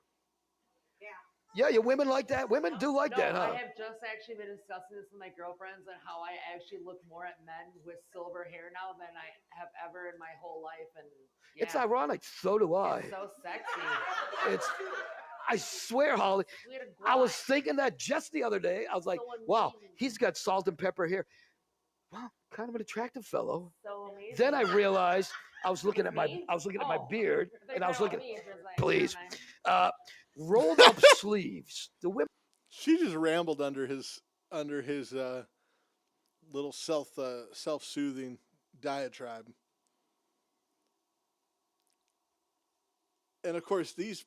Yeah, you women like that? Women do like that, huh? I have just actually been discussing this with my girlfriends and how I actually look more at men with silver hair now than I have ever in my whole life. And yeah, It's ironic. So do I. it's so sexy. I swear, Holly, I was thinking that just the other day. I was like, wow, he's got salt and pepper hair. Wow, kind of an attractive fellow. So amazing. Then I realized I was looking at my beard, and I was looking. Please, rolled up sleeves. The women. She just rambled under his little self-soothing diatribe. And of course, these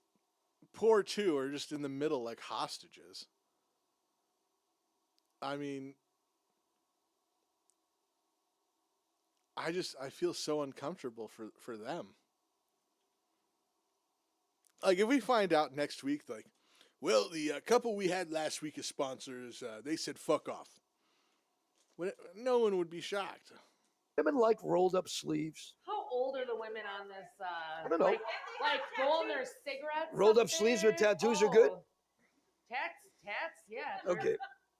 poor two are just in the middle like hostages. I mean, I feel so uncomfortable for them. Like if we find out next week, like, well, the couple we had last week as sponsors, they said fuck off. No one would be shocked. Women like rolled up sleeves. How old are the women on this? I don't know. Like rolling their cigarettes. Rolled up sleeves with tattoos are good. Tats, yeah. if they're- Okay.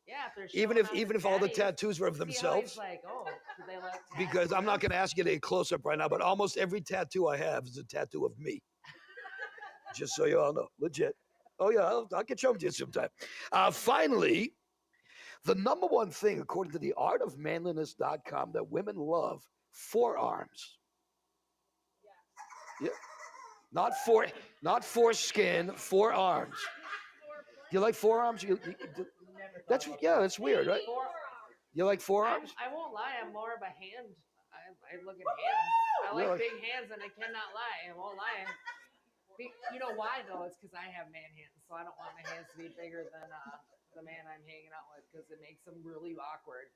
Yeah, if they're Even showing if off the all the tatties, tattoos were of see how themselves. he's like, oh, do they like tats? Because I'm not going to ask you to close up right now, but almost every tattoo I have is a tattoo of me. Just so you all know, legit. Oh yeah, I'll get shown to you sometime. Finally, the number one thing, according to the artofmanliness.com, that women love: forearms. Yeah. Not foreskin, forearms. You like forearms? That's weird, right? You like forearms? I won't lie, I'm more of a hand. I look at hands. I like Really? big hands, and I cannot lie. I won't lie. You know why though? It's because I have man hands, so I don't want my hands to be bigger than the man I'm hanging out with, because it makes them really awkward.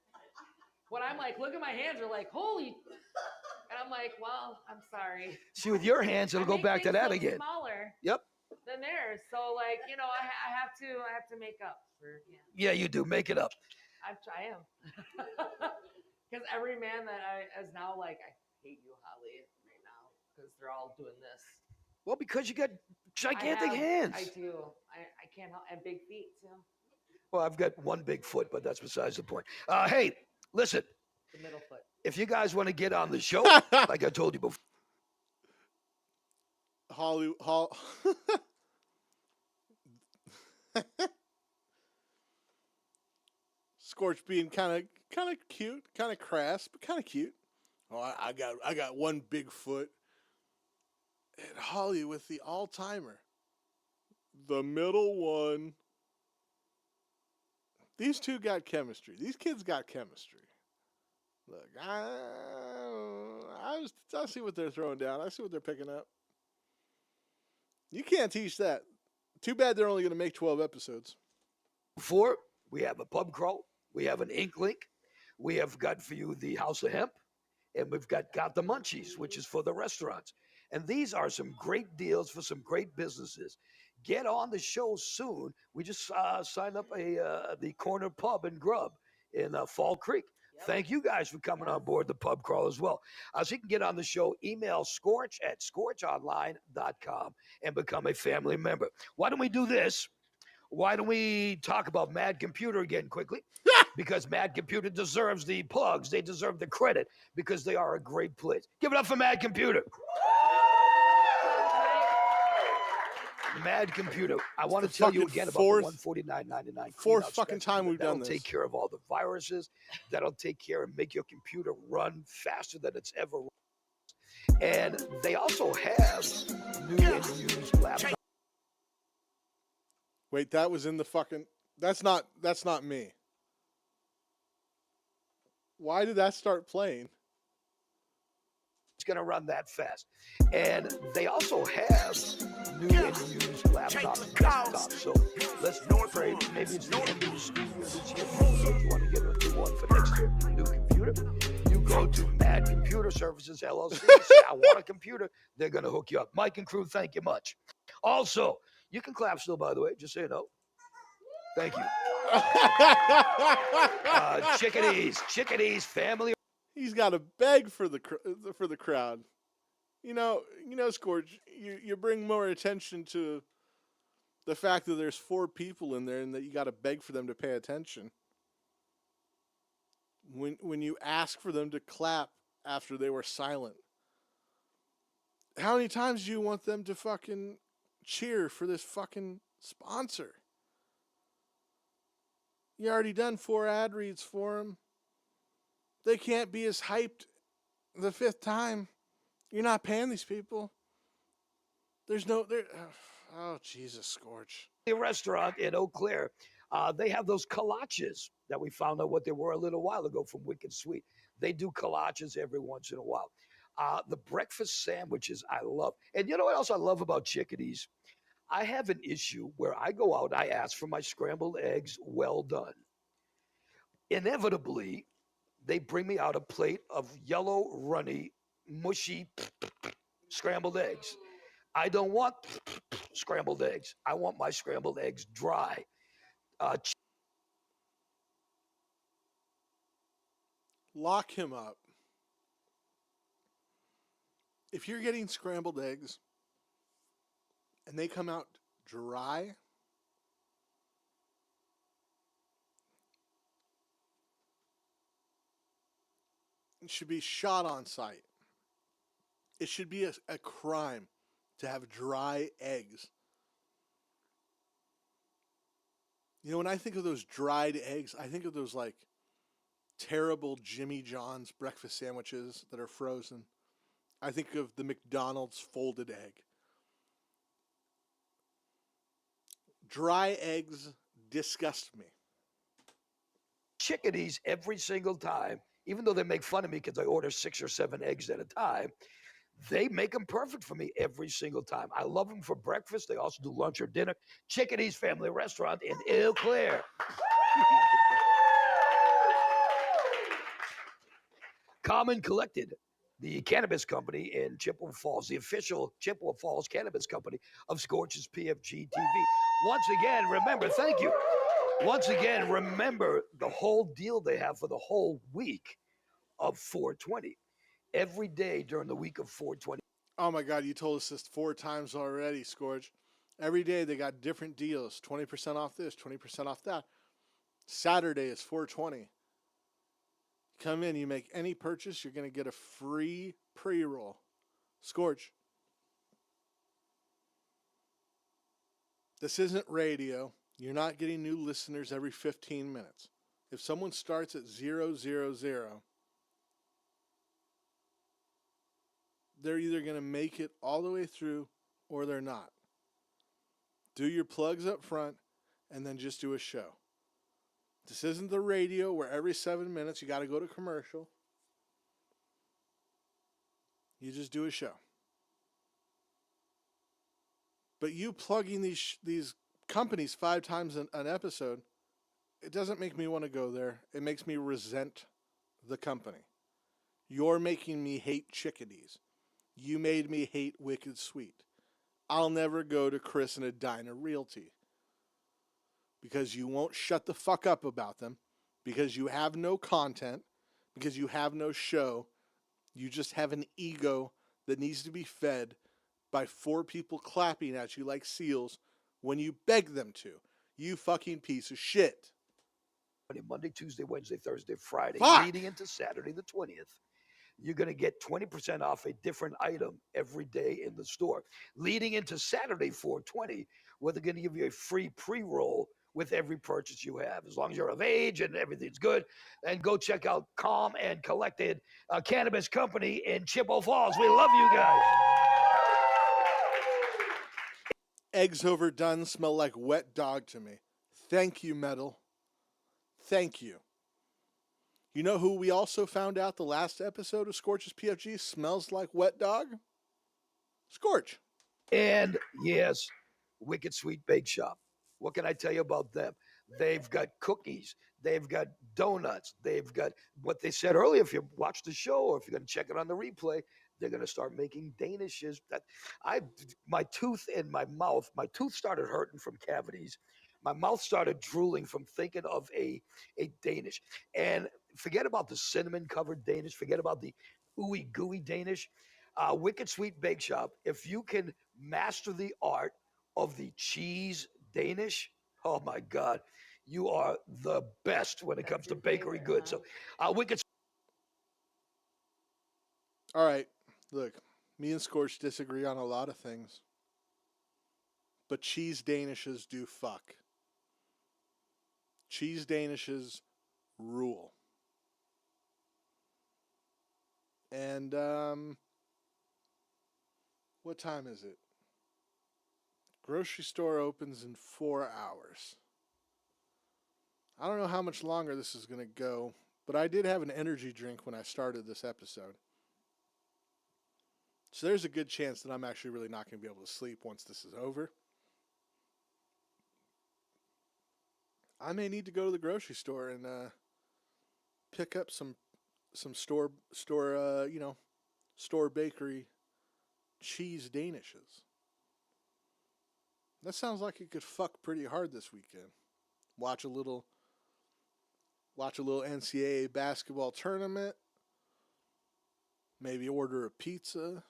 When I'm like, look at my hands, they're like, holy, and I'm like, well, I'm sorry. See, with your hands, it'll go back to that again. Smaller. Yep. Than theirs, so like, you know, I have to make up for Yeah, you do. Make it up. I am. Because every man that is now like, I hate you, Holly, right now, because they're all doing this. Well, because you got gigantic hands. I do. I can't help, and big feet too. Well, I've got one big foot, but that's besides the point. Hey, listen. The middle foot. If you guys want to get on the show, like I told you before. Scorch being kind of cute, kind of crass, but kind of cute. Oh, I got one big foot. And Holly with the all-timer. The middle one. These two got chemistry. These kids got chemistry. Look, I see what they're throwing down. I see what they're picking up. You can't teach that. Too bad they're only going to make 12 episodes. Before, we have a pub crawl. We have an ink link. We have got for you the House of Hemp. And we've got the Munchies, which is for the restaurants. And these are some great deals for some great businesses. Get on the show soon. We just signed up the Corner Pub and Grub in Fall Creek. Yep. Thank you guys for coming on board the pub crawl as well. So you can get on the show, email Scorch at scorchonline.com and become a family member. Why don't we do this? Why don't we talk about Mad Computer again quickly? Because Mad Computer deserves the plugs. They deserve the credit because they are a great place. Give it up for Mad Computer. Mad Computer. I want to tell you again about the $149.99. Fourth fucking time we've done this. That'll take care of all the viruses. That'll take care and make your computer run faster than it's ever run. And they also have new and used laptops. Wait, that was in the fucking... That's not me. Why did that start playing? It's going to run that fast. And they also have new and used laptops and desktops. So let's pray. Maybe it's the end of the studio this year. If you want to get a new one for next year, new computer, you go to Mad Computer Services LLC. Say, I want a computer. They're going to hook you up. Mike and crew, thank you much. Also, you can clap still, by the way, just so you know. Thank you. Chickadees, family. He's got to beg for the crowd. You know, Scorch, you bring more attention to the fact that there's 4 people in there and that you got to beg for them to pay attention. When you ask for them to clap after they were silent. How many times do you want them to fucking cheer for this fucking sponsor? You already done 4 ad reads for them. They can't be as hyped the 5th time. You're not paying these people. Oh, Jesus, Scorch. The restaurant in Eau Claire, they have those kolaches that we found out what they were a little while ago from Wicked Sweet. They do kolaches every once in a while. The breakfast sandwiches I love. And you know what else I love about Chickadees? I have an issue where I go out, I ask for my scrambled eggs well done. Inevitably, they bring me out a plate of yellow, runny, mushy scrambled eggs. I don't want scrambled eggs. I want my scrambled eggs dry. Lock him up. If you're getting scrambled eggs and they come out dry, it should be shot on sight. It should be a crime to have dry eggs. You know, when I think of those dried eggs, I think of those like terrible Jimmy John's breakfast sandwiches that are frozen. I think of the McDonald's folded egg. Dry eggs disgust me. Chickadees every single time, even though they make fun of me because I order 6 or 7 eggs at a time, they make them perfect for me every single time. I love them for breakfast. They also do lunch or dinner. Chickadees Family Restaurant in Eau Claire. Common Collected, the cannabis company in Chippewa Falls, the official Chippewa Falls cannabis company of Scorch's PFG-TV. Once again, remember, thank you. Once again, remember the whole deal they have for the whole week of 420. Every day during the week of 420. Oh my God, you told us this 4 times already, Scorch. Every day they got different deals. 20% off this, 20% off that. Saturday is 420. Come in, you make any purchase, you're going to get a free pre-roll. Scorch. This isn't radio. You're not getting new listeners every 15 minutes. If someone starts at 000, they're either going to make it all the way through or they're not. Do your plugs up front and then just do a show. This isn't the radio where every 7 minutes you got to go to commercial. You just do a show. But you plugging these companies 5 times an episode, it doesn't make me want to go there. It makes me resent the company. You're making me hate Chickadees. You made me hate Wicked Sweet. I'll never go to Chris and Edina Realty because you won't shut the fuck up about them, because you have no content, because you have no show. You just have an ego that needs to be fed by 4 people clapping at you like seals when you beg them to. You fucking piece of shit. Monday, Tuesday, Wednesday, Thursday, Friday, Fuck! leading into Saturday the 20th. You're going to get 20% off a different item every day in the store. Leading into Saturday 420, where they're going to give you a free pre-roll with every purchase you have, as long as you're of age and everything's good. And go check out Calm and Collected, a cannabis company in Chippewa Falls. We love you guys. Eggs overdone smell like wet dog to me. Thank you, Metal. Thank you. You know who we also found out the last episode of Scorch's PFG smells like wet dog? Scorch. And yes, Wicked Sweet Bake Shop. What can I tell you about them? They've got cookies. They've got donuts. They've got what they said earlier. If you watch the show or if you're going to check it on the replay, they're going to start making Danishes. My tooth in my mouth, my tooth started hurting from cavities. My mouth started drooling from thinking of a Danish. And forget about the cinnamon-covered Danish. Forget about the ooey gooey Danish. Wicked Sweet Bake Shop, if you can master the art of the cheese Danish, oh my God, you are the best when it comes to bakery goods. So, Wicked. All right, look, me and Scorch disagree on a lot of things, but cheese Danishes do fuck. Cheese Danishes rule. And, what time is it? Grocery store opens in 4 hours. I don't know how much longer this is going to go, but I did have an energy drink when I started this episode. So there's a good chance that I'm actually really not going to be able to sleep once this is over. I may need to go to the grocery store and pick up some some store bakery cheese danishes. That sounds like it could fuck pretty hard this weekend. Watch a little NCAA basketball tournament. Maybe order a pizza.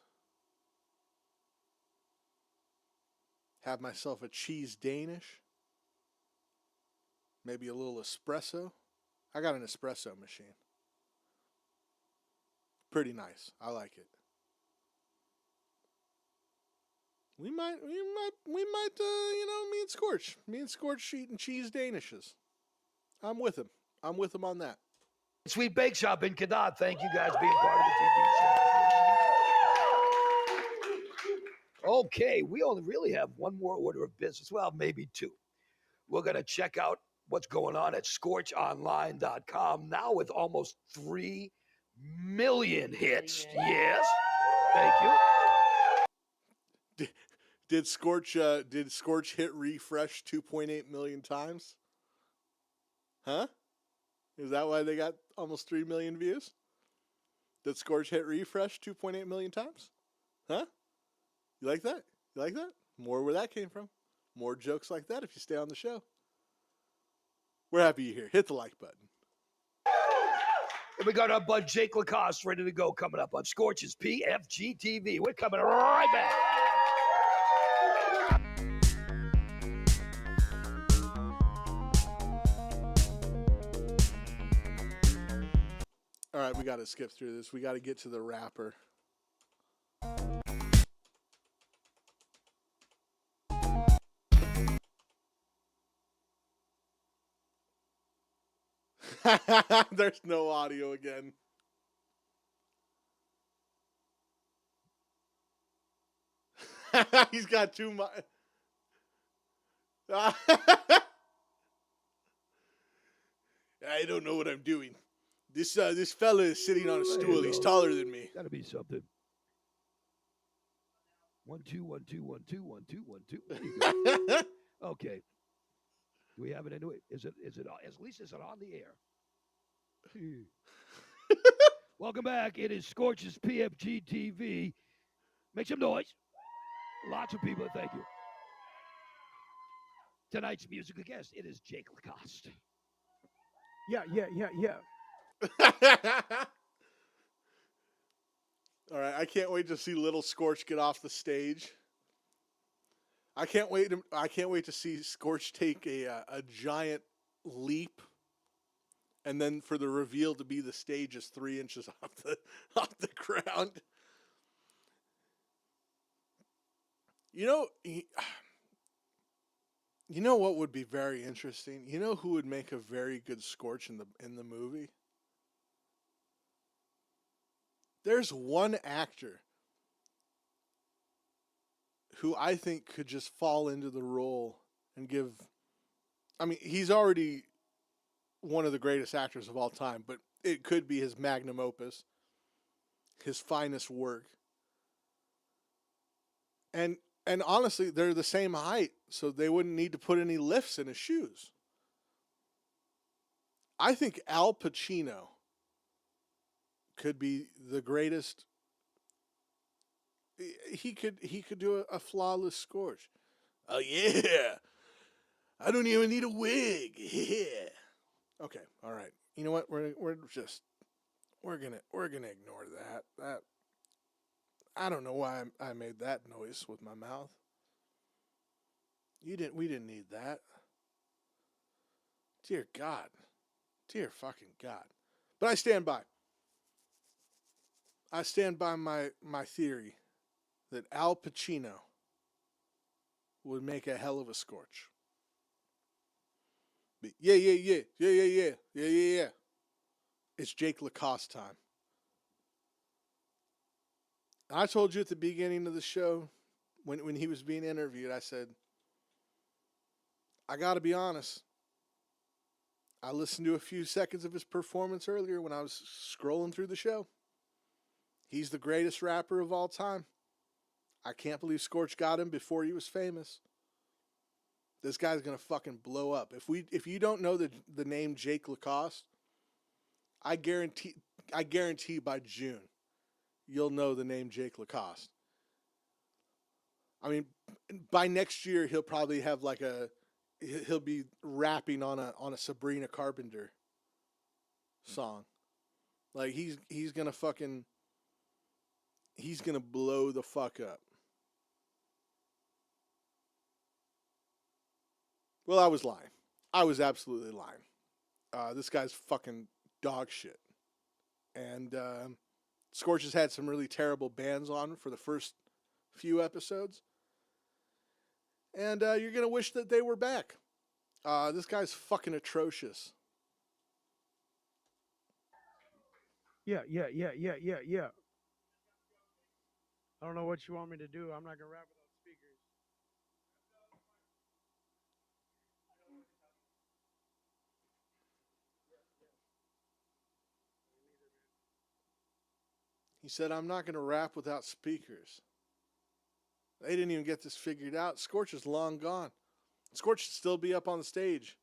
Have myself a cheese Danish. Maybe a little espresso. I got an espresso machine. Pretty nice. I like it. We might, me and Scorch eating cheese Danishes. I'm with him on that. Sweet Bake Shop in Canard. Thank you guys for being part of the TV show. Okay, we only really have one more order of business. Well, maybe two. We're going to check out what's going on at scorchonline.com now with almost 3 million hits. Yes. Thank you. Did Scorch hit refresh 2.8 million times? Huh? Is that why they got almost 3 million views? Did Scorch hit refresh 2.8 million times? Huh? You like that? You like that? More where that came from. More jokes like that if you stay on the show. We're happy you're here. Hit the like button. And we got our bud Jake Lacoste ready to go coming up on Scorch's PFG-TV. We're coming right back. All right, we got to skip through this. We got to get to the rapper. There's no audio again. He's got too much. I don't know what I'm doing. This fella is sitting on a stool. He's taller than me. Gotta be something. 1 2 1 2 1 2 1 2 1 2. There you go. Okay. Do we have it anyway? Is it at least is it on the air? Welcome back. It is Scorch's PFG TV. Make some noise. Lots of people, thank you. Tonight's musical guest, it is Jake Lacoste. Yeah. All right, I can't wait to see little Scorch get off the stage. I can't wait to see Scorch take a giant leap, and then for the reveal to be the stage is 3 inches off the ground. You know what would be very interesting? You know who would make a very good Scorch in the movie? There's one actor who I think could just fall into the role and give... I mean, he's already one of the greatest actors of all time, but it could be his magnum opus, his finest work. And honestly, they're the same height, so they wouldn't need to put any lifts in his shoes. I think Al Pacino could be the greatest. He could do a flawless Scorch. Oh yeah, I don't even need a wig. Yeah. Okay, all right. You know what? We're gonna ignore that. I don't know why I made that noise with my mouth. We didn't need that. Dear God. Dear fucking God. But I stand by. I stand by my theory that Al Pacino would make a hell of a Scorch. But yeah. It's Jake Lacoste time. I told you at the beginning of the show, when he was being interviewed, I said, I got to be honest. I listened to a few seconds of his performance earlier when I was scrolling through the show. He's the greatest rapper of all time. I can't believe Scorch got him before he was famous. This guy's going to fucking blow up. If you don't know the name Jake Lacoste, I guarantee I guarantee by June, you'll know the name Jake Lacoste. I mean, by next year, he'll probably have like he'll be rapping on a Sabrina Carpenter song. Like he's gonna blow the fuck up. Well, I was lying. I was absolutely lying. This guy's fucking dog shit. And Scorch has had some really terrible bands on for the first few episodes. And you're going to wish that they were back. This guy's fucking atrocious. Yeah. I don't know what you want me to do. I'm not gonna rap without speakers. He said, I'm not going to rap without speakers. They didn't even get this figured out. Scorch is long gone. Scorch should still be up on the stage.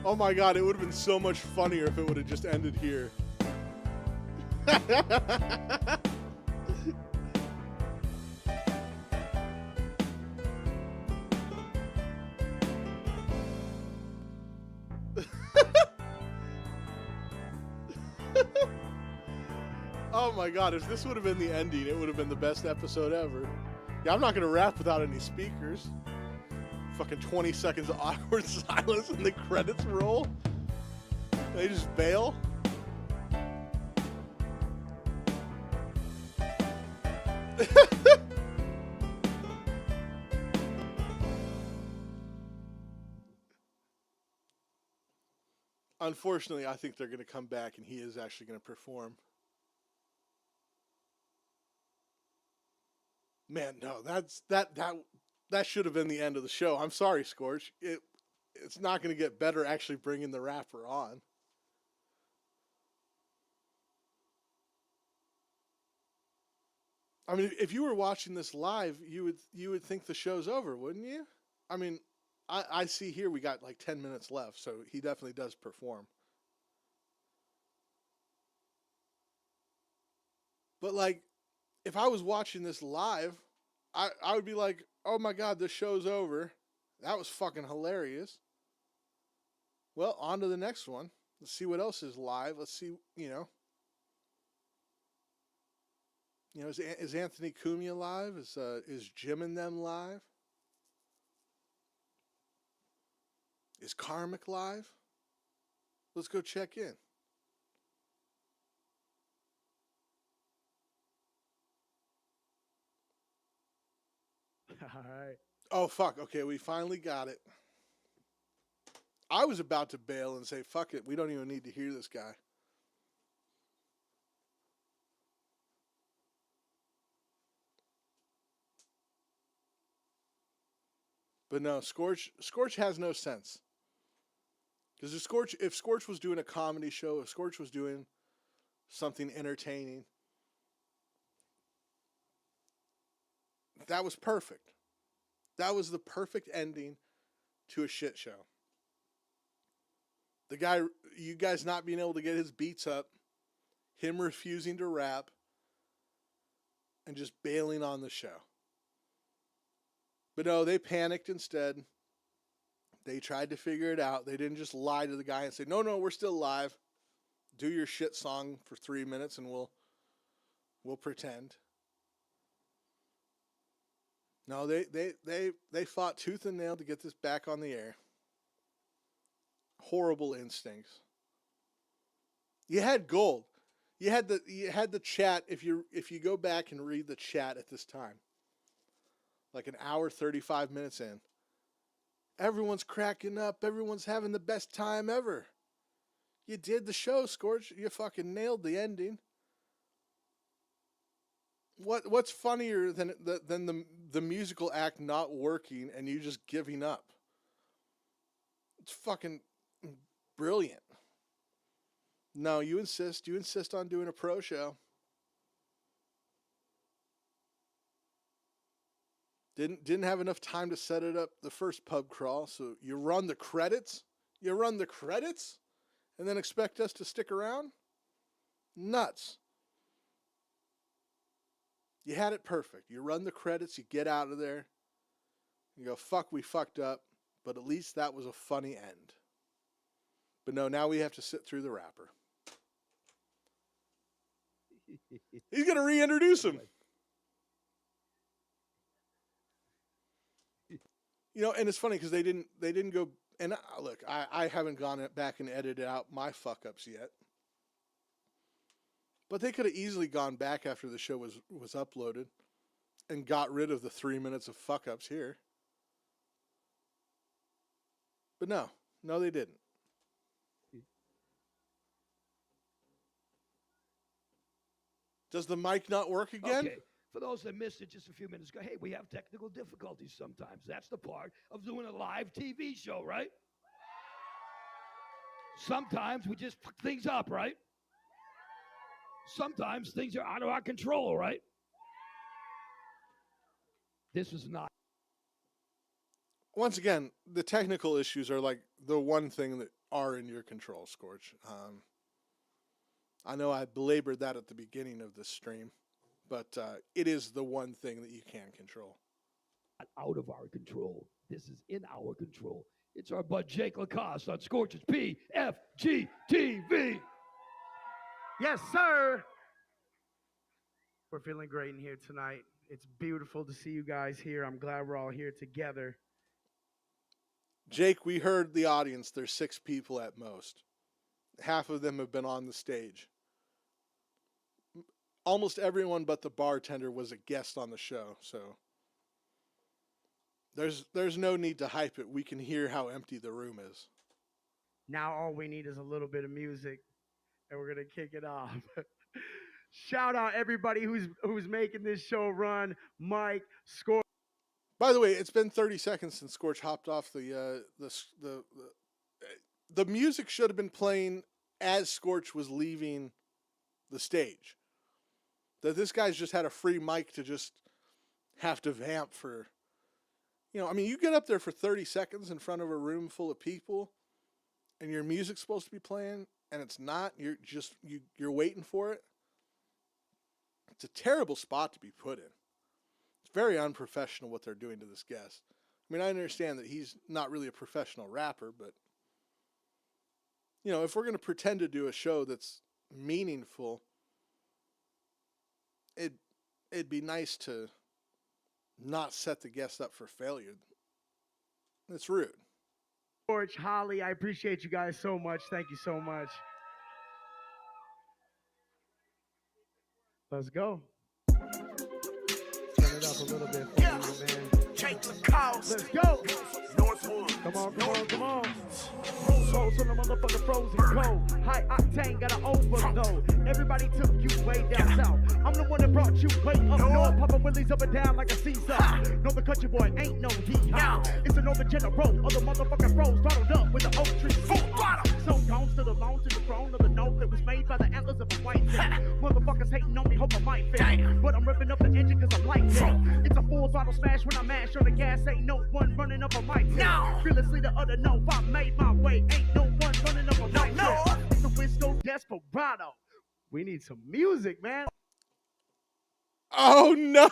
Oh my god, it would have been so much funnier if it would have just ended here. Oh my god, if this would have been the ending, it would have been the best episode ever. Yeah, I'm not going to rap without any speakers. Fucking 20 seconds of awkward silence and the credits roll. They just bail. Unfortunately, I think they're going to come back and he is actually going to perform. Man, no, that should have been the end of the show. I'm sorry, Scorch. It's not going to get better actually bringing the rapper on. I mean, if you were watching this live, you would think the show's over, wouldn't you? I mean, I see here we got like 10 minutes left, so he definitely does perform. But like, if I was watching this live, I would be like, oh my god, this show's over. That was fucking hilarious. Well, on to the next one. Let's see what else is live. Let's see, is Anthony Cumia live? Is Jim and them live? Is Karmic live? Let's go check in. All right. Oh, fuck. Okay, we finally got it. I was about to bail and say, fuck it. We don't even need to hear this guy. But no, Scorch has no sense. Because if Scorch was doing a comedy show, if Scorch was doing something entertaining, that was perfect. That was the perfect ending to a shit show. The guy, you guys not being able to get his beats up, him refusing to rap, and just bailing on the show. But no, they panicked instead. They tried to figure it out. They didn't just lie to the guy and say, no, we're still live. Do your shit song for 3 minutes and we'll pretend. No, they fought tooth and nail to get this back on the air. Horrible instincts. You had gold. You had the chat. If you go back and read the chat at this time, like an hour 35 minutes in, everyone's cracking up. Everyone's having the best time ever. You did the show, Scorch. You fucking nailed the ending. What's funnier than the musical act not working and you just giving up? It's fucking brilliant. No, you insist on doing a pro show. Didn't have enough time to set it up the first pub crawl, so you run the credits? You run the credits and then expect us to stick around? Nuts. You had it perfect. You run the credits, you get out of there. You go, fuck, we fucked up, but at least that was a funny end. But no, now we have to sit through the rapper. He's going to reintroduce him. You know, and it's funny because they didn't go, and look, I haven't gone back and edited out my fuck-ups yet. But they could have easily gone back after the show was uploaded and got rid of the 3 minutes of fuck-ups here. But no, they didn't. Does the mic not work again? Okay. For those that missed it just a few minutes ago, hey, we have technical difficulties sometimes. That's the part of doing a live TV show, right? Sometimes we just fuck things up, right? Sometimes things are out of our control, right? This is not. Once again, the technical issues are like the one thing that are in your control, Scorch. I know I belabored that at the beginning of this stream, but it is the one thing that you can control. Out of our control. This is in our control. It's our bud Jake Lacoste on Scorch's PFG-TV. Yes, sir. We're feeling great in here tonight. It's beautiful to see you guys here. I'm glad we're all here together. Jake, we heard the audience. There's 6 people at most. Half of them have been on the stage. Almost everyone but the bartender was a guest on the show, so there's no need to hype it. We can hear how empty the room is. Now all we need is a little bit of music, and we're gonna kick it off. Shout out everybody who's making this show run. Mike, Scorch. By the way, it's been 30 seconds since Scorch hopped off the music should have been playing as Scorch was leaving the stage. That this guy's just had a free mic to just have to vamp for, I mean, you get up there for 30 seconds in front of a room full of people and your music's supposed to be playing and it's not, you're waiting for it. It's a terrible spot to be put in. It's very unprofessional what they're doing to this guest. I mean, I understand that he's not really a professional rapper, but if we're going to pretend to do a show that's meaningful, it'd be nice to not set the guest up for failure. It's rude. George, Holly, I appreciate you guys so much. Thank you so much. Let's go. Turn it up a little bit for me, man. Let's go. Come on. Souls on the motherfucking frozen cold. High octane, got an overload. Everybody took you way down south. I'm the one that brought you way up north. Papa Willie's up and down like a Caesar. No, the country boy ain't no hee-haw. It's a Northern General. Other motherfucking froze throttled up with the oak tree. So gone to the bone, to the throne of the note that was made by the antlers of a white thing. Motherfuckers hating on me, hope I might fit. But I'm ripping up the engine cause I'm like that. It's a full throttle smash when I mash on the gas. Ain't no one running up on my tail. Fearlessly the other no, I made my way. Ain't no one running up on my tail. It's the Wisco Desperado. We need some music, man. Oh no!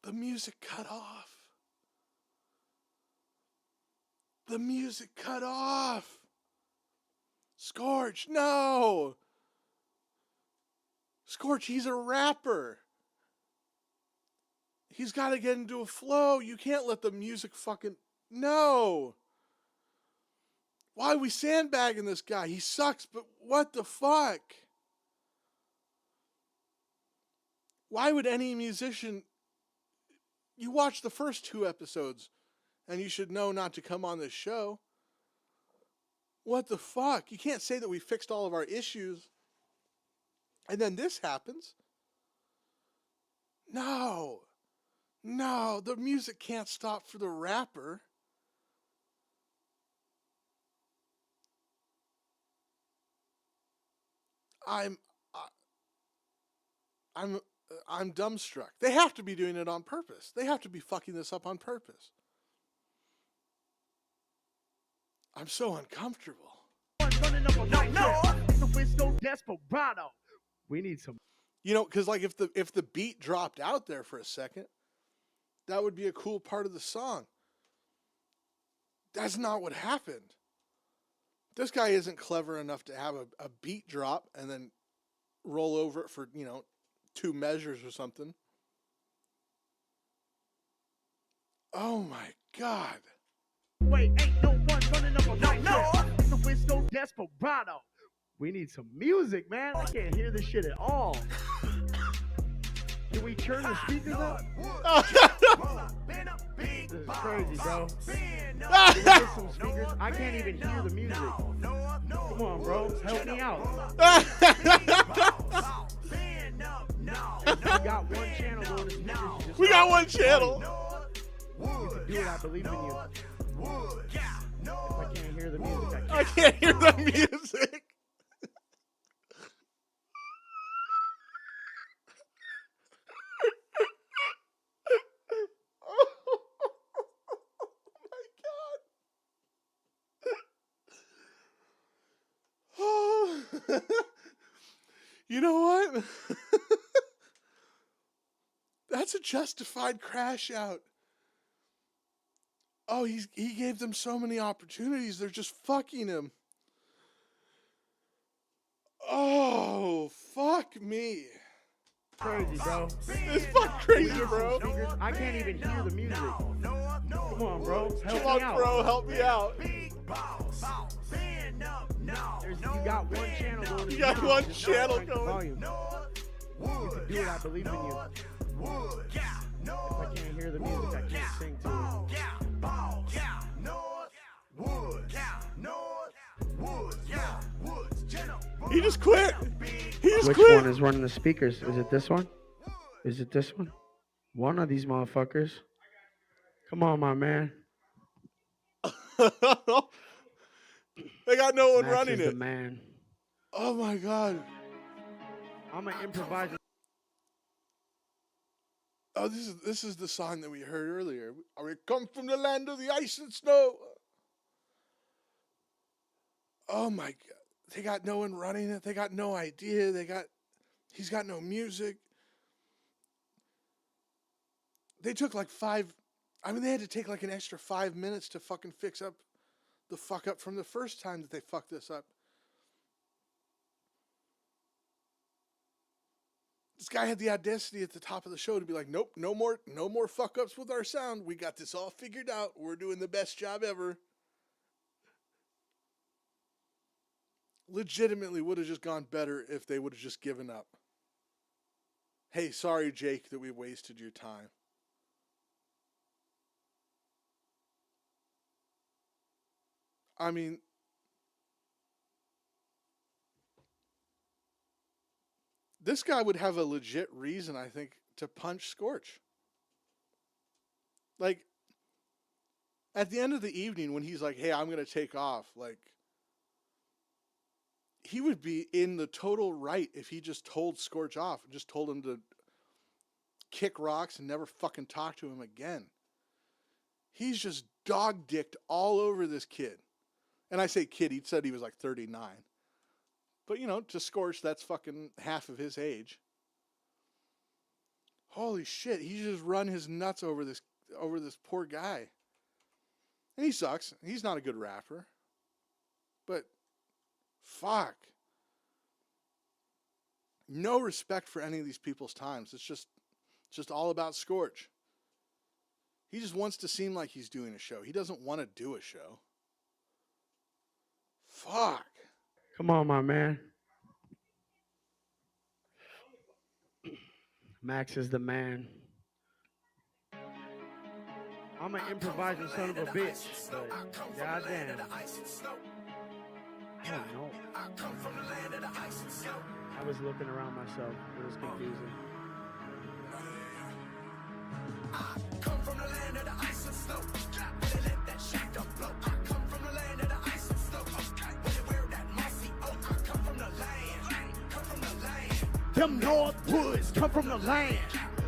The music cut off. The music cut off. Scorch, no. Scorch, he's a rapper. He's got to get into a flow. You can't let the music fucking... No. Why are we sandbagging this guy? He sucks, but what the fuck? Why would any musician... You watch the first 2 episodes, and you should know not to come on this show. What the fuck? You can't say that we fixed all of our issues, and then this happens. No, the music can't stop for the rapper. I'm dumbstruck. They have to be doing it on purpose. They have to be fucking this up on purpose. I'm so uncomfortable. We need some. You know, because like if the beat dropped out there for a second, that would be a cool part of the song. That's not what happened. This guy isn't clever enough to have a beat drop and then roll over it for, 2 measures or something. Oh my God. Wait, ain't no one running up on the Wisco Desperado. We need some music, man. I can't hear this shit at all. Can we turn the speakers up? This is crazy, bro. Can we get some speakers? I can't even hear the music. Come on, bro. Help me out. We got one channel going to speakers. We got one channel. You can do it. I believe in you. If I can't hear the music, I can't hear the music. You know what? That's a justified crash out. Oh, he gave them so many opportunities. They're just fucking him. Oh, fuck me. Crazy, bro. It's fucking crazy, bro. I can't even hear the music. Come on, bro. Help Come me on, out. bro. Help me out. You got one channel going. You got one Just channel crank the going. volume. You can do it. I believe in you. If I can't hear the music, I can't sing to it. He just quit. He just Which quit. one is running the speakers? Is it this one? Is it this one? One of these motherfuckers. Come on, my man. They got no one Max running is it. the man. Oh my God. I'm gonna improvise. Oh, this is the song that we heard earlier. We come from the land of the ice and snow. Oh my God. They got no one running it. They got no idea. He's got no music. They took like they had to take like an extra 5 minutes to fucking fix up the fuck up from the first time that they fucked this up. This guy had the audacity at the top of the show to be like, nope, no more fuck ups with our sound. We got this all figured out. We're doing the best job ever. Legitimately would have just gone better if they would have just given up. Hey, sorry, Jake, that we wasted your time. I mean, this guy would have a legit reason, I think, to punch Scorch. Like, at the end of the evening when he's like, hey, I'm going to take off, like, he would be in the total right if he just told Scorch off, just told him to kick rocks and never fucking talk to him again. He's just dog-dicked all over this kid. And I say kid, he said he was like 39. But, to Scorch, that's fucking half of his age. Holy shit, he just run his nuts over this poor guy. And he sucks. He's not a good rapper. But, fuck. No respect for any of these people's times. It's just all about Scorch. He just wants to seem like he's doing a show. He doesn't want to do a show. Fuck. Come on, my man. Max is the man. I'm an improvising son of a bitch, but goddamn. I don't know. I was looking around myself. It was confusing. Come from the land of the ice and snow. Really let that shit don't blow. I come from the land of the ice and snow. Really wear that mossy oak. I come from the land. Come from the land. Them North Woods come from the land.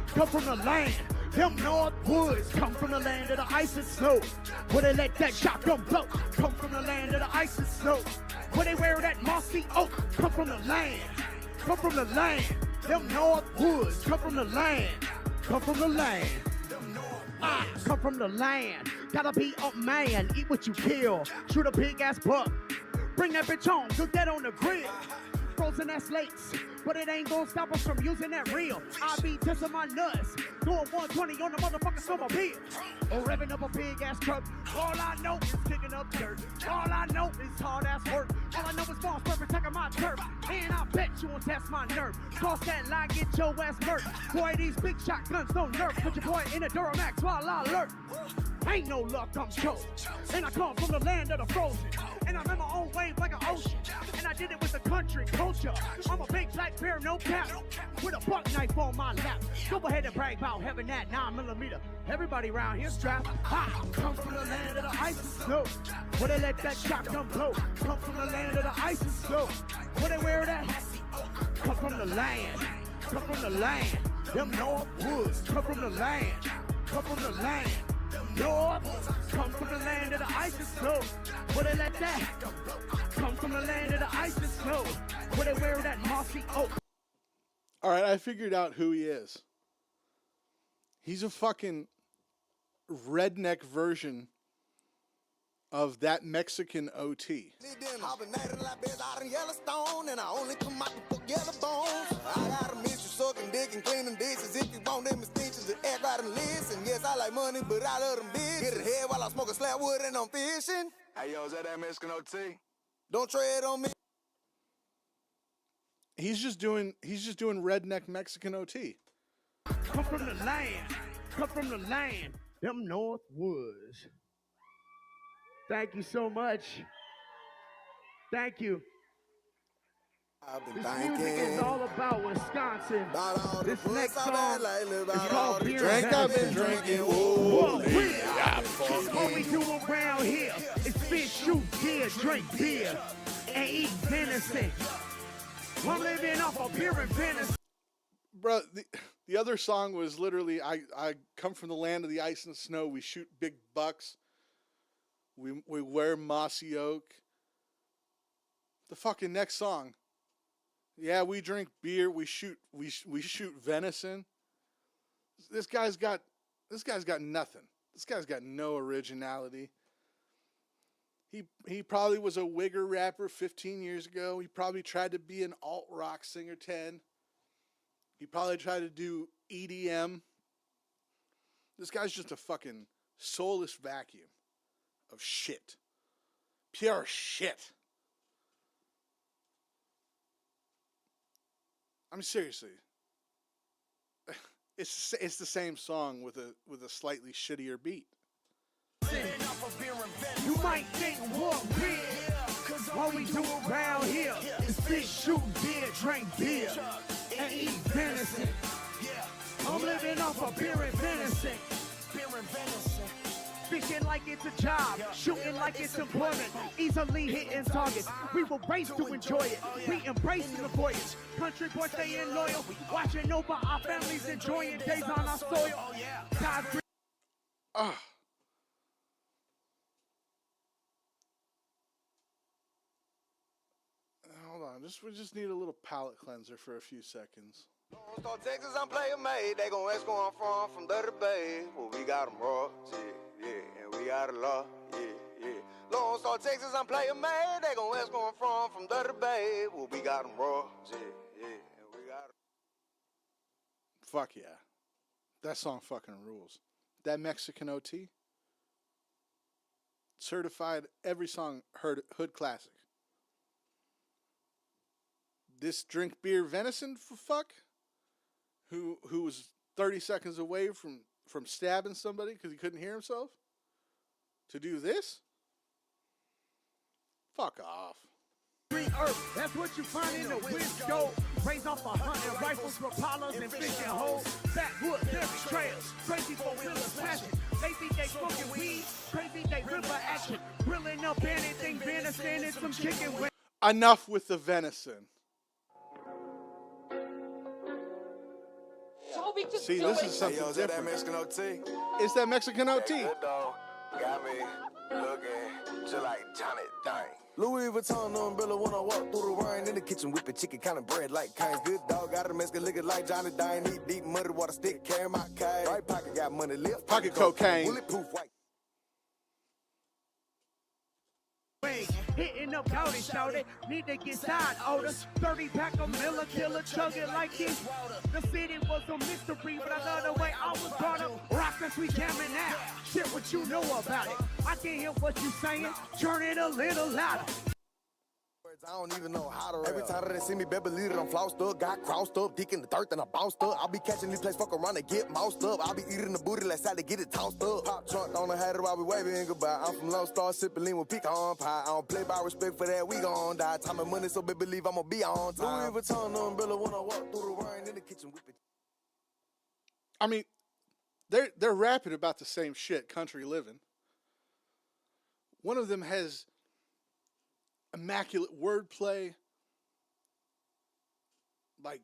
Come from the land. Them North Woods come from the land of the ice and snow. Where they let that shotgun blow. Come from the land of the ice and snow. Where they wear that mossy oak. Come from the land. Come from the land. Them North Woods come from the land. Come from the land. I come from the land. Gotta be a man. Eat what you kill. Shoot a big ass buck. Bring that bitch on. Cook that on the grill. Frozen ass lakes. But it ain't gonna stop us from using that reel. I be testing my nuts. Going 120 on the motherfucking snowmobile. Or revving up a big ass truck. All I know is kicking up dirt. All I know is hard ass work. All I know is balls for protecting my turf. And I bet you won't test my nerve. Cross that line, get your ass murked. Boy, these big shotguns don't nerf. Put your boy in a Duramax while I lurk. Ain't no luck, I'm chosen. And I come from the land of the frozen. And I'm in my own wave like an ocean. And I did it with the country culture. I'm a big black bear, no cap. With a buck knife on my lap. Go ahead and brag about having that 9mm. Everybody around here strapped. I come from the land of the ice and snow. Where they let that shotgun blow. Come from the land of the ice and snow. Where they wear that? Come from the land. Come from the land. Them North Woods come from the land. Come from the land. North, come from the land of the ice and snow. Where they let that? Come from the land of the ice and snow. Where they wear that mossy oak. All right, I figured out who he is. He's a fucking redneck version of that Mexican OT. Yellowstone, and I only come out to fuck yellow bones. I gotta miss you sucking dick and cleaning dishes. If you want them extensions to act right and listen. Yes, I like money, but I love them bitches. Get ahead while I smoke a slab wood and I'm fishing. Hey, yo, is that Mexican OT? Don't tread on me. He's just doing redneck Mexican OT. Come from the land. Come from the land. Them North Woods. Thank you so much. Thank you. This music is all about Wisconsin. This next song is called Beer Drink and I've been Venison. drinking. Whoa, Whoa, what we do around here is fish, shoot deer, drink beer, and eat venison. I'm living off of beer and venison. Bro, the other song was literally, I come from the land of the ice and snow. We shoot big bucks. We wear mossy oak. The fucking next song. Yeah, we drink beer. We shoot venison. This guy's got nothing. This guy's got no originality. He probably was a wigger rapper 15 years ago. He probably tried to be an alt rock singer 10. He probably tried to do EDM. This guy's just a fucking soulless vacuum of shit. Pure shit. I mean, seriously. It's the same song with a slightly shittier beat. You might think what what we do around here is fish, shoot deer, drink beer, and eat venison. I'm living off of beer and venison. Fishing like it's a job, shooting like it's employment, easily hitting targets. We will race to enjoy it. We embrace the voyage. Country boys staying loyal, watching over our families, enjoying days on our soil. God's Hold on, we just need a little palate cleanser for a few seconds. Start Texas, I'm player made. They gon' ask where I'm from Dirty Bay. Well, we got them raw, yeah, and we got a law, yeah. Lone Star, Texas, I'm player made. They gon' ask where I'm from Dirty Bay. Well, we got them raw, yeah, and we got Fuck yeah. That song fucking rules. That Mexican OT. Certified every song hood classic. This drink beer venison for fuck, who was 30 seconds away from from stabbing somebody because he couldn't hear himself to do this? Fuck off. Green earth, that's what you find in the window. Raise off 100 rifles, propellers, and fishing holes. Backwoods, every trails, crazy four-wheelers flashing. They think they smoking weed, crazy they river action. Grilling up anything, venison and some chicken wings. Enough with the venison. Toby, just See, do this it. is something Hey, yo, is that different. Mexican OT? It's that Mexican OT. Good dog. Got me looking just like Johnny Dang. Louis Vuitton umbrella when I walk through the rain in the kitchen, whipping chicken, kind of bread like kinds. Good dog, got a Mexican looking like Johnny Dang. Eat deep muddy water stick, carry my cane. Right pocket got money, left Pocket cocaine. Bulletproof white. Hitting up Cody, shout it. Need to get side orders. 30 pack of Miller killer, chug it like this. The city was a mystery, but I love the way I was brought up. Rockin' sweet jamming out. Shit, what you know about it? I can't hear what you saying. Turn it a little louder. I don't even know how to rap. Every time that they see me, better believe it, I'm flossed up. Got crossed up, dick in the dirt, and I bounced up. I'll be catching these plays, fuck around and get moused up. I'll be eating the booty like side to get it tossed up. Pop trunk on the hat while we waving goodbye. I'm from Lone Star, sipping lean with pecan pie. I don't play by respect for that, we gon' die. Time and money, so baby, believe I'ma be on time. Louis Vuitton umbrella when I walk through the rain in the kitchen, whipping. I mean, they're rapping about the same shit, country living. One of them has immaculate wordplay, like,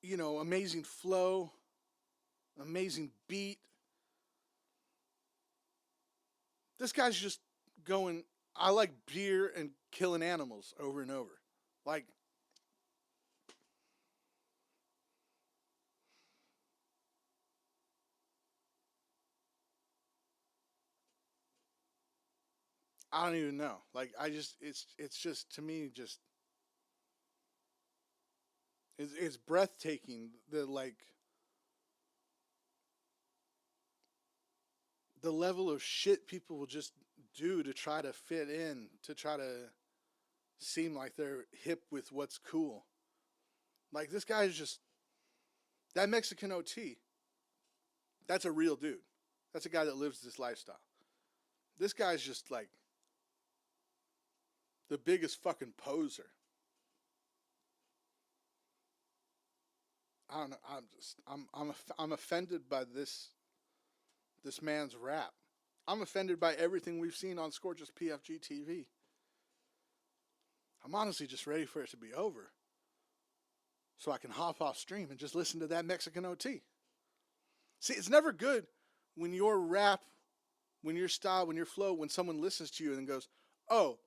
you know, amazing flow, amazing beat. This guy's just going, I like beer and killing animals over and over. Like, I don't even know. Like, it's just, to me, just, it's breathtaking. The level of shit people will just do to try to fit in, to try to seem like they're hip with what's cool. Like, this guy's just, that Mexican OT, that's a real dude. That's a guy that lives this lifestyle. This guy's just like the biggest fucking poser. I don't know. I'm offended by this man's rap. I'm offended by everything we've seen on Scorch's PFG-TV. I'm honestly just ready for it to be over, so I can hop off stream and just listen to that Mexican OT. See, it's never good when your rap, when your style, when your flow, when someone listens to you and goes, oh,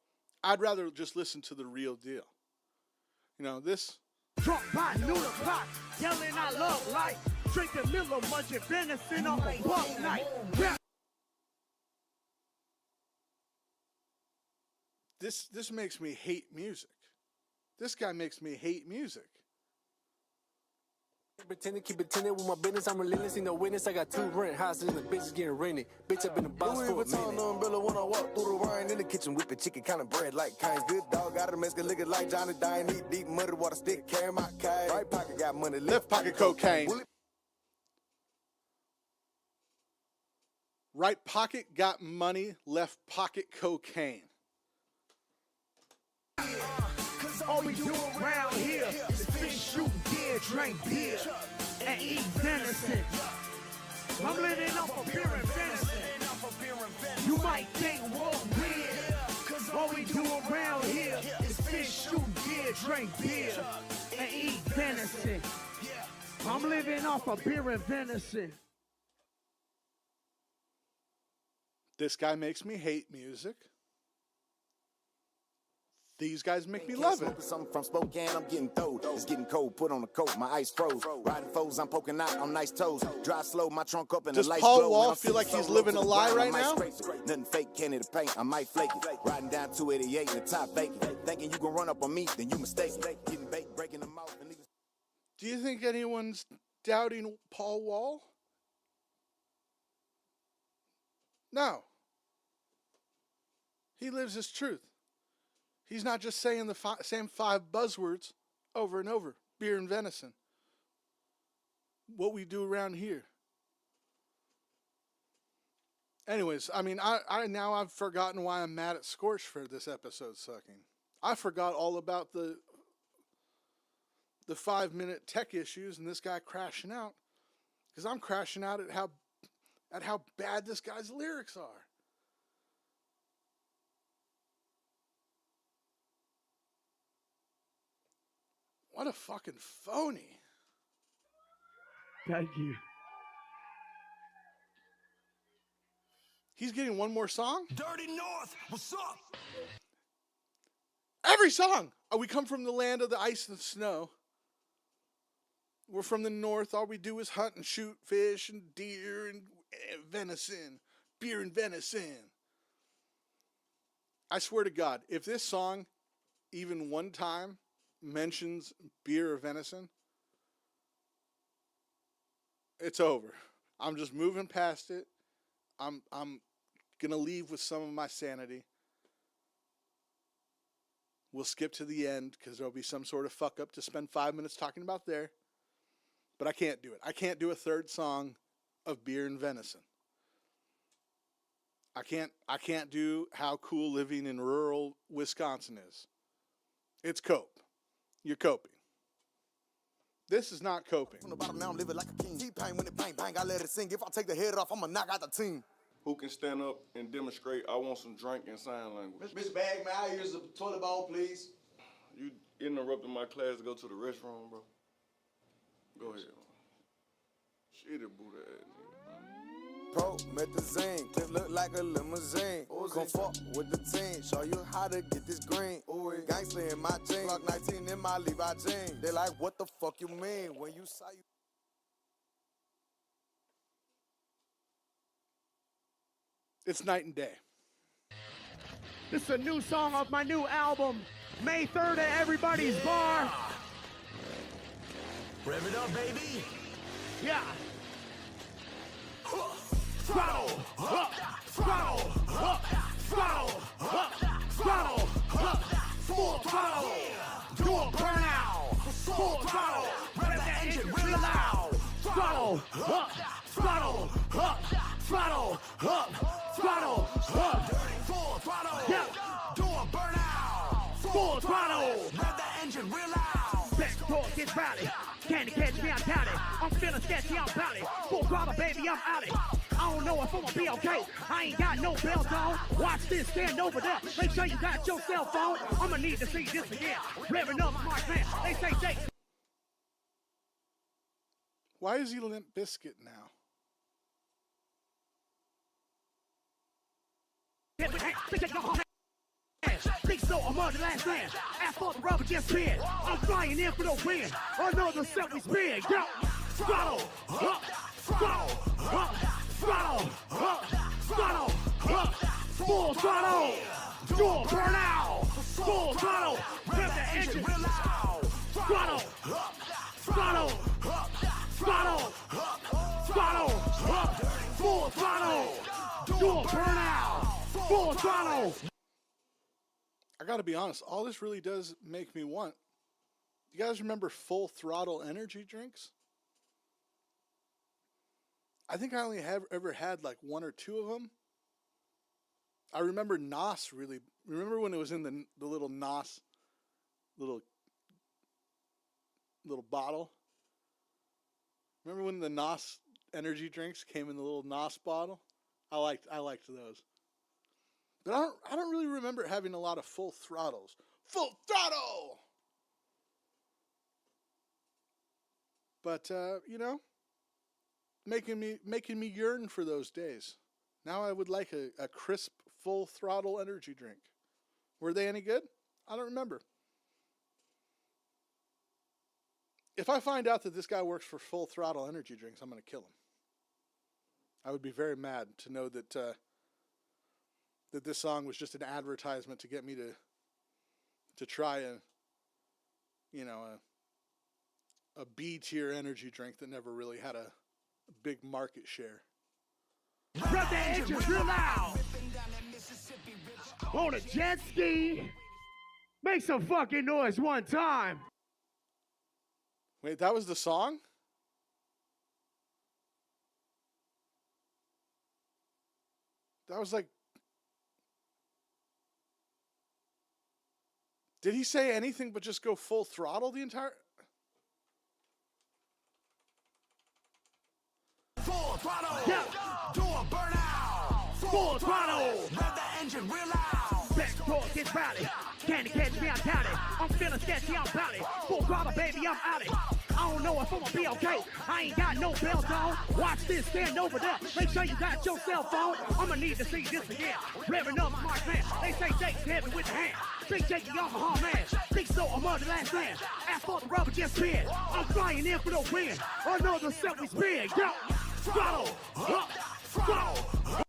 I'd rather just listen to the real deal. You know, this. Drunk by noon o'clock, yelling I love life. Drinking Miller, munching venison on a buck night. This makes me hate music. This guy makes me hate music. Pretending, keep pretending with my business. I'm relentless, see no witness. I got 2 rent houses and the bitch is getting rented. Bitch, I've been a boss for a minute. Umbrella when I walk through the rain in the kitchen, whipping chicken, kind of bread like kinds. Good dog, got a Mexican looking like Johnny Dang. Eat deep muddy water stick, carry my cane. Right pocket got money, left pocket cocaine. Right pocket got money, left pocket cocaine. All we do around here is fish, shoot, deer, drink beer, and eat venison. I'm living off of beer and venison. You might think, whoa, weird. All we do around here is fish, shoot, deer, drink beer, and eat venison. I'm living off of beer and venison. This guy makes me hate music. These guys make me love it. Something from Spokane, I'm getting throwed. It's getting cold, put on a coat, my ice froze. Riding foes, I'm poking out on nice toes. Drive slow, my trunk up and the lights glow. Does Paul Wall feel like he's living a lie right now? Nothing fake, candy to paint, I might flake it. Riding down 288 in the top vacant. Thinking you can run up on me, then you mistaken. Getting baked, breaking them out. Do you think anyone's doubting Paul Wall? No. He lives his truth. He's not just saying the same 5 buzzwords over and over. Beer and venison. what we do around here. Anyways, I mean, I've forgotten why I'm mad at Scorch for this episode sucking. I forgot all about the 5-minute tech issues and this guy crashing out, because I'm crashing out at how bad this guy's lyrics are. What a fucking phony. Thank you. He's getting one more song? Dirty North, what's up? Every song! Oh, we come from the land of the ice and snow. We're from the north. All we do is hunt and shoot fish and deer and venison. Beer and venison. I swear to God, if this song even one time mentions beer or venison, it's over. I'm just moving past it. I'm gonna leave with some of my sanity. We'll skip to the end because there'll be some sort of fuck up to spend 5 minutes talking about there. But I can't do it. I can't do a third song of beer and venison. I can't do how cool living in rural Wisconsin is. It's cope. You're coping. This is not coping. From the bottom now I'm living like a king. T-Pain when it bang bang, I let it sing. If I take the head off, I'ma knock out the team. Who can stand up and demonstrate, I want some drink and sign language. Mr. Bag, may I use the toilet bowl, please? You interrupted my class to go to the restroom, bro. Go ahead. Shit, it booty ass nigga. Promethazine, clip look like a limousine. Come fuck with the team, show you how to get this green. Gangsta in my jeans, Glock 19 in my Levi jeans. They like, what the fuck you mean when you saw you? It's night and day. This is a new song off my new album, May 3rd at everybody's bar. Rev it up, baby. Yeah. Throttle, throttle, throttle, throttle, full throttle, do a burnout, full throttle, rev the engine really loud, throttle, throttle, throttle, throttle, full throttle, yeah, do a burnout, full throttle, rev the engine real loud, back door gets rowdy, candy catch me, I'm down it, I'm feeling sketchy, I'm bout it, full throttle baby, I'm out it. I don't know if I'm gonna be okay. I ain't got no belt on. Watch this, stand over there. Make sure you got your cell phone. I'm gonna need to see this again. Revving up my man. They say Jake. Why is he Limp Bizkit now? Think so, I'm on the last man. Ask for the rubber just spin. I'm flying in for the win. Another set we spin. Yo, throttle, throttle, throttle, throttle, full throttle, do a burnout, full throttle, rev the engine real loud, throttle, throttle, throttle, throttle, full throttle, do a burnout, full throttle. I gotta be honest, all this really does make me want. You guys remember Full Throttle energy drinks? I think I only have ever had like one or two of them. I remember NOS really. Remember when it was in the little NOS little bottle? Remember when the NOS energy drinks came in the little NOS bottle? I liked those. But I don't really remember having a lot of Full Throttles. Full Throttle! But you know, making me yearn for those days. Now I would like a crisp, Full Throttle energy drink. Were they any good? I don't remember. If I find out that this guy works for Full Throttle energy drinks, I'm going to kill him. I would be very mad to know that that this song was just an advertisement to get me to try a B-tier energy drink that never really had a big market share. Rev the engine real loud. On a jet ski. Make some fucking noise one time. Wait, that was the song? That was like, did he say anything but just go full throttle the entire? Full throttle. Yeah. Do a burnout. Full throttle. Rev the engine real loud. Back talk, get rowdy. Can't catch me, I doubt it. I'm feeling sketchy, I'm bout it. Full throttle, baby, I'm out it. I don't know if I'm gonna be okay. I ain't got no belt on. Watch this, stand over there. Make sure you got your cell phone. I'ma need to see this again. Revving up smart man. They say Jake's heavy with the hand. Big Jakey Yamaha man. Big so I'm on the last man. Asphalt the rubber just spin. I'm flying in for the win. Another set we spin. Yo, throttle, throttle.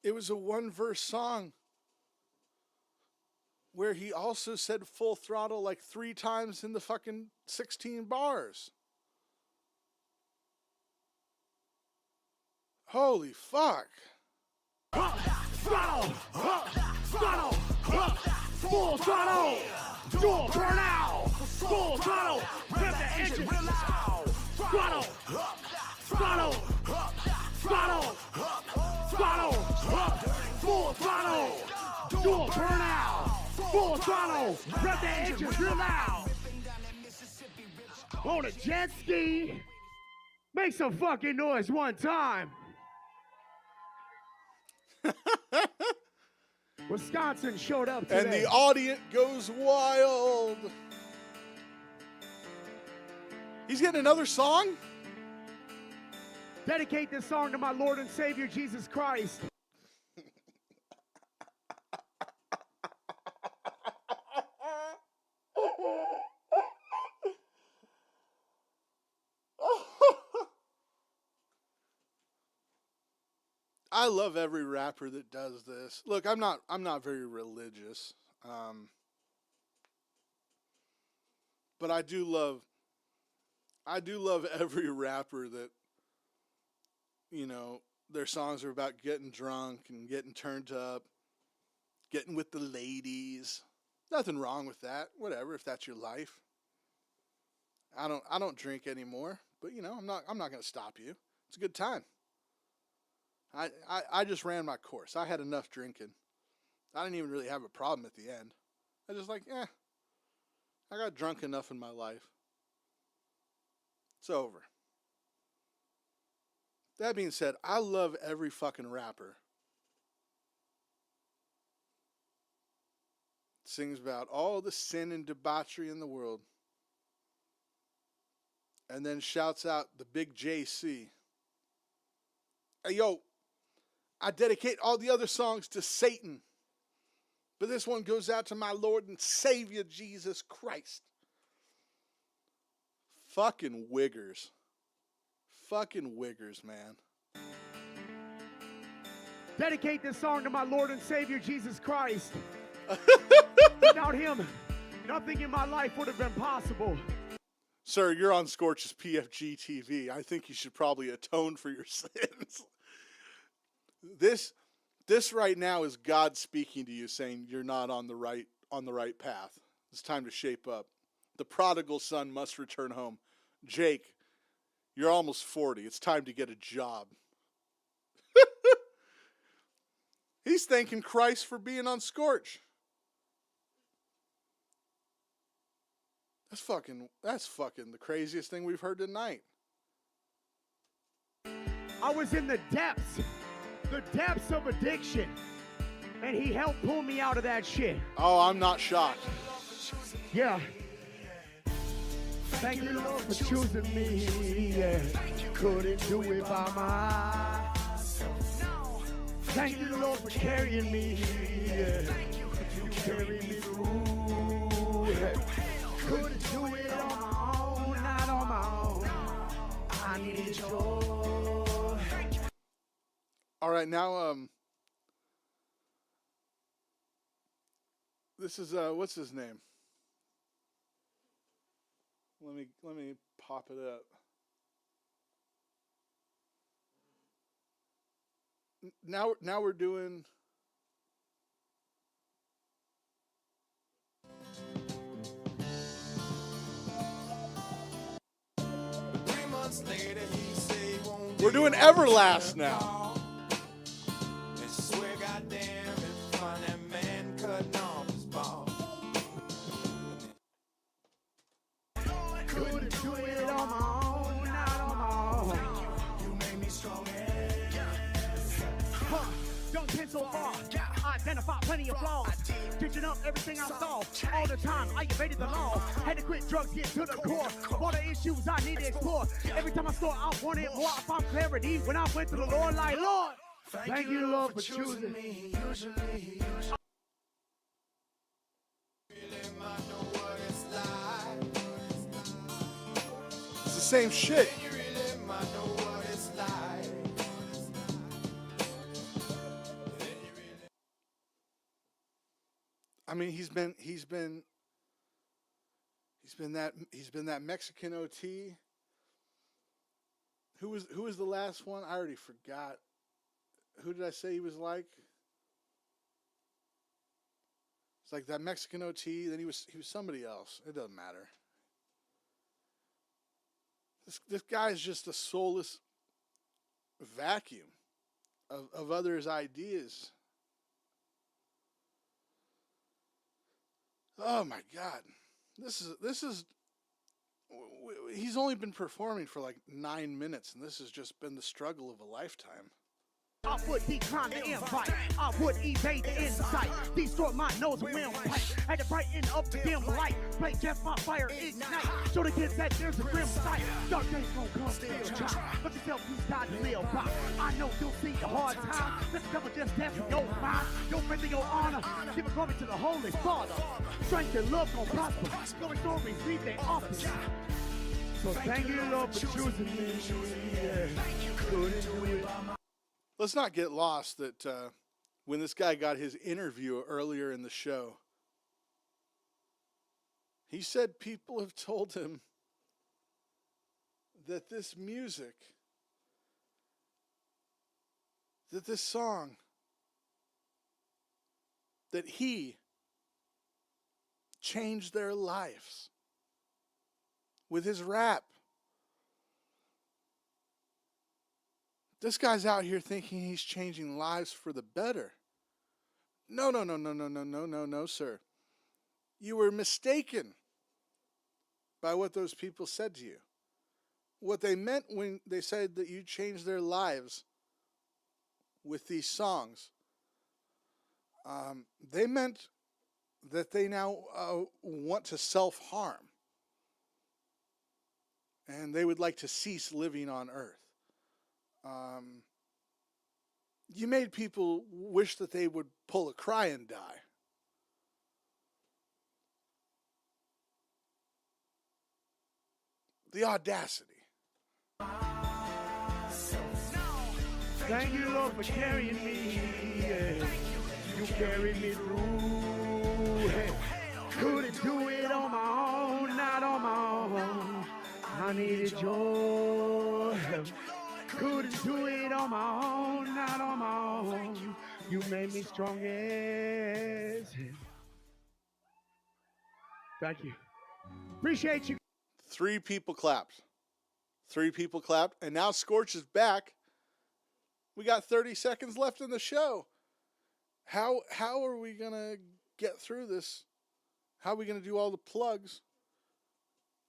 It was a one-verse song where he also said full throttle like 3 times in the fucking 16 bars. Holy fuck. Throttle, throttle, full throttle, door burn out, full throttle, rev the engine, throttle, throttle, throttle, throttle, full throttle, door burn out. Full throttle, rev the engine real loud. On a jet ski, make some fucking noise one time. Wisconsin showed up today. And the audience goes wild. He's getting another song? Dedicate this song to my Lord and Savior, Jesus Christ. I love every rapper that does this. Look, I'm not very religious, but I do love every rapper that, you know, their songs are about getting drunk and getting turned up, getting with the ladies. Nothing wrong with that. Whatever, if that's your life. I don't drink anymore, but you know, I'm not going to stop you. It's a good time. I just ran my course. I had enough drinking. I didn't even really have a problem at the end. I just like, I got drunk enough in my life. It's over. That being said, I love every fucking rapper. Sings about all the sin and debauchery in the world. And then shouts out the big JC. Hey, yo. I dedicate all the other songs to Satan. But this one goes out to my Lord and Savior, Jesus Christ. Fucking wiggers. Fucking wiggers, man. Dedicate this song to my Lord and Savior, Jesus Christ. Without him, nothing in my life would have been possible. Sir, you're on Scorch's PFG-TV. I think you should probably atone for your sins. This right now is God speaking to you, saying you're not on the right path. It's time to shape up. The prodigal son must return home. Jake, you're almost 40. It's time to get a job. He's thanking Christ for being on Scorch. That's fucking the craziest thing we've heard tonight. I was in the depths of addiction, and he helped pull me out of that shit. Oh, I'm not shocked. Yeah. Thank you, Lord, for choosing me. Yeah. Couldn't do it by myself. Thank you, Lord, for carrying me. Yeah. You carry me through. Yeah. Couldn't do it on my own, not on my own. I needed joy. All right, now this is what's his name? Let me pop it up. Now we're doing We're doing Everlast now. so far. I identified plenty of flaws. Ditching up everything I saw. All the time I evaded the law. Had to quit drugs, get to the core. All the issues I need to explore. Every time I saw I wanted more, I found clarity. When I went to the Lord, like, Lord, thank you, Lord, for choosing me. It's the same shit. I mean, he's been that Mexican OT. Who was the last one? I already forgot. Who did I say he was like? It's like that Mexican OT. Then he was somebody else. It doesn't matter. This guy is just a soulless vacuum of others' ideas. Oh my God, this is. He's only been performing for like 9 minutes, and this has just been the struggle of a lifetime. I would decline the invite. I would evade the insight. Destroy my nose and windpipe. Had to brighten up the dim light. Play just my fire ignite. Show the kids that there's a grim sight. Dark days gon' come, still try. But yourself, you start to live by. I know you'll see the hard time. This devil just test your mind. Your faith and your honor. Give a glory to the Holy Father. Strength and love gon' prosper. Glory stories leave their office. So thank you, Lord, for choosing me. Yeah. Couldn't do it. Let's not get lost that when this guy got his interview earlier in the show, he said people have told him that this music, that this song, that he changed their lives with his rap. This guy's out here thinking he's changing lives for the better. No, sir. You were mistaken by what those people said to you. What they meant when they said that you changed their lives with these songs, they meant that they now want to self-harm. And they would like to cease living on earth. You made people wish that they would pull a cry and die. The audacity. Thank you, Lord, for carrying me. Yeah. You carried me through. Hey. Couldn't do it on my own, not on my own. I needed your help. Couldn't do it on my own, not on my own. You made me strong as hell. Thank you. Appreciate you. 3 people clapped. 3 people clapped. And now Scorch is back. We got 30 seconds left in the show. How are we going to get through this? How are we going to do all the plugs?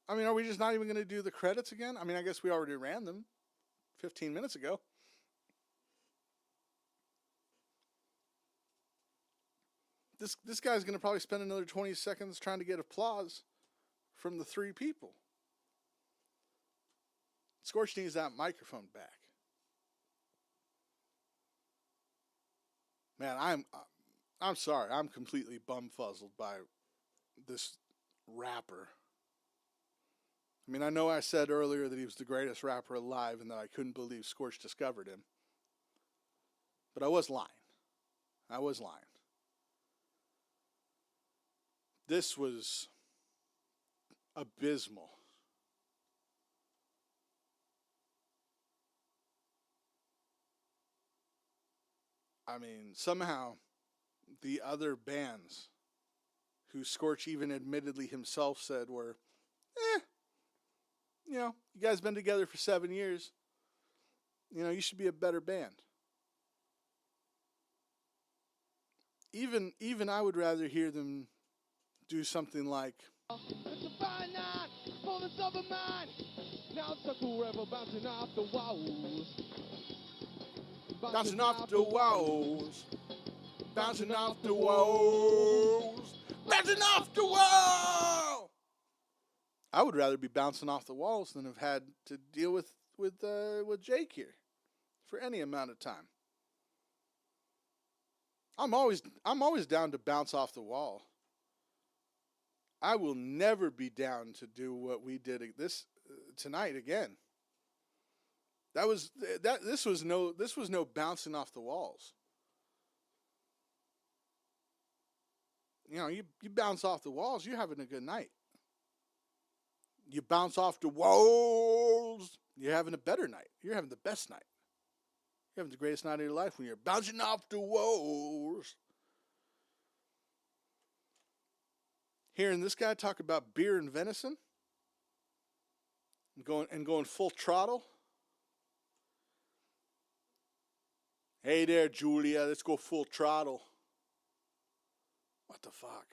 I mean, are we just not even going to do the credits again? I mean, I guess we already ran them 15 minutes ago. This guy's going to probably spend another 20 seconds trying to get applause from the 3 people. Scorch needs that microphone back. Man, I'm sorry. I'm completely bumfuzzled by this rapper. I mean, I know I said earlier that he was the greatest rapper alive and that I couldn't believe Scorch discovered him. But I was lying. I was lying. This was abysmal. I mean, somehow the other bands who Scorch even admittedly himself said were, you know, you guys been together for 7 years. You know, you should be a better band. Even I would rather hear them do something like, it's a fine night for the summer mind. Now it's a forever bouncing off the walls. bouncing off the walls. bouncing off the walls, bouncing off the wall. I would rather be bouncing off the walls than have had to deal with Jake here for any amount of time. I'm always down to bounce off the wall. I will never be down to do what we did tonight again. This was no bouncing off the walls. You know, you bounce off the walls, you're having a good night. You bounce off the walls, you're having a better night. You're having the best night. You're having the greatest night of your life when you're bouncing off the walls. Hearing this guy talk about beer and venison and going full throttle. Hey there, Julia, let's go full throttle. What the fuck?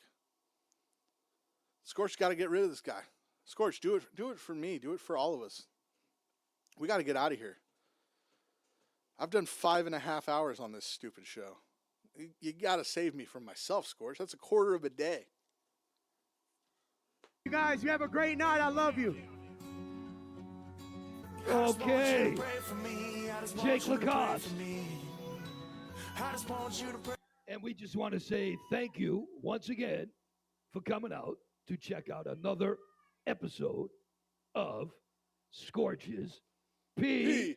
Scorch got to get rid of this guy. Scorch, do it for me. Do it for all of us. We got to get out of here. I've done 5.5 hours on this stupid show. You got to save me from myself, Scorch. That's a quarter of a day. You guys, you have a great night. I love you. Okay. Jake Lacoste. And we just want to say thank you once again for coming out to check out another episode of Scorch's PFG-TV.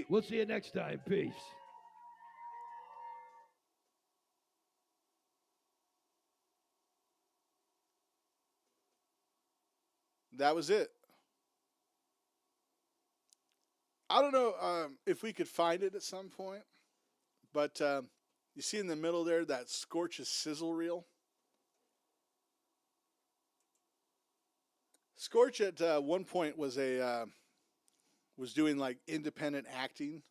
We'll see you next time. Peace. That was it. I don't know if we could find it at some point, but you see in the middle there that Scorch's sizzle reel? Scorch at one point was doing like independent acting,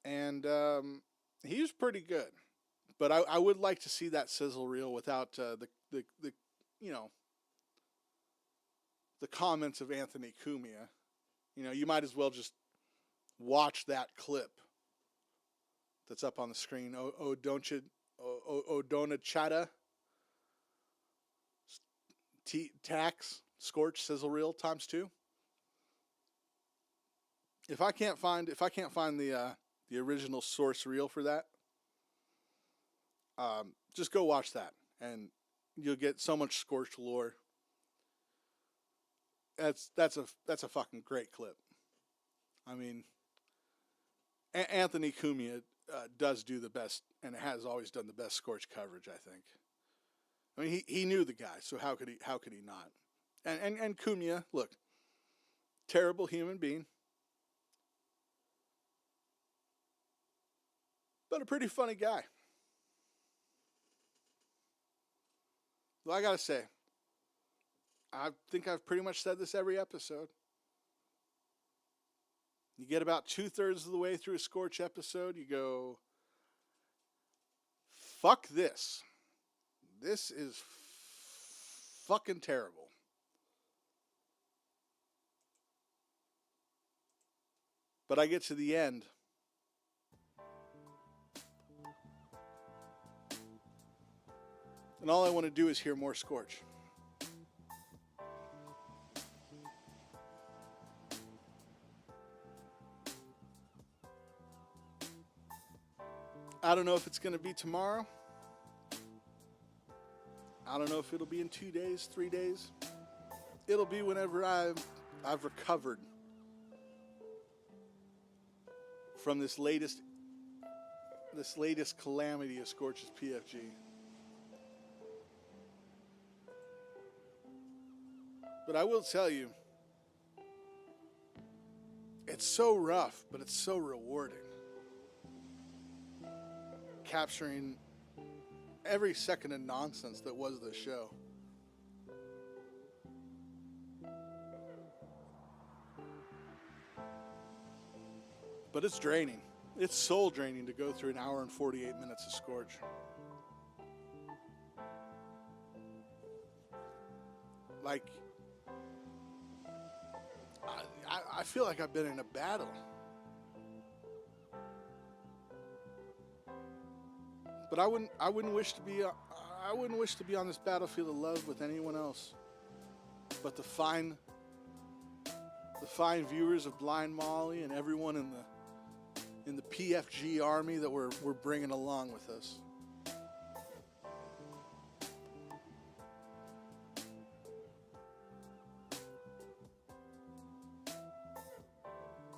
and he was pretty good. But I would like to see that sizzle reel without the you know, the comments of Anthony Cumia. You know, you might as well just watch that clip that's up on the screen. Dona Chata. Tax, Scorch, sizzle reel ×2. If I can't find the original source reel for that, just go watch that, and you'll get so much Scorch lore. That's a fucking great clip. I mean, Anthony Cumia does do the best, and has always done the best Scorch coverage, I think. I mean, he knew the guy, so how could he not? And Cumia, look, terrible human being, but a pretty funny guy. Well, I gotta say, I think I've pretty much said this every episode. You get about 2/3 of the way through a Scorch episode, you go, fuck this. This is fucking terrible. But I get to the end. And all I want to do is hear more Scorch. I don't know if it's going to be tomorrow. I don't know if it'll be in 2 days, 3 days. It'll be whenever I've recovered from this latest calamity of Scorch's PFG. But I will tell you, it's so rough, but it's so rewarding. Capturing every second of nonsense that was the show. But it's draining. It's soul draining to go through an hour and 48 minutes of Scorch. Like, I feel like I've been in a battle. But I wouldn't wish to be on this battlefield of love with anyone else but the fine viewers of Blind Molly and everyone in the PFG army that we're bringing along with us.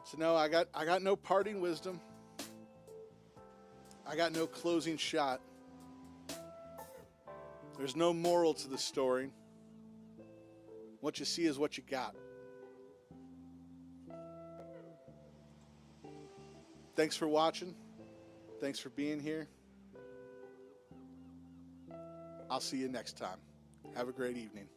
So no, I got no parting wisdom. I got no closing shot. There's no moral to the story. What you see is what you got. Thanks for watching. Thanks for being here. I'll see you next time. Have a great evening.